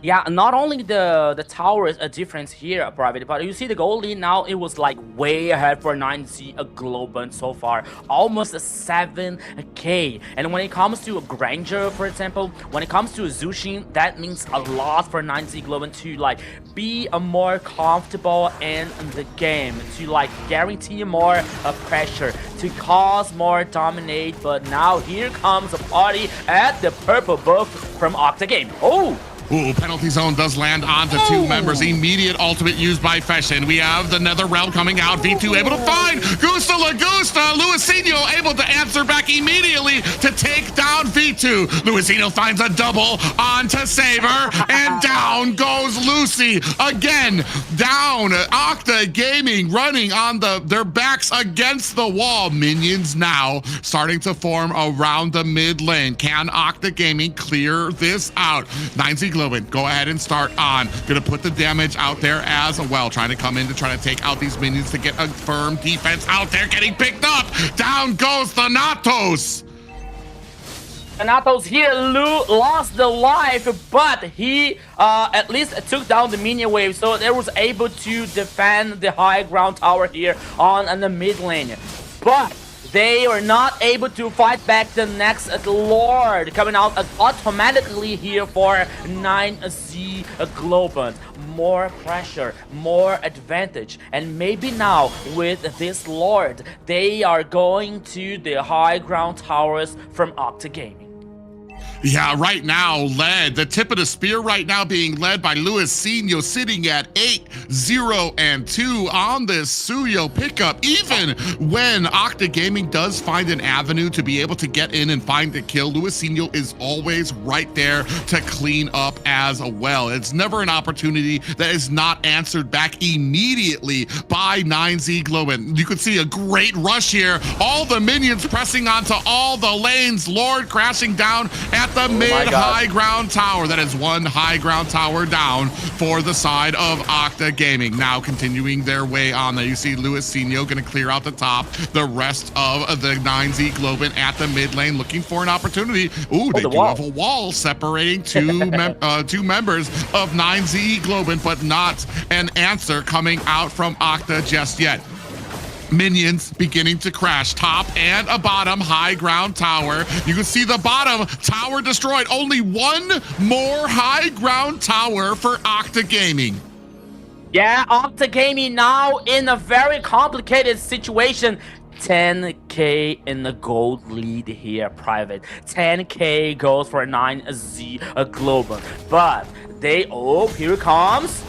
Yeah, not only the tower is a difference here, Private, but you see the goal lead now, it was like way ahead for 9Z Global so far, almost 7k. And when it comes to a Granger, for example, when it comes to a Zushin, that means a lot for 9Z Global to like be more comfortable in the game, to like guarantee more pressure, to cause more dominate. But now here comes a party at the purple buff from Octa Gaming. Ooh, penalty zone does land onto 2 members. Immediate ultimate used by Fashion. We have the Nether Realm coming out. V2 able to find Gusta Lagusta. Luisinho able to answer back immediately to take down V2. Luisinho finds a double onto Saber, and down goes Lucy. Again, down. Octa Gaming running on their backs against the wall. Minions now starting to form around the mid lane. Can Octa Gaming clear this out? 9Z go ahead and start on. Gonna put the damage out there as well. Trying to come in to try to take out these minions to get a firm defense out there. Getting picked up. Down goes Thanatos. Thanatos here lost the life, but he at least took down the minion wave, so they was able to defend the high ground tower here on the mid lane. But They are not able to fight back the next Lord, coming out automatically here for 9Z Globant. More pressure, more advantage, and maybe now with this Lord, they are going to the high ground towers from Octa Gaming. Yeah, right now led, the tip of the spear right now being led by Luisinho, sitting at 8-0-2 on this Suyo pickup. Even when Octa Gaming does find an avenue to be able to get in and find the kill, Luisinho is always right there to clean up as well. It's never an opportunity that is not answered back immediately by 9Z Globin. You can see a great rush here. All the minions pressing onto all the lanes. Lord crashing down at the mid-high ground tower. That is one high ground tower down for the side of Octa Gaming. Now continuing their way on there. You see Luisinho going to clear out the top. The rest of the 9Z Globin at the mid lane looking for an opportunity. Ooh, they do have a wall separating two members of 9Z Globin, but not an answer coming out from Octa just yet. Minions beginning to crash. Top and a bottom high ground tower. You can see the bottom tower destroyed. Only one more high ground tower for Octa Gaming. Yeah, Octa Gaming now in a very complicated situation. 10k in the gold lead here, Private. 10k goes for 9Z Global. But they, oh, here it comes.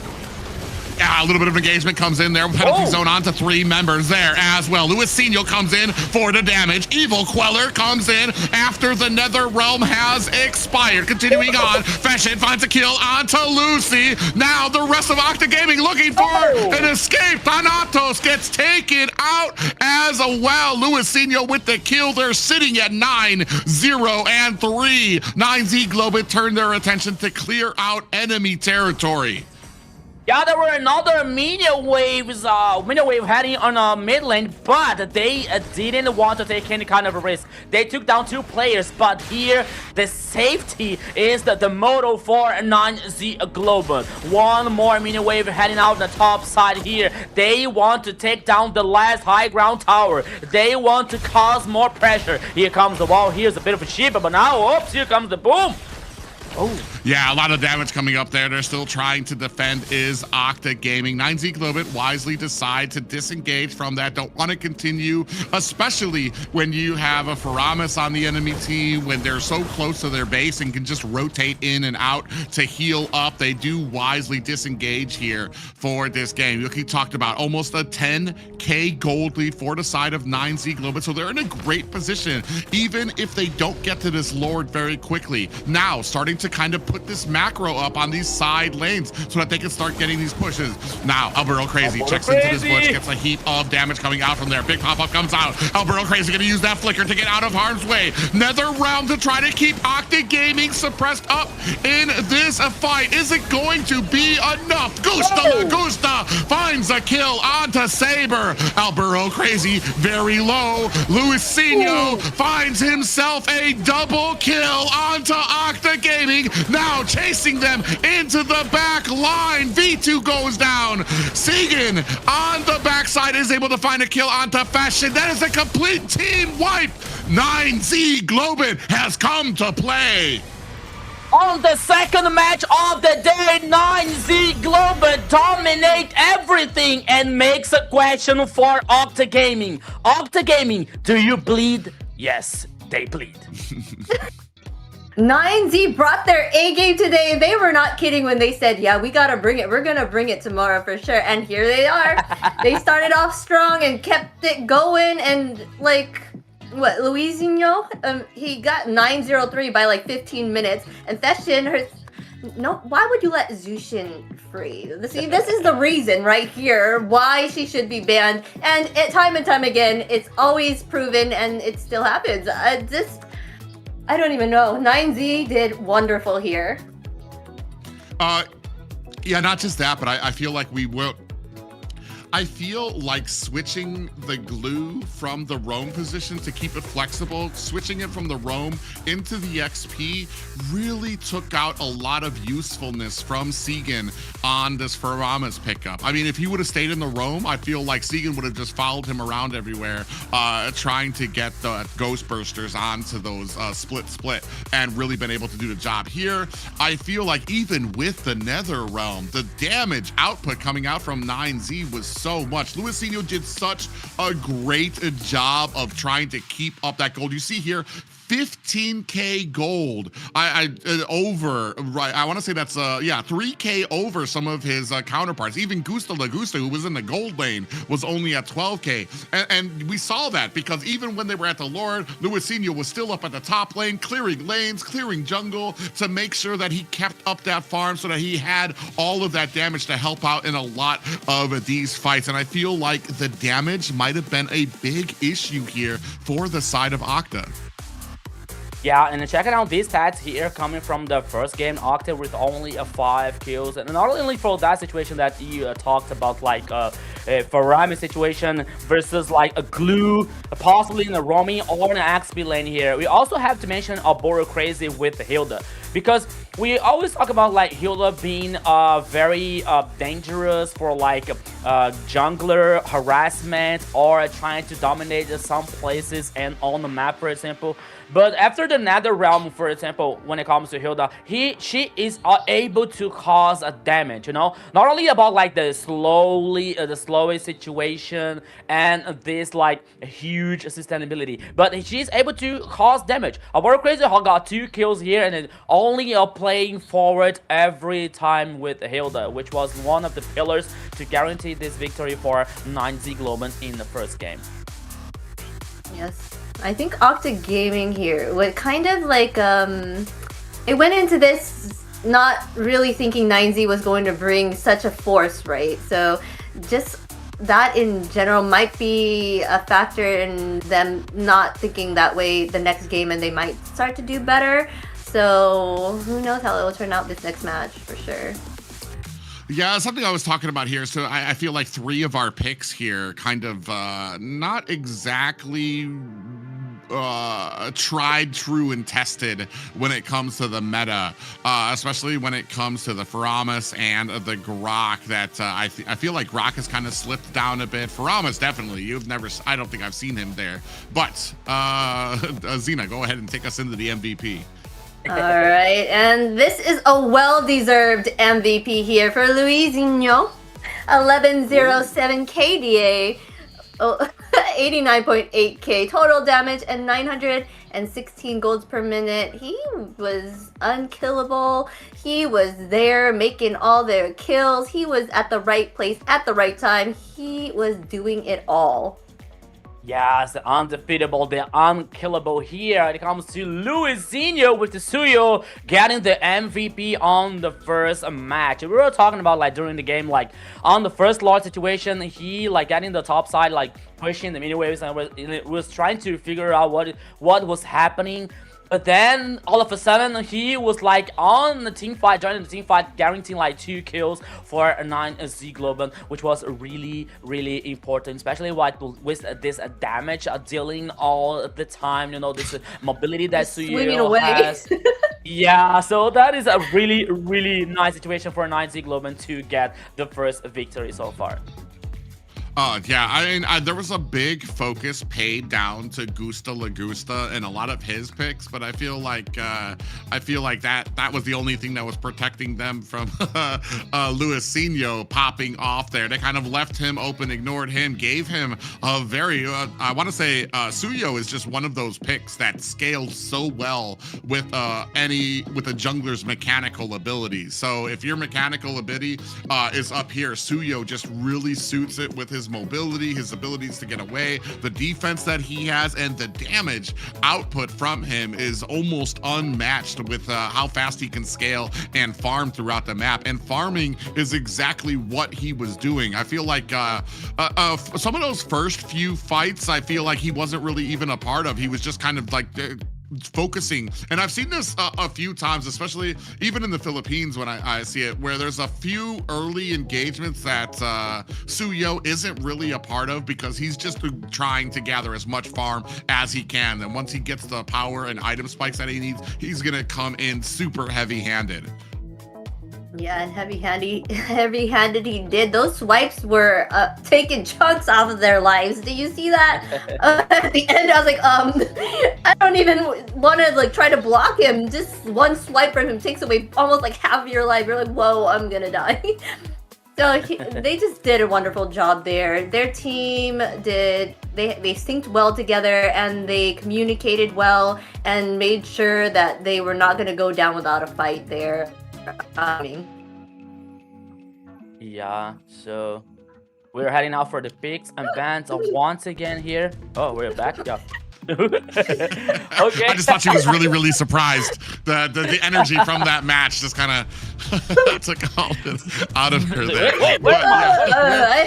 Yeah, a little bit of engagement comes in there. Penalty zone onto 3 members there as well. Luisinho comes in for the damage. Evil Queller comes in after the Nether Realm has expired. Continuing on, Fashion finds a kill onto Lucy. Now the rest of Octa Gaming looking for an escape. Thanatos gets taken out as well. Luisinho with the kill. They're sitting at 9-0-3. 9Z Globin turned their attention to clear out enemy territory. Yeah, there were another minion wave heading on a mid lane, but they didn't want to take any kind of a risk. They took down 2 players, but here the safety is the motto for 9Z Global. One more minion wave heading out the top side here. They want to take down the last high ground tower. They want to cause more pressure. Here comes the wall. Here's a bit of a shiver, but now, oops, here comes the boom. Oh. Yeah, a lot of damage coming up there. They're still trying to defend is Octa Gaming. 9Z Globit wisely decide to disengage from that. Don't want to continue, especially when you have a Faramis on the enemy team, when they're so close to their base and can just rotate in and out to heal up. They do wisely disengage here for this game. Look, he talked about almost a 10k gold lead for the side of 9Z Globit. So they're in a great position, even if they don't get to this Lord very quickly. Now, starting to kind of put this macro up on these side lanes so that they can start getting these pushes. Now, Alberto Crazy checks into this bush, gets a heap of damage coming out from there. Big pop-up comes out. Alberto Crazy gonna use that flicker to get out of harm's way. Nether Realm to try to keep Octa Gaming suppressed up in this fight. Is it going to be enough? Gusta finds a kill onto Saber. Alberto Crazy very low. Luisinho finds himself a double kill onto Octa Gaming. Now chasing them into the back line. V2 goes down. Segan on the backside is able to find a kill onto Fashion. That is a complete team wipe. 9Z Globin has come to play. On the second match of the day, 9Z Global dominate everything and makes a question for Octa Gaming. Octa Gaming, do you bleed? Yes, they bleed. 9Z brought their A game today. They were not kidding when they said, yeah, we gotta bring it. We're gonna bring it tomorrow for sure. And here they are. They started off strong and kept it going. And like, what, Luisinho? He got 9-0-3 by like 15 minutes. And Fashion, no, why would you let Zushin free? See, this is the reason right here why she should be banned. And time and time again, it's always proven and it still happens. I don't even know. 9Z did wonderful here. Yeah, not just that, but I feel like we will. I feel like switching the glue from the roam position to keep it flexible, switching it from the roam into the XP really took out a lot of usefulness from Segan on this Faramas pickup. I mean, if he would have stayed in the roam, I feel like Segan would have just followed him around everywhere, trying to get the ghost bursters onto those split, and really been able to do the job here. I feel like even with the Nether Realm, the damage output coming out from 9Z was so much. Luisinho did such a great job of trying to keep up that gold. You see here, 15K gold. Over, right? I want to say that's 3K over some of his counterparts. Even Gusta Lagusta, who was in the gold lane, was only at 12K. And we saw that because even when they were at the Lord, Luisinho was still up at the top lane, clearing lanes, clearing jungle to make sure that he kept up that farm so that he had all of that damage to help out in a lot of these fights. And I feel like the damage might have been a big issue here for the side of Octa. Yeah, and checking out these stats here coming from the first game, Octa with only 5 kills, and not only for that situation that you talked about, like a Farami situation versus like a glue, possibly in a roaming or an XP lane here. We also have to mention a Boro Crazy with Hilda, because we always talk about like Hilda being very dangerous for like jungler harassment or trying to dominate some places and on the map, for example. But after the Nether Realm, for example, when it comes to Hilda, she is able to cause a damage, you know? Not only about like the slowest situation and this like huge sustainability, but she's able to cause damage. Our Crazy Hawk got 2 kills here and only playing forward every time with Hilda, which was one of the pillars to guarantee this victory for 9Z Globen in the first game. Yes. I think Octa Gaming here would kind of like it went into this not really thinking 9Z was going to bring such a force, right? So just that in general might be a factor in them not thinking that way the next game, and they might start to do better. So who knows how it will turn out this next match for sure. Yeah, something I was talking about here. So I feel like 3 of our picks here kind of not exactly tried, true, and tested when it comes to the meta, especially when it comes to the Faramas and the Grok. That I feel like Grok has kind of slipped down a bit. Faramas definitely. I don't think I've seen him there. But Zena, go ahead and take us into the MVP. All right, and this is a well-deserved MVP here for Luisinho. 1107 KDA, 89.8k total damage, and 916 golds per minute. He was unkillable. He was there making all their kills. He was at the right place at the right time. He was doing it all. Yes, the undefeatable, the unkillable here. It comes to Luisinho with the Suyo getting the MVP on the first match. We were talking about like during the game, like on the first Lord situation, he like getting the top side, like pushing the mini waves, and was trying to figure out what was happening. But then all of a sudden he was like on the team fight, joining the team fight, guaranteeing like 2 kills for 9Z Globen, which was really, really important, especially with this damage dealing all the time, you know, this mobility that Suyo has. Yeah, so that is a really, really nice situation for 9Z Globen to get the first victory so far. Yeah, I mean, there was a big focus paid down to Gusta Lagusta and a lot of his picks, but I feel like that was the only thing that was protecting them from Luisinho popping off there. They kind of left him open, ignored him, gave him a very, I want to say, Suyo is just one of those picks that scaled so well with a jungler's mechanical abilities. So if your mechanical ability is up here, Suyo just really suits it with his mobility, his abilities to get away, the defense that he has, and the damage output from him is almost unmatched with how fast he can scale and farm throughout the map. And farming is exactly what he was doing. I feel like some of those first few fights, I feel like he wasn't really even a part of. He was just kind of like focusing, and I've seen this a few times, especially even in the Philippines when I see it, where there's a few early engagements that Suyo isn't really a part of because he's just trying to gather as much farm as he can. And once he gets the power and item spikes that he needs, he's gonna come in super heavy-handed. Yeah, and heavy-handed he did. Those swipes were taking chunks off of their lives. Did you see that? At the end, I was like, I don't even want to like try to block him. Just one swipe from him takes away almost like half of your life. You're like, whoa, I'm gonna die. So they just did a wonderful job there. Their team did. They synced well together and they communicated well and made sure that they were not gonna go down without a fight there. Yeah, so we're heading out for the picks and bans once again here. Oh, we're back. Yeah. Okay. I just thought she was really surprised that the energy from that match just kind of took all this out of her there. I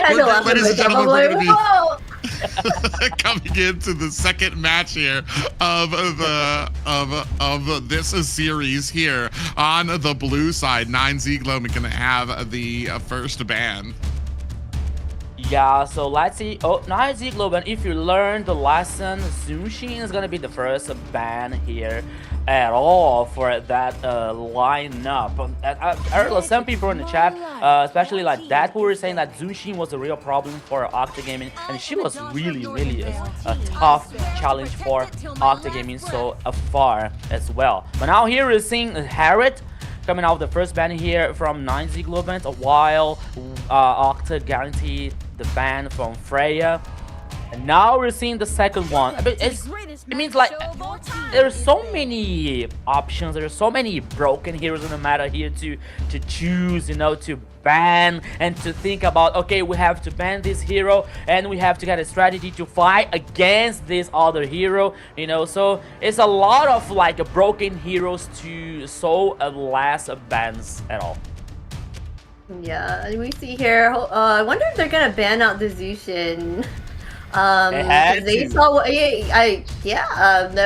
had to laugh. Ladies and gentlemen, we're going to be Whoa! coming into the second match here of this series here on the blue side. 9Z Globe can have the first ban. Yeah, so let's see. Oh, 9Z Globe, and if you learn the lesson, Zunshin is gonna be the first ban here at all for that lineup. I heard some people in the chat, especially like that, who were saying that Zunshin was a real problem for Octa Gaming, and she was really a tough challenge for Octa Gaming so far as well. But now here we're seeing Harriet coming out with the first ban here from 9Z Globant, while Octa guaranteed the ban from Freya. And now we're seeing the second one. I mean, it means like there's so many options, there's so many broken heroes in the meta here to choose, you know, to ban and to think about, okay, we have to ban this hero and we have to get a strategy to fight against this other hero, you know. So it's a lot of like broken heroes to so less bans at all. Yeah, we see here. I wonder if they're gonna ban out the Zushin. They saw. I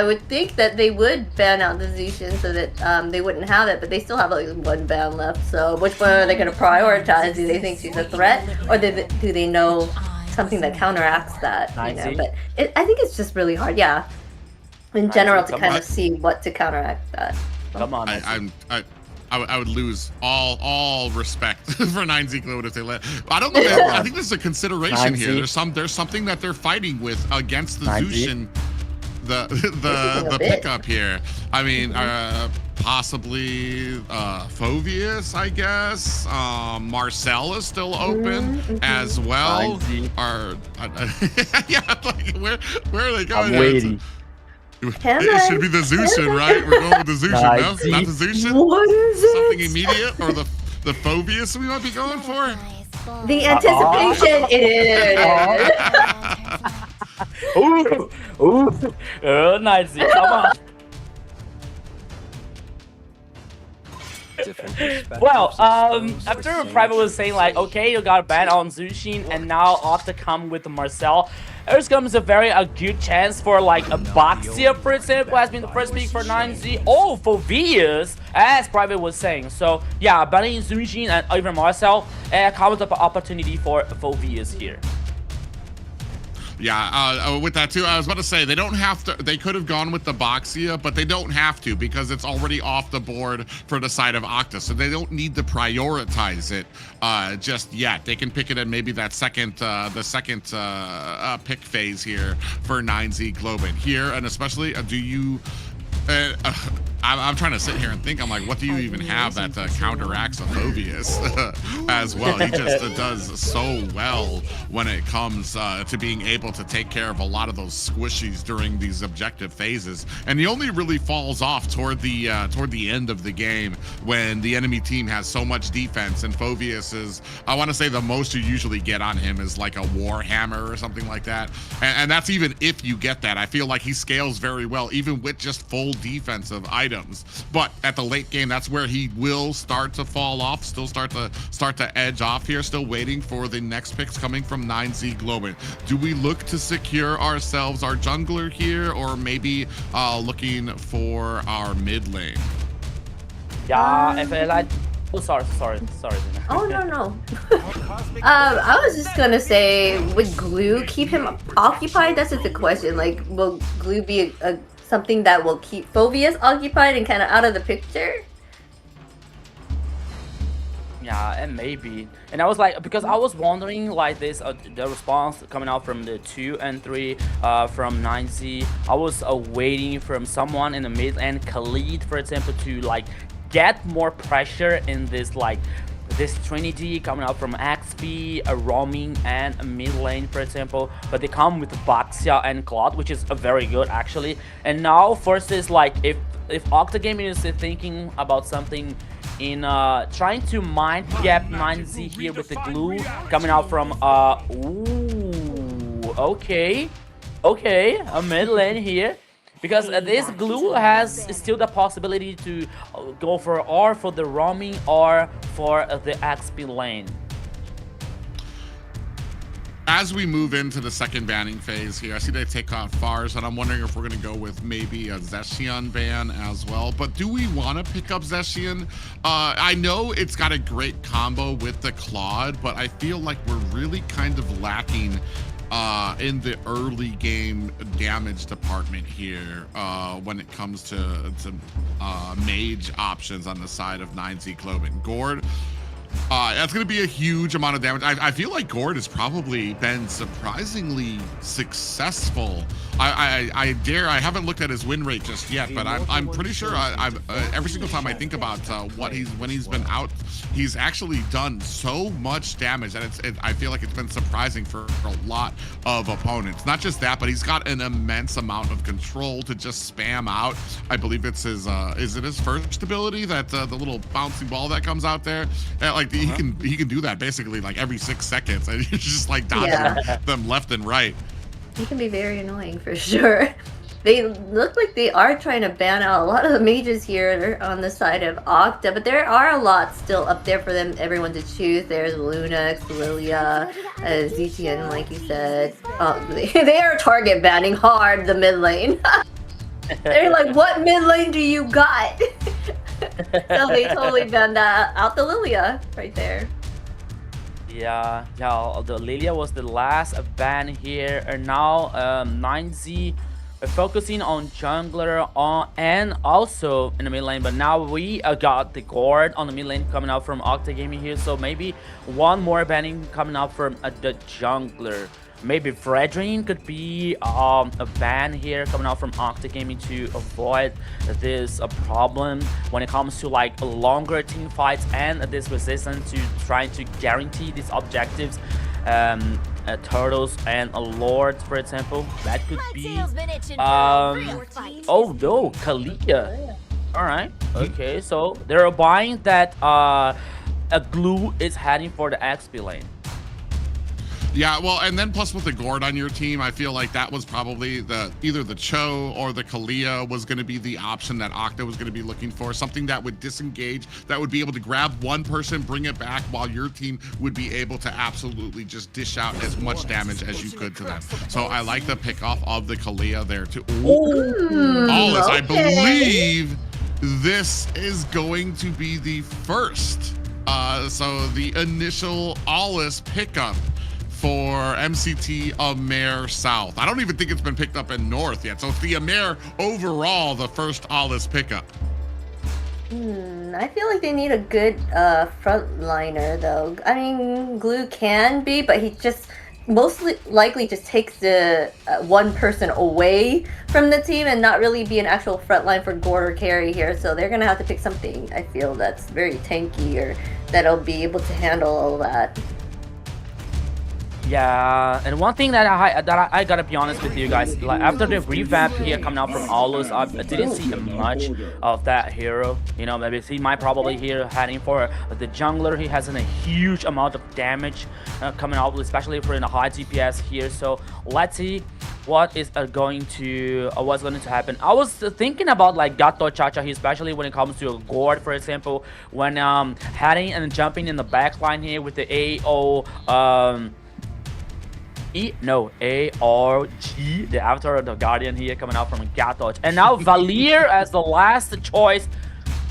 would think that they would ban out the Zushin so that they wouldn't have it, but they still have like one ban left. So which one are they gonna prioritize? Do they think she's a threat, or do they know something that counteracts that? You know? But I think it's just really hard. Yeah, in general, to kind of see what to counteract that. So. Come on, I would lose all respect for 9Z Globe if they let. I don't know. I think there's a consideration here. There's something that they're fighting with against the Zushin, the pickup here. I mean, possibly Phoveus, I guess. Marcel is still open as well. Yeah, like where are they going? I'm waiting. It should be the Zushin, right? We're going with the Zushin, no? Not the Zushin? What is it? Something immediate? Or the Phoveus we might be going for? The anticipation ooh, nice. Come on. Well, after Private was saying like, okay, you got a ban on Zushin, and now Octa come with Marcel, there's comes a very good chance for like a Baxia, for example, has been the first pick for 9Z. Oh, for Vias, as Private was saying. So yeah, banning Zushin and even Marcel comes up an opportunity for Vias here. Yeah, with that too, I was about to say they don't have to. They could have gone with the Baxia, but they don't have to because it's already off the board for the side of Octa, so they don't need to prioritize it just yet. They can pick it in maybe that second, pick phase here for 9Z Globin here, and especially do you? I'm trying to sit here and think. I'm like, what do you even have that counteracts a Phoveus as well? He just does so well when it comes to being able to take care of a lot of those squishies during these objective phases. And he only really falls off toward the end of the game when the enemy team has so much defense. And Phoveus is, I want to say, the most you usually get on him is like a Warhammer or something like that. And that's even if you get that. I feel like he scales very well, even with just full defensive items. items. But at the late game, that's where he will start to fall off, still start to edge off here, still waiting for the next picks coming from 9Z Global. Do we look to secure ourselves our jungler here, or maybe looking for our mid lane? Yeah, I feel like... Oh, sorry. Oh, no. I was just gonna say, would Glue keep him occupied? That's just a question. Like, will Glue be something that will keep Phobius occupied and kind of out of the picture? Yeah, and maybe. And I was like, because I was wondering like this, the response coming out from the 2 and 3 from 9Z. I was waiting from someone in the mid lane, Khalid, for example, to like get more pressure in this like this trinity coming out from XP, a roaming, and a mid lane, for example. But they come with Baxia and Claude, which is very good actually. And now first is like if Octa Gaming is thinking about something in trying to mind gap 9Z here with the glue coming out from ooh, okay, a mid lane here. Because this glue has still the possibility to go for the roaming or for the XP lane. As we move into the second banning phase here, I see they take off Fars, and I'm wondering if we're going to go with maybe a Zeshian ban as well. But do we want to pick up Zeshian? I know it's got a great combo with the Claude, but I feel like we're really kind of lacking in the early game damage department here when it comes to mage options on the side of 9Z Cloven. Gord, that's going to be a huge amount of damage. I feel like Gord has probably been surprisingly successful. I haven't looked at his win rate just yet, but I'm pretty sure every single time I think about when he's been out, he's actually done so much damage that I feel like it's been surprising for a lot of opponents. Not just that, but he's got an immense amount of control to just spam out. I believe it's his is it his first ability, that the little bouncy ball that comes out there? Like he can do that basically like every 6 seconds, and you're just like dodging them left and right. He can be very annoying for sure. They look like they are trying to ban out a lot of the mages here on the side of Octa, but there are a lot still up there for everyone to choose. There's Lunax, Lilia, Zetian, like you said. They are target banning hard the mid lane. They're like, what mid lane do you got? So they totally banned out the Lilia right there. Yeah, the Lilia was the last ban here, and now 9Z focusing on jungler and also in the mid lane. But now we got the Gord on the mid lane coming out from Octa Gaming here, so maybe one more banning coming out from the jungler. Maybe Fredrin could be a ban here coming out from Octa Gaming to avoid this problem when it comes to like longer team fights and this resistance to trying to guarantee these objectives. Turtles and Lords, for example, that could be oh no, Kalia. All right, okay, so they're buying that a glue is heading for the XP lane. Yeah, well, and then plus with the Gord on your team, I feel like that was probably either the Cho or the Kalia was going to be the option that Octa was going to be looking for. Something that would disengage, that would be able to grab one person, bring it back, while your team would be able to absolutely just dish out as much damage as you could to them. So I like the pick off of the Kalia there too. Alles, I believe this is going to be the first. So the initial Alles pickup for MCT AMER South. I don't even think it's been picked up in North yet. So it's the AMER overall, the first Alles pickup. I feel like they need a good frontliner though. I mean, Glue can be, but he just mostly likely just takes the one person away from the team and not really be an actual frontline for Gord or carry here. So they're gonna have to pick something, I feel, that's very tanky or that'll be able to handle all that. Yeah, and one thing that I gotta be honest with you guys, like after the revamp here coming out from Alus, I didn't see much of that hero. You know, maybe he might probably here heading for the jungler. He has a huge amount of damage coming out, especially for in a high DPS here. So let's see what's going to happen. I was thinking about like Gato Chacha here, especially when it comes to a Gord, for example, when heading and jumping in the back line here with the ARG, the Avatar of the Guardian here coming out from Gato. And now Valier as the last choice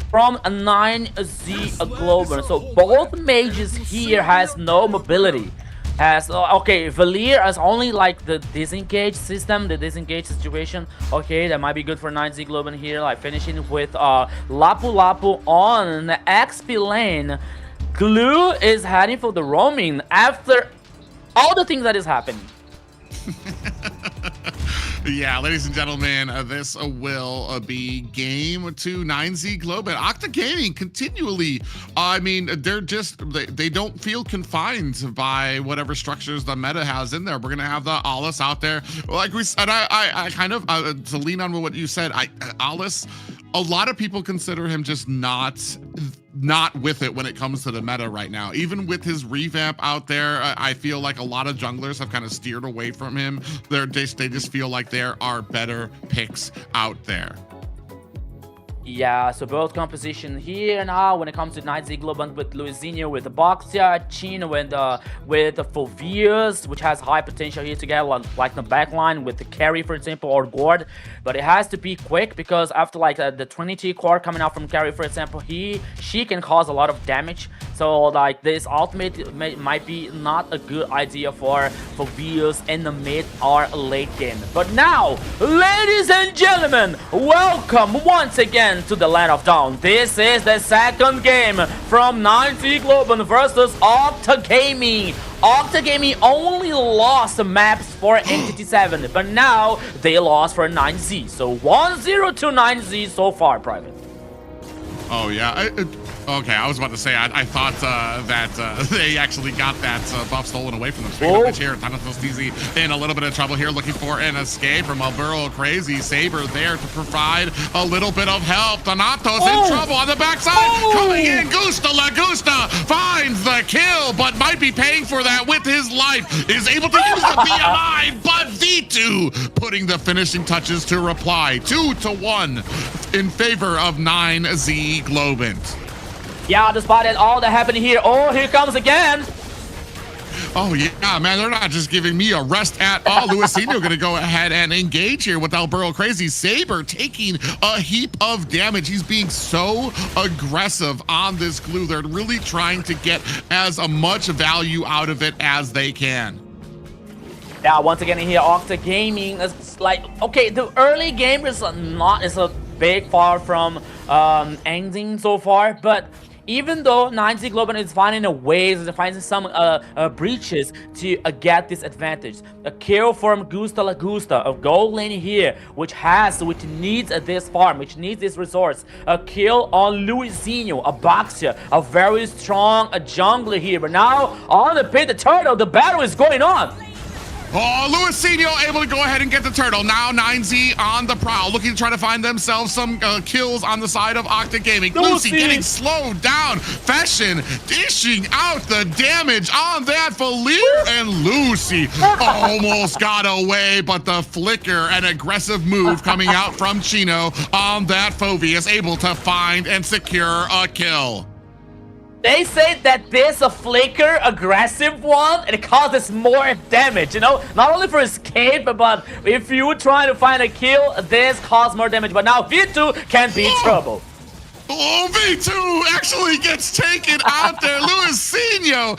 from a 9Z Global. So both mages here has no mobility. Okay, Valier has only like the disengage system, the disengage situation. Okay, that might be good for 9Z Global here, like finishing with Lapu Lapu on the XP lane. Glue is heading for the roaming after all the things that is happening. Yeah, ladies and gentlemen, this will be game 2, 9Z Global. Octa Gaming continually, I mean, they don't feel confined by whatever structures the meta has in there. We're going to have the Alice out there. Like we said, I kind of, to lean on what you said, Alice, a lot of people consider him just not with it when it comes to the meta right now. Even with his revamp out there, I feel like a lot of junglers have kind of steered away from him. They just feel like there are better picks out there. Yeah, so both composition here now when it comes to 9Z Global with Luizinho, with the Boxia, Chin with the Fulvius, which has high potential here to get like the backline with the carry, for example, or Gord. But it has to be quick because after like the 20T core coming out from carry, for example, she can cause a lot of damage. So like this ultimate might be not a good idea for Fulvius in the mid or late game. But now, ladies and gentlemen, welcome once again to the Land of Dawn. This is the second game from 9Z Global versus Octa Gaming. Octa Gaming only lost maps for Entity 7, but now they lost for 9Z. So 1-0 to 9Z so far, Private. Oh yeah, okay, I was about to say, I thought that they actually got that buff stolen away from them. Speaking of which here, Thanatos DZ in a little bit of trouble here, looking for an escape from Alburo Crazy. Saber there to provide a little bit of help. Thanatos in trouble on the backside. Coming in, Gusta Lagusta finds the kill, but might be paying for that with his life. Is able to use the BMI, but V2 putting the finishing touches to reply. 2-1 in favor of 9Z Globant. Yeah, despite all that happening here. Oh, here comes again. Oh, yeah, man, they're not just giving me a rest at all. Luizinho going to go ahead and engage here with Alburo Crazy. Saber taking a heap of damage. He's being so aggressive on this glue. They're really trying to get as much value out of it as they can. Yeah, once again in here, Octa Gaming is like, okay, the early game is a big far from ending so far, but even though 9Z Global is finding a ways, finding some breaches to get this advantage. A kill from Gusta Lagusta, a gold lane here, which needs this farm, which needs this resource. A kill on Luizinho, a Boxia, a very strong jungler here. But now on the pit, the turtle, the battle is going on. Oh, Luizinho able to go ahead and get the turtle. Now 9Z on the prowl, looking to try to find themselves some kills on the side of Octa Gaming. Lucy getting slowed down. Fashion dishing out the damage on that Valier, and Lucy almost got away, but the flicker and aggressive move coming out from Chino on that Phoveus, able to find and secure a kill. They say that this a flicker aggressive one, and it causes more damage, you know, not only for escape, but if you try to find a kill, this causes more damage. But now V2 can be in trouble. Oh, V2 actually gets taken out there. Luizinho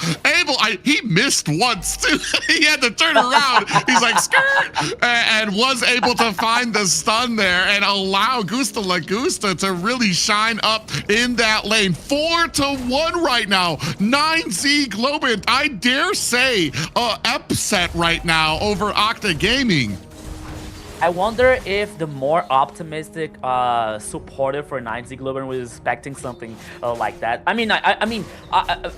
he missed once too. He had to turn around. He's like, skirt, and was able to find the stun there and allow Gusta Lagusta to really shine up in that lane. 4-1 right now. 9Z Globant, I dare say, upset right now over Octa Gaming. I wonder if the more optimistic supporter for 9Z Global was expecting something like that. I mean,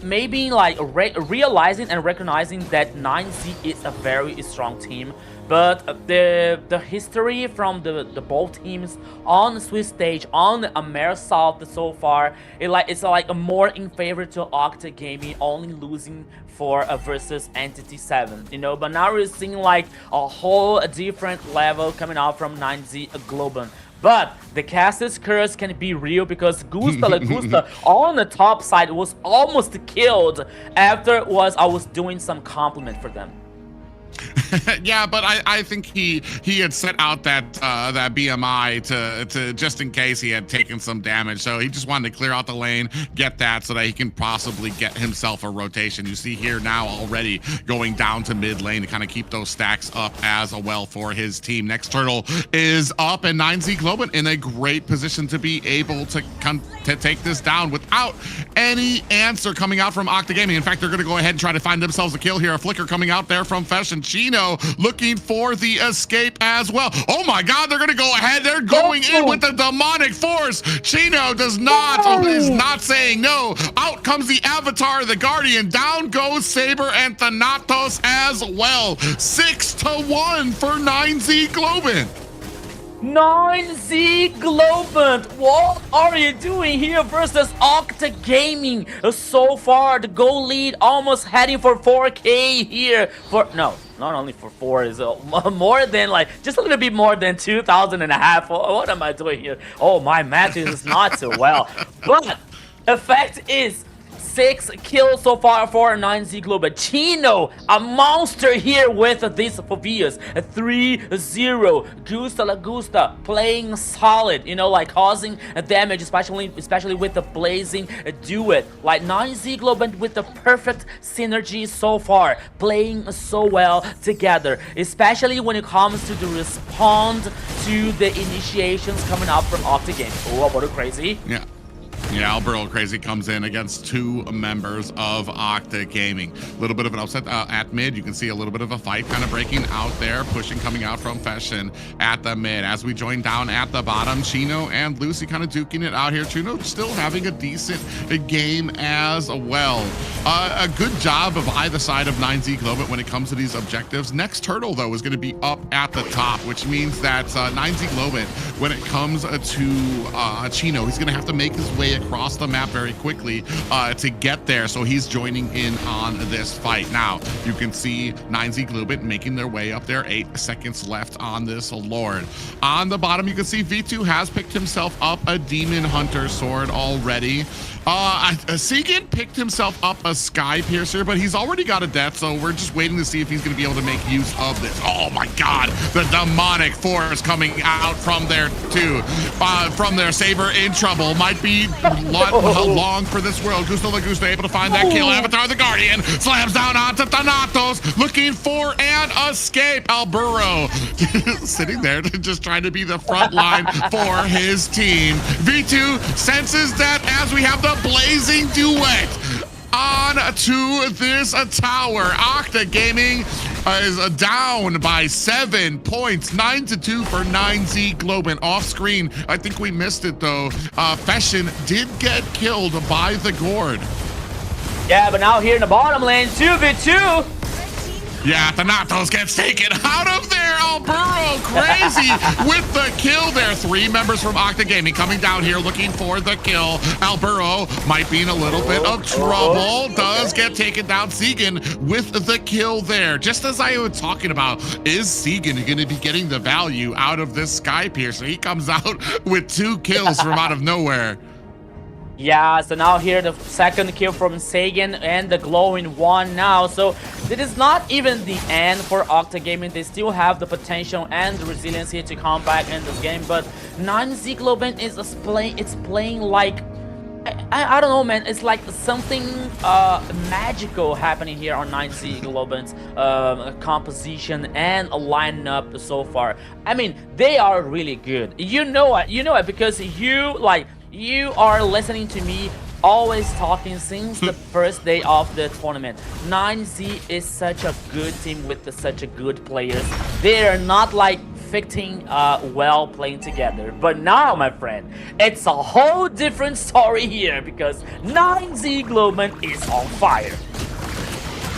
maybe like realizing and recognizing that 9Z is a very strong team, but the history from the both teams on the Swiss stage on the AMER South so far, it's like a more in favor to Octa Gaming, only losing for versus Entity 7, you know. But now we're seeing like a whole different level coming out from 9Z Global. But the Cass's curse can be real because Gusta Lagusta on the top side was almost killed after I was doing some compliment for them. Yeah, but I think he had set out that that BMI to just in case he had taken some damage, so he just wanted to clear out the lane, get that so that he can possibly get himself a rotation. You see here now already going down to mid lane to kind of keep those stacks up as well for his team. Next turtle is up, and 9Z Global in a great position to be able to take this down without any answer coming out from Octa Gaming. In fact, they're going to go ahead and try to find themselves a kill here. A flicker coming out there from Fesh and Chino looking for the escape as well. Oh my God, they're going to go ahead. They're going in with the demonic force. Chino is not saying no. Out comes the Avatar, the Guardian. Down goes Saber and Thanatos as well. 6-1 for 9Z Global. 9Z Global, what are you doing here versus Octa Gaming? So far, the goal lead almost heading for 4K here. Not only for 4, is more than just a little bit more than 2,500. What am I doing here? Oh, my math is not so well. But the fact is, 6 kills so far for 9Z Global. Chino, a monster here with these Phobias. 3-0. Gusta Lagusta playing solid, you know, causing damage, especially with the blazing duet. 9Z Global with the perfect synergy so far, playing so well together, especially when it comes to the respond to the initiations coming up from Octa Gaming. Oh, what a crazy. Yeah, Albero Crazy comes in against 2 members of Octa Gaming. A little bit of an upset at mid. You can see a little bit of a fight kind of breaking out there, pushing coming out from Fashion at the mid. As we join down at the bottom, Chino and Lucy kind of duking it out here. Chino still having a decent game as well. A good job of either side of 9Z Global when it comes to these objectives. Next turtle, though, is going to be up at the top, which means that 9Z Global, when it comes to Chino, he's going to have to make his way across the map very quickly to get there, so he's joining in on this fight. Now you can see 9Z Global making their way up there. 8 seconds left on this Lord. On the bottom you can see V2 has picked himself up a Demon Hunter sword already. Segan picked himself up a Sky Piercer, but he's already got a death, so we're just waiting to see if he's going to be able to make use of this. Oh my God, the demonic force coming out from there too. From their Saber in trouble. Might be long for this world. Gusta Lagusta able to find that kill. Avatar the Guardian slams down onto Thanatos, looking for an escape. Albero sitting there just trying to be the front line for his team. V2 senses that as we have the blazing duet on to this tower. Octa Gaming is down by 7 points, 9-2 for 9Z Global. Off screen, I think we missed it though. Fashion did get killed by the Gourd. Yeah, but now here in the bottom lane, 2v2. Yeah, Thanatos gets taken out of there. Albero Crazy with the kill there. 3 members from Octa Gaming coming down here looking for the kill. Albero might be in a little bit of trouble. Does get taken down. Segan with the kill there. Just as I was talking about, is Segan going to be getting the value out of this Sky Piercer? He comes out with 2 kills from out of nowhere. Yeah, so now here the second kill from Sagan and the glowing one now. So it is not even the end for Octa Gaming. They still have the potential and the resilience here to come back in this game. But 9Z Global is playing like, I don't know, man. It's like something magical happening here on 9Z Global's composition and lineup so far. I mean, they are really good. You know it because you are listening to me always talking since the first day of the tournament. 9Z is such a good team with such a good players. They are not fitting well playing together. But now, my friend, it's a whole different story here because 9Z Global is on fire.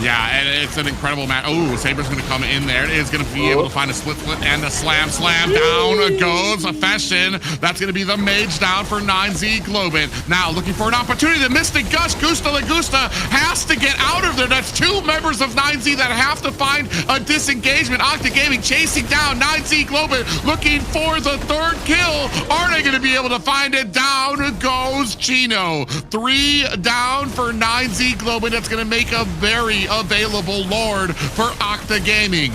Yeah, and it's an incredible match. Oh, Saber's going to come in there. Is going to be able to find a split and a slam. Down goes a Fashion. That's going to be the mage down for 9Z Globin. Now looking for an opportunity. The Mystic Gush, Gusta Lagusta has to get out of there. That's 2 members of 9Z that have to find a disengagement. Octa Gaming chasing down 9Z Globin, looking for the 3rd kill. Are they going to be able to find it? Down goes Chino. 3 down for 9Z Globin. That's going to make a very available Lord for Octa Gaming.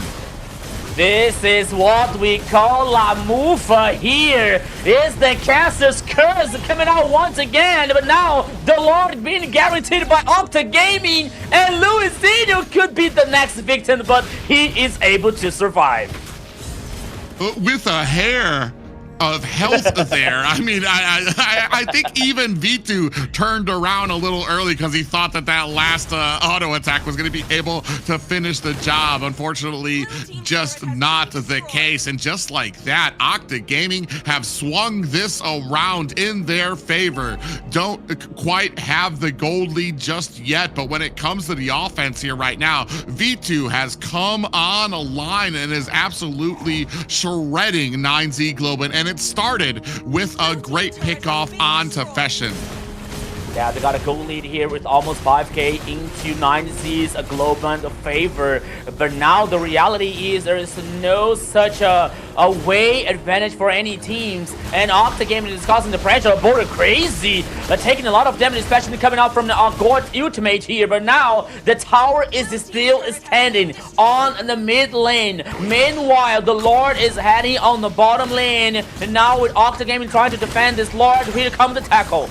This is what we call La Mufa here. Is the caster's curse coming out once again, but now the Lord being guaranteed by Octa Gaming, and Luisinho could be the next victim, but he is able to survive. With a hair of health there. I mean, I think even V2 turned around a little early because he thought that last auto attack was going to be able to finish the job. Unfortunately, just not the case. And just like that, Octa Gaming have swung this around in their favor. Don't quite have the gold lead just yet, but when it comes to the offense here right now, V2 has come on a line and is absolutely shredding 9Z Globin, and it started with a great pickoff onto Fashion. Yeah, they got a goal lead here with almost 5k into 9Z's Globin favor. But now the reality is there is no such a way advantage for any teams. And Octa Gaming is causing the pressure. Border crazy. They're taking a lot of damage, especially coming out from the Gord ultimate here. But now the tower is still standing on the mid lane. Meanwhile, the Lord is heading on the bottom lane. And now with Octa Gaming trying to defend this Lord, here comes the tackle.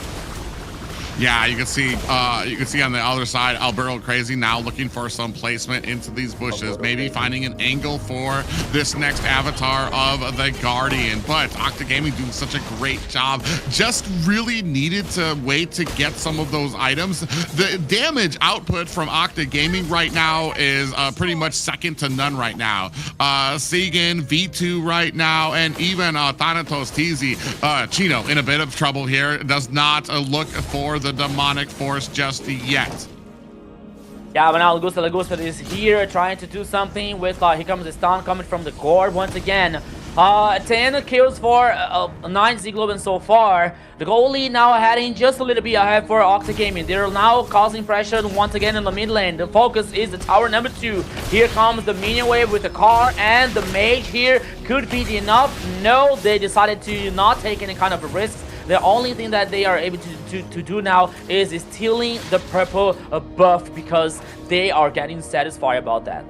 Yeah, you can see on the other side, Alberto Crazy now looking for some placement into these bushes, maybe finding an angle for this next avatar of the Guardian. But Octa Gaming doing such a great job. Just really needed to wait to get some of those items. The damage output from Octa Gaming right now is pretty much second to none right now. Segan, V2 right now, and even Thanatos TZ. Chino in a bit of trouble here. Does not look for the demonic force just yet. Yeah, but now Lagusta is here trying to do something with, here comes the stun coming from the Gord once again. 10 kills for 9Z Globin so far. The goalie now heading just a little bit ahead for Octa Gaming. They're now causing pressure once again in the mid lane. The focus is the tower number 2. Here comes the minion wave with the car, and the mage here could be enough. No, they decided to not take any kind of a risk. The only thing that they are able to do now is stealing the purple buff, because they are getting satisfied about that.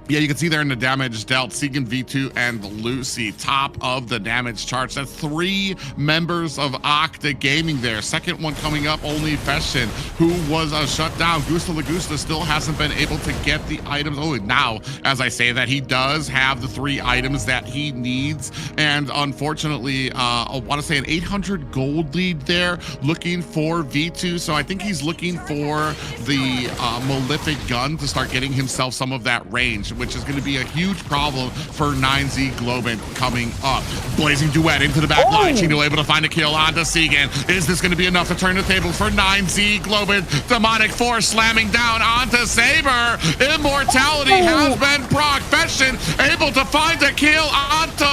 Yeah, you can see there in the damage dealt, Segan, V2, and Lucy, top of the damage charts. That's 3 members of Octa Gaming there. Second one coming up, only Fashion, who was shut down. Gusta Lagusta still hasn't been able to get the items. Oh, now, as I say that, he does have the 3 items that he needs. And unfortunately, I want to say an 800 gold lead there, looking for V2. So I think he's looking for the Malefic gun to start getting himself some of that range, which is going to be a huge problem for 9Z Globin coming up. Blazing Duet into the back line. Chino able to find a kill onto Segan. Is this going to be enough to turn the tables for 9Z Globin? Demonic Force slamming down onto Saber. Immortality has been proc. Fashion able to find a kill onto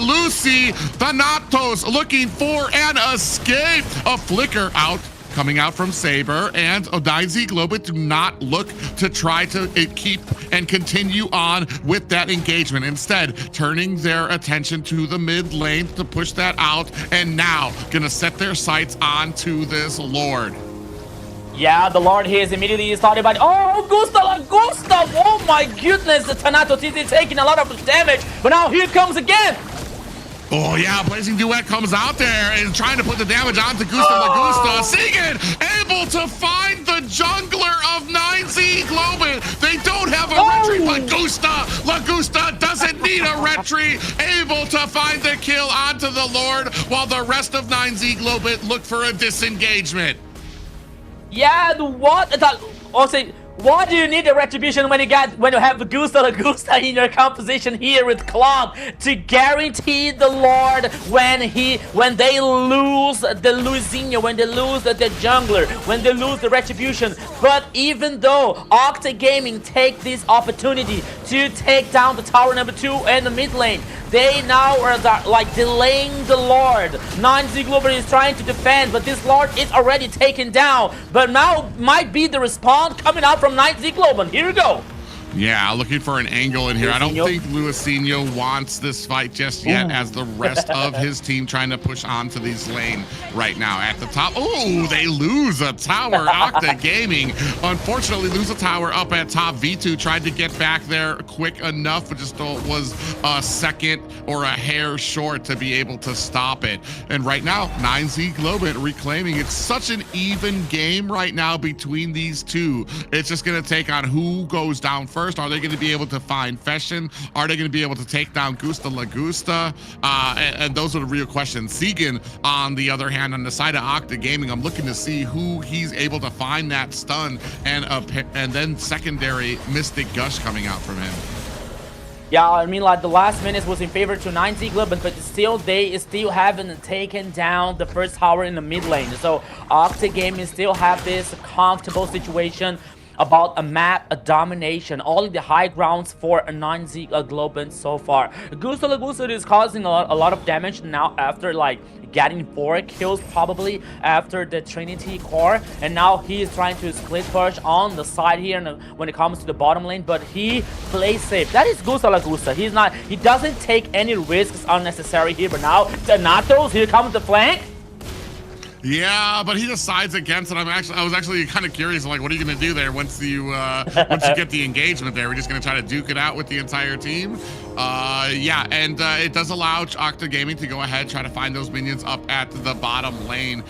Lucy. Thanatos looking for an escape. A flicker out. Coming out from Saber, and 9Z Globin do not look to try to keep and continue on with that engagement. Instead, turning their attention to the mid lane to push that out, and now gonna set their sights onto this Lord. Yeah, the Lord here is immediately started by... Oh, Gusta Lagusta! Oh my goodness, the Thanatos is taking a lot of damage, but now here comes again! Oh yeah, Blazing Duet comes out there and trying to put the damage onto Gusta Lagusta. Segan able to find the jungler of 9Z Globin. They don't have a retry, but Gusta Lagusta doesn't need a retry. Able to find the kill onto the Lord, while the rest of 9Z Globin look for a disengagement. Yeah, what? Also, Why do you need the retribution when you have Gusta in your composition here with Claude to guarantee the Lord when they lose the Luizinho, when they lose the jungler, when they lose the retribution? But even though Octa Gaming take this opportunity to take down the tower number 2 and the mid lane, they now are like delaying the Lord. 9Z Global is trying to defend, but this Lord is already taken down. But now might be the respawn coming out from 9Z Global. Here we go. Yeah, looking for an angle in here. I don't think Luizinho wants this fight just yet, as the rest of his team trying to push onto these lane right now. At the top, oh, they lose a tower. Octa Gaming, unfortunately, lose a tower up at top. V2 tried to get back there quick enough, but just was a second or a hair short to be able to stop it. And right now, 9Z Global reclaiming. It's such an even game right now between these two. It's just going to take on who goes down first. Are they going to be able to find Fashion? Are they going to be able to take down Gusta Lagusta? And those are the real questions. Segan, on the other hand, on the side of Octa Gaming, I'm looking to see who he's able to find that stun, and then secondary Mystic Gush coming out from him. Yeah, I mean, like the last minutes was in favor to 9Z Global, but still they still haven't taken down the first tower in the mid lane. So Octa Gaming still have this comfortable situation about a map, a domination, all in the high grounds for a 9Z Global so far. Gusta Lagusta is causing a lot of damage now after like getting 4 kills probably after the Trinity core, and now he is trying to split push on the side here when it comes to the bottom lane, but he plays safe. That is Gusta Lagusta. He doesn't take any risks unnecessary here, but now Thanatos, here comes the flank. Yeah, but he decides against it. I was actually kind of curious, like, what are you going to do there once you get the engagement there? We're just going to try to duke it out with the entire team. Yeah, and it does allow Octa Gaming to go ahead, try to find those minions up at the bottom lane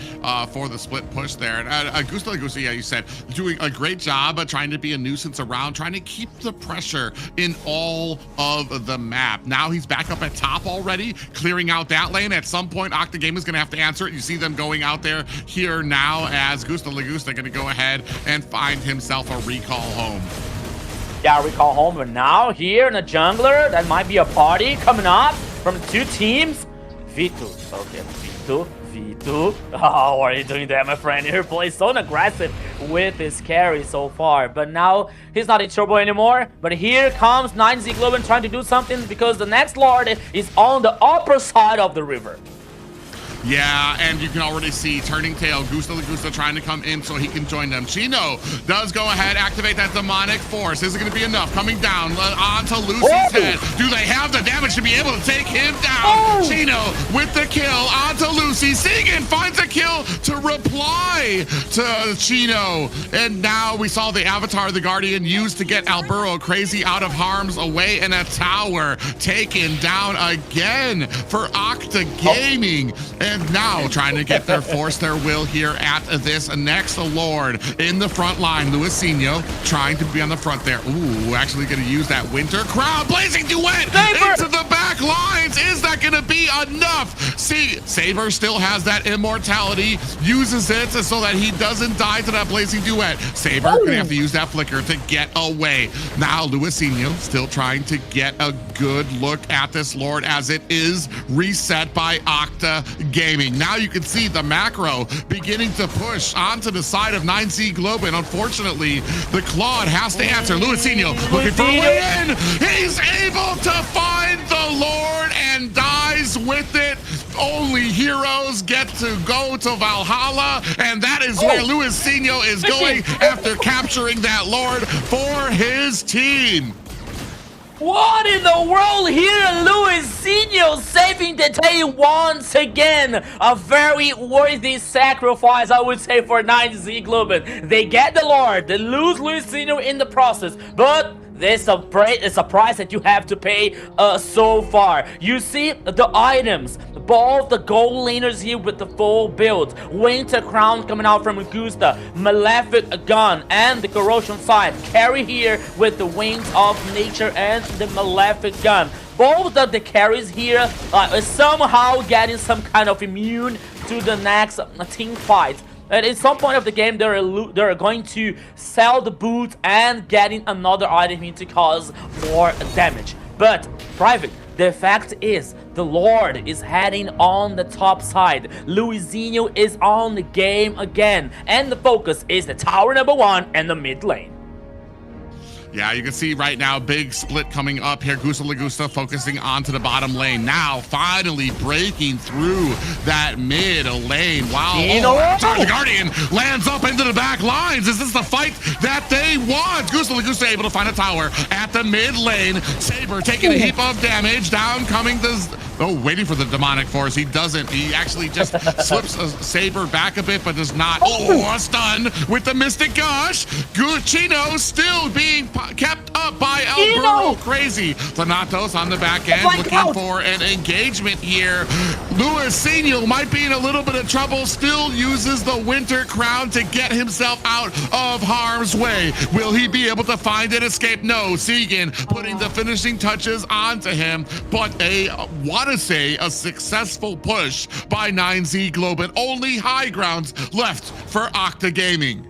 for the split push there. And Gusta Lagusta, yeah, you said, doing a great job of trying to be a nuisance around, trying to keep the pressure in all of the map. Now he's back up at top already, clearing out that lane. At some point, Octa Gaming is going to have to answer it. You see them going out there here now as Gusta Lagusta going to go ahead and find himself a recall home. Yeah, recall home, but now here in the jungler, that might be a party coming up from the two teams. V2, okay, V2. How are you doing that, my friend? He plays so aggressive with his carry so far, but now he's not in trouble anymore. But here comes 9Z Global trying to do something, because the next Lord is on the upper side of the river. Yeah, and you can already see turning tail, Gusta Lagusta trying to come in so he can join them. Chino does go ahead, activate that demonic force. Is it going to be enough? Coming down onto Lucy's head. Do they have the damage to be able to take him down? Chino with the kill onto Lucy. Segan finds a kill to reply to Chino. And now we saw the Avatar, the Guardian, used to get Alburo crazy out of harm's way, and a tower taken down again for Octa Gaming. And now trying to get force their will here at this next Lord in the front line. Luizinho trying to be on the front there. Ooh, actually going to use that Winter Crown. Blazing Duet into the back lines. Is that going to be enough? See, Saber still has that immortality, uses it so that he doesn't die to that Blazing Duet. Saber going to have to use that flicker to get away. Now Luizinho still trying to get a good look at this Lord as it is reset by Octa Gaming. Now you can see the macro beginning to push onto the side of 9Z Global, and unfortunately the Claude has to answer. Luizinho looking for a win. He's able to find the Lord and dies with it. Only heroes get to go to Valhalla, and that is where Luizinho is going after capturing that Lord for his team. What in the world here? Luizinho saving the day once again. A very worthy sacrifice, I would say, for 9Z Global. They get the Lord, they lose Luizinho in the process, but there's a price that you have to pay so far. You see the items, both the gold laners here with the full build, Winter Crown coming out from Gusta, Malefic Gun, and the Corrosion side. Carry here with the Wings of Nature and the Malefic Gun. Both of the carries here are somehow getting some kind of immune to the next team fight. And at some point of the game, they're going to sell the boot and getting another item in to cause more damage. But Private, the fact is, the Lord is heading on the top side. Luizinho is on the game again, and the focus is the tower number 1 and the mid lane. Yeah, you can see right now, big split coming up here. Gusta Lagusta focusing onto the bottom lane. Now, finally breaking through that mid lane. Wow. The Guardian lands up into the back lines. Is this the fight that they want? Gusta Lagusta able to find a tower at the mid lane. Saber taking a heap of damage. Down coming the... Oh, waiting for the demonic force. He doesn't. He actually just slips a Saber back a bit, but does not. Oh, a stun with the Mystic Gush. Chino still being kept up by Alberto. Crazy. Thanatos on the back end looking for an engagement here. Luizinho might be in a little bit of trouble. Still uses the Winter Crown to get himself out of harm's way. Will he be able to find an escape? No. Segan putting the finishing touches onto him, but a successful push by 9Z Globin. Only high grounds left for Octa Gaming.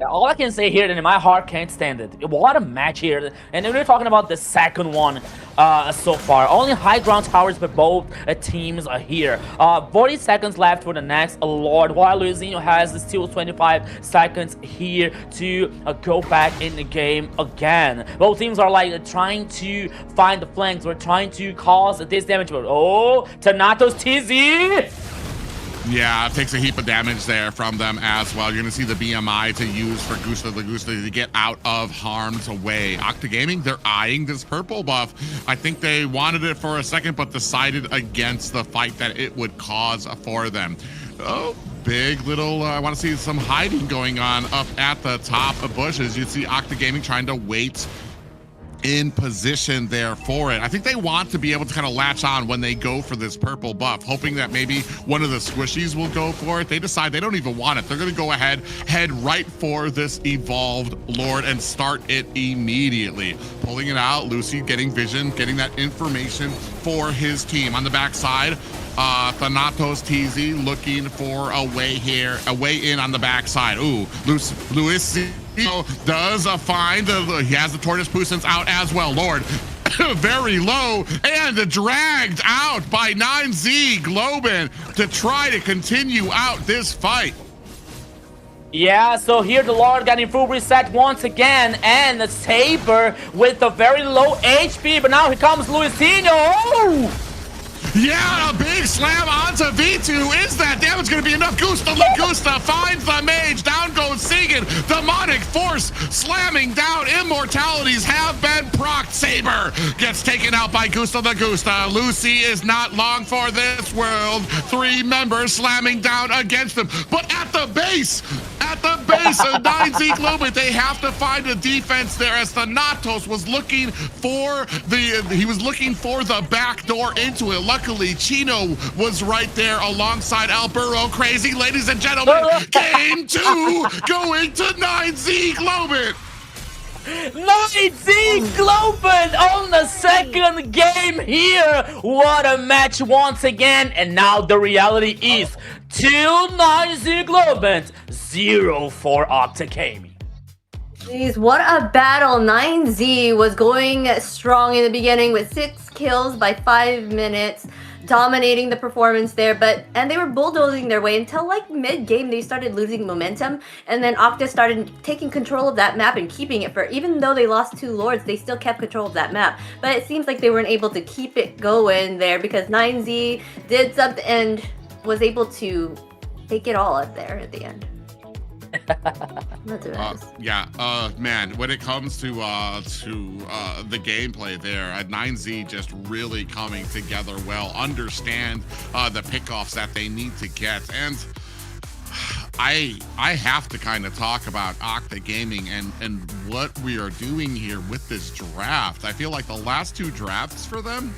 All I can say here, and my heart can't stand it. What a match here. And we're talking about the second one so far. Only high ground towers for both teams are here. 40 seconds left for the next Lord, while Luizinho has still 25 seconds here to go back in the game again. Both teams are like trying to find the flanks. We're trying to cause this damage. Oh, Thanatos TZ! Yeah, it takes a heap of damage there from them as well. You're going to see the BMI to use for Gusta Lagusta to get out of harm's way. Octa Gaming, they're eyeing this purple buff. I think they wanted it for a second, but decided against the fight that it would cause for them. Oh, big little, I want to see some hiding going on up at the top of bushes. You see Octa Gaming trying to wait in position there for it. I think they want to be able to kind of latch on when they go for this purple buff, hoping that maybe one of the squishies will go for it. They decide they don't even want it. They're going to go ahead, head right for this evolved Lord and start it immediately. Pulling it out, Lucy getting vision, getting that information for his team. On the backside, Thanatos TZ looking for a way here, a way in on the backside. Ooh, Luis does find, he has the Tortoise Pusins out as well. Lord, very low and dragged out by 9Z Globin to try to continue out this fight. Yeah, so here the Lord getting full reset once again, and the Saber with a very low HP, but now here comes Luizinho. Oh! Yeah, a big slam onto V2. Is that damage going to be enough? Gusta Lagusta finds the mage. Down goes Segan. Demonic force slamming down. Immortalities have been procced. Saber gets taken out by Gusta Lagusta. Lucy is not long for this world. 3 members slamming down against him. But at the base of 9Z Globin, they have to find a defense there, as Thanatos was looking for the back door into it. Luckily, Chino was right there alongside Alberto. Crazy, ladies and gentlemen, game 2 going to 9Z Globin. 9Z Globin on the second game here. What a match once again. And now the reality is 2 9Z Globin, 0 for Octa Gaming. Jeez, what a battle. 9Z was going strong in the beginning with 6 kills by 5 minutes, dominating the performance there, and they were bulldozing their way until like mid-game they started losing momentum, and then Octa started taking control of that map and keeping it for, even though they lost 2 lords, they still kept control of that map. But it seems like they weren't able to keep it going there because 9Z did something and was able to take it all up there at the end. Man, when it comes to the gameplay there, 9Z just really coming together well, understand the pickoffs that they need to get. And I have to kind of talk about Octa Gaming and what we are doing here with this draft. I feel like the last 2 drafts for them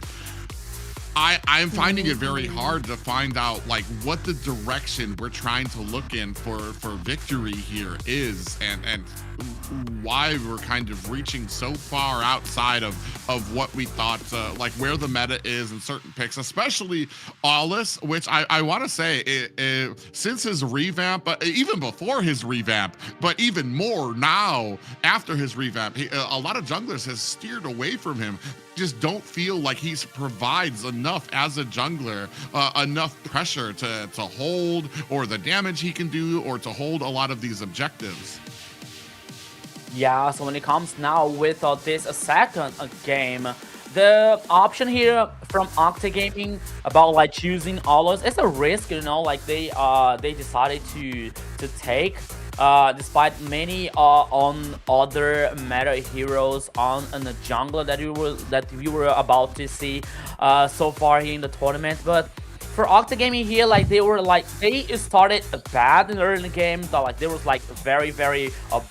I'm finding it very hard to find out like what the direction we're trying to look in for victory here is, and why we're kind of reaching so far outside of what we thought, like where the meta is in certain picks, especially Aulis, which I want to say since his revamp, but even before his revamp, but even more now after his revamp, a lot of junglers has steered away from him. Just don't feel like he provides enough as a jungler, enough pressure to hold, or the damage he can do, or to hold a lot of these objectives. Yeah, so when it comes now with this second game, the option here from Octa Gaming about like choosing Aulis, it's a risk, you know, like they decided to take. Despite many on other meta heroes on the jungler that we were about to see so far here in the tournament, but for Octa Gaming here, like they started bad in the early game, so like they was like very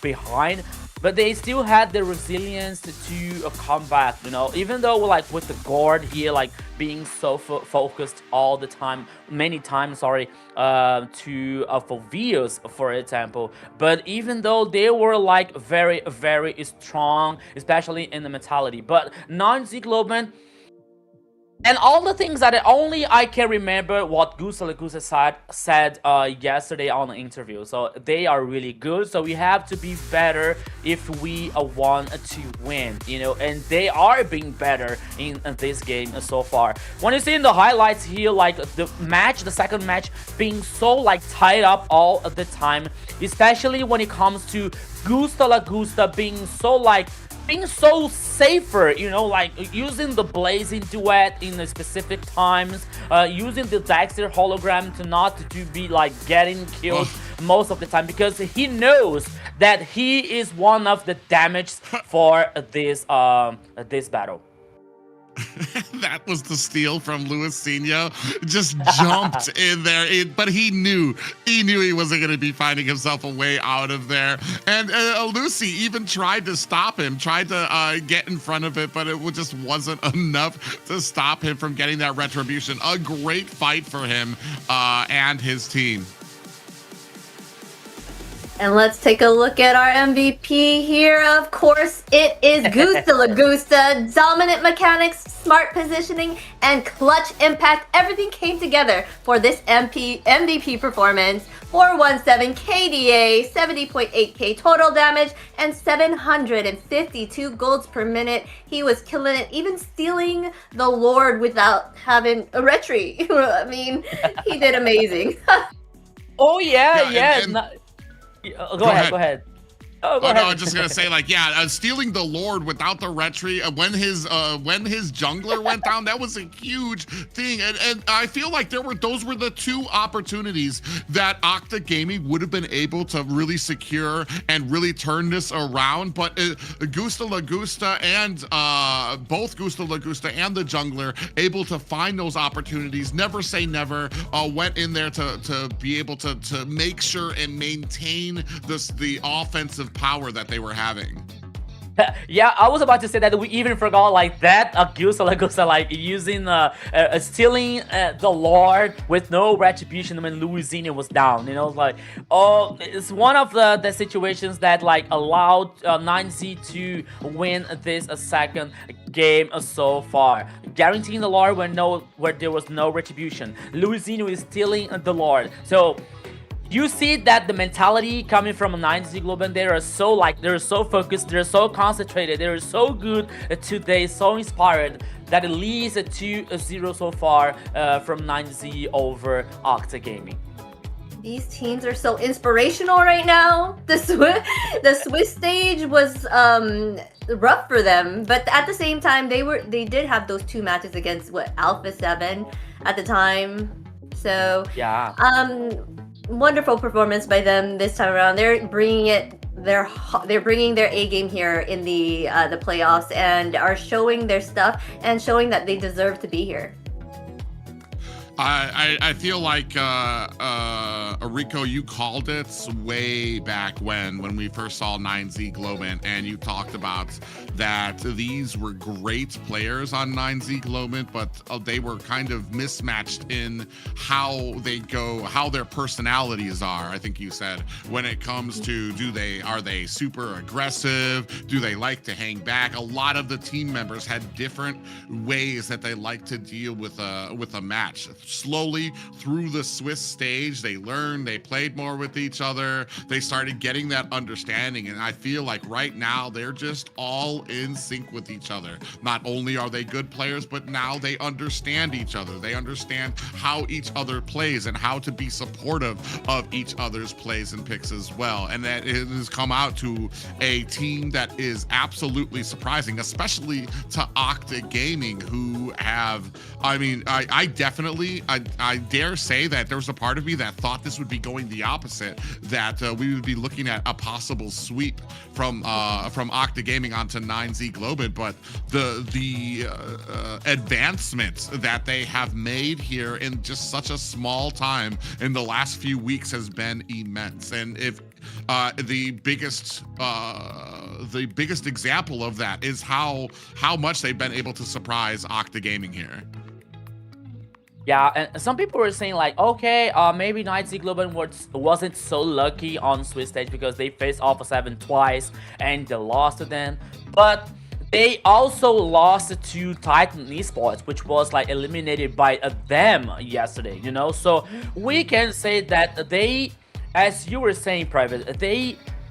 behind. But they still had the resilience to come back, you know, even though like with the guard here, like being so focused all the time, many times, sorry, to for Vios, for example. But even though they were like very strong, especially in the mentality, but 9Z Globin. And all the things that only I can remember what Gusta said yesterday on the interview. So they are really good. So we have to be better if we want to win, you know. And they are being better in this game so far. When you see in the highlights here, like the second match being so like tied up all the time, especially when it comes to Gusta being so safer, you know, like using the blazing duet in the specific times, using the Dexter hologram to be like getting killed most of the time, because he knows that he is one of the damage for this battle. That was the steal from Luisinho. Just jumped in there, but he knew he wasn't going to be finding himself a way out of there. And Lucy even tried to stop him, tried to get in front of it, but it just wasn't enough to stop him from getting that retribution. A great fight for him and his team. And let's take a look at our MVP here. Of course, it is Gusta Lagusta. Dominant mechanics, smart positioning, and clutch impact. Everything came together for this MVP performance. 417 KDA, 70.8k total damage, and 752 golds per minute. He was killing it, even stealing the Lord without having a retry. I mean, he did amazing. Oh yeah. Go ahead. Oh, go ahead. No, I was just gonna say, like, yeah, stealing the Lord without the retry, when his jungler went down, that was a huge thing, and I feel like those were the two opportunities that Octa Gaming would have been able to really secure and really turn this around. But Gusta Lagusta and both Gusta Lagusta and the jungler able to find those opportunities. Never say never. Went in there to be able to make sure and maintain the offensive power that they were having. Yeah, I was about to say that we even forgot like that Gusta Lagusta like using stealing the Lord with no retribution when Luisinho was down, you know, like it's one of the situations that like allowed 9Z to win this second game so far, guaranteeing the Lord where there was no retribution. Luisinho is stealing the Lord, so you see that the mentality coming from 9Z Global, they're so focused, they're so concentrated, they're so good today, so inspired, that it leads to 2-0 so far from 9Z over Octa Gaming. These teams are so inspirational right now. The Swiss stage was rough for them, but at the same time they did have those two matches against Alpha 7 at the time. So yeah. Wonderful performance by them this time around. They're bringing their A game here in the playoffs, and are showing their stuff and showing that they deserve to be here. I feel like Rico, you called it way back when we first saw 9Z Globin, and you talked about that these were great players on 9Z Globin, but they were kind of mismatched in how they go, how their personalities are. I think you said when it comes to are they super aggressive? Do they like to hang back? A lot of the team members had different ways that they like to deal with a match. Slowly through the Swiss stage, they learned, they played more with each other, they started getting that understanding, and I feel like right now they're just all in sync with each other. Not only are they good players, but now they understand each other. They understand how each other plays and how to be supportive of each other's plays and picks as well, and that it has come out to a team that is absolutely surprising, especially to Octa Gaming, who have, I mean, I definitely, I dare say that there was a part of me that thought this would be going the opposite, that we would be looking at a possible sweep from Octa Gaming onto 9Z Globin, but the advancements that they have made here in just such a small time in the last few weeks has been immense. And if the biggest example of that is how much they've been able to surprise Octa Gaming here. Yeah, and some people were saying like, okay, maybe 9Z Globin wasn't so lucky on Swiss stage because they faced Alpha 7 twice and they lost to them. But they also lost to Titan Esports, which was like eliminated by them yesterday, you know? So we can say that they, as you were saying, Private,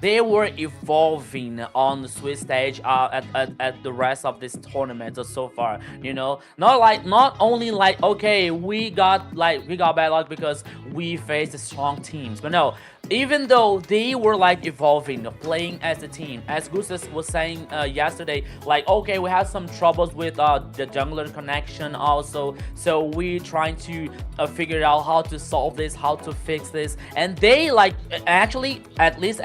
they were evolving on the Swiss stage at the rest of this tournament so far, you know, not only like, okay, we got bad luck because we faced strong teams, but no, even though they were like evolving, playing as a team, as Gustas was saying yesterday, like, okay, we had some troubles with the jungler connection also, so we trying to figure out how to solve this, how to fix this, and they like actually, at least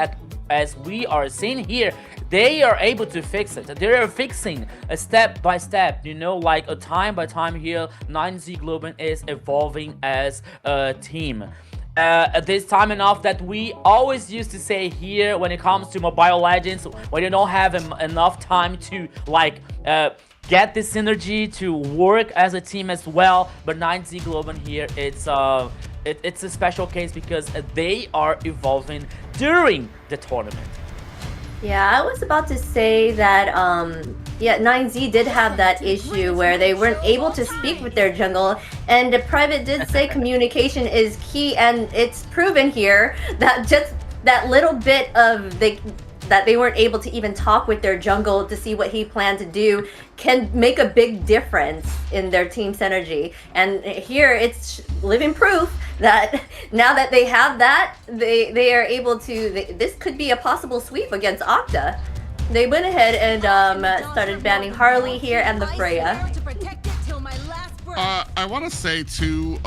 as we are seeing here, they are able to fix it. They are fixing a step by step, you know, like a time by time here. 9Z Globin is evolving as a team. This time enough that we always used to say here when it comes to Mobile Legends, when you don't have enough time to like get this synergy to work as a team as well. But 9Z Globin here, it's a special case because they are evolving during the tournament. Yeah, I was about to say that yeah, 9Z did have that issue where they weren't able to speak with their jungle, and the Private did say communication is key, and it's proven here that just that little bit of that they weren't able to even talk with their jungle to see what he planned to do can make a big difference in their team synergy. And here it's living proof that now that they have that, they are able to, this could be a possible sweep against Octa. They went ahead and started banning Harley here and the Freya. I want to say too,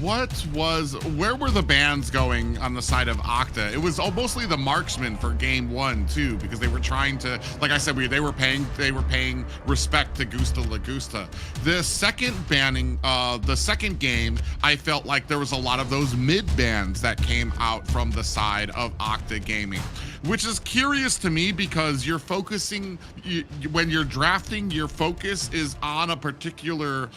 where were the bans going on the side of Octa? It was mostly the marksman for game 1 too, because they were trying to, like I said, they were paying respect to Gusta Lagusta. The second banning, the second game, I felt like there was a lot of those mid bans that came out from the side of Octa Gaming, which is curious to me because you're focusing, when you're drafting, your focus is on a particular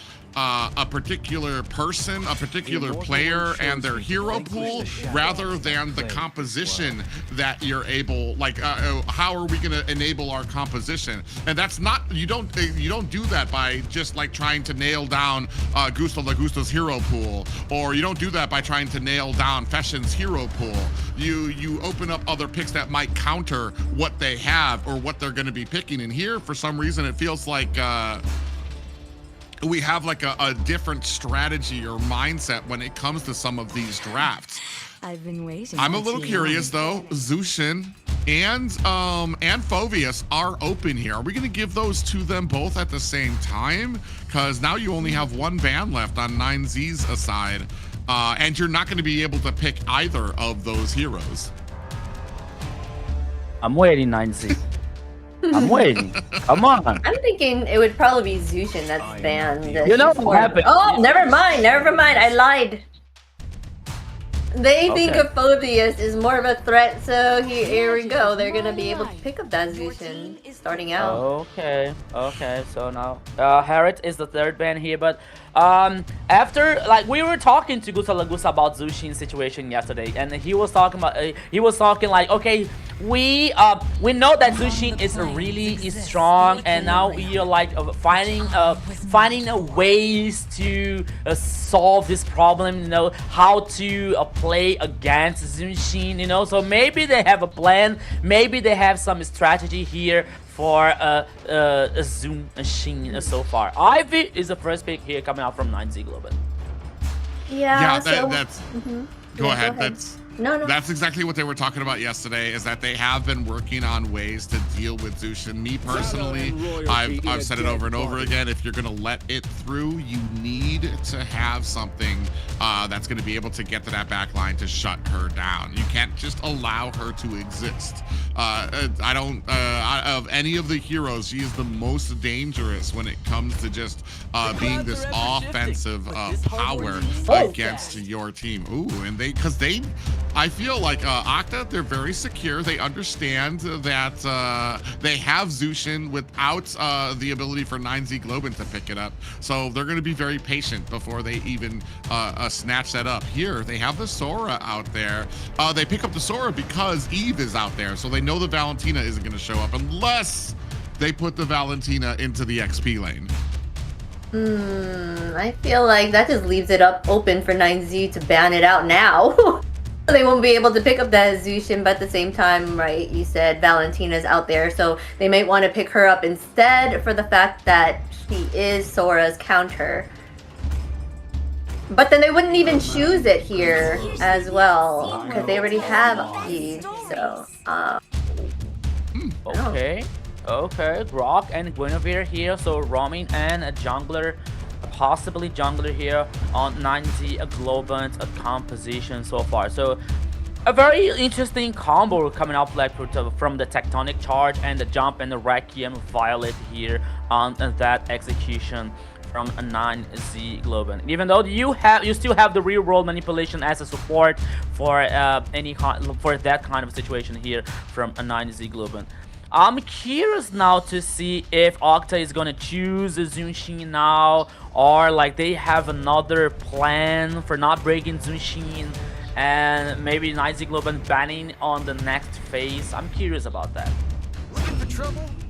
person, a particular player and their hero pool, rather than the composition that you're able, like, how are we going to enable our composition? And that's not, you don't do that by just like trying to nail down Gusta Lagusta's hero pool, or you don't do that by trying to nail down Fashions hero pool. You open up other picks that might counter what they have or what they're going to be picking. And here, for some reason, it feels like we have like a different strategy or mindset when it comes to some of these drafts. I've been waiting. I'm a little curious though. Zushin and Phoveus are open here. Are we going to give those to them both at the same time? Because now you only have one ban left on 9Z's side, and you're not going to be able to pick either of those heroes. I'm waiting, 9Z. I'm waiting. Come on. I'm thinking it would probably be Zushin that's banned. You know what happened? Oh, never mind. I lied. They think Okay. Phobius is more of a threat, so here we go. They're gonna be able to pick up that Zushin starting out. Okay. So now, Harriet is the third ban here, but after like we were talking to Gusa Lagusa about Zushin's situation yesterday, and he was talking like, okay, we know that Zushin is really strong, and now we are like finding ways to solve this problem. You know how to play against Zushin. You know, so maybe they have a plan. Maybe they have some strategy here for Zushin so far. Ivy is the first pick here coming out from 9Z Global. Yeah. That's. Go ahead. No. That's exactly what they were talking about yesterday, is that they have been working on ways to deal with Zushin. Me personally, I've said it over and over again, if you're going to let it through, you need to have something that's going to be able to get to that back line to shut her down. You can't just allow her to exist. Of any of the heroes, she is the most dangerous when it comes to just being this offensive power against your team. Ooh, and I feel like Octa, they're very secure. They understand that they have Zushin without the ability for 9Z Globin to pick it up. So they're going to be very patient before they even snatch that up. Here, they have the Sora out there. They pick up the Sora because Eve is out there. So they know the Valentina isn't going to show up unless they put the Valentina into the XP lane. I feel like that just leaves it open for 9Z to ban it out now. They won't be able to pick up that Zushin, but at the same time, right, you said Valentina's out there, so they might want to pick her up instead for the fact that she is Sora's counter. But then they wouldn't even choose it here as well, because they already have Eve, so... Okay, Grok and Guinevere here, so roaming and a jungler, possibly jungler here on 9Z Globant's composition so far. So a very interesting combo coming up like from the Tectonic Charge and the jump and the Requiem Violet here on that execution from a 9Z Globant. Even though you still have the real world manipulation as a support for that kind of situation here from a 9Z Globant. I'm curious now to see if Octa is gonna choose Zushin now, or like they have another plan for not breaking Zushin, and maybe 9Z Globant banning on the next phase. I'm curious about that.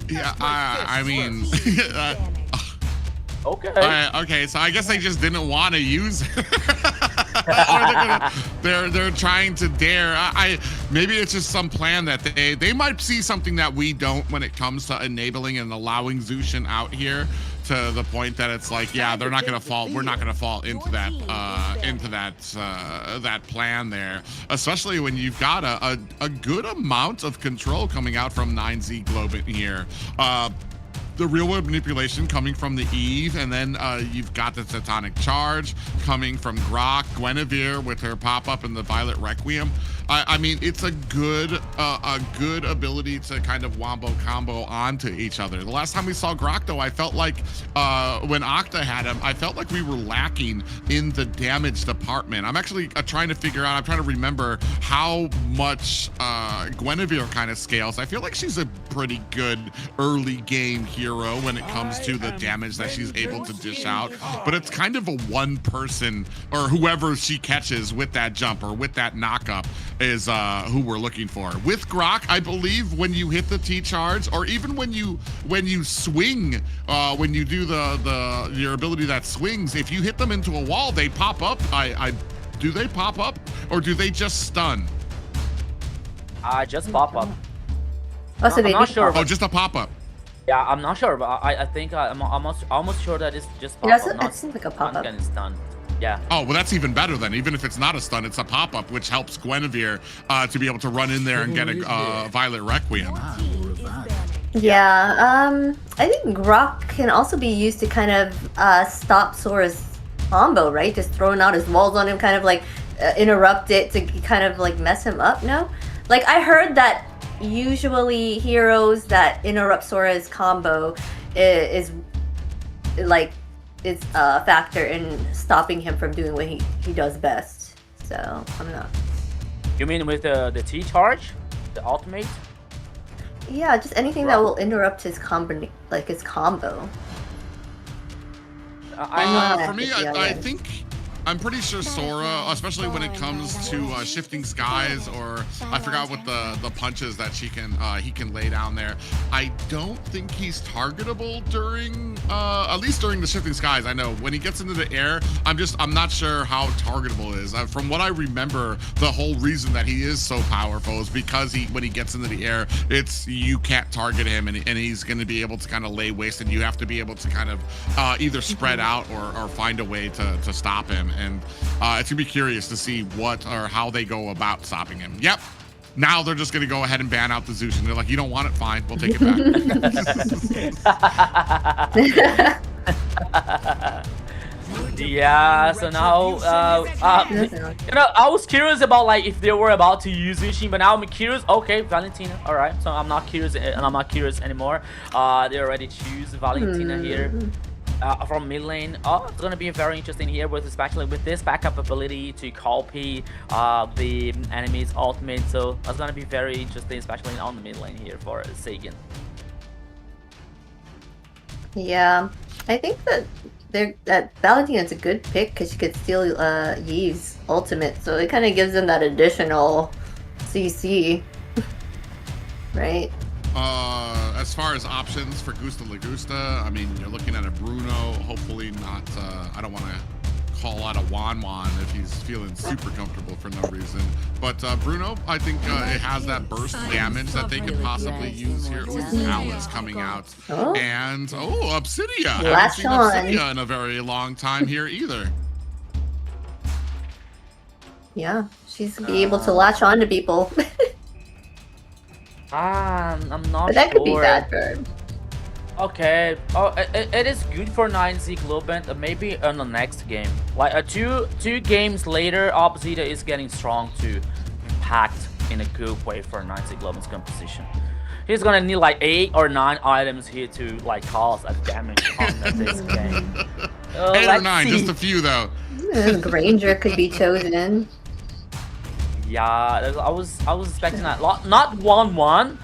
Yeah, I mean, okay, so I guess they just didn't want to use it. they're trying to dare. Maybe it's just some plan that they might see something that we don't when it comes to enabling and allowing Zushin out here, to the point that it's like, yeah, they're not gonna fall. We're not gonna fall into that that plan there, especially when you've got a good amount of control coming out from 9Z Globant here. The real world manipulation coming from the Eve, and then you've got the Tectonic Charge coming from Grok, Guinevere with her pop-up and the Violet Requiem. I mean, it's a good ability to kind of wombo combo onto each other. The last time we saw Grok, though, I felt like when Octa had him, I felt like we were lacking in the damage department. I'm actually trying to remember how much Guinevere kind of scales. I feel like she's a pretty good early game hero when it comes to the damage that she's able to dish out, but it's kind of a one person or whoever she catches with that jump or with that knock-up is who we're looking for. With Grok, I believe when you hit the T-charge, or even when you swing, when you do your ability that swings, if you hit them into a wall, they pop up. Do they pop up, or do they just stun? Just pop up. I'm not sure. Oh, just a pop up. Yeah, I'm not sure, but I think I'm almost sure that it's just pop up. It seems like a pop up. Stun. Yeah. Oh, well, that's even better then. Even if it's not a stun, it's a pop-up, which helps Guinevere to be able to run in there and get a Violet Requiem. Yeah, I think Grok can also be used to kind of stop Sora's combo, right? Just throwing out his walls on him, kind of like interrupt it to kind of like mess him up, no? Like, I heard that usually heroes that interrupt Sora's combo is like is a factor in stopping him from doing what he does best. So I'm not. You mean with the T charge, the ultimate? Yeah, just anything that will interrupt his combo, like his combo. For me, I think I'm pretty sure Sora, especially when it comes to shifting skies, or I forgot what the punches that he can lay down there. I don't think he's targetable during at least during the shifting skies. I know when he gets into the air, I'm not sure how targetable it is. From what I remember, the whole reason that he is so powerful is because when he gets into the air, you can't target him, and he's going to be able to kind of lay waste, and you have to be able to kind of either spread out or find a way to stop him. And it's gonna be curious to see what or how they go about stopping him. Yep. Now they're just gonna go ahead and ban out the Zeus, and they're like, "You don't want it? Fine, we'll take it back." Yeah. So now, I was curious about like if they were about to use Yushin, but now I'm curious. Okay, Valentina. All right. So I'm not curious, and I'm not curious anymore. They already choose Valentina here. From mid lane. It's gonna be very interesting here, especially with this backup ability to copy the enemy's ultimate. So it's gonna be very interesting, especially on the mid lane here for Sagan. Yeah, I think that Valentina's a good pick because she could steal Yi's ultimate, so it kind of gives them that additional CC, right? As far as options for Gusta Lagusta, I mean, you're looking at a Bruno, hopefully not, I don't want to call out a Wan if he's feeling super comfortable for no reason. But Bruno, I think it has that burst damage that they could possibly use here. Ooh, Alice coming out. And, Obsidia. I haven't seen Obsidia in a very long time here either. Yeah, she's be able to latch on to people. I'm not but that sure. could be bad for her. Okay. It is good for 9Z Globant. Maybe on the next game. Like two games later, Obsidia is getting strong to impact in a good way for 9Z Globant's composition. He's gonna need like 8 or 9 items here to like cause a damage on this game. 8 or 9, just a few though. Granger could be chosen. Yeah, I was expecting that. Not 1-1,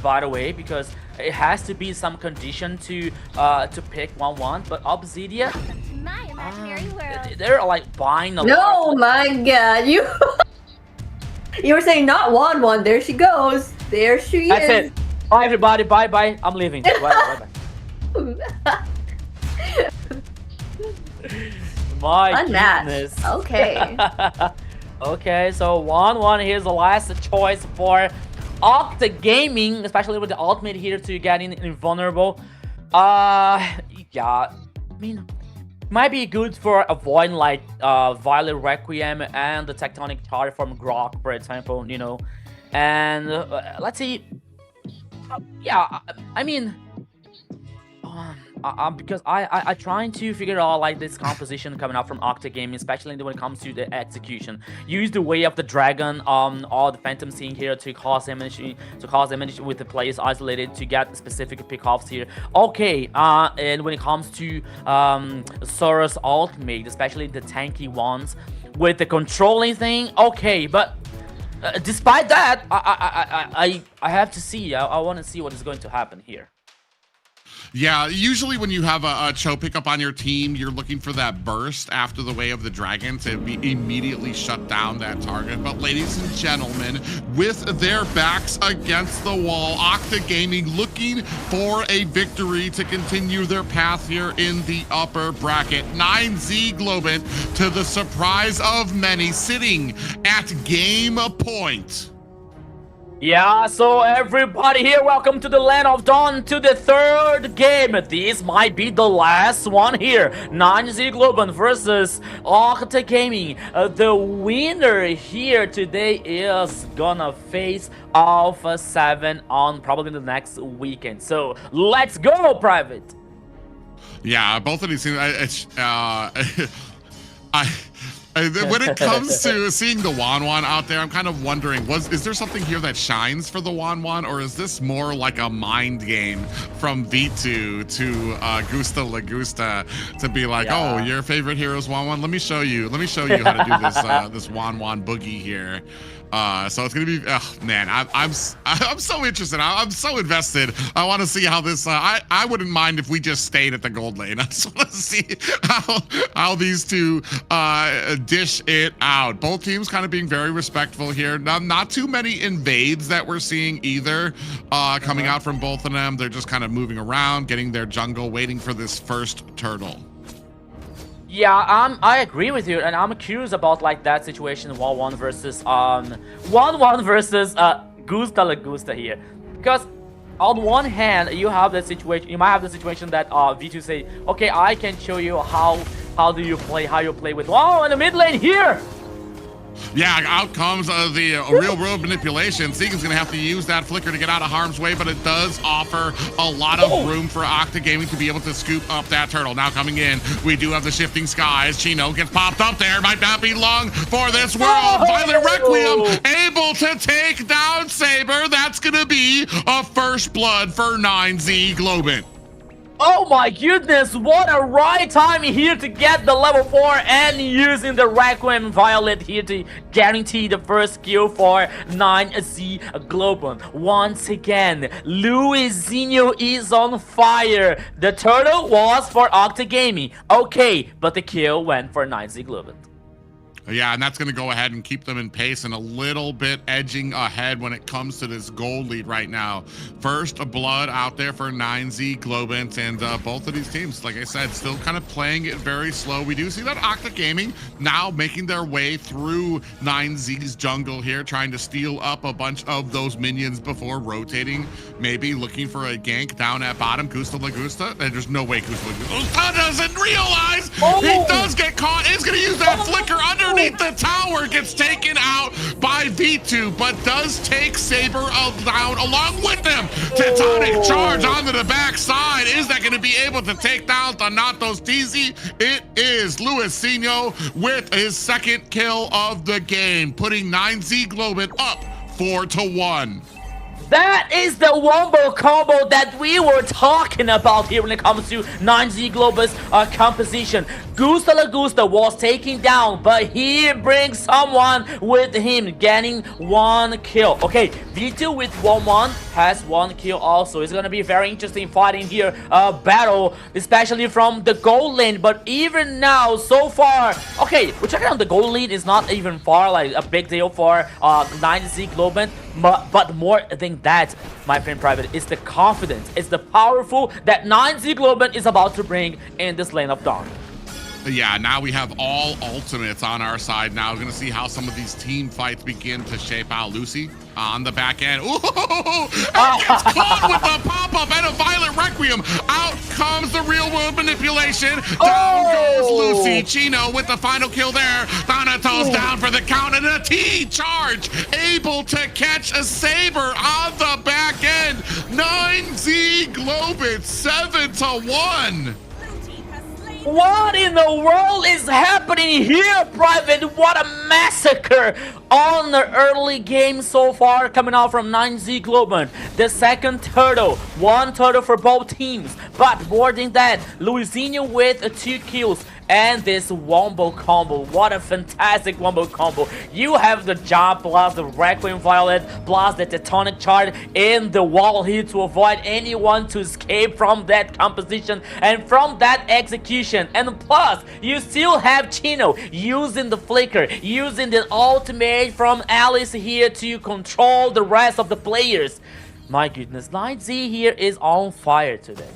by the way, because it has to be some condition to pick 1-1. But Obsidia, they're like buying a lot. Oh my god, you were saying not 1-1. There she goes. There she is. That's it. Bye everybody. Bye. I'm leaving. Bye. My goodness. Okay. Okay, so 1-1. Here's the last choice for Octa Gaming, especially with the ultimate here to get in invulnerable. Yeah, I mean, might be good for avoiding like Violet Requiem and the Tectonic Charge from Grok, for example, you know. And let's see. Yeah, I mean, because I trying to figure out like this composition coming out from Octa Gaming, especially when it comes to the execution. Use the Way of the Dragon, or the Phantom Scene here to cause damage with the players isolated to get specific pickoffs here. Okay, and when it comes to Sora's ultimate, especially the tanky ones with the controlling thing, okay, but despite that, I have to see. I want to see what is going to happen here. Yeah, usually when you have a Cho pickup on your team, you're looking for that burst after the Way of the Dragon to immediately shut down that target. But ladies and gentlemen, with their backs against the wall, Octa Gaming looking for a victory to continue their path here in the upper bracket. 9Z Globant, to the surprise of many, sitting at game point. Yeah, so everybody here, welcome to the Land of Dawn, to the third game. This might be the last one here. 9Z Globant versus Octa Gaming. The winner here today is gonna face Alpha 7 on probably the next weekend. So let's go, Private. Yeah, both of these things, When it comes to seeing the Wanwan out there, I'm kind of wondering, is there something here that shines for the Wanwan, or is this more like a mind game from V2 to Gusta Lagusta to be like, oh, your favorite hero is Wanwan? Let me show you how to do this this Wanwan boogie here. So it's gonna be, oh man, I'm so interested. I'm so invested. I want to see how this. I wouldn't mind if we just stayed at the gold lane. I just want to see how these two dish it out. Both teams kind of being very respectful here. Not too many invades that we're seeing either coming out from both of them. They're just kind of moving around, getting their jungle, waiting for this first turtle. Yeah, I agree with you, and I'm curious about like that situation, 1-1 versus 1-1 versus Gusta Lagusta here, because on one hand you have the situation, you might have the situation that V2 say, okay, I can show you how you play with in the mid lane here. Yeah, out comes the real world manipulation. Seegan's gonna have to use that flicker to get out of harm's way, but it does offer a lot of room for Octa Gaming to be able to scoop up that turtle. Now coming in, we do have the shifting skies. Chino gets popped up there. Might not be long for this world. Violet Requiem able to take down Saber. That's gonna be a first blood for 9Z Globin. Oh my goodness, what a right time here to get the level 4 and using the Requiem Violet here to guarantee the first kill for 9Z Global. Once again, Luizinho is on fire. The turtle was for Octa Gaming. Okay, but the kill went for 9Z Global. Yeah, and that's going to go ahead and keep them in pace and a little bit edging ahead when it comes to this gold lead right now. First blood out there for 9Z Globant, and both of these teams, like I said, still kind of playing it very slow. We do see that Octa Gaming now making their way through 9Z's jungle here, trying to steal up a bunch of those minions before rotating, maybe looking for a gank down at bottom. Gusta Lagusta, and there's no way Gusta Lagusta doesn't realize he does get caught. He's going to use that flicker underneath the tower, gets taken out by V2, but does take Saber down along with them. Titanic charge onto the backside. Is that going to be able to take down Thanatos TZ? It is. Luizinho with his second kill of the game, putting 9Z Globin up 4-1. That is the wombo combo that we were talking about here when it comes to 9Z Global's composition. Gusta Lagusta was taken down, but he brings someone with him, getting one kill. Okay, V2 with 1-1 has one kill also. It's gonna be very interesting fighting here, battle, especially from the gold lane. But even now, so far, okay, we're checking out the gold lane is not even far, like a big deal for 9Z Global. But more than that, my friend Private, is the confidence, it's the powerful that 9Z Global is about to bring in this lane of Dawn. Yeah, now we have all ultimates on our side now. We're going to see how some of these team fights begin to shape out. Lucy on the back end. Ooh, gets caught with a pop-up and a Violet Requiem. Out comes the real world manipulation. Down goes Lucy. Chino with the final kill there. Thanatos down for the count, and a T charge. Able to catch a Saber on the back end. 9Z Globin 7-1. What in the world is happening here, Private? What a massacre on the early game so far, coming out from 9Z Global. The second turtle, one turtle for both teams, but more than that, Luizinho with 2 kills. And this wombo combo, what a fantastic wombo combo. You have the jump plus the Requiem Violet plus the Tectonic Charge in the wall here to avoid anyone to escape from that composition and from that execution. And plus, you still have Chino using the flicker, using the ultimate from Alice here to control the rest of the players. My goodness, 9Z here is on fire today.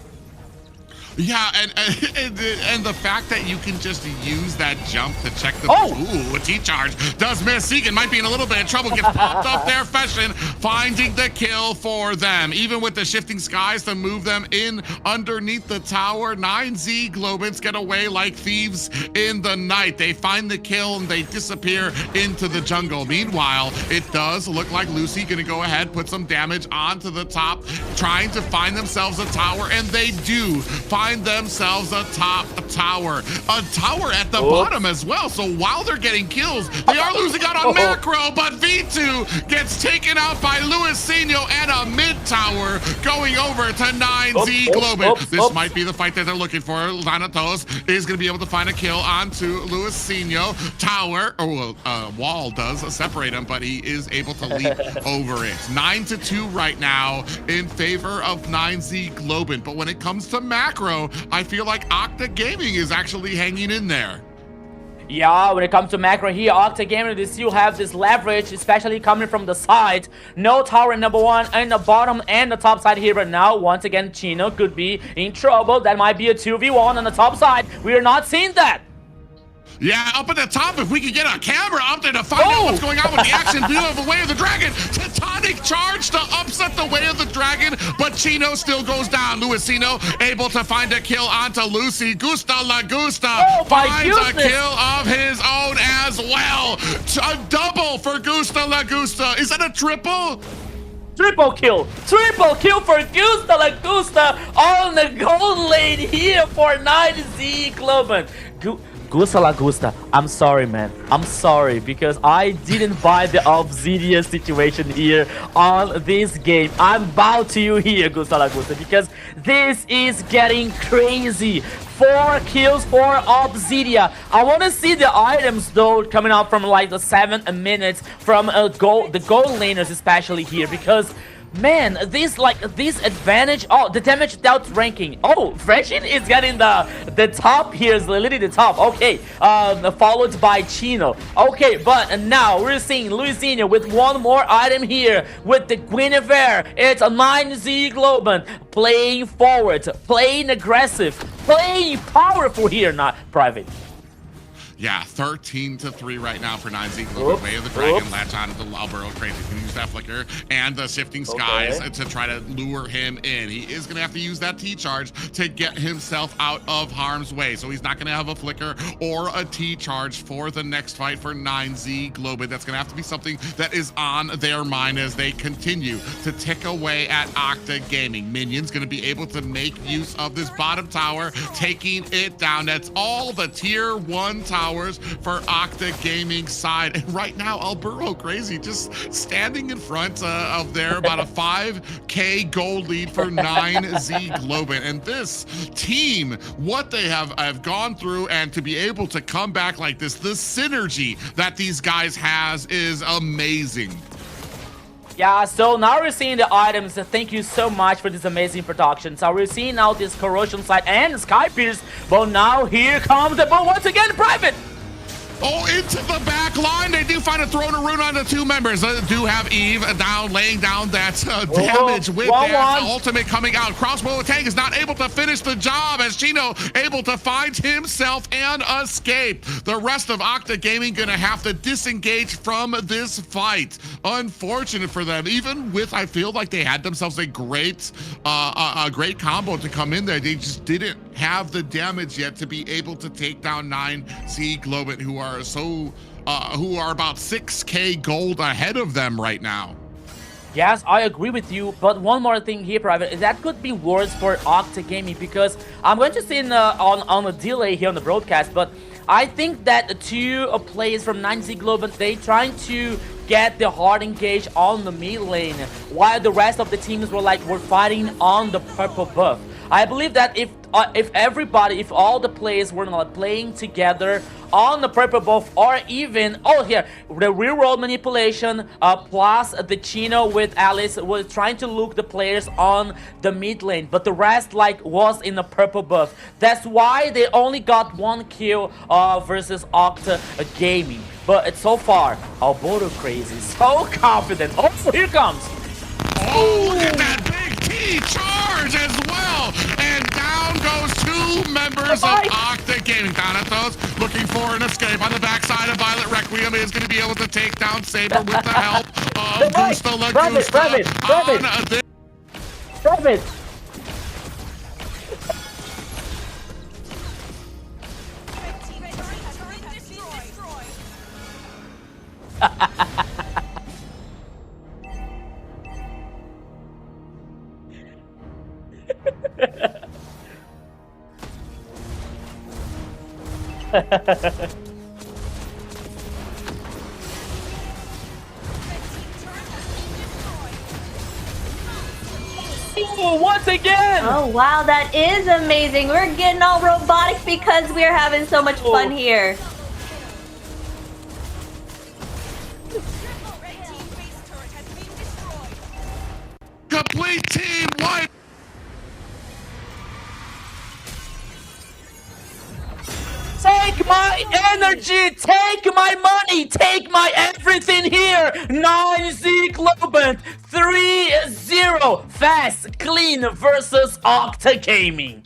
Yeah, and the fact that you can just use that jump to check the... Ooh, a T-charge does miss. Segan might be in a little bit of trouble. Gets popped up there. Fashion finding the kill for them. Even with the shifting skies to move them in underneath the tower, 9Z Globins get away like thieves in the night. They find the kill and they disappear into the jungle. Meanwhile, it does look like Lucy gonna go ahead, put some damage onto the top, trying to find themselves a tower, and they do find find themselves a top tower. A tower at the bottom as well. So while they're getting kills, they are losing out on macro, but V2 gets taken out by Luisinho and a mid tower going over to 9Z Globin. This might be the fight that they're looking for. Lanatos is going to be able to find a kill onto Luisinho. Tower, or wall does separate him, but he is able to leap over it. 9-2 right now in favor of 9Z Globin. But when it comes to macro, I feel like Octa Gaming is actually hanging in there. Yeah, when it comes to macro here, Octa Gaming, they still have this leverage, especially coming from the side. No tower in number 1 and the bottom and the top side here, but now once again Chino could be in trouble. That might be a 2v1 on the top side. We are not seeing that. Yeah, up at the top, if we could get a camera up there to find out what's going on with the action. We have a Way of the Dragon. Tectonic charge to upset the Way of the Dragon, but Chino still goes down. Luisino able to find a kill onto Lucy. Gusta La Gusta finds a kill of his own as well. A double for Gusta La Gusta. Is that a triple? Triple kill for Gusta La Gusta on the gold lane here for 9Z Globin. Gusta La Gusta, I'm sorry, man. I'm sorry because I didn't buy the Obsidian situation here on this game. I'm bound to you here, Gusta La Gusta, because this is getting crazy. 4 kills for Obsidia. I want to see the items though coming out from like the 7 minutes from the gold laners, especially here, because man, this advantage. Oh, the damage dealt ranking. Oh, Freshin is getting the top here, is literally the top. Okay, followed by Chino. Okay, but now we're seeing Luisinho with one more item here with the Guinevere. It's a 9Z Globin playing forward, playing aggressive, playing powerful here, not private. Yeah, 13-3 right now for 9Z Globin. Way of the Dragon, latch on to the Albero. Crazy. He's going to use that flicker and the shifting skies to try to lure him in. He is going to have to use that T-charge to get himself out of harm's way. So he's not going to have a flicker or a T-charge for the next fight for 9Z Globin. That's going to have to be something that is on their mind as they continue to tick away at Octa Gaming. Minion's going to be able to make use of this bottom tower, taking it down. That's all the tier 1 tower for Octa Gaming side. And right now, Albero Crazy just standing in front of their about a 5K gold lead for 9Z Globin. And this team, what they have gone through, and to be able to come back like this, the synergy that these guys has is amazing. Yeah, so now we're seeing the items. Thank you so much for this amazing production. So we're seeing now this corrosion side and Sky Pierce. But now here comes the, but once again, private. Oh, into the back line. They do find a Throne of Rune on the 2 members. They do have Eve down, laying down that damage with that ultimate coming out. Crossbow Tank is not able to finish the job as Chino able to find himself and escape. The rest of Octa Gaming gonna have to disengage from this fight. Unfortunate for them. Even with, I feel like they had themselves a great combo to come in there. They just didn't have the damage yet to be able to take down 9Z Globin, who are about 6K gold ahead of them right now. Yes, I agree with you, but one more thing here, Private, that could be worse for Octa Gaming, because I'm going to see on a delay here on the broadcast, but I think that the 2 players from 9Z Globin, they trying to get the hard engage on the mid lane, while the rest of the teams were fighting on the purple buff. I believe that if all the players were playing together on the purple buff, or even here the real world manipulation plus the Chino with Alice was trying to look the players on the mid lane, but the rest was in the purple buff. That's why they only got 1 kill versus Octa Gaming. But it's so far, Albero Crazy so confident. Oh, here comes. Oh, look at that big T-charge as well. And down goes 2 members of Octa Gaming. Thanatos looking for an escape on the backside of Violet Requiem is going to be able to take down Saber with the help of Gusta La Gusta. Private. Ooh, once again! Oh wow, that is amazing. We're getting all robotic because we're having so much fun here. Complete team wipe. Take my energy, take my money, take my everything here. 9Z Globant 3-0 fast clean versus Octa Gaming.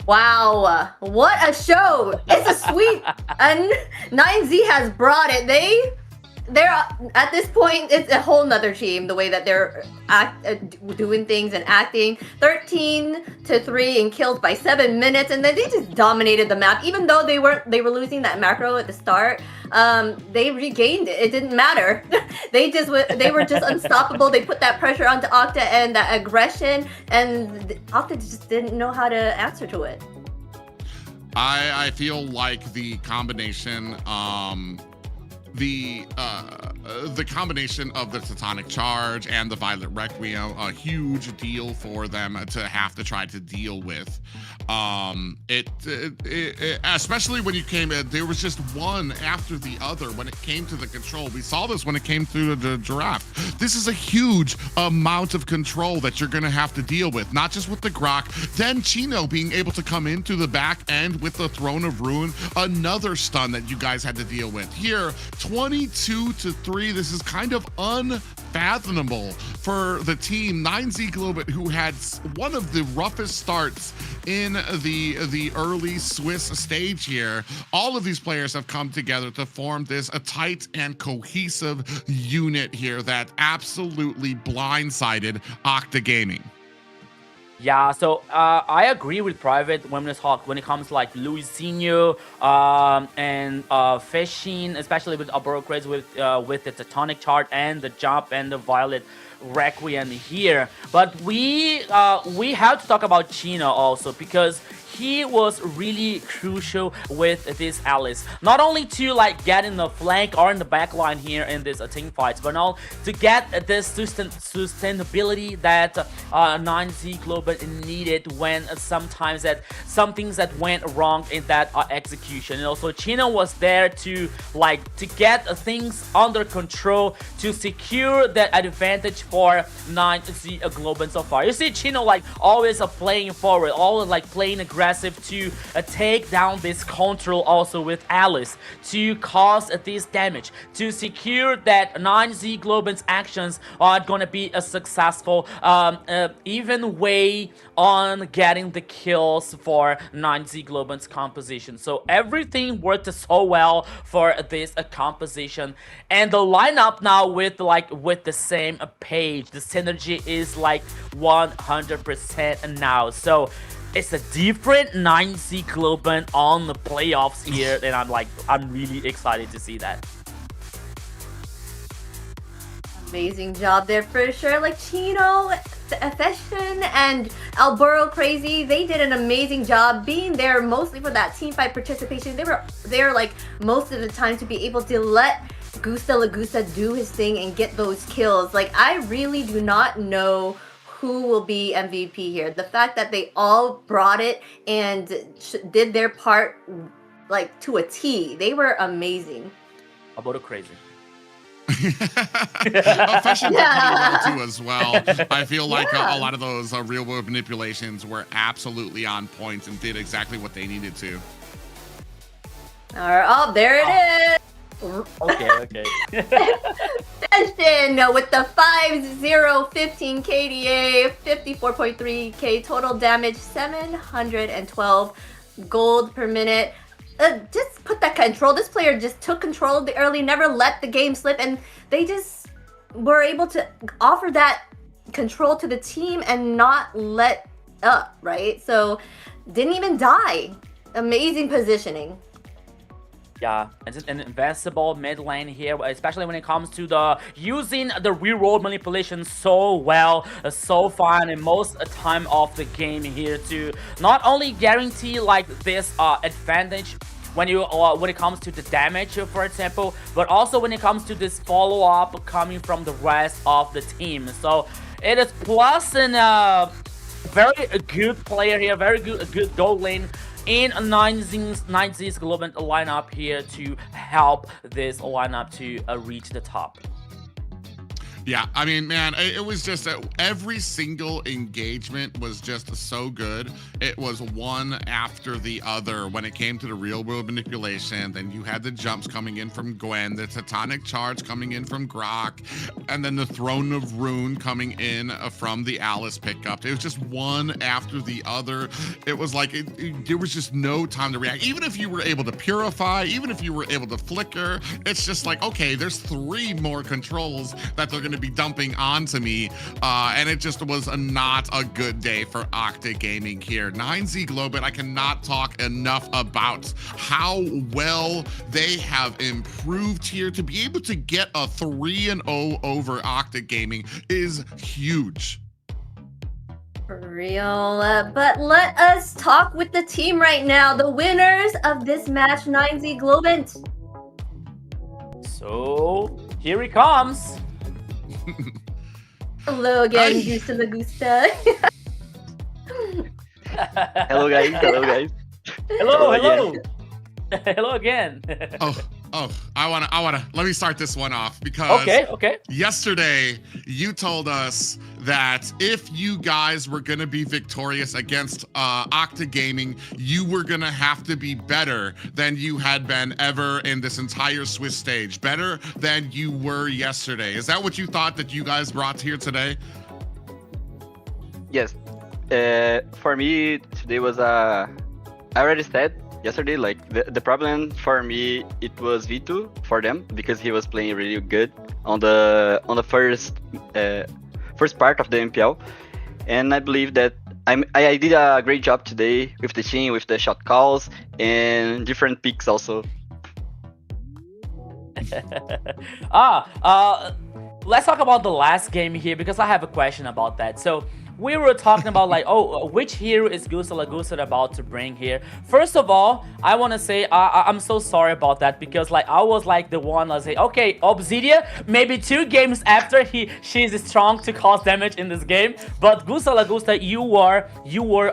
Wow, what a show! It's a sweep, and 9Z has brought it. They're at this point, it's a whole nother team. The way that they're doing things and acting, 13-3 and killed by 7 minutes, and then they just dominated the map. Even though they were losing that macro at the start, they regained it. It didn't matter. they were just unstoppable. They put that pressure onto Octa and that aggression, and Octa just didn't know how to answer to it. I feel like the combination the combination of the Tectonic Charge and the Violet Requiem, a huge deal for them to have to try to deal with. Especially when you came in, there was just one after the other when it came to the control. We saw this when it came through the Giraffe. This is a huge amount of control that you're going to have to deal with, not just with the Grok, then Chino being able to come in through the back end with the Throne of Ruin, another stun that you guys had to deal with. Here, 22-3, this is kind of unfathomable for the team. 9Z Globant, who had one of the roughest starts in the early Swiss stage here. All of these players have come together to form this a tight and cohesive unit here that absolutely blindsided Octa Gaming. Yeah, so I agree with Private when it comes to like Luisinho and Fishing, especially with Arbor Craze with the Tectonic Chart and the Jump and the Violet Requiem here. But we have to talk about Chino also, because he was really crucial with this Alice. Not only to like get in the flank or in the back line here in this team fights, but now to get this sustainability that 9Z Globant needed when sometimes some things that went wrong in that execution. And also Chino was there to get things under control, to secure that advantage for 9Z Globant so far. You see Chino like always playing forward, always like playing aggressive to take down this control also with Alice, to cause this damage, to secure that 9Z Globant's actions are gonna be a successful even way on getting the kills for 9Z Globant's composition. So everything worked so well for this composition, and the lineup now with the same page, the synergy is like 100% now. So it's a different 9Z Globant on the playoffs here, and I'm really excited to see that. Amazing job there for sure. Like Chino, Fashion, and Alburo Crazy, they did an amazing job being there mostly for that team fight participation. They were there like most of the time to be able to let Gusta Lagusta do his thing and get those kills. Like, I really do not know who will be MVP here. The fact that they all brought it and did their part like to a T. They were amazing. About Crazy. Fashion did pretty well too as well. I feel like a lot of those real world manipulations were absolutely on point and did exactly what they needed to. All right, oh, there it is. Okay. Fashion with the 5-0-15 KDA, 54.3k total damage, 712 gold per minute. Just put that control. This player just took control of the early, never let the game slip, and they just were able to offer that control to the team and not let up, right? So didn't even die. Amazing positioning. Yeah, it's an invincible mid lane here, especially when it comes to the using the reroll manipulation so well, so fun, and most time of the game here to not only guarantee like this advantage when it comes to the damage, for example, but also when it comes to this follow-up coming from the rest of the team. So it is plus and very good player here, very good goal lane in 9Z's global lineup here to help this lineup to reach the top. Yeah, I mean, man, it was just every single engagement was just so good. It was one after the other when it came to the real world manipulation. Then you had the jumps coming in from Gwen, the Tectonic Charge coming in from Grok, and then the Throne of Rune coming in from the Alice pickup. It was just one after the other. It was like there was just no time to react. Even if you were able to purify, even if you were able to flicker, it's just like, okay, there's 3 more controls that they're going to be dumping onto me, and it just was not a good day for Octa Gaming here. 9Z Global, I cannot talk enough about how well they have improved here. To be able to get a 3-0 over Octa Gaming is huge. For real, but let us talk with the team right now. The winners of this match, 9Z Globant. So here he comes. Hello again, Gusta La Gusta. Hello guys, hello guys. Hello. Hello again. I wanna let me start this one off because okay. Yesterday you told us that if you guys were gonna be victorious against Octa Gaming, you were gonna have to be better than you had been ever in this entire Swiss stage, better than you were yesterday. Is that what you thought that you guys brought here today? Yes. For me, today was I already said yesterday, like the problem for me, it was V2 for them because he was playing really good on the first part of the MPL, and I believe that I did a great job today with the team, with the shot calls and different picks also. Let's talk about the last game here because I have a question about that. So we were talking about like, which hero is Gusta La Gusta about to bring here? First of all, I want to say I'm so sorry about that because like I was like the one that say, okay, Obsidian, maybe 2 games after she's strong to cause damage in this game, but Gusta La Gusta, you were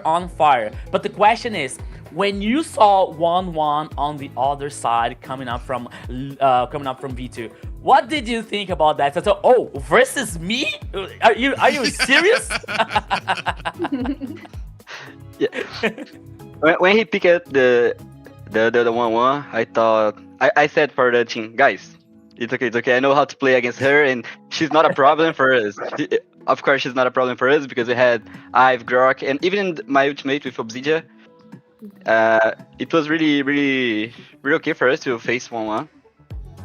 on fire. But the question is, when you saw 1-1 on the other side coming up from V2, what did you think about that? So, versus me? Are you serious? Yeah. When he picked the 1-1, I thought I said for the team, guys, it's okay. I know how to play against her, and she's not a problem for us. Of course, she's not a problem for us because we had Ive, Grok, and even in my ultimate with Obsidia, it was really okay for us to face 1-1.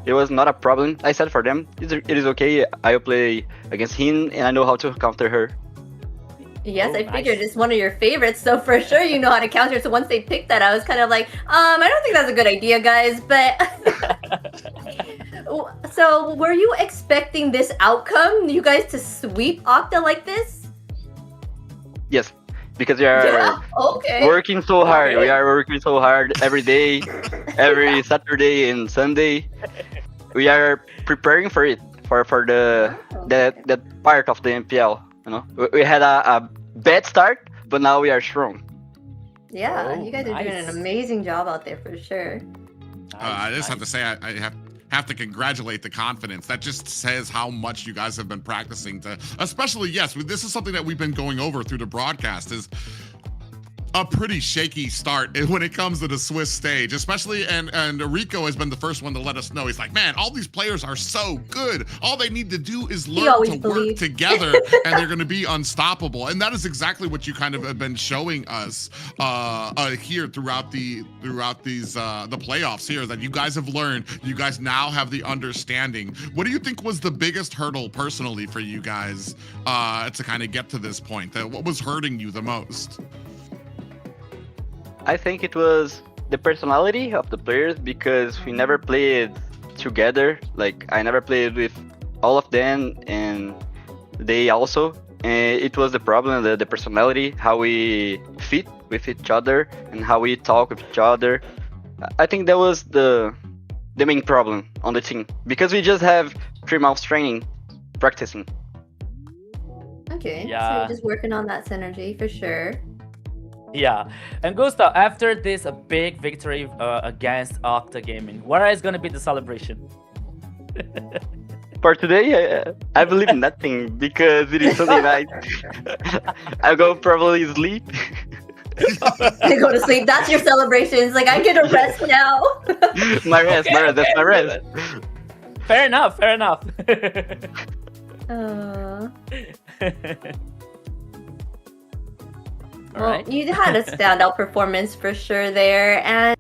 It was not a problem. I said for them, it is okay. I'll play against him, and I know how to counter her. Yes, I figured it's one of your favorites, so for sure you know how to counter. So once they picked that, I was kind of like, I don't think that's a good idea, guys. But so were you expecting this outcome? You guys to sweep Octa like this? Yes, because we are working so hard. We are working so hard every day, every Saturday and Sunday. We are preparing for it, for that part of the MPL. You know, we had a bad start, but now we are strong. Yeah, you guys are doing an amazing job out there for sure. I just have to say, I have to congratulate the confidence. That just says how much you guys have been practicing to, especially, yes, this is something that we've been going over through the broadcast, is a pretty shaky start when it comes to the Swiss stage, especially, and Rico has been the first one to let us know. He's like, man, all these players are so good. All they need to do is learn to work together and they're going to be unstoppable. And that is exactly what you kind of have been showing us here throughout these the playoffs here, that you guys have learned. You guys now have the understanding. What do you think was the biggest hurdle personally for you guys to kind of get to this point? What was hurting you the most? I think it was the personality of the players because we never played together. Like, I never played with all of them, and they also. And it was the problem, the personality, how we fit with each other and how we talk with each other. I think that was the main problem on the team because we just have 3 months training, practicing. Okay, so Yeah. you're just working on that synergy for sure. Yeah, and Gustav, after this big victory against Octa Gaming, where is gonna be the celebration? For today, I believe nothing because it is Sunday night. I go probably sleep. I go to sleep. That's your celebration. It's like I get a rest now. my rest, that's my rest. Fair enough, fair enough. Well, Alright. you had a standout performance for sure there. And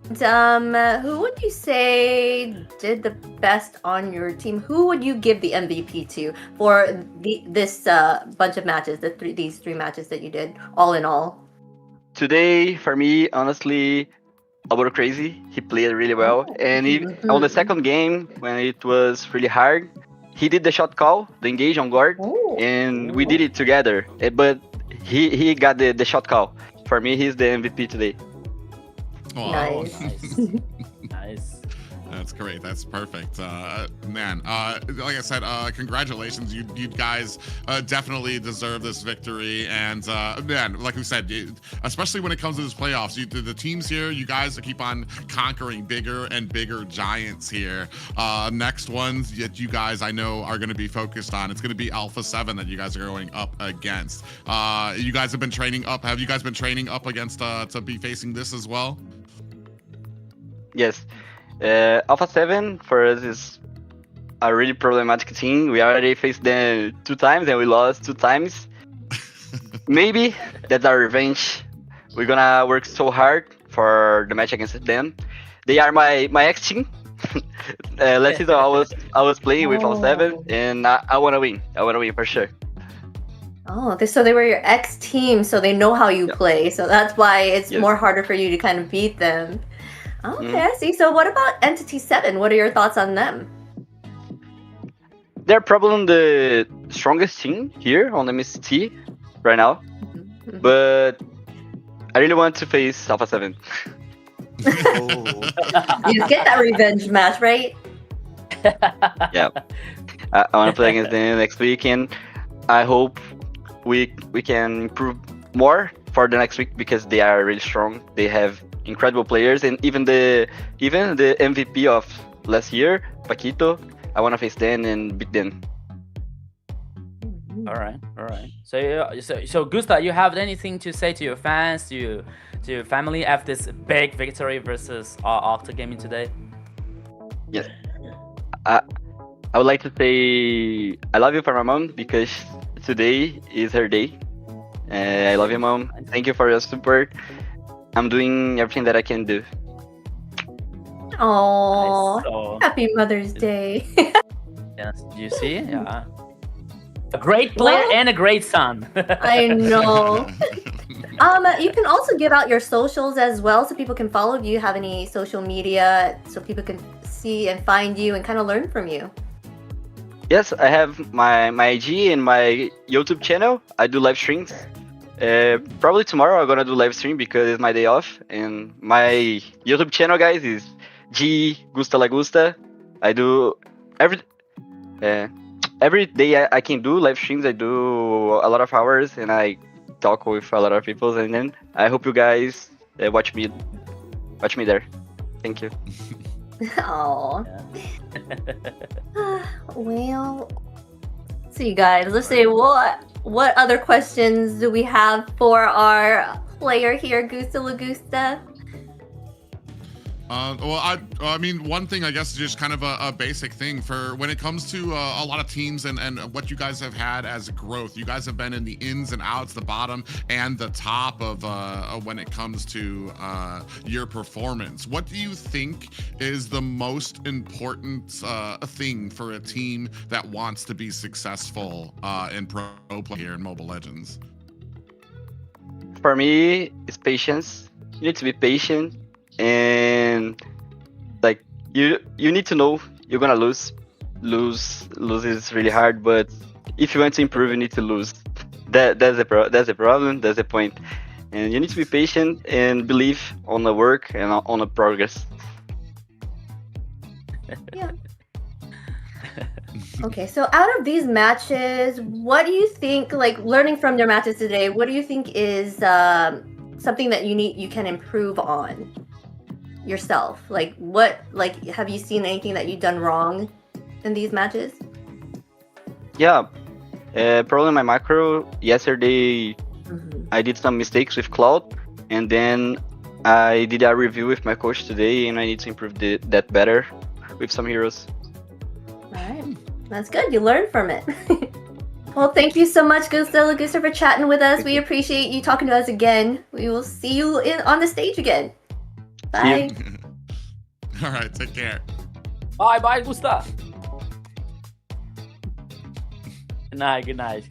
who would you say did the best on your team? Who would you give the MVP to for this bunch of matches, these 3 matches that you did, all in all? Today, for me, honestly, Albert Crazy. He played really well. And on the second game, when it was really hard, he did the shot call, the engage on guard, and we did it together. But he got the shot call. For me, he's the MVP today. Oh, Nice. Nice. That's great. That's perfect. Man, like I said, congratulations. You guys definitely deserve this victory. And man, like we said, especially when it comes to this playoffs, the teams here, you guys keep on conquering bigger and bigger giants here. Next ones that you guys, I know, are going to be focused on, it's going to be Alpha 7 that you guys are going up against. You guys have been training up. Have you guys been training up against to be facing this as well? Yes. Alpha 7 for us is a really problematic team. We already faced them 2 times and we lost 2 times. Maybe that's our revenge. We're gonna work so hard for the match against them. They are my ex team. Last season I was playing with Alpha 7 and I wanna win. I wanna win for sure. Oh, so they were your ex team, so they know how you play. So that's why it's more harder for you to kind of beat them. Okay, I see. So what about Entity 7? What are your thoughts on them? They're probably the strongest team here on MCT right now. But I really want to face Alpha 7. You get that revenge match, right? Yeah. I want to play against them next week, and I hope we can improve more for the next week because they are really strong. They have incredible players, and even the MVP of last year, Paquito, I want to face them and beat them. All right. So Gustav, you have anything to say to your fans, to your family after this big victory versus Octa Gaming today? Yes. I would like to say I love you for my mom because today is her day. I love you, mom. Thank you for your support. I'm doing everything that I can do. Oh, So, happy Mother's Day. yes, you see, yeah, a great player and a great son. I know. You can also give out your socials as well, so people can follow you. Have any social media, so people can see and find you and kind of learn from you. Yes, I have my IG and my YouTube channel. I do live streams. Probably tomorrow I'm gonna do live stream because it's my day off. And my YouTube channel, guys, is G Gusta La Gusta. I do every day I can do live streams. I do a lot of hours and I talk with a lot of people. And then I hope you guys watch me there. Thank you. Oh. Well, so you guys, let's see what other questions do we have for our player here, Gusta La Gusta? Well, I mean, one thing, I guess, just kind of a basic thing for when it comes to a lot of teams and what you guys have had as growth. You guys have been in the ins and outs, the bottom and the top of when it comes to your performance. What do you think is the most important thing for a team that wants to be successful in pro play here in Mobile Legends? For me, it's patience. You need to be patient. And like you need to know you're gonna lose is really hard, but if you want to improve you need to lose. That's the problem, that's the point. and you need to be patient and believe on the work and on the progress. Yeah. Okay, so out of these matches, what do you think, like learning from their matches today, what do you think is something that you can improve on yourself? Like have you seen anything that you've done wrong in these matches? Yeah, probably my macro yesterday. I did some mistakes with Cloud, and then I did a review with my coach today, and I need to improve that better with some heroes. All right, that's good. You learned from it. Well, thank you so much, Gusta Lagusta, for chatting with us. We appreciate you talking to us again. We will see you on the stage again. Bye. All right, take care. Bye, Gusta. Good night.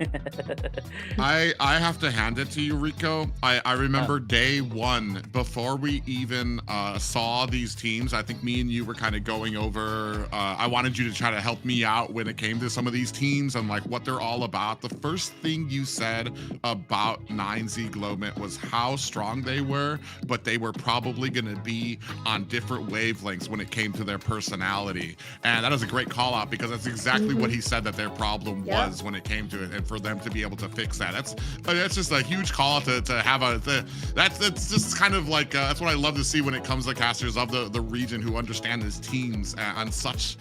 I have to hand it to you, Rico. I remember day one, before we even saw these teams, I think me and you were kind of going over, I wanted you to try to help me out when it came to some of these teams and like what they're all about. The first thing you said about 9Z Glowmint was how strong they were, but they were probably going to be on different wavelengths when it came to their personality. And that is a great call out, because that's exactly what he said that their problem was when it came to it, and for them to be able to fix that, that's just a huge call to have that's just kind of like that's what I love to see when it comes to casters of the region who understand his teams on such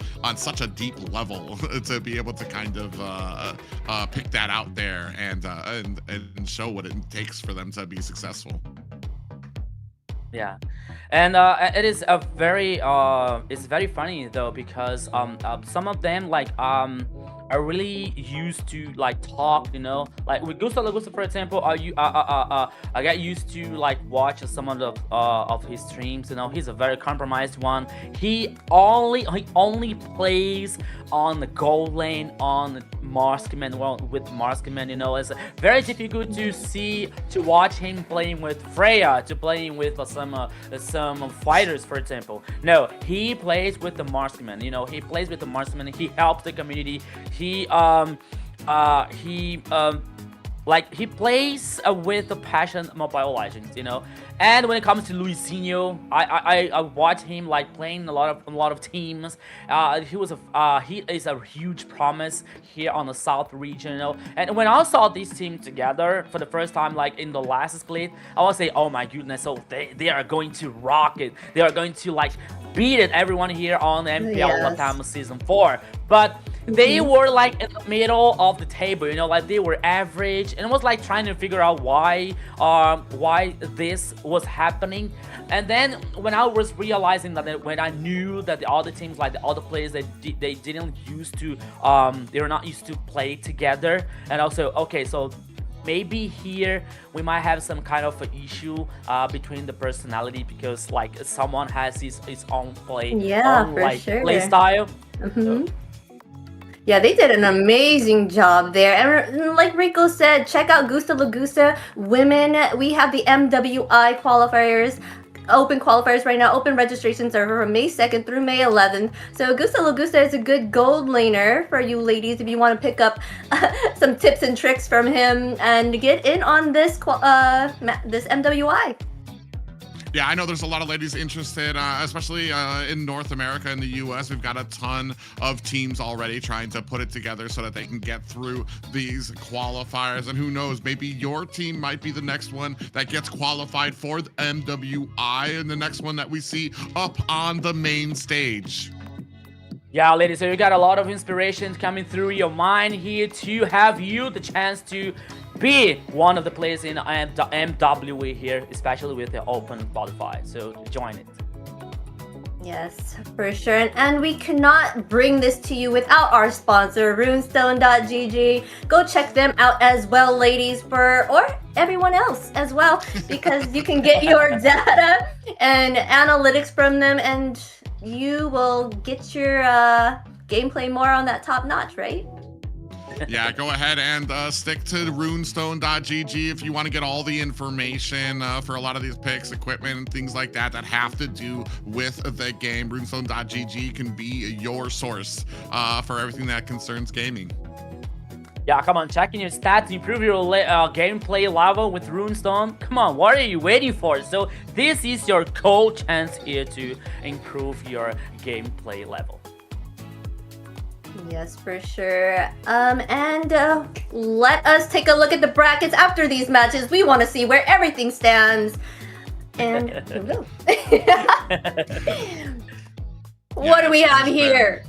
a deep level to be able to kind of pick that out there and show what it takes for them to be successful. Yeah, and it is a very it's very funny though, because some of them like are really used to like talk, you know, like with Gusta Lagusta, for example. I get used to like watch some of his streams. You know, he's a very compromised one. He only plays on the gold lane on Marksman. Well, with Marksman, you know, it's very difficult to watch him playing with Freya, to playing with some fighters, for example. No, he plays with the Marksman. You know, he plays with the Marksman. He helps the community. He plays with the passion Mobile Legends, you know. And when it comes to Luisinho, I watch him like playing a lot of teams. He is a huge promise here on the South region, you know. And when I saw this team together for the first time, like in the last split, I was say, oh my goodness, so they are going to rock it. They are going to like beat it everyone here on the MPL Latam Season 4. But they were like in the middle of the table, you know, like they were average, and it was like trying to figure out why this was happening. And then when I was realizing that, when I knew that the other teams, like the other players, they didn't used to they were not used to play together, and also okay, so maybe here we might have some kind of an issue between the personality, because like someone has his own play, play style. So, yeah, they did an amazing job there. And like Rico said, check out Gusta Lagusta Women. We have the MWI qualifiers, open qualifiers right now. Open registrations are from May 2nd through May 11th. So Gusta Lagusta is a good gold laner for you ladies if you want to pick up some tips and tricks from him and get in on this MWI. Yeah, I know there's a lot of ladies interested, especially in North America and the US. We've got a ton of teams already trying to put it together so that they can get through these qualifiers. And who knows, maybe your team might be the next one that gets qualified for the MWI, and the next one that we see up on the main stage. Yeah, ladies, so you got a lot of inspiration coming through your mind here to have you the chance to be one of the players in the MWE here, especially with the open qualifier. So join it. Yes, for sure. And we cannot bring this to you without our sponsor, runestone.gg. Go check them out as well, ladies, or everyone else as well, because you can get your data and analytics from them, and you will get your gameplay more on that top notch, right? Yeah, go ahead and stick to runestone.gg if you want to get all the information for a lot of these picks, equipment, and things like that have to do with the game. Runestone.gg can be your source for everything that concerns gaming. Yeah, come on, checking your stats, improve your gameplay level with Runestone. Come on, what are you waiting for? So this is your cool chance here to improve your gameplay level. Yes, for sure. And let us take a look at the brackets after these matches. We want to see where everything stands. And here we go. What do we have here?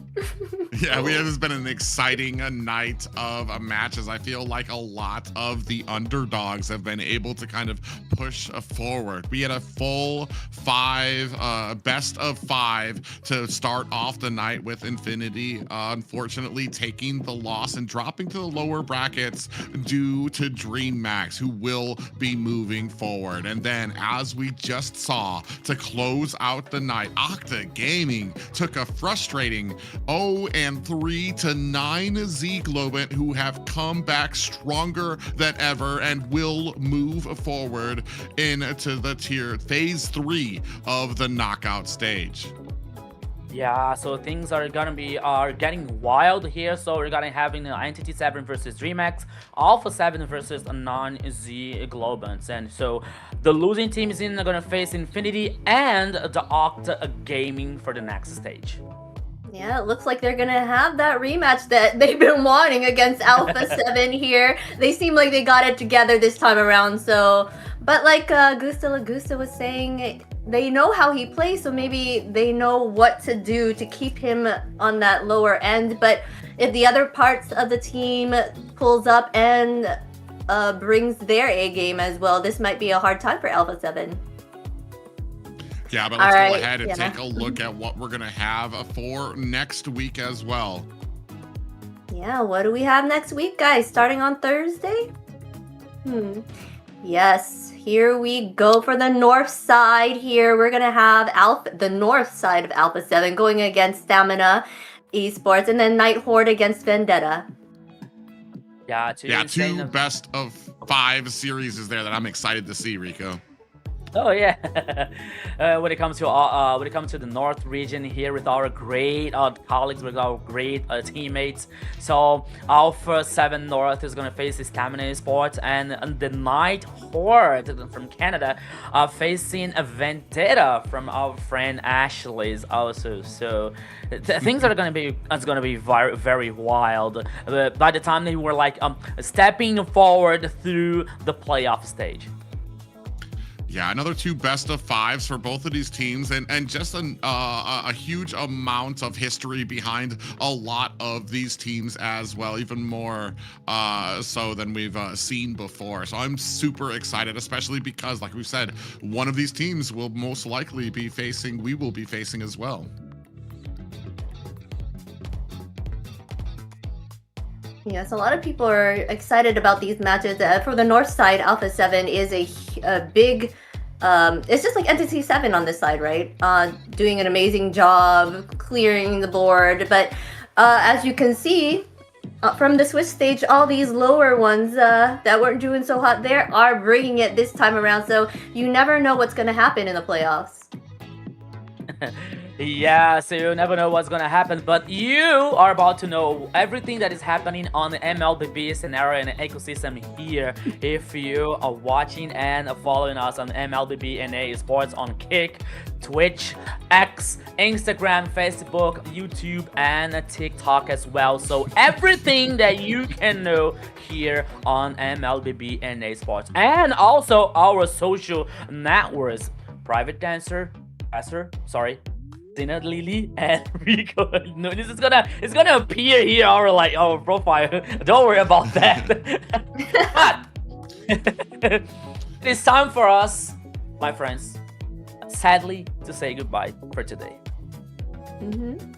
Yeah, this has been an exciting night of matches. I feel like a lot of the underdogs have been able to kind of push forward. We had a full best of 5 to start off the night with Infinity, unfortunately taking the loss and dropping to the lower brackets due to DreamMax, who will be moving forward. And then, as we just saw, to close out the night, Octa Gaming took a frustrating 0-3 to 9Z Globant, who have come back stronger than ever and will move forward into the phase 3 of the knockout stage. Yeah, so things are getting wild here. So we're gonna having Entity 7 versus DreamMax, Alpha 7 versus non-Z Globants, and so the losing team is gonna face Infinity and the Octa Gaming for the next stage. Yeah, it looks like they're gonna have that rematch that they've been wanting against Alpha 7 here. They seem like they got it together this time around, so... But like Gusta Lagusta was saying, they know how he plays, so maybe they know what to do to keep him on that lower end. But if the other parts of the team pulls up and brings their A game as well, this might be a hard time for Alpha 7. Yeah, but let's go ahead and take a look at what we're going to have for next week as well. Yeah, what do we have next week, guys? Starting on Thursday? Yes, here we go for the north side here. We're going to have the north side of Alpha 7 going against Stamina Esports, and then Night Horde against Vendetta. Yeah, two best of 5 series is there that I'm excited to see, Rico. Oh yeah, when it comes to the North region here with our great colleagues, with our great teammates. So Alpha 7 North is gonna face Stamina Esports, and the Night Horde from Canada facing a Vendetta from our friend Ashley's also. So things are gonna be very, very wild. By the time they were like stepping forward through the playoff stage. Yeah, another 2 best of 5s for both of these teams, and just a huge amount of history behind a lot of these teams as well, even more so than we've seen before. So I'm super excited, especially because, like we said, one of these teams will most likely be facing, we will be facing as well. Yes, a lot of people are excited about these matches. For the north side, Alpha 7 is a big... it's just like Entity 7 on this side, right? Doing an amazing job clearing the board. But as you can see, from the Swiss stage, all these lower ones that weren't doing so hot there are bringing it this time around. So you never know what's going to happen in the playoffs. Yeah, so you never know what's gonna happen, but you are about to know everything that is happening on the MLBB scenario and ecosystem here if you are watching and following us on MLBB Esports on Kick, Twitch, X, Instagram, Facebook, YouTube, and TikTok as well. So everything that you can know here on MLBB Esports, and also our social networks, Private Dancer, Dinner Lily, and Rico. No, it's gonna appear here our profile. Don't worry about that. But it's time for us, my friends, sadly, to say goodbye for today.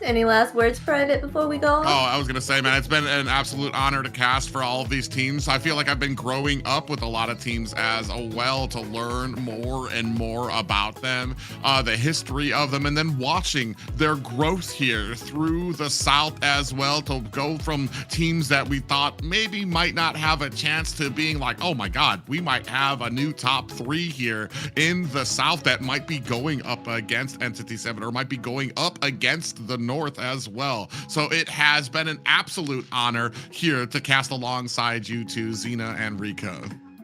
Any last words, Private, before we go? Oh, I was gonna say, man, it's been an absolute honor to cast for all of these teams. I feel like I've been growing up with a lot of teams as well to learn more and more about them, the history of them, and then watching their growth here through the South as well, to go from teams that we thought maybe might not have a chance to being like, oh my God, we might have a new top 3 here in the South that might be going up against Entity 7 or might be going up against against the North as well. So it has been an absolute honor here to cast alongside you two, Xena and Rico.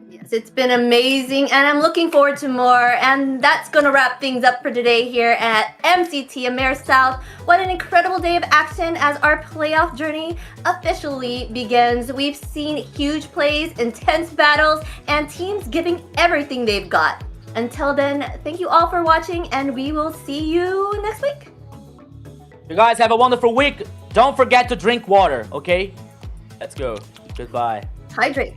Yes, it's been amazing, and I'm looking forward to more. And that's going to wrap things up for today here at MCT AMER South. What an incredible day of action as our playoff journey officially begins. We've seen huge plays, intense battles, and teams giving everything they've got. Until then, thank you all for watching, and we will see you next week. You guys have a wonderful week. Don't forget to drink water, okay? Let's go. Goodbye. Hydrate.